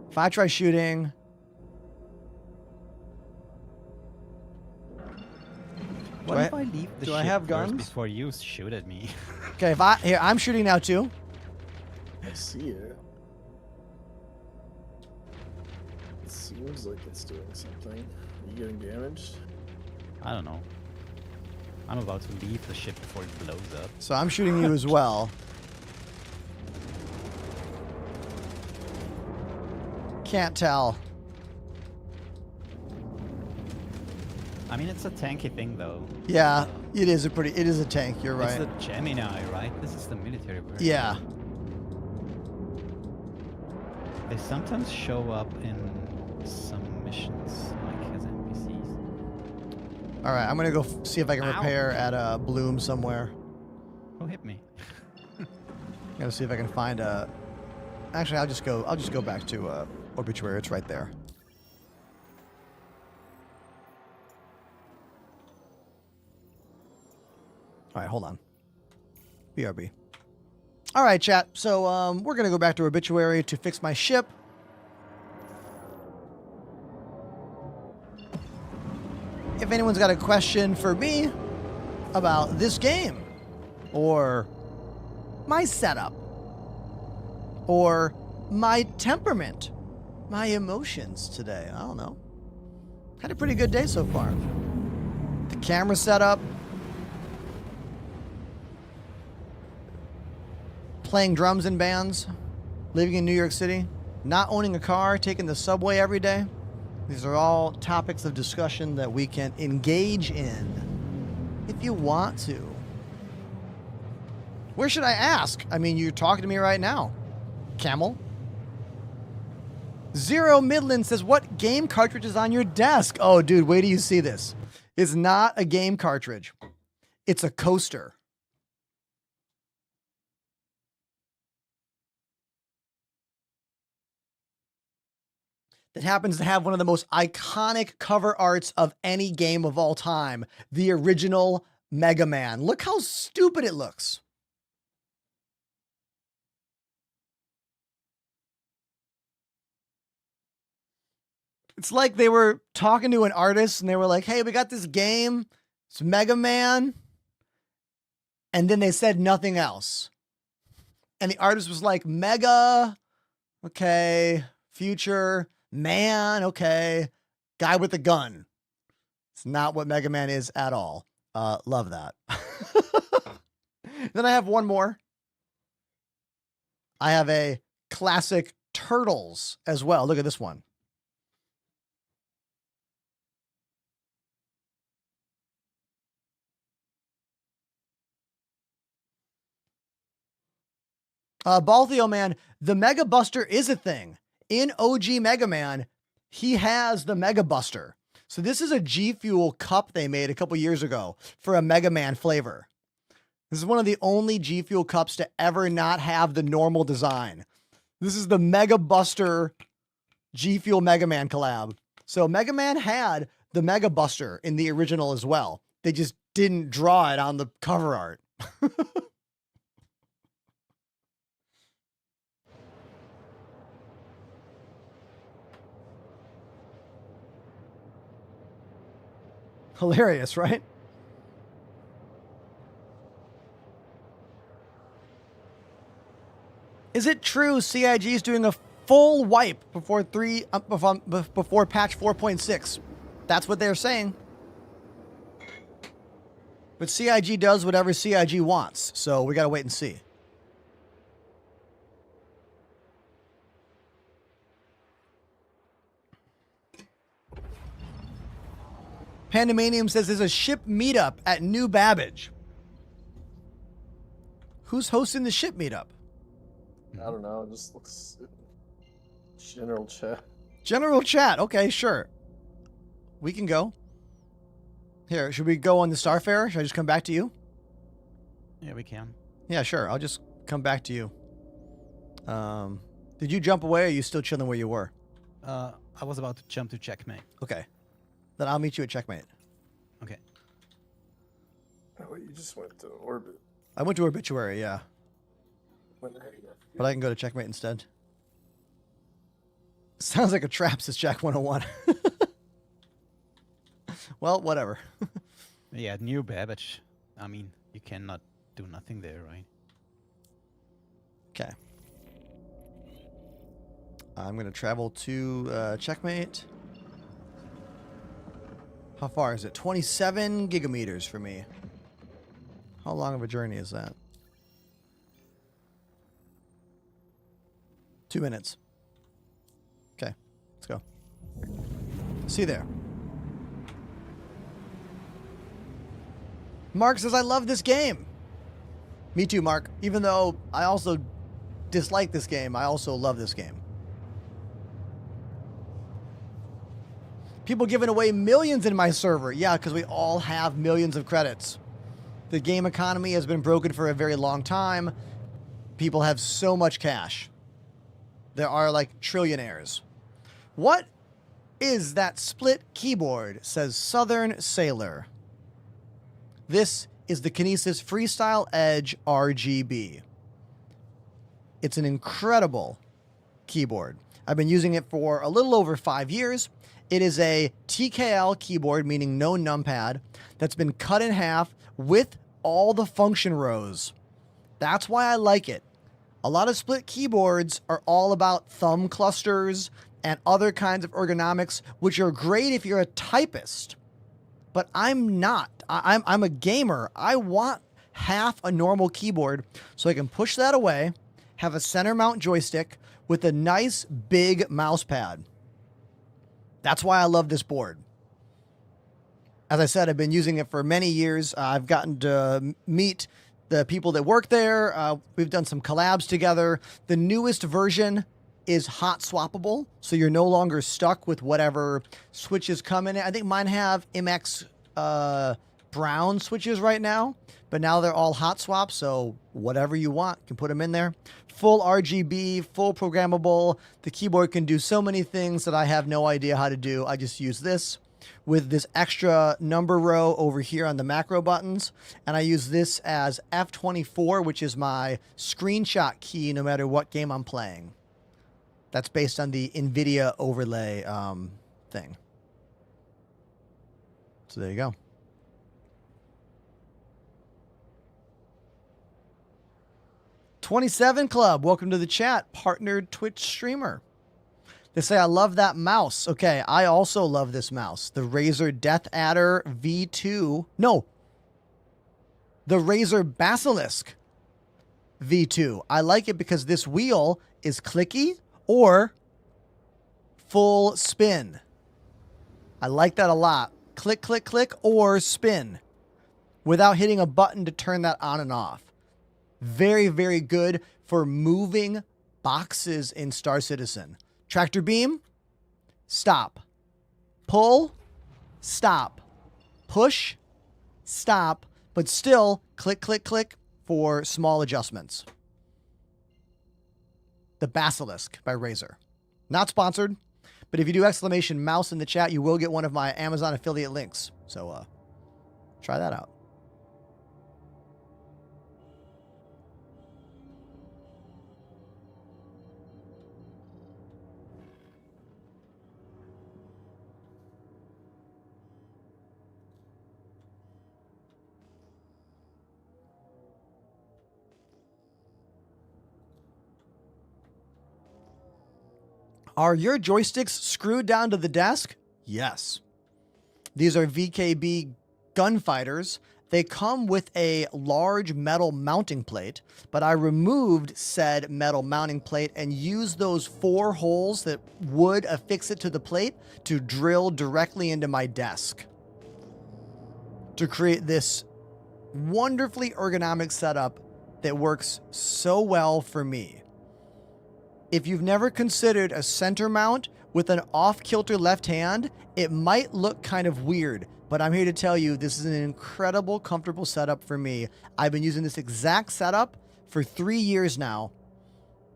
Speaker 2: If I try shooting.
Speaker 9: What if I leave the
Speaker 2: do
Speaker 9: ship
Speaker 2: I have
Speaker 9: first
Speaker 2: guns?
Speaker 9: before you shoot at me?
Speaker 2: Okay, here, I'm shooting now too.
Speaker 8: I see it. It seems like it's doing something. Are you getting damaged?
Speaker 9: I don't know. I'm about to leave the ship before it blows up.
Speaker 2: So I'm shooting you as well. Can't tell.
Speaker 9: I mean, it's a tanky thing though.
Speaker 2: Yeah, it is a tank, you're right.
Speaker 9: It's the Gemini, right? This is the military version.
Speaker 2: Yeah.
Speaker 9: They sometimes show up in some missions, like as NPCs.
Speaker 2: All right, I'm gonna go see if I can repair at a Bloom somewhere.
Speaker 9: Who hit me?
Speaker 2: Gotta see if I can find a. Actually, I'll just go back to Obituary. It's right there. All right, hold on. BRB. All right, chat. So we're gonna go back to Obituary to fix my ship. If anyone's got a question for me about this game, or my setup, or my temperament, my emotions today, I don't know. Had a pretty good day so far. The camera setup, playing drums in bands, living in New York City, not owning a car, taking the subway every day. These are all topics of discussion that we can engage in if you want to. Where should I ask? I mean, you're talking to me right now. Camel? Zero Midland says, what game cartridge is on your desk? Oh, dude, wait till you see this. It's not a game cartridge. It's a coaster. That happens to have one of the most iconic cover arts of any game of all time. The original Mega Man. Look how stupid it looks. It's like they were talking to an artist and they were like, hey, we got this game. It's Mega Man. And then they said nothing else. And the artist was like, Mega. Okay. Future. Man. Okay. Guy with a gun. It's not what Mega Man is at all. Love that. Then I have one more. I have a classic Turtles as well. Look at this one. Baltheo Man, the Mega Buster is a thing. In OG Mega Man, he has the Mega Buster. So this is a G Fuel cup they made a couple years ago for a Mega Man flavor. This is one of the only G Fuel cups to ever not have the normal design. This is the Mega Buster G Fuel Mega Man collab. So Mega Man had the Mega Buster in the original as well. They just didn't draw it on the cover art. Hilarious, right? Is it true CIG is doing a full wipe before before patch 4.6? That's what they're saying. But CIG does whatever CIG wants, so we got to wait and see. Pandemanium says there's a ship meetup at New Babbage. Who's hosting the ship meetup?
Speaker 8: I don't know. It just looks general chat.
Speaker 2: General chat. Okay, sure. We can go. Here, should we go on the Starfarer? Should I just come back to you?
Speaker 9: Yeah, we can.
Speaker 2: Yeah, sure. I'll just come back to you. Did you jump away or are you still chilling where you were?
Speaker 9: I was about to jump to checkmate.
Speaker 2: Okay. Then I'll meet you at checkmate.
Speaker 9: Okay.
Speaker 8: Oh, wait, you just went to orbit.
Speaker 2: I went to Obituary, yeah.
Speaker 8: When the heck you
Speaker 2: But I can go to checkmate instead. Sounds like a trap, says Jack 101. Well, whatever.
Speaker 9: Yeah, New Babbage. I mean, you cannot do nothing there, right?
Speaker 2: Okay. I'm going to travel to checkmate. How far is it? 27 gigameters for me. How long of a journey is that? 2 minutes. Okay, let's go. See you there. Mark says, I love this game. Me too, Mark. Even though I also dislike this game, I also love this game. People giving away millions in my server. Yeah, because we all have millions of credits. The game economy has been broken for a very long time. People have so much cash. There are like trillionaires. What is that split keyboard? Says Southern Sailor. This is the Kinesis Freestyle Edge RGB. It's an incredible keyboard. I've been using it for a little over 5 years. It is a TKL keyboard, meaning no numpad, that's been cut in half with all the function rows. That's why I like it. A lot of split keyboards are all about thumb clusters and other kinds of ergonomics, which are great if you're a typist. But I'm not. I'm a gamer. I want half a normal keyboard so I can push that away, have a center mount joystick with a nice big mouse pad. That's why I love this board. As I said, I've been using it for many years. I've gotten to meet the people that work there. We've done some collabs together. The newest version is hot swappable, so you're no longer stuck with whatever switches come in. I think mine have MX brown switches right now, but now they're all hot swap, so whatever you want, you can put them in there. Full RGB, full programmable. The keyboard can do so many things that I have no idea how to do. I just use this with this extra number row over here on the macro buttons, and I use this as F24, which is my screenshot key no matter what game I'm playing. That's based on the NVIDIA overlay thing. So there you go. '27 Club, welcome to the chat. Partnered Twitch streamer. They say, I love that mouse. Okay, I also love this mouse. The Razer Death Adder V2. No. The Razer Basilisk V2. I like it because this wheel is clicky or full spin. I like that a lot. Click, click, click, or spin without hitting a button to turn that on and off. Very, very good for moving boxes in Star Citizen. Tractor beam, stop. Pull, stop. Push, stop. But still, click, click, click for small adjustments. The Basilisk by Razer. Not sponsored, but if you do exclamation mouse in the chat, you will get one of my Amazon affiliate links. So try that out. Are your joysticks screwed down to the desk? Yes. These are VKB gunfighters. They come with a large metal mounting plate, but I removed said metal mounting plate and used those 4 holes that would affix it to the plate to drill directly into my desk to create this wonderfully ergonomic setup that works so well for me. If you've never considered a center mount with an off-kilter left hand, it might look kind of weird, but I'm here to tell you this is an incredible, comfortable setup for me. I've been using this exact setup for 3 years now.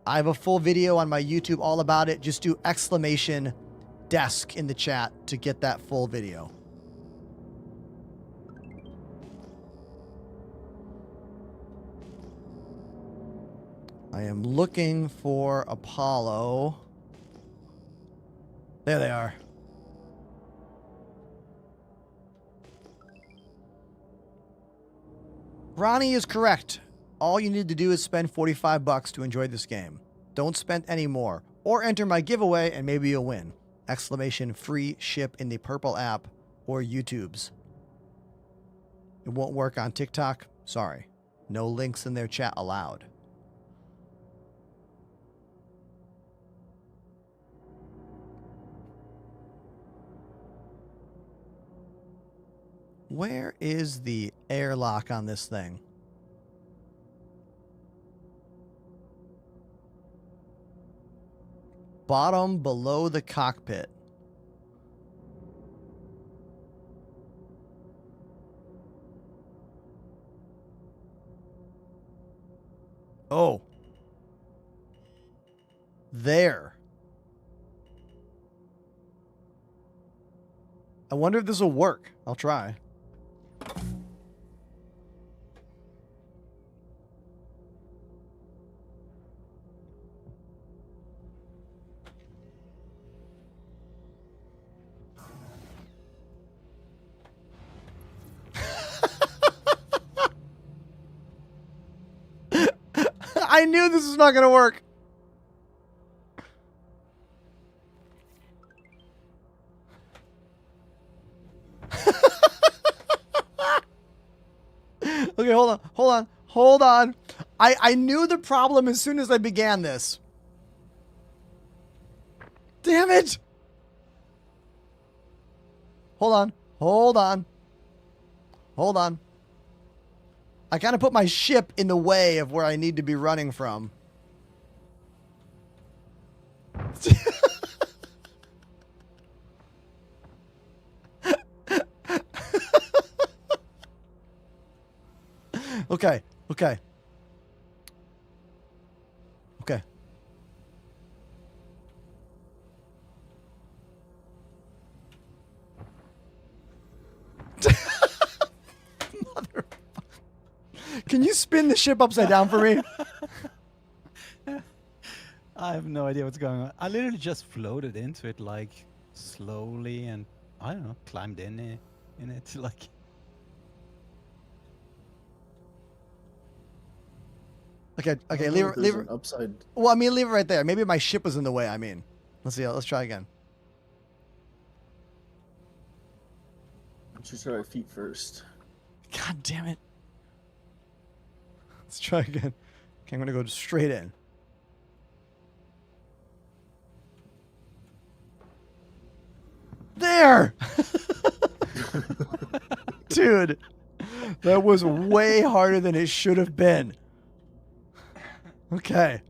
Speaker 2: I have a full video on my YouTube all about it. Just do exclamation desk in the chat to get that full video. I am looking for Apollo. There they are. Ronnie is correct. All you need to do is spend $45 to enjoy this game. Don't spend any more. Or enter my giveaway and maybe you'll win. Exclamation free ship in the purple app or YouTube's. It won't work on TikTok. Sorry. No links in their chat allowed. Where is the airlock on this thing? Bottom below the cockpit. Oh. There. I wonder if this will work. I'll try. I knew this was not going to work. Okay, hold on. I knew the problem as soon as I began this. Damn it. Hold on. I kind of put my ship in the way of where I need to be running from. Okay. Okay. Okay. Mother. Can you spin the ship upside down for me?
Speaker 9: I have no idea what's going on. I literally just floated into it like slowly and I don't know, climbed in it like.
Speaker 2: Okay, okay,
Speaker 8: I don't
Speaker 2: leave
Speaker 8: know
Speaker 2: it,
Speaker 8: if
Speaker 2: leave
Speaker 8: there's
Speaker 2: it.
Speaker 8: an upside.
Speaker 2: Well, I mean, leave it right there. Maybe my ship was in the way, I mean. Let's see, let's try again.
Speaker 8: I should try feet first.
Speaker 2: God damn it. Let's try again. Okay, I'm gonna go straight in. There! Dude, that was way harder than it should have been. Okay.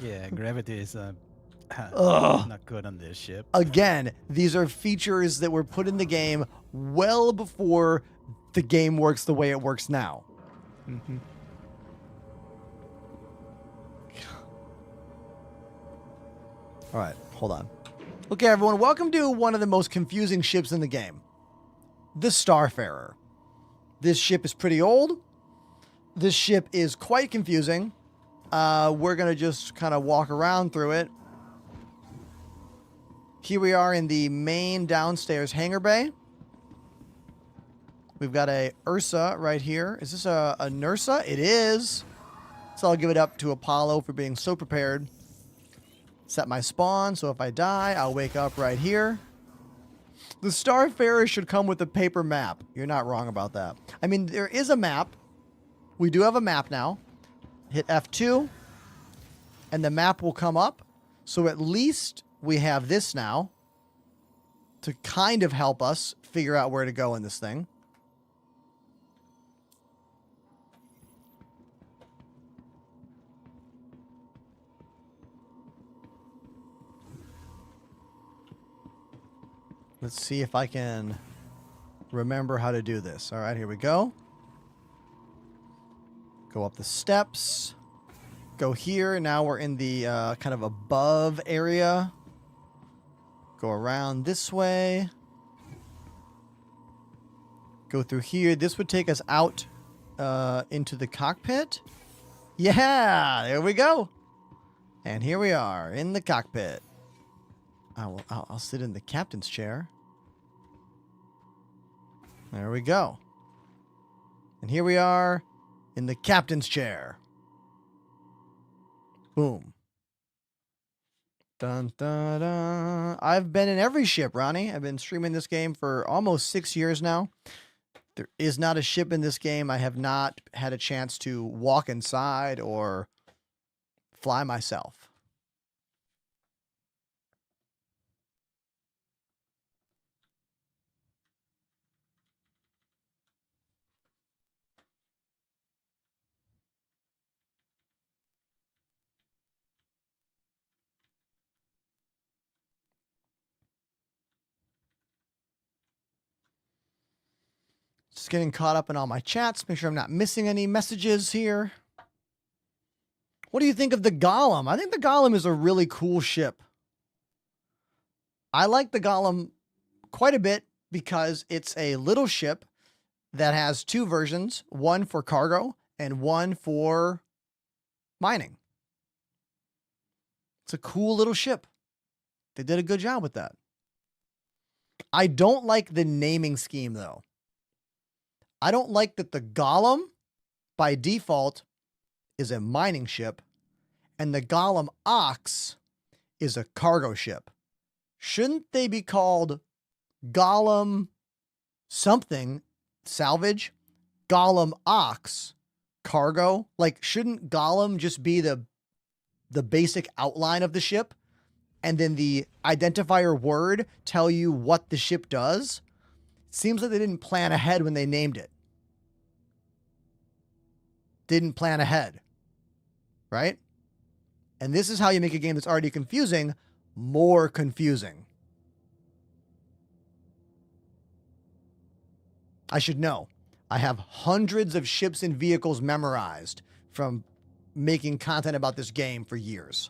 Speaker 9: Yeah, gravity is
Speaker 2: Ugh.
Speaker 9: not good on this ship.
Speaker 2: Again, these are features that were put in the game well before the game works the way it works now.
Speaker 9: Mm-hmm.
Speaker 2: All right, hold on. Okay, everyone, welcome to one of the most confusing ships in the game. The Starfarer. This ship is pretty old. This ship is quite confusing. We're going to just kind of walk around through it. Here we are in the main downstairs hangar bay. We've got a Ursa right here. Is this a Nursa? It is. So I'll give it up to Apollo for being so prepared. Set my spawn, so if I die, I'll wake up right here. The Starfarer should come with a paper map. You're not wrong about that. I mean, there is a map. We do have a map now. Hit F2, and the map will come up. So at least we have this now to kind of help us figure out where to go in this thing. Let's see if I can remember how to do this. All right, here we go. Go up the steps. Go here. Now we're in the kind of above area. Go around this way. Go through here. This would take us out into the cockpit. Yeah, there we go. And here we are in the cockpit. I'll sit in the captain's chair. There we go. And here we are in the captain's chair. Boom. Dun, dun, dun. I've been in every ship, Ronnie. I've been streaming this game for almost 6 years now. There is not a ship in this game I have not had a chance to walk inside or fly myself. Just getting caught up in all my chats. Make sure I'm not missing any messages here. What do you think of the Golem? I think the Golem is a really cool ship. I like the Golem quite a bit because it's a little ship that has two versions, one for cargo and one for mining. It's a cool little ship. They did a good job with that. I don't like the naming scheme, though. I don't like that the Golem, by default, is a mining ship, and the Golem Ox is a cargo ship. Shouldn't they be called Golem something, salvage, Golem Ox, cargo? Like, shouldn't Golem just be the basic outline of the ship, and then the identifier word tell you what the ship does? Seems like they didn't plan ahead when they named it. Didn't plan ahead. Right? And this is how you make a game that's already confusing more confusing. I should know. I have hundreds of ships and vehicles memorized from making content about this game for years.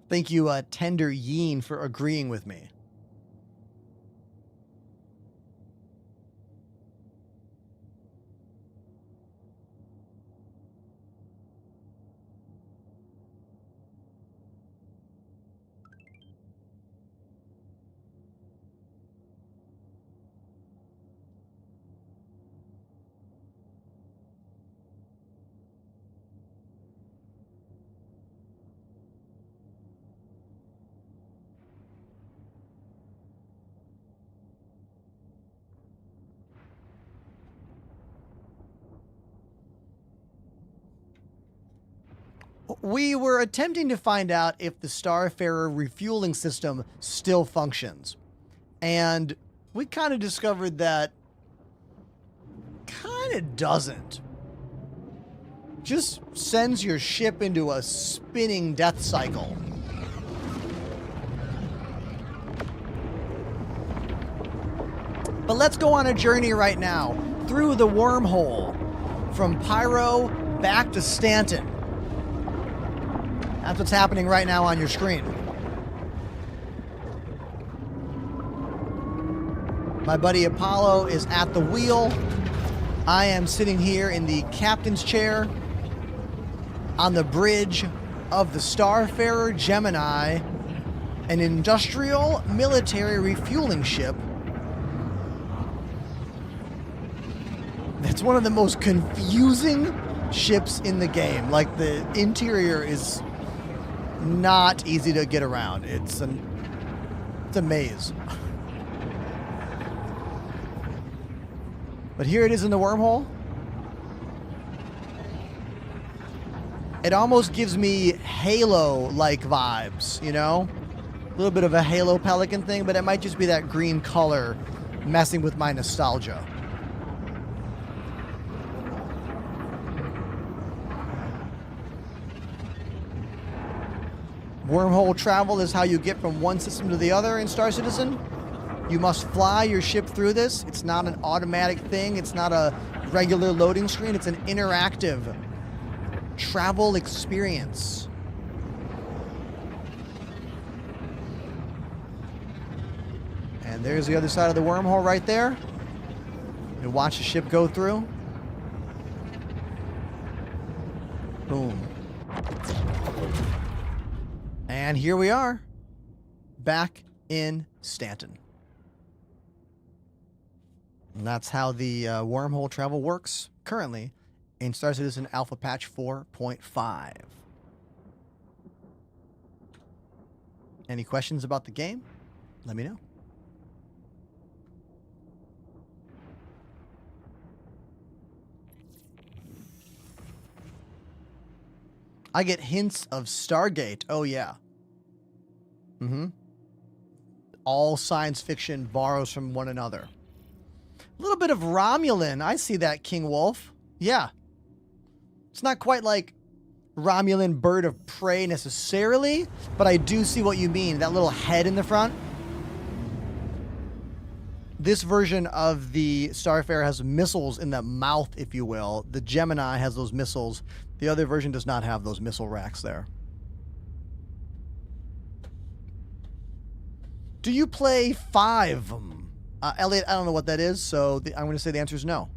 Speaker 2: Thank you, Tender Yeen, for agreeing with me. We were attempting to find out if the Starfarer refueling system still functions. And we kind of discovered that kind of doesn't. Just sends your ship into a spinning death cycle. But let's go on a journey right now through the wormhole from Pyro back to Stanton. That's what's happening right now on your screen. My buddy Apollo is at the wheel. I am sitting here in the captain's chair on the bridge of the Starfarer Gemini, an industrial military refueling ship that's one of the most confusing ships in the game. Like, the interior is not easy to get around. It's a maze. But here it is in the wormhole. It almost gives me Halo-like vibes, you know? A little bit of a Halo Pelican thing, but it might just be that green color messing with my nostalgia. Wormhole travel is how you get from one system to the other in Star Citizen. You must fly your ship through this. It's not an automatic thing. It's not a regular loading screen. It's an interactive travel experience. And there's the other side of the wormhole right there. You watch the ship go through. Boom. And here we are, back in Stanton. And that's how the wormhole travel works currently in Star Citizen Alpha Patch 4.5. Any questions about the game? Let me know. I get hints of Stargate. Oh, yeah. All science fiction borrows from one another. A little bit of Romulan. I see that, King Wolf. Yeah. It's not quite like Romulan bird of prey necessarily, but I do see what you mean. That little head in the front. This version of the Starfarer has missiles in the mouth, if you will. The Gemini has those missiles. The other version does not have those missile racks there. Do you play 5? Elliot, I don't know what that is, so I'm going to say the answer is no.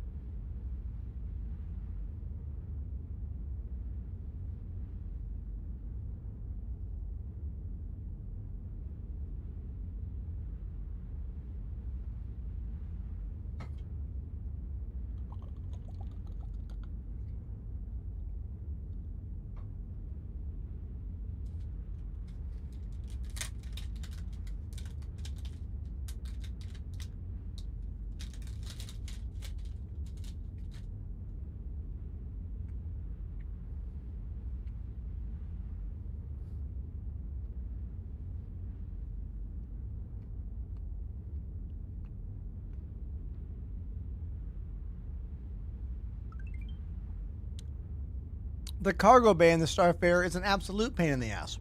Speaker 2: The cargo bay in the Starfarer is an absolute pain in the ass.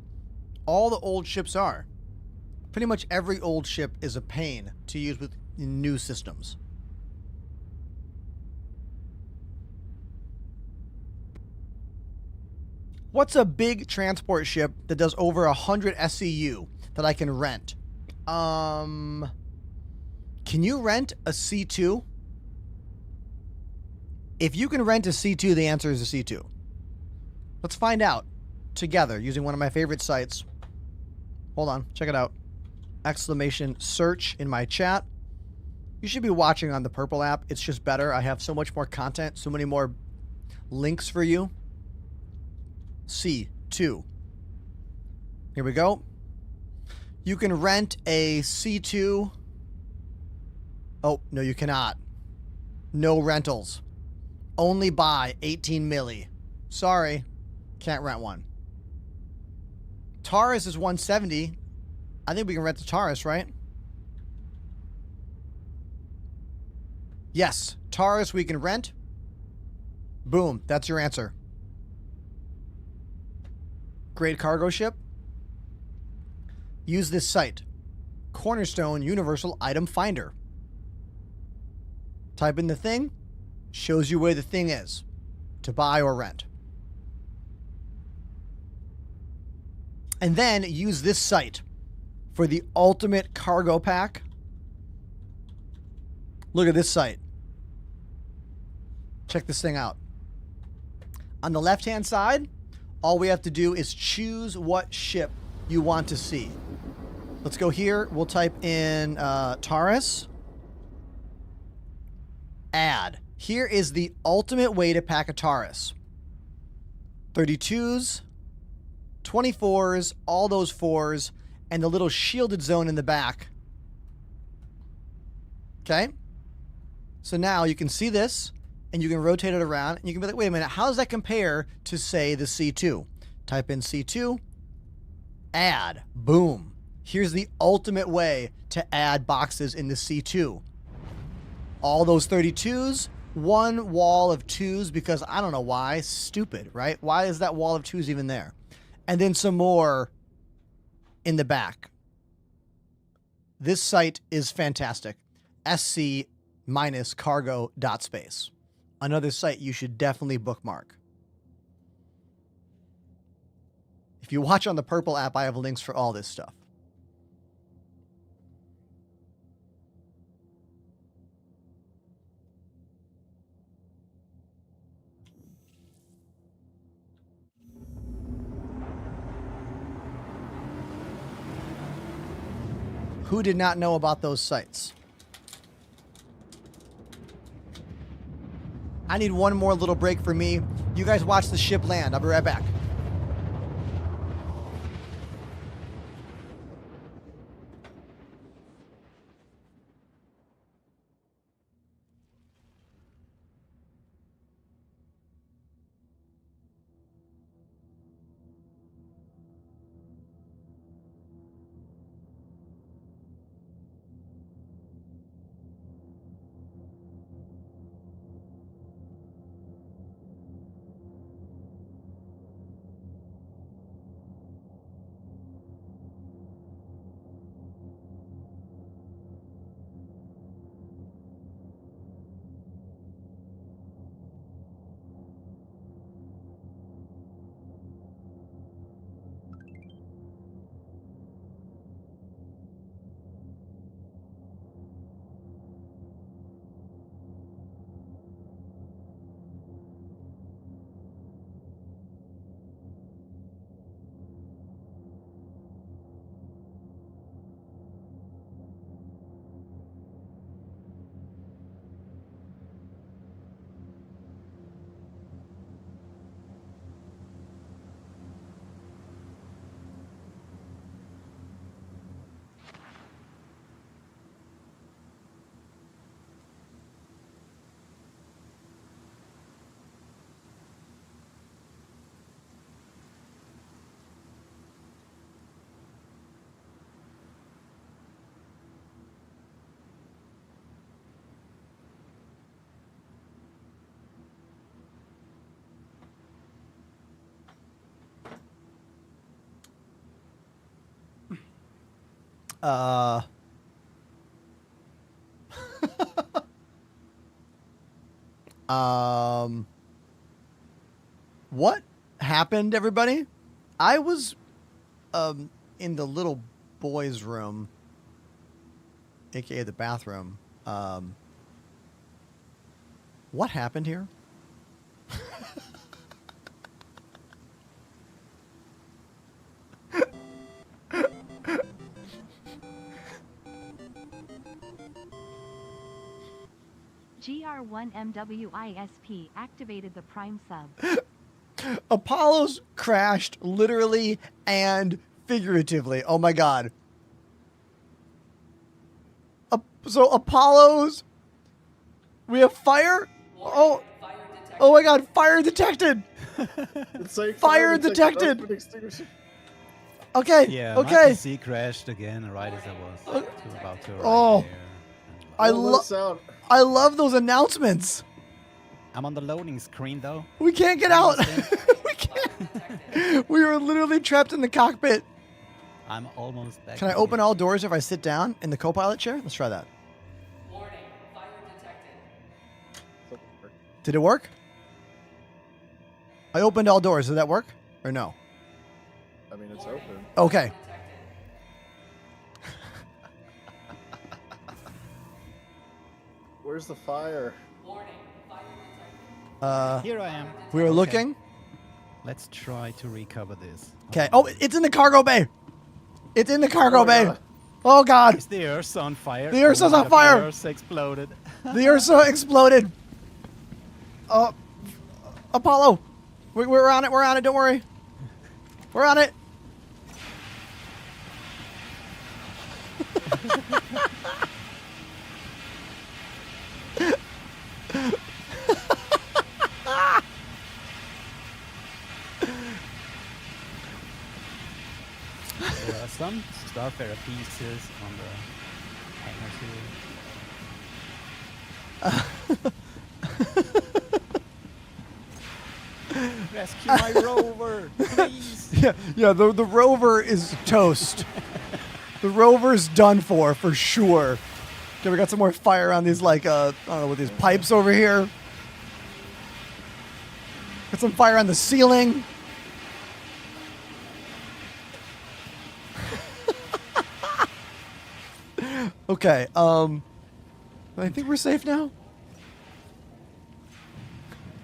Speaker 2: All the old ships are. Pretty much every old ship is a pain to use with new systems. What's a big transport ship that does over 100 SCU that I can rent? Can you rent a C2? If you can rent a C2, the answer is a C2. Let's find out together using one of my favorite sites. Hold on, check it out. Exclamation search in my chat. You should be watching on the Purple app. It's just better. I have so much more content, so many more links for you. C2. Here we go. You can rent a C2. Oh, no, you cannot. No rentals. Only buy 18 milli. Sorry. Can't rent one. Taurus is 170. I think we can rent the Taurus, right? Yes. Taurus we can rent. Boom. That's your answer. Great cargo ship. Use this site. Cornerstone Universal Item Finder. Type in the thing. Shows you where the thing is to buy or rent. And then use this site for the ultimate cargo pack. Look at this site. Check this thing out. On the left-hand side, all we have to do is choose what ship you want to see. Let's go here. We'll type in Taurus. Add. Here is the ultimate way to pack a Taurus. 32s, 24s, all those 4s, and the little shielded zone in the back. Okay? So now you can see this, and you can rotate it around, and you can be like, wait a minute, how does that compare to, say, the C2? Type in C2, add, boom. Here's the ultimate way to add boxes in the C2. All those 32s, one wall of 2s, because I don't know why, stupid, right? Why is that wall of 2s even there? And then some more in the back. This site is fantastic. sc-cargo.space. Another site you should definitely bookmark. If you watch on the Purple app, I have links for all this stuff. Who did not know about those sites? I need one more little break for me. You guys watch the ship land. I'll be right back. Uh. What happened, everybody? I was in the little boys' room, aka the bathroom. What happened here?
Speaker 3: GR1MWISP activated the Prime sub.
Speaker 2: Apollo's crashed literally and figuratively. Oh my god. So Apollo's... We have fire? Oh, oh my god, fire detected!
Speaker 8: It's like
Speaker 2: Fire detected!
Speaker 8: open extinguisher.
Speaker 2: Okay,
Speaker 9: Yeah, my
Speaker 2: okay.
Speaker 9: PC crashed again right as I was about to arrive
Speaker 2: Oh.
Speaker 9: here.
Speaker 2: I
Speaker 8: Roll this out.
Speaker 2: I love those announcements.
Speaker 9: I'm on the loading screen though.
Speaker 2: We can't get out. We can't. We were literally trapped in the cockpit.
Speaker 9: I'm almost back.
Speaker 2: Can I open all doors if I sit down in the co-pilot chair? Let's try that.
Speaker 6: Warning, fire detected.
Speaker 2: Did it work? I opened all doors. Did that work? Or no?
Speaker 8: I mean, it's open.
Speaker 2: Okay.
Speaker 8: Where's the fire?
Speaker 6: Warning, fire detected.
Speaker 9: Here I am.
Speaker 2: We were
Speaker 9: Okay.
Speaker 2: looking.
Speaker 9: Let's try to recover this.
Speaker 2: Okay. Oh, it's in the cargo bay. It's in the cargo
Speaker 8: Oh my
Speaker 2: bay.
Speaker 8: God.
Speaker 2: Oh god.
Speaker 9: Is the Earth on fire?
Speaker 2: The Earth's
Speaker 9: Oh my
Speaker 2: on
Speaker 9: God,
Speaker 2: fire.
Speaker 9: The Earth's exploded.
Speaker 2: The Ursa exploded. Apollo. We're on it. We're on it. Don't worry. We're on it.
Speaker 9: There are some Starfarer pieces on the hangars here. Rescue my rover, please.
Speaker 2: Yeah. The rover is toast. The rover's done for sure. Okay, we got some more fire on these I don't know, with these pipes over here. Got some fire on the ceiling. Okay, I think we're safe now.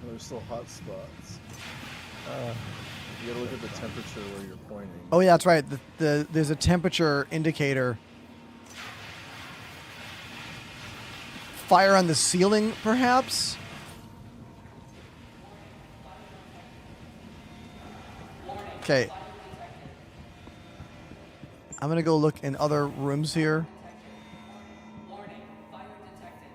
Speaker 8: There's still hot spots. You gotta look at the temperature where you're pointing.
Speaker 2: Oh yeah, that's right. There's a temperature indicator. Fire on the ceiling, perhaps? Okay. I'm gonna go look in other rooms here.
Speaker 6: Warning, fire detected.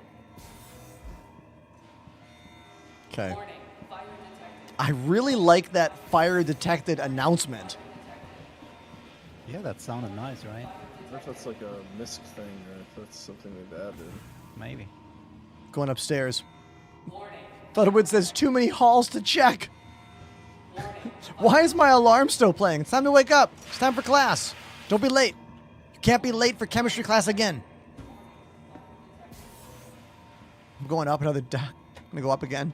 Speaker 2: Okay.
Speaker 6: Warning, fire detected.
Speaker 2: I really like that fire detected announcement.
Speaker 9: Yeah, that sounded nice, right?
Speaker 8: I wonder if that's like a MISC thing or if that's something they've added.
Speaker 9: Maybe.
Speaker 2: Going upstairs.
Speaker 6: Warning,
Speaker 2: Thunderwood says too many halls to check. Why is my alarm still playing? It's time to wake up. It's time for class. Don't be late. You can't be late for chemistry class again. I'm going up another I'm gonna go up again.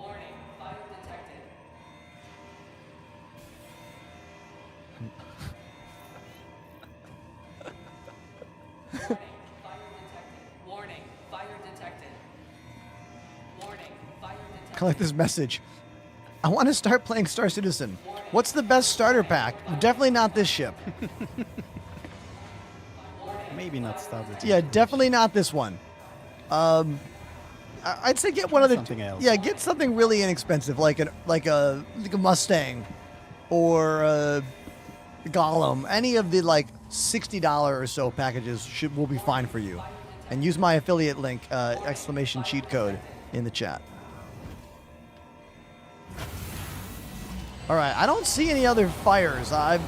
Speaker 6: warning, fire detected. Warning, fire detected. Warning, fire detected.
Speaker 2: I like this message. I want to start playing Star Citizen. What's the best starter pack? Definitely not this ship.
Speaker 9: Maybe not started.
Speaker 2: Yeah, definitely not this one. I'd say get one of the
Speaker 9: Something else.
Speaker 2: Yeah, get something really inexpensive, like a Mustang or a Gollum. Any of the like $60 or so packages will be fine for you. And use my affiliate link, exclamation cheat code in the chat. All right, I don't see any other fires. I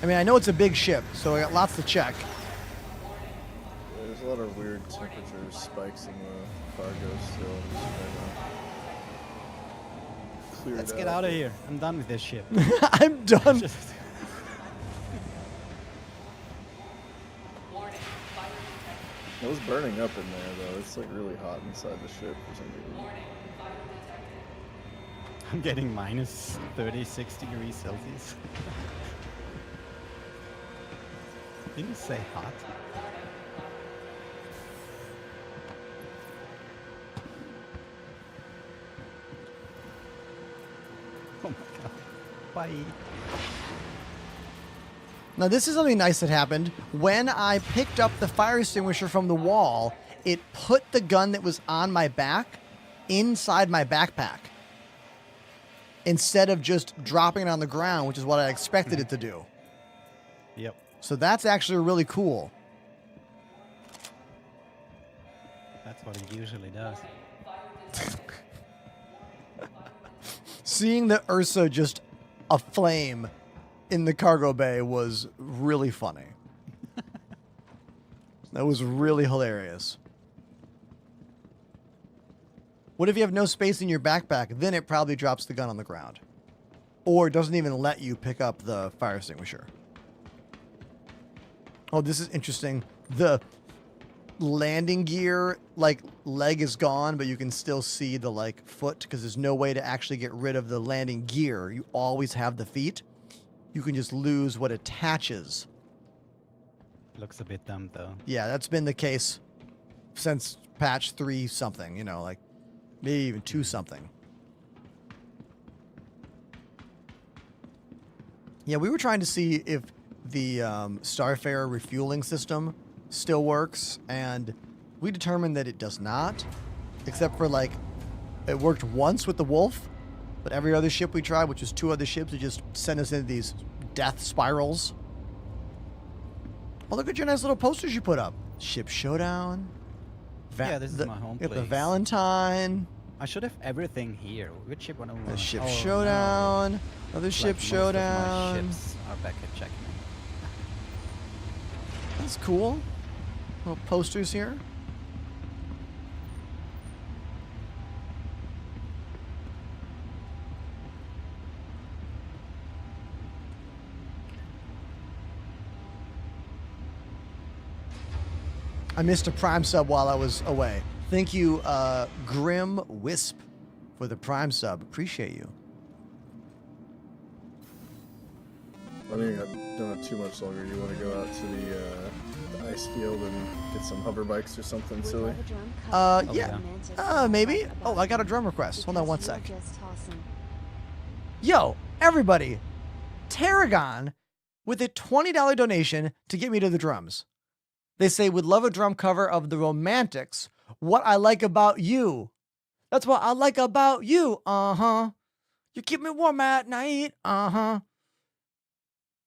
Speaker 2: mean, I know it's a big ship, so I got lots to check.
Speaker 8: There's a lot of weird temperature spikes in the cargo still. cleared
Speaker 9: Let's get out of
Speaker 8: but-
Speaker 9: here. I'm done with this ship.
Speaker 2: I'm done.
Speaker 9: Just-
Speaker 8: It was burning up in there though. It's like really hot inside the ship for some reason.
Speaker 9: I'm getting minus 36 degrees Celsius. Didn't you say hot? Oh my god. Bye.
Speaker 2: Now, this is something nice that happened. When I picked up the fire extinguisher from the wall, it put the gun that was on my back inside my backpack instead of just dropping it on the ground, which is what I expected it to do.
Speaker 9: Yep.
Speaker 2: So that's actually really cool.
Speaker 9: That's what it usually does.
Speaker 2: Seeing the Ursa just aflame in the cargo bay was really funny. That was really hilarious. What if you have no space in your backpack? Then it probably drops the gun on the ground. Or doesn't even let you pick up the fire extinguisher. Oh, this is interesting. The landing gear, like, leg is gone, but you can still see the, like, foot because there's no way to actually get rid of the landing gear. You always have the feet. You can just lose what attaches.
Speaker 9: Looks a bit dumb though.
Speaker 2: Yeah, that's been the case since patch 3 something, you know, like maybe even 2 something. Yeah, we were trying to see if the Starfarer refueling system still works, and we determined that it does not, except for, like, it worked once with the Wolf, but every other ship we tried, which was 2 other ships, it just sent us into these death spirals. Oh, look at your nice little posters you put up. Ship Showdown.
Speaker 9: Yeah, this is my home
Speaker 2: The
Speaker 9: place.
Speaker 2: Valentine.
Speaker 9: I should have everything here. Which ship wanna
Speaker 2: The Ship
Speaker 9: oh,
Speaker 2: Showdown.
Speaker 9: No.
Speaker 2: Another
Speaker 9: Like
Speaker 2: Ship
Speaker 9: most
Speaker 2: Showdown.
Speaker 9: Of my ships are back at checkmate.
Speaker 2: That's cool. Little posters here. I missed a Prime sub while I was away. Thank you, Grim Wisp, for the Prime sub. Appreciate you.
Speaker 8: I think I've done it too much longer. You want to go out to the ice field and get some hover bikes or something silly?
Speaker 2: Yeah. Maybe. Oh, I got a drum request. Hold on one sec. Yo, everybody. Tarragon with a $20 donation to get me to the drums. They say, would love a drum cover of the Romantics. What I Like About You. That's what I like about you. Uh-huh. You keep me warm at night. Uh-huh.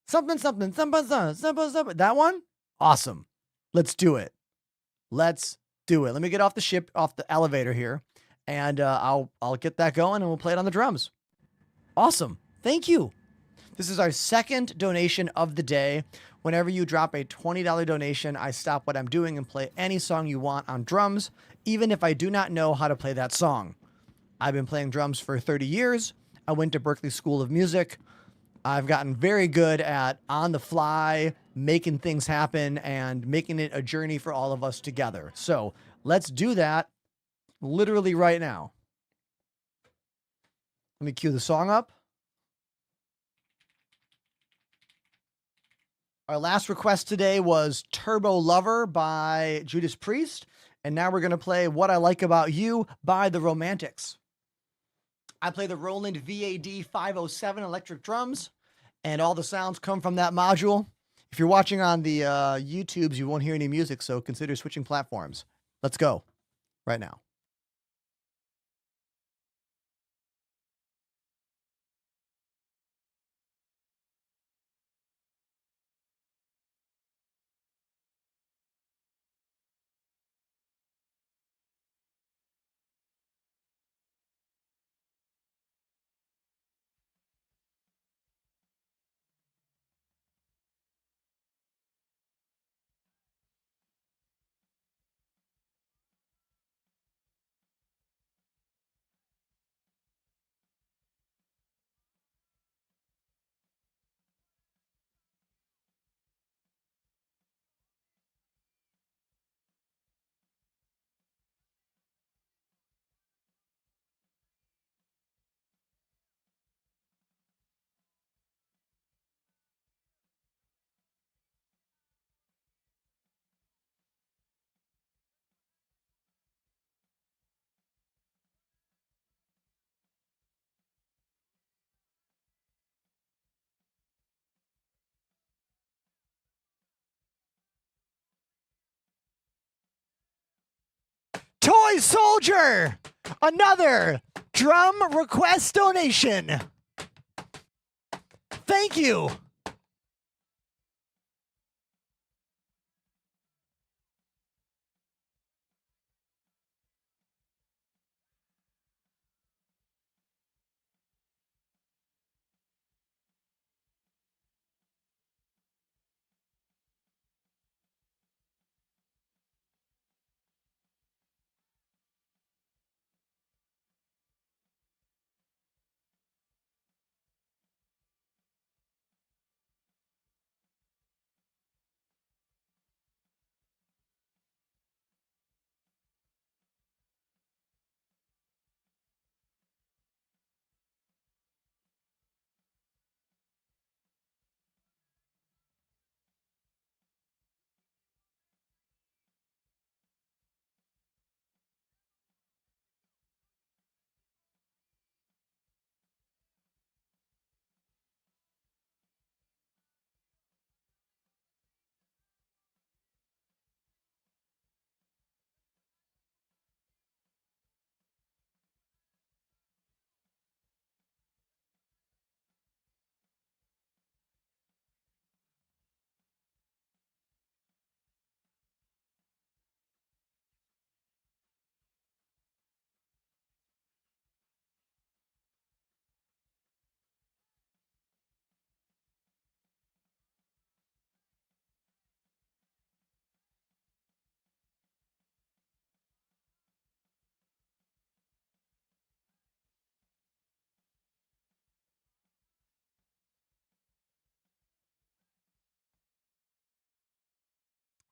Speaker 2: Something, something, something, something, something, something. That one? Awesome. Let's do it. Let's do it. Let me get off the ship, off the elevator here, and I'll get that going, and we'll play it on the drums. Awesome. Thank you. This is our second donation of the day. Whenever you drop a $20 donation, I stop what I'm doing and play any song you want on drums, even if I do not know how to play that song. I've been playing drums for 30 years. I went to Berklee School of Music. I've gotten very good at on the fly, making things happen and making it a journey for all of us together. So let's do that literally right now. Let me cue the song up. Our last request today was Turbo Lover by Judas Priest. And now we're going to play What I Like About You by the Romantics. I play the Roland VAD 507 electric drums, and all the sounds come from that module. If you're watching on the YouTubes, you won't hear any music, so consider switching platforms. Let's go right now. Toy Soldier, another drum request donation. Thank you.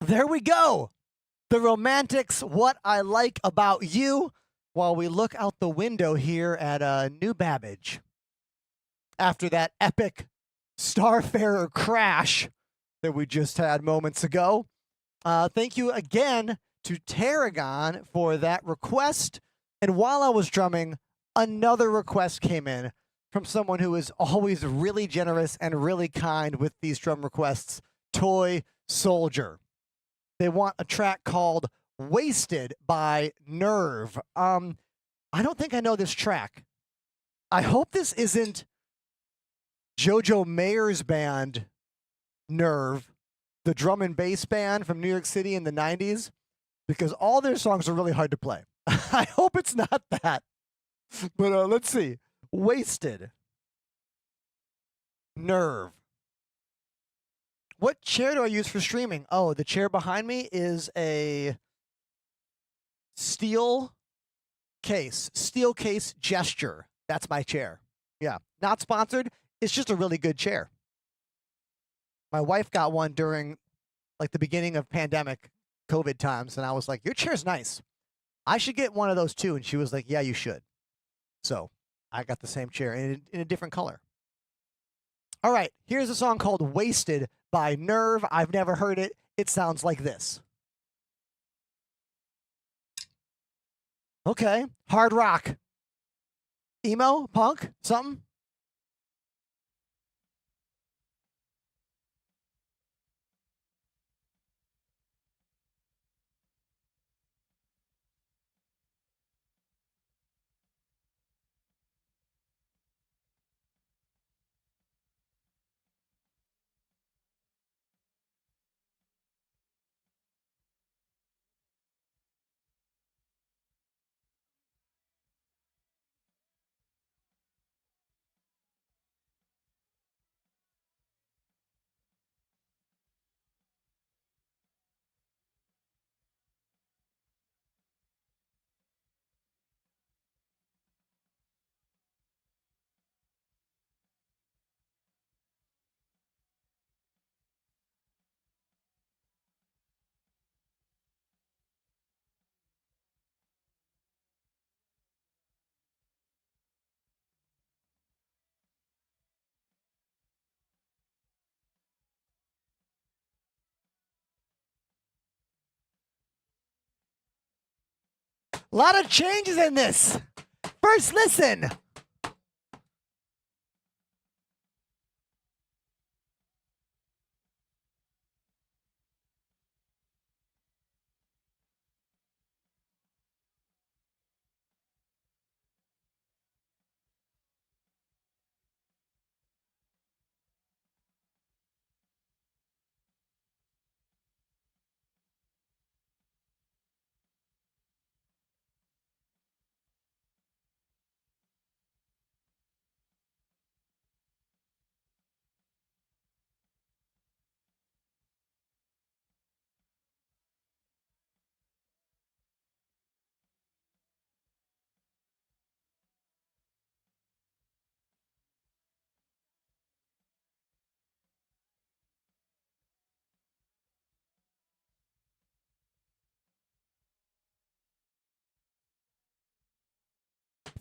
Speaker 2: There we go. The Romantics, What I Like About You, while we look out the window here at New Babbage. After that epic Starfarer crash that we just had moments ago. Thank you again to Tarragon for that request. And while I was drumming, another request came in from someone who is always really generous and really kind with these drum requests, Toy Soldier. They want a track called Wasted by Nerve. I don't think I know this track. I hope this isn't Jojo Mayer's band, Nerve, the drum and bass band from New York City in the 90s, because all their songs are really hard to play. I hope it's not that. But let's see. Wasted. Nerve. What chair do I use for streaming? Oh, the chair behind me is a steel case gesture. That's my chair. Yeah, not sponsored. It's just a really good chair. My wife got one during like the beginning of pandemic COVID times, and I was like, your chair's nice. I should get one of those too. And she was like, yeah, you should. So I got the same chair in a different color. All right, here's a song called Wasted by Nerve. I've never heard it. It sounds like this. Okay, hard rock. Emo, punk, something? A lot of changes in this. First listen.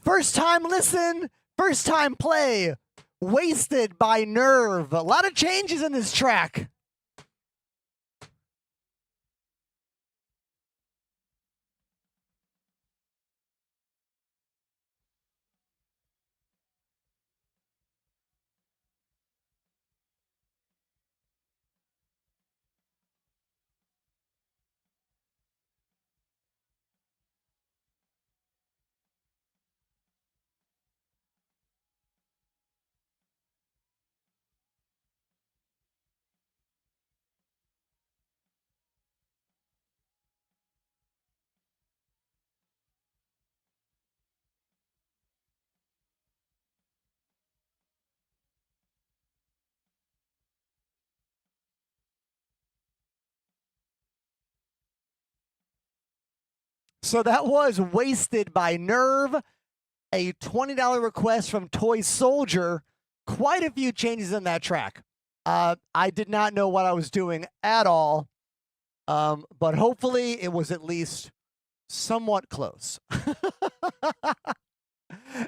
Speaker 2: First time listen, first time play. Wasted by Nerve. A lot of changes in this track. So that was Wasted by Nerve, a $20 request from Toy Soldier. Quite a few changes in that track. I did not know what I was doing at all, but hopefully it was at least somewhat close.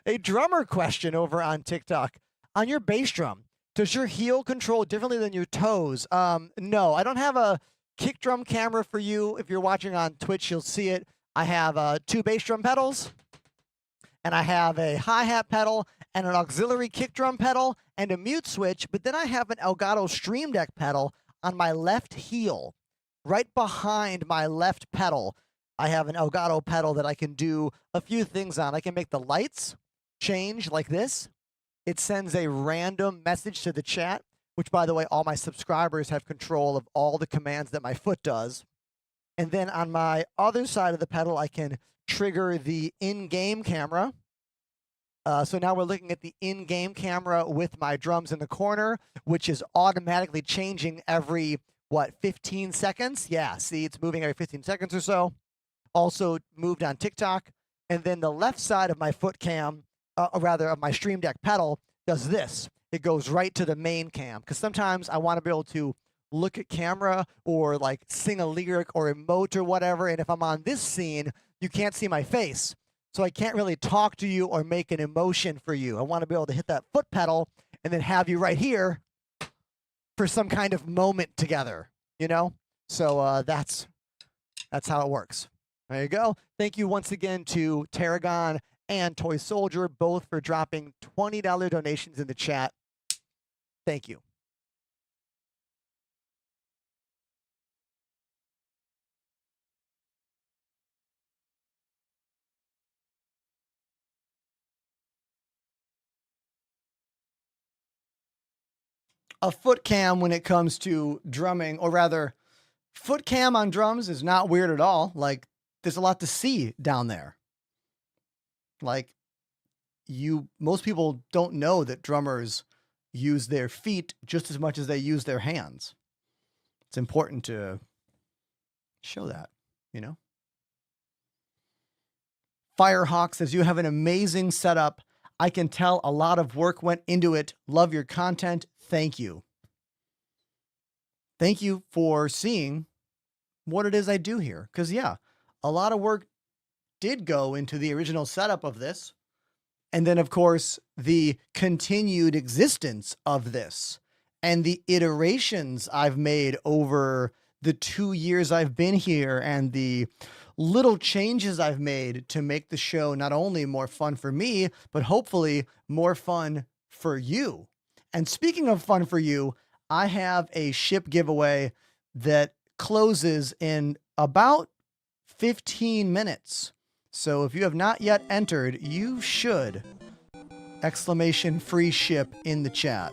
Speaker 2: A drummer question over on TikTok. On your bass drum, does your heel control differently than your toes? No, I don't have a kick drum camera for you. If you're watching on Twitch, you'll see it. I have 2 bass drum pedals, and I have a hi-hat pedal and an auxiliary kick drum pedal and a mute switch, but then I have an Elgato Stream Deck pedal on my left heel. Right behind my left pedal, I have an Elgato pedal that I can do a few things on. I can make the lights change like this. It sends a random message to the chat, which, by the way, all my subscribers have control of all the commands that my foot does. And then on my other side of the pedal, I can trigger the in-game camera. So now we're looking at the in-game camera with my drums in the corner, which is automatically changing every, 15 seconds? Yeah, see, it's moving every 15 seconds or so. Also moved on TikTok. And then the left side of my foot cam, or rather of my Stream Deck pedal, does this. It goes right to the main cam. Because sometimes I want to be able to look at camera or like sing a lyric or emote or whatever. And if I'm on this scene, you can't see my face. So I can't really talk to you or make an emotion for you. I want to be able to hit that foot pedal and then have you right here for some kind of moment together, you know? So that's how it works. There you go. Thank you once again to Tarragon and Toy Soldier, both for dropping $20 donations in the chat. Thank you. A foot cam when it comes to drumming, or rather, foot cam on drums is not weird at all. Like, there's a lot to see down there. Like, most people don't know that drummers use their feet just as much as they use their hands. It's important to show that, you know? Firehawk says, you have an amazing setup. I can tell a lot of work went into it. Love your content. Thank you. Thank you for seeing what it is I do here. Because, yeah, a lot of work did go into the original setup of this. And then, of course, the continued existence of this and the iterations I've made over the 2 years I've been here and the little changes I've made to make the show not only more fun for me, but hopefully more fun for you. And speaking of fun for you, I have a ship giveaway that closes in about 15 minutes. So if you have not yet entered, you should. Exclamation free ship in the chat.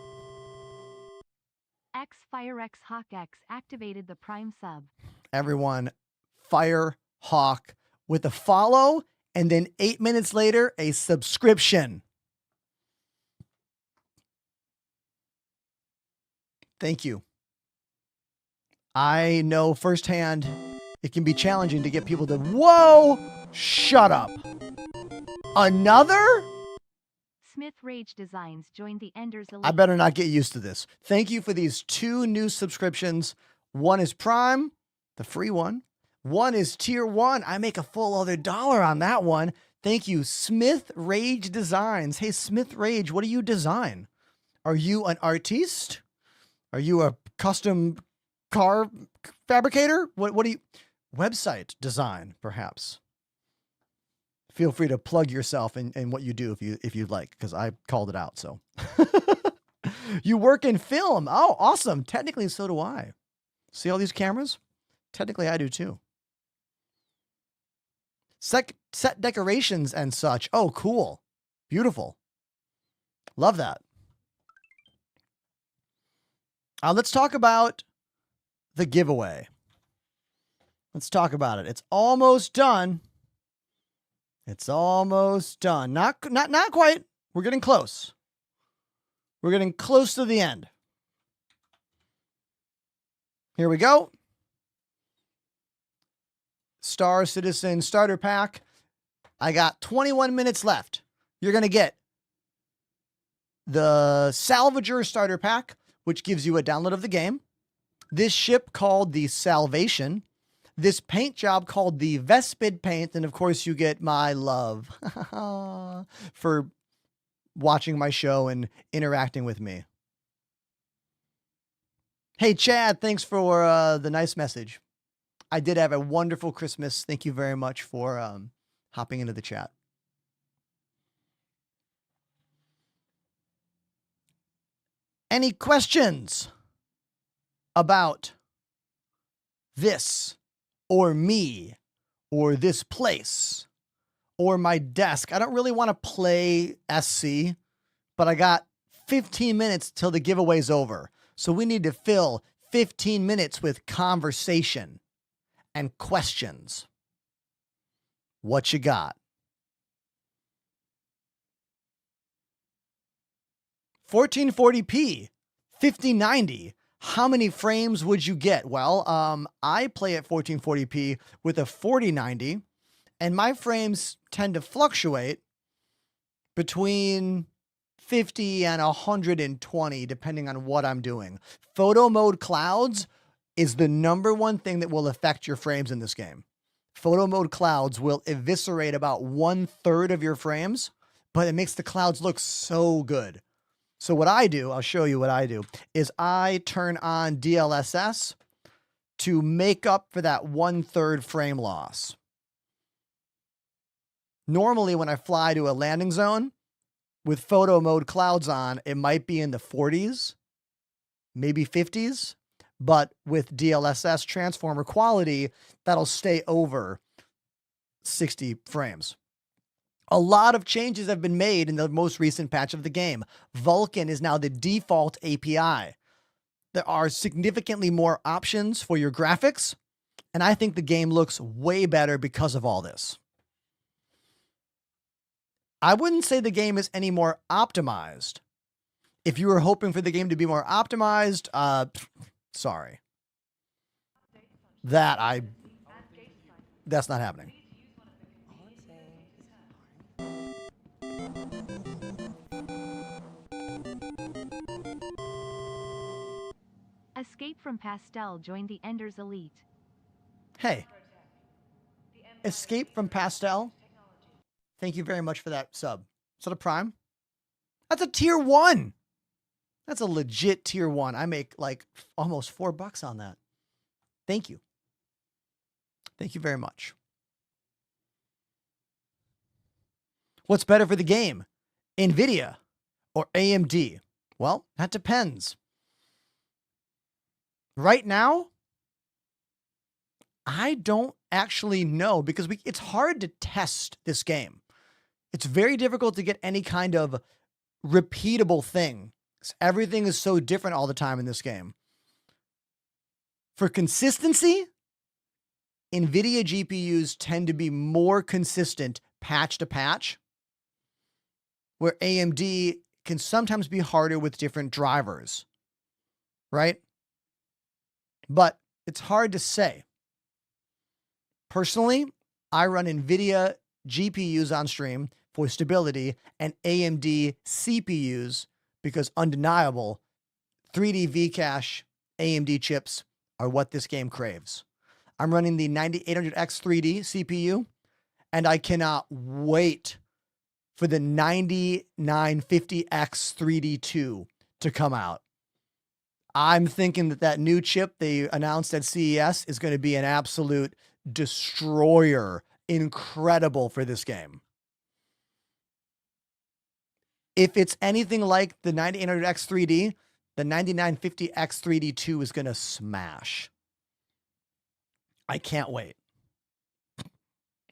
Speaker 3: FireX HawkX activated the Prime sub.
Speaker 2: Everyone, Fire Hawk with a follow, and then 8 minutes later, a subscription. Thank you. I know firsthand it can be challenging to get people to, whoa, shut up. Another?
Speaker 3: Smith Rage Designs joined the Enders Elite.
Speaker 2: I better not get used to this. Thank you for these 2 new subscriptions. One is Prime, the free one. One is Tier 1. I make a full other $1 on that one. Thank you, Smith Rage Designs. Hey, Smith Rage, what do you design? Are you an artiste? Are you a custom car fabricator? What do you... Website design, perhaps. Feel free to plug yourself in what you do if you'd like, because I called it out, so. You work in film. Oh, awesome. Technically, so do I. See all these cameras? Technically, I do too. Set decorations and such. Oh, cool. Beautiful. Love that. Let's talk about the giveaway. Let's talk about it. It's almost done. It's almost done. Not quite. We're getting close. We're getting close to the end. Here we go. Star Citizen Starter Pack. I got 21 minutes left. You're going to get the Salvager Starter Pack, which gives you a download of the game. This ship called the Salvation. This paint job called the Vespid Paint. And of course, you get my love for watching my show and interacting with me. Hey, Chad, thanks for the nice message. I did have a wonderful Christmas. Thank you very much for hopping into the chat. Any questions about this or me or this place or my desk? I don't really want to play SC, but I got 15 minutes till the giveaway's over. So we need to fill 15 minutes with conversation and questions. What you got? 1440p, 5090. How many frames would you get? Well, I play at 1440p with a 4090, and my frames tend to fluctuate between 50 and 120, depending on what I'm doing. Photo mode clouds is the #1 thing that will affect your frames in this game. Photo mode clouds will eviscerate about 1/3 of your frames, but it makes the clouds look so good. So what I do, I'll show you what I do, is I turn on DLSS to make up for that 1/3 frame loss. Normally, when I fly to a landing zone with photo mode clouds on, it might be in the 40s, maybe 50s, but with DLSS transformer quality, that'll stay over 60 frames. A lot of changes have been made in the most recent patch of the game. Vulkan is now the default API. There are significantly more options for your graphics, and I think the game looks way better because of all this. I wouldn't say the game is any more optimized. If you were hoping for the game to be more optimized, sorry. That's not happening.
Speaker 3: Escape from Pastel joined the Enders Elite.
Speaker 2: Hey. Escape from Pastel. Thank you very much for that sub. Is that a Prime? That's a tier 1. That's a legit tier 1. I make like almost $4 on that. Thank you. Thank you very much. What's better for the game? NVIDIA or AMD? Well, that depends. Right now, I don't actually know because it's hard to test this game. It's very difficult to get any kind of repeatable thing. Everything is so different all the time in this game. For consistency, NVIDIA GPUs tend to be more consistent patch to patch, where AMD can sometimes be harder with different drivers, right? But it's hard to say. Personally, I run NVIDIA GPUs on stream for stability and AMD CPUs because undeniable 3D V-Cache AMD chips are what this game craves. I'm running the 9800X 3D CPU and I cannot wait for the 9950X 3D2 to come out. I'm thinking that new chip they announced at CES is going to be an absolute destroyer, incredible for this game. If it's anything like the 9800X 3D, the 9950X 3D2 is going to smash. I can't wait.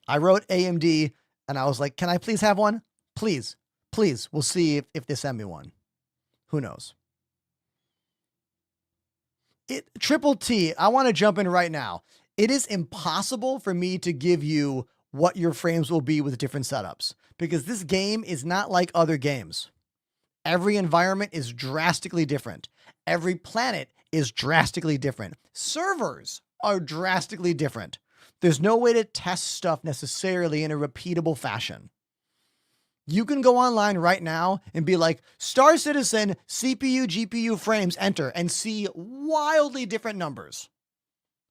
Speaker 2: I wrote AMD and I was like, can I please have one? Please, please. We'll see if they send me one. Who knows? Triple T, I want to jump in right now. It is impossible for me to give you what your frames will be with different setups because this game is not like other games. Every environment is drastically different. Every planet is drastically different. Servers are drastically different. There's no way to test stuff necessarily in a repeatable fashion. You can go online right now and be like, Star Citizen, CPU, GPU frames, enter, and see wildly different numbers.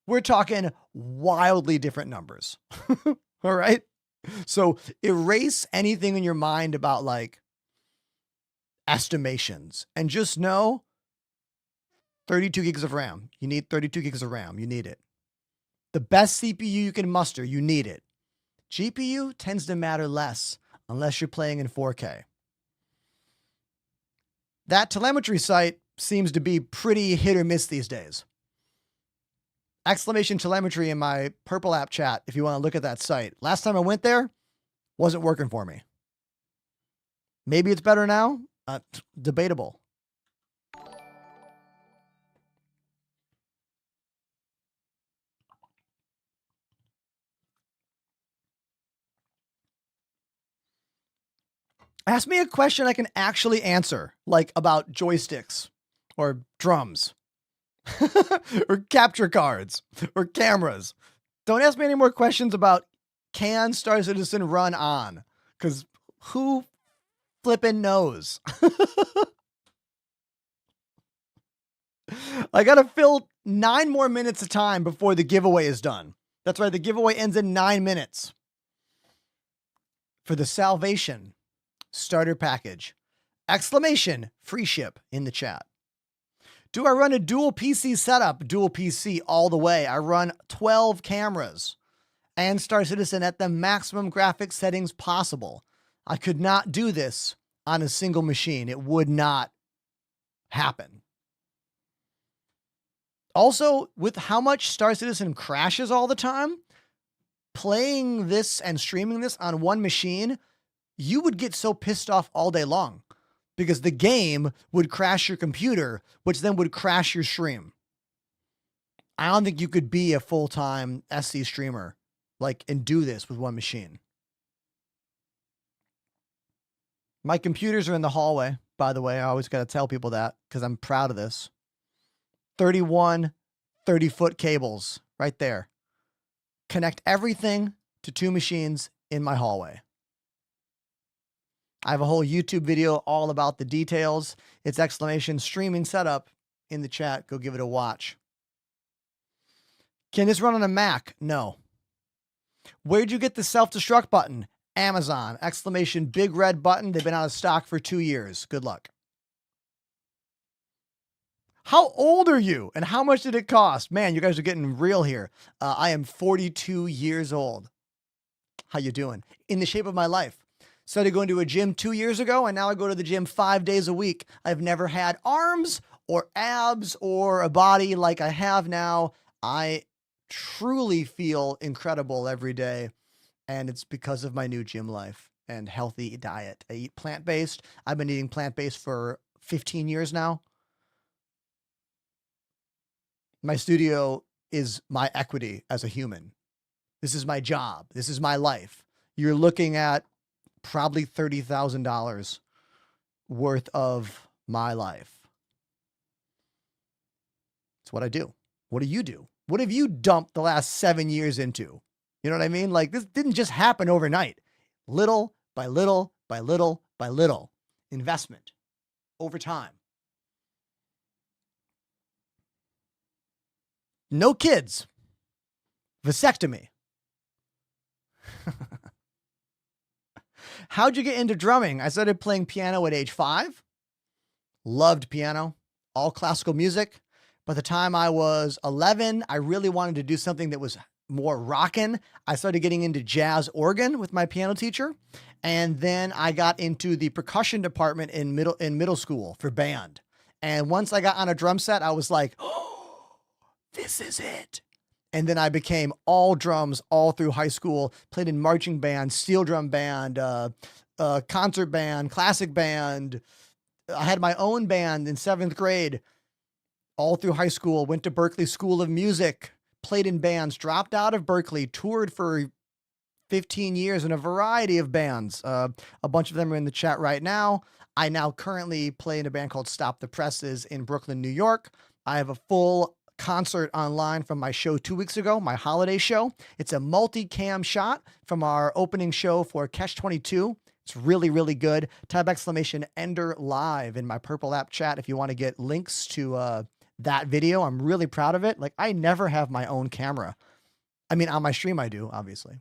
Speaker 2: We're talking wildly different numbers. All right? So erase anything in your mind about like estimations and just know 32 gigs of RAM. You need 32 gigs of RAM. You need it. The best CPU you can muster, you need it. GPU tends to matter less unless you're playing in 4K. That telemetry site seems to be pretty hit or miss these days. Exclamation telemetry in my Purple app chat if you want to look at that site. Last time I went there, wasn't working for me. Maybe it's better now. Debatable. Ask me a question I can actually answer, like about joysticks or drums or capture cards or cameras. Don't ask me any more questions about can Star Citizen run on, because who flippin' knows? I got to fill 9 more minutes of time before the giveaway is done. That's right. The giveaway ends in 9 minutes. For the Salvation starter package. Exclamation, free ship in the chat. Do I run a dual PC setup? Dual PC all the way. I run 12 cameras and Star Citizen at the maximum graphics settings possible. I could not do this on a single machine. It would not happen. Also, with how much Star Citizen crashes all the time, playing this and streaming this on one machine, you would get so pissed off all day long because the game would crash your computer, which then would crash your stream. I don't think you could be a full-time SC streamer and do this with one machine. My computers are in the hallway, by the way. I always got to tell people that because I'm proud of this. 31 30-foot cables right there. Connect everything to 2 machines in my hallway. I have a whole YouTube video all about the details. It's exclamation streaming setup in the chat. Go give it a watch. Can this run on a Mac? No. Where'd you get the self-destruct button? Amazon. Exclamation big red button. They've been out of stock for 2 years. Good luck. How old are you and how much did it cost? Man, you guys are getting real here. I am 42 years old. How you doing? In the shape of my life. Started going to a gym 2 years ago and now I go to the gym 5 days a week. I've never had arms or abs or a body like I have now. I truly feel incredible every day. And it's because of my new gym life and healthy diet. I eat plant-based. I've been eating plant-based for 15 years now. My studio is my equity as a human. This is my job. This is my life. You're looking at probably $30,000 worth of my life. It's what I do. What do you do? What have you dumped the last 7 years into? You know what I mean? Like this didn't just happen overnight. Little by little by little by little. Investment over time. No kids. Vasectomy. How'd you get into drumming? I started playing piano at age 5. Loved piano, all classical music. By the time I was 11, I really wanted to do something that was more rockin'. I started getting into jazz organ with my piano teacher. And then I got into the percussion department in middle school for band. And once I got on a drum set, I was like, oh, this is it. And then I became all drums all through high school, played in marching band, steel drum band, concert band, classic band. I had my own band in 7th grade, all through high school, went to Berklee School of Music, played in bands, dropped out of Berklee, toured for 15 years in a variety of bands. A bunch of them are in the chat right now. I now currently play in a band called Stop the Presses in Brooklyn, New York. I have a full concert online from my show 2 weeks ago, my holiday show. It's a multi-cam shot from our opening show for Catch 22. It's really, really good. Type !Ender live in my Purple app chat if you want to get links to that video. I'm really proud of it. Like, I never have my own camera. I mean, on my stream I do, obviously.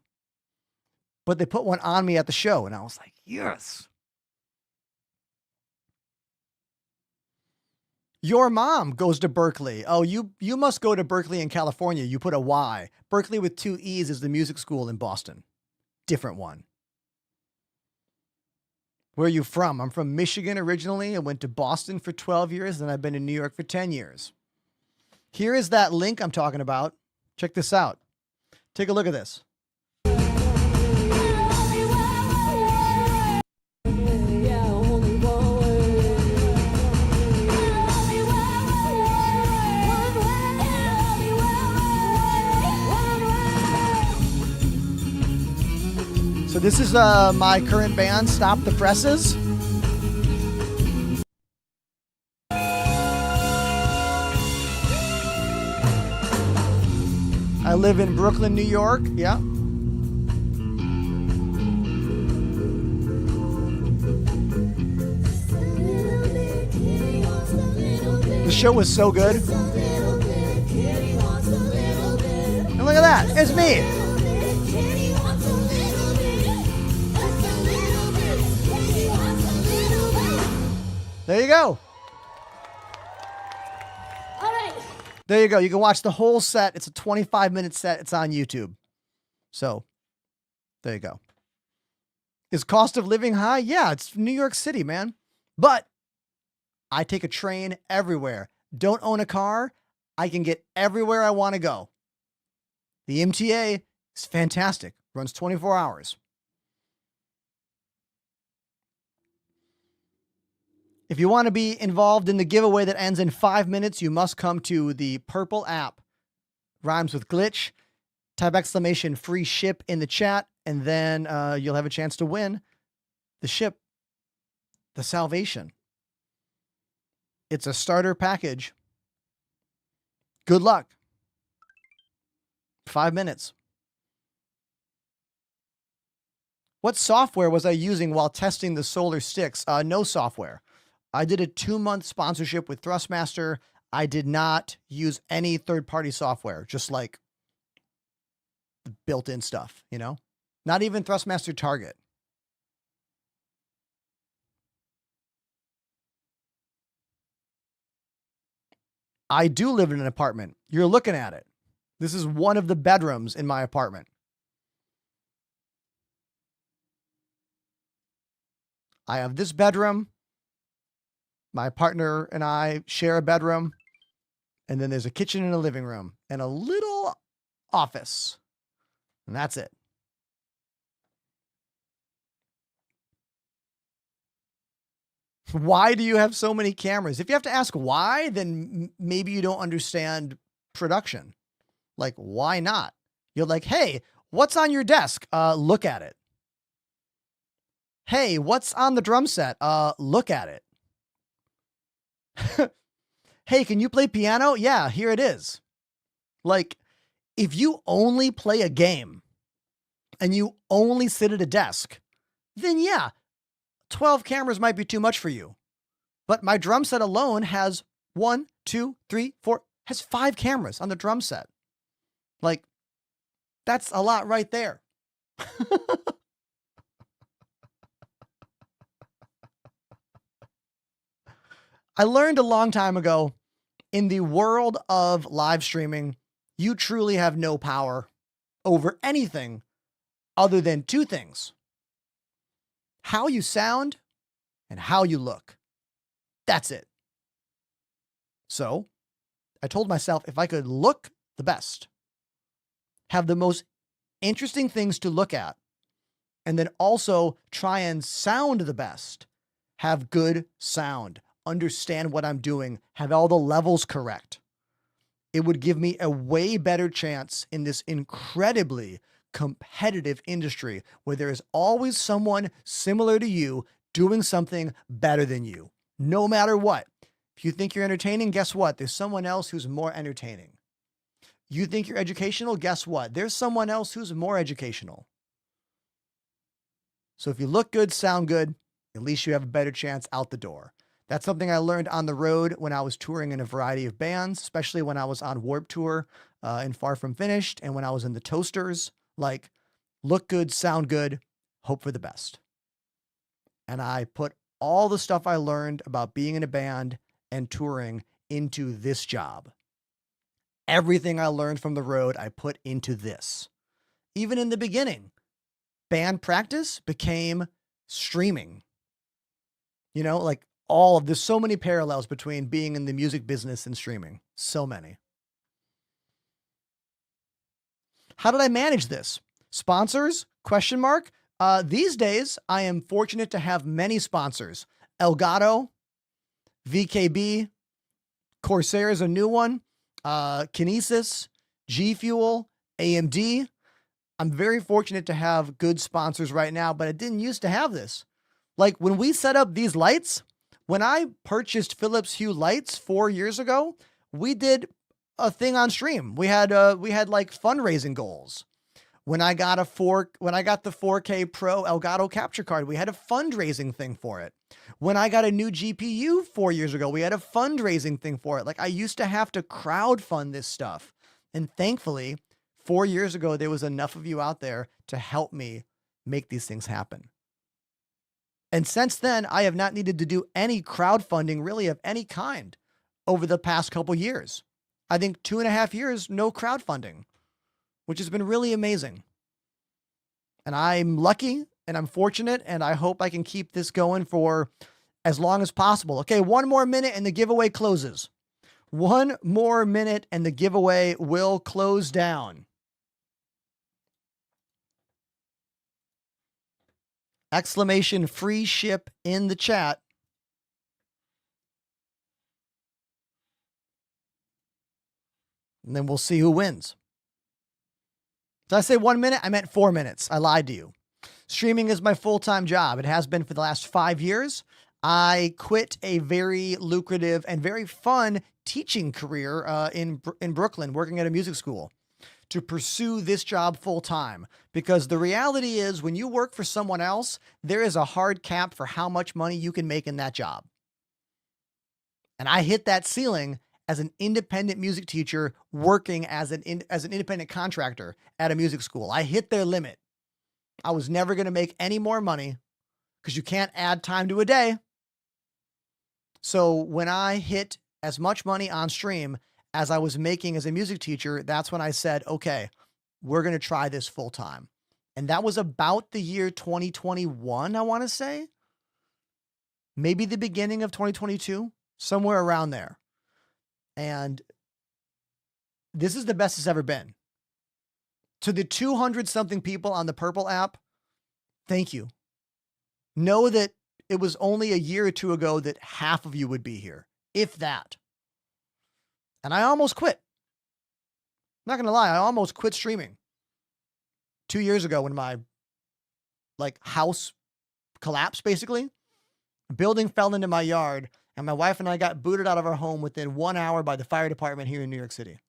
Speaker 2: But they put one on me at the show, and I was like, yes. Your mom goes to Berklee. Oh, you must go to Berklee in California. You put a Y. Berklee with 2 E's is the music school in Boston. Different one. Where are you from? I'm from Michigan originally. I went to Boston for 12 years, and I've been in New York for 10 years. Here is that link I'm talking about. Check this out. Take a look at this. So this is my current band, Stop the Presses. I live in Brooklyn, New York. Yeah. The show was so good. And look at that. It's me. There you go.
Speaker 11: All right.
Speaker 2: There you go. You can watch the whole set. It's a 25-minute set. It's on YouTube. So, there you go. Is cost of living high? Yeah, it's New York City, man. But I take a train everywhere. Don't own a car. I can get everywhere I want to go. The MTA is fantastic. Runs 24 hours. If you want to be involved in the giveaway that ends in 5 minutes, you must come to the Purple app. Rhymes with glitch. Type !FreeShip in the chat, and then you'll have a chance to win the ship, the Salvation. It's a starter package. Good luck. 5 minutes. What software was I using while testing the solar sticks? No software. I did a 2-month sponsorship with Thrustmaster. I did not use any third-party software, just like the built-in stuff, you know? Not even Thrustmaster Target. I do live in an apartment. You're looking at it. This is one of the bedrooms in my apartment. I have this bedroom. My partner and I share a bedroom. And then there's a kitchen and a living room and a little office. And that's it. Why do you have so many cameras? If you have to ask why, then maybe you don't understand production. Like, why not? You're like, hey, what's on your desk? Look at it. Hey, what's on the drum set? Look at it. Hey, can you play piano? Yeah, here it is. Like, if you only play a game and you only sit at a desk, then yeah, 12 cameras might be too much for you. But my drum set alone has 1, 2, 3, 4, has 5 cameras on the drum set. Like, that's a lot right there. I learned a long time ago, in the world of live streaming, you truly have no power over anything other than two things: how you sound and how you look. That's it. So I told myself if I could look the best, have the most interesting things to look at, and then also try and sound the best, have good sound, understand what I'm doing, have all the levels correct, it would give me a way better chance in this incredibly competitive industry where there is always someone similar to you doing something better than you, no matter what. If you think you're entertaining, guess what? There's someone else who's more entertaining. You think you're educational? Guess what? There's someone else who's more educational. So if you look good, sound good, at least you have a better chance out the door. That's something I learned on the road when I was touring in a variety of bands, especially when I was on Warped Tour and Far From Finished, and when I was in the Toasters. Like, look good, sound good, hope for the best. And I put all the stuff I learned about being in a band and touring into this job. Everything I learned from the road, I put into this. Even in the beginning, band practice became streaming. You know, like there's so many parallels between being in the music business and streaming. So many. How did I manage this? Sponsors? ? These days, I am fortunate to have many sponsors. Elgato, VKB, Corsair is a new one, Kinesis, G Fuel, AMD. I'm very fortunate to have good sponsors right now, but I didn't used to have this. Like when we set up these lights, when I purchased Philips Hue lights 4 years ago, we did a thing on stream. We had like fundraising goals. When I got the 4K Pro Elgato capture card, we had a fundraising thing for it. When I got a new GPU 4 years ago, we had a fundraising thing for it. Like I used to have to crowdfund this stuff. And thankfully, 4 years ago, there was enough of you out there to help me make these things happen. And since then, I have not needed to do any crowdfunding really of any kind over the past couple years. I think 2.5 years, no crowdfunding, which has been really amazing. And I'm lucky and I'm fortunate, and I hope I can keep this going for as long as possible. Okay, 1 more minute and the giveaway closes. 1 more minute and the giveaway will close down. Exclamation free ship in the chat. And then we'll see who wins. Did I say 1 minute? I meant 4 minutes. I lied to you. Streaming is my full-time job. It has been for the last 5 years. I quit a very lucrative and very fun teaching career in Brooklyn, working at a music school, to pursue this job full-time. Because the reality is, when you work for someone else, there is a hard cap for how much money you can make in that job. And I hit that ceiling as an independent music teacher working as an independent contractor at a music school. I hit their limit. I was never going to make any more money because you can't add time to a day. So when I hit as much money on stream as I was making as a music teacher, that's when I said, okay, we're going to try this full time. And that was about the year 2021, I want to say. Maybe the beginning of 2022, somewhere around there. And this is the best it's ever been. To the 200 something people on the Purple app, thank you. Know that it was only a year or two ago that half of you would be here, if that. And I almost quit. Not going to lie, I almost quit streaming 2 years ago when my house collapsed, basically. A building fell into my yard, and my wife and I got booted out of our home within 1 hour by the fire department here in New York City.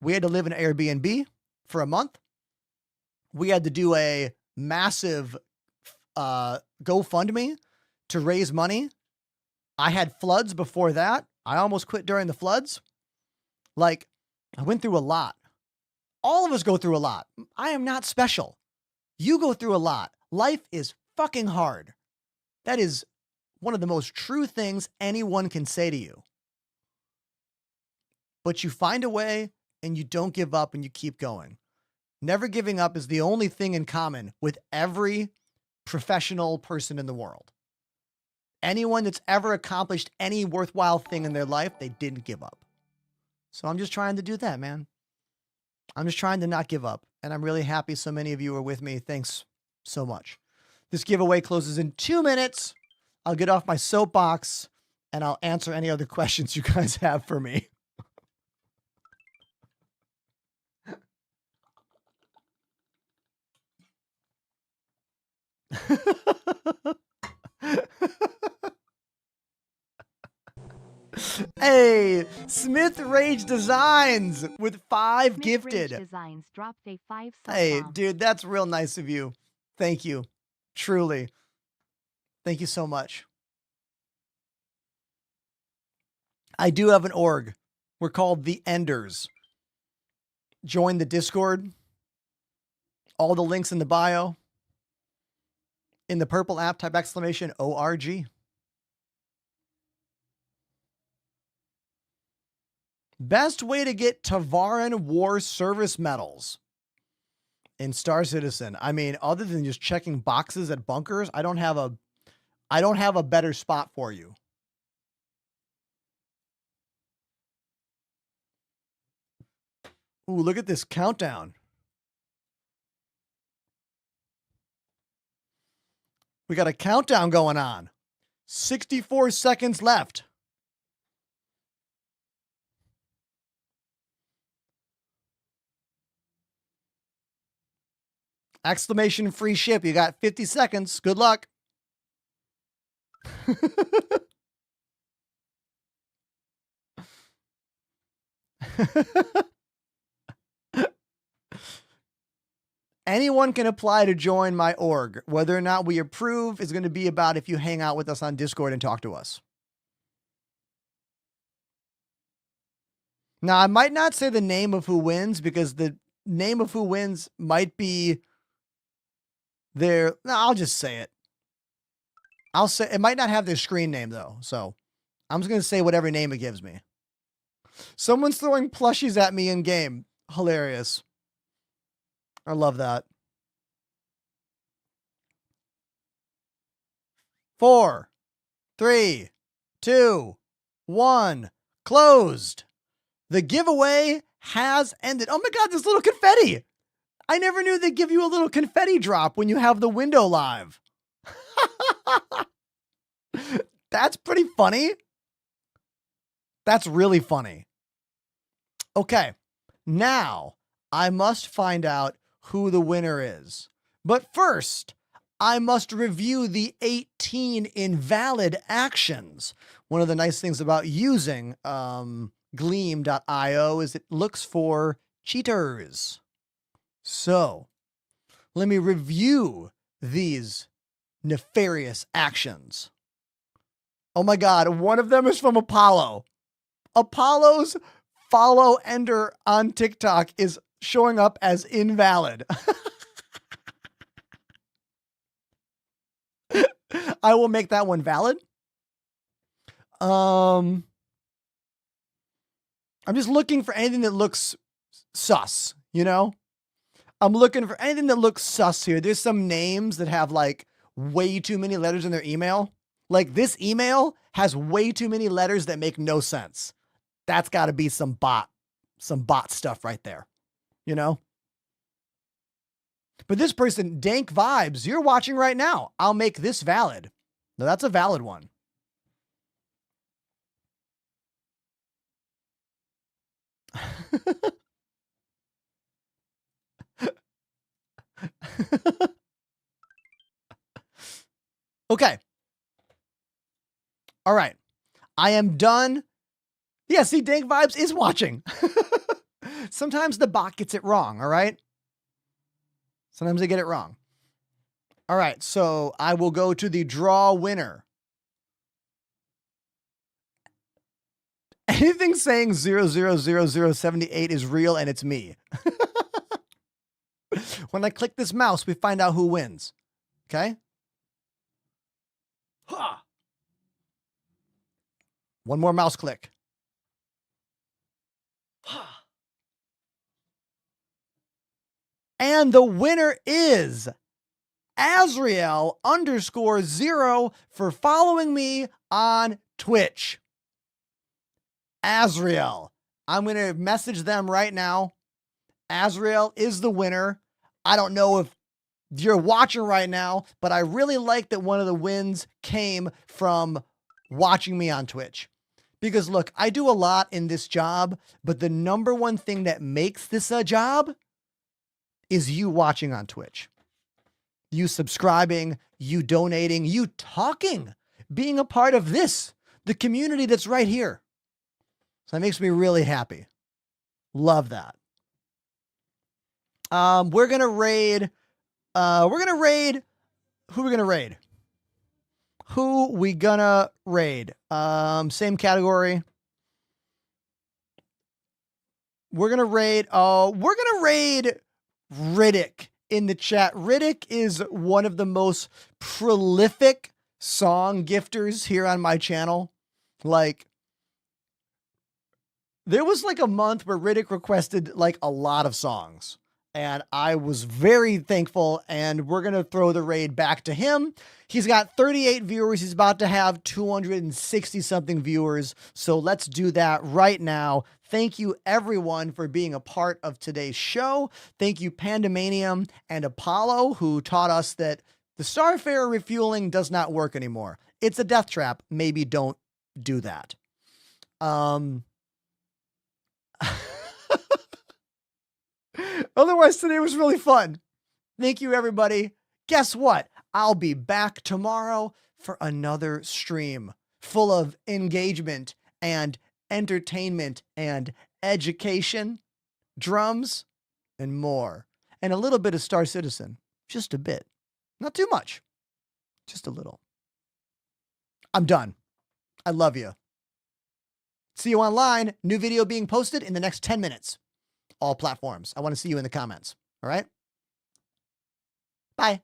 Speaker 2: We had to live in an Airbnb for a month. We had to do a massive GoFundMe to raise money. I had floods before that. I almost quit during the floods. I went through a lot. All of us go through a lot. I am not special. You go through a lot. Life is fucking hard. That is one of the most true things anyone can say to you. But you find a way and you don't give up and you keep going. Never giving up is the only thing in common with every professional person in the world. Anyone that's ever accomplished any worthwhile thing in their life, they didn't give up. So I'm just trying to do that, man. I'm just trying to not give up. And I'm really happy so many of you are with me. Thanks so much. This giveaway closes in 2 minutes. I'll get off my soapbox and I'll answer any other questions you guys have for me. Hey, Smith Rage Designs with 5
Speaker 3: Smith
Speaker 2: gifted.
Speaker 3: Rage Designs dropped a 5 sub
Speaker 2: Hey,
Speaker 3: bomb.
Speaker 2: dude, that's real nice of you. Thank you. Truly. Thank you so much. I do have an org. We're called the Enders. Join the Discord. All the links in the bio. In the purple app, type !ORG. Best way to get Tavaran War Service medals in Star Citizen. I mean, other than just checking boxes at bunkers, I don't have a better spot for you. Ooh, look at this countdown. We got a countdown going on. 64 seconds left. Exclamation free ship. You got 50 seconds. Good luck. Anyone can apply to join my org. Whether or not we approve is going to be about if you hang out with us on Discord and talk to us. Now, I might not say the name of who wins because the name of who wins might be their... No, I'll just say it. I'll say it might not have their screen name though. So I'm just going to say whatever name it gives me. Someone's throwing plushies at me in game. Hilarious. I love that. 4, 3, 2, 1. Closed. The giveaway has ended. Oh my God, this little confetti. I never knew they'd give you a little confetti drop when you have the window live. That's pretty funny. That's really funny. Okay, now I must find out who the winner is. But first, I must review the 18 invalid actions. One of the nice things about using Gleam.io is it looks for cheaters. So let me review these nefarious actions. Oh my God, one of them is from Apollo. Apollo's follow Ender on TikTok is showing up as invalid. I will make that one valid. I'm just looking for anything that looks sus, you know? I'm looking for anything that looks sus here. There's some names that have like way too many letters in their email. Like this email has way too many letters that make no sense. That's got to be some bot stuff right there, you know? But this person, Dank Vibes, you're watching right now. I'll make this valid. No, that's a valid one. Okay. All right. I am done. Yeah, see, Dank Vibes is watching. Sometimes the bot gets it wrong, all right? Sometimes they get it wrong. All right, so I will go to the draw winner. Anything saying 000078 is real and it's me. When I click this mouse, we find out who wins. Okay? Ha! One more mouse click. And the winner is Azriel_0 for following me on Twitch. Azriel. I'm going to message them right now. Azriel is the winner. I don't know if you're watching right now, but I really like that one of the wins came from watching me on Twitch. Because look, I do a lot in this job, but the number one thing that makes this a job is you watching on Twitch. You subscribing, you donating, you talking, being a part of this, the community that's right here. So that makes me really happy. Love that. We're gonna raid. Who are we gonna raid? Who we gonna raid? Same category. We're gonna raid. We're gonna raid Riddick in the chat. Riddick is one of the most prolific song gifters here on my channel. Like, there was like a month where Riddick requested like a lot of songs, and I was very thankful, and we're going to throw the raid back to him. He's got 38 viewers. He's about to have 260 something viewers. So let's do that right now. Thank you everyone for being a part of today's show. Thank you Pandemanium and Apollo, who taught us that the Starfarer refueling does not work anymore. It's a death trap. Maybe don't do that. Otherwise, today was really fun. Thank you, everybody. Guess what? I'll be back tomorrow for another stream full of engagement and entertainment and education, drums, and more. And a little bit of Star Citizen. Just a bit. Not too much. Just a little. I'm done. I love you. See you online. New video being posted in the next 10 minutes. All platforms. I want to see you in the comments. All right? Bye.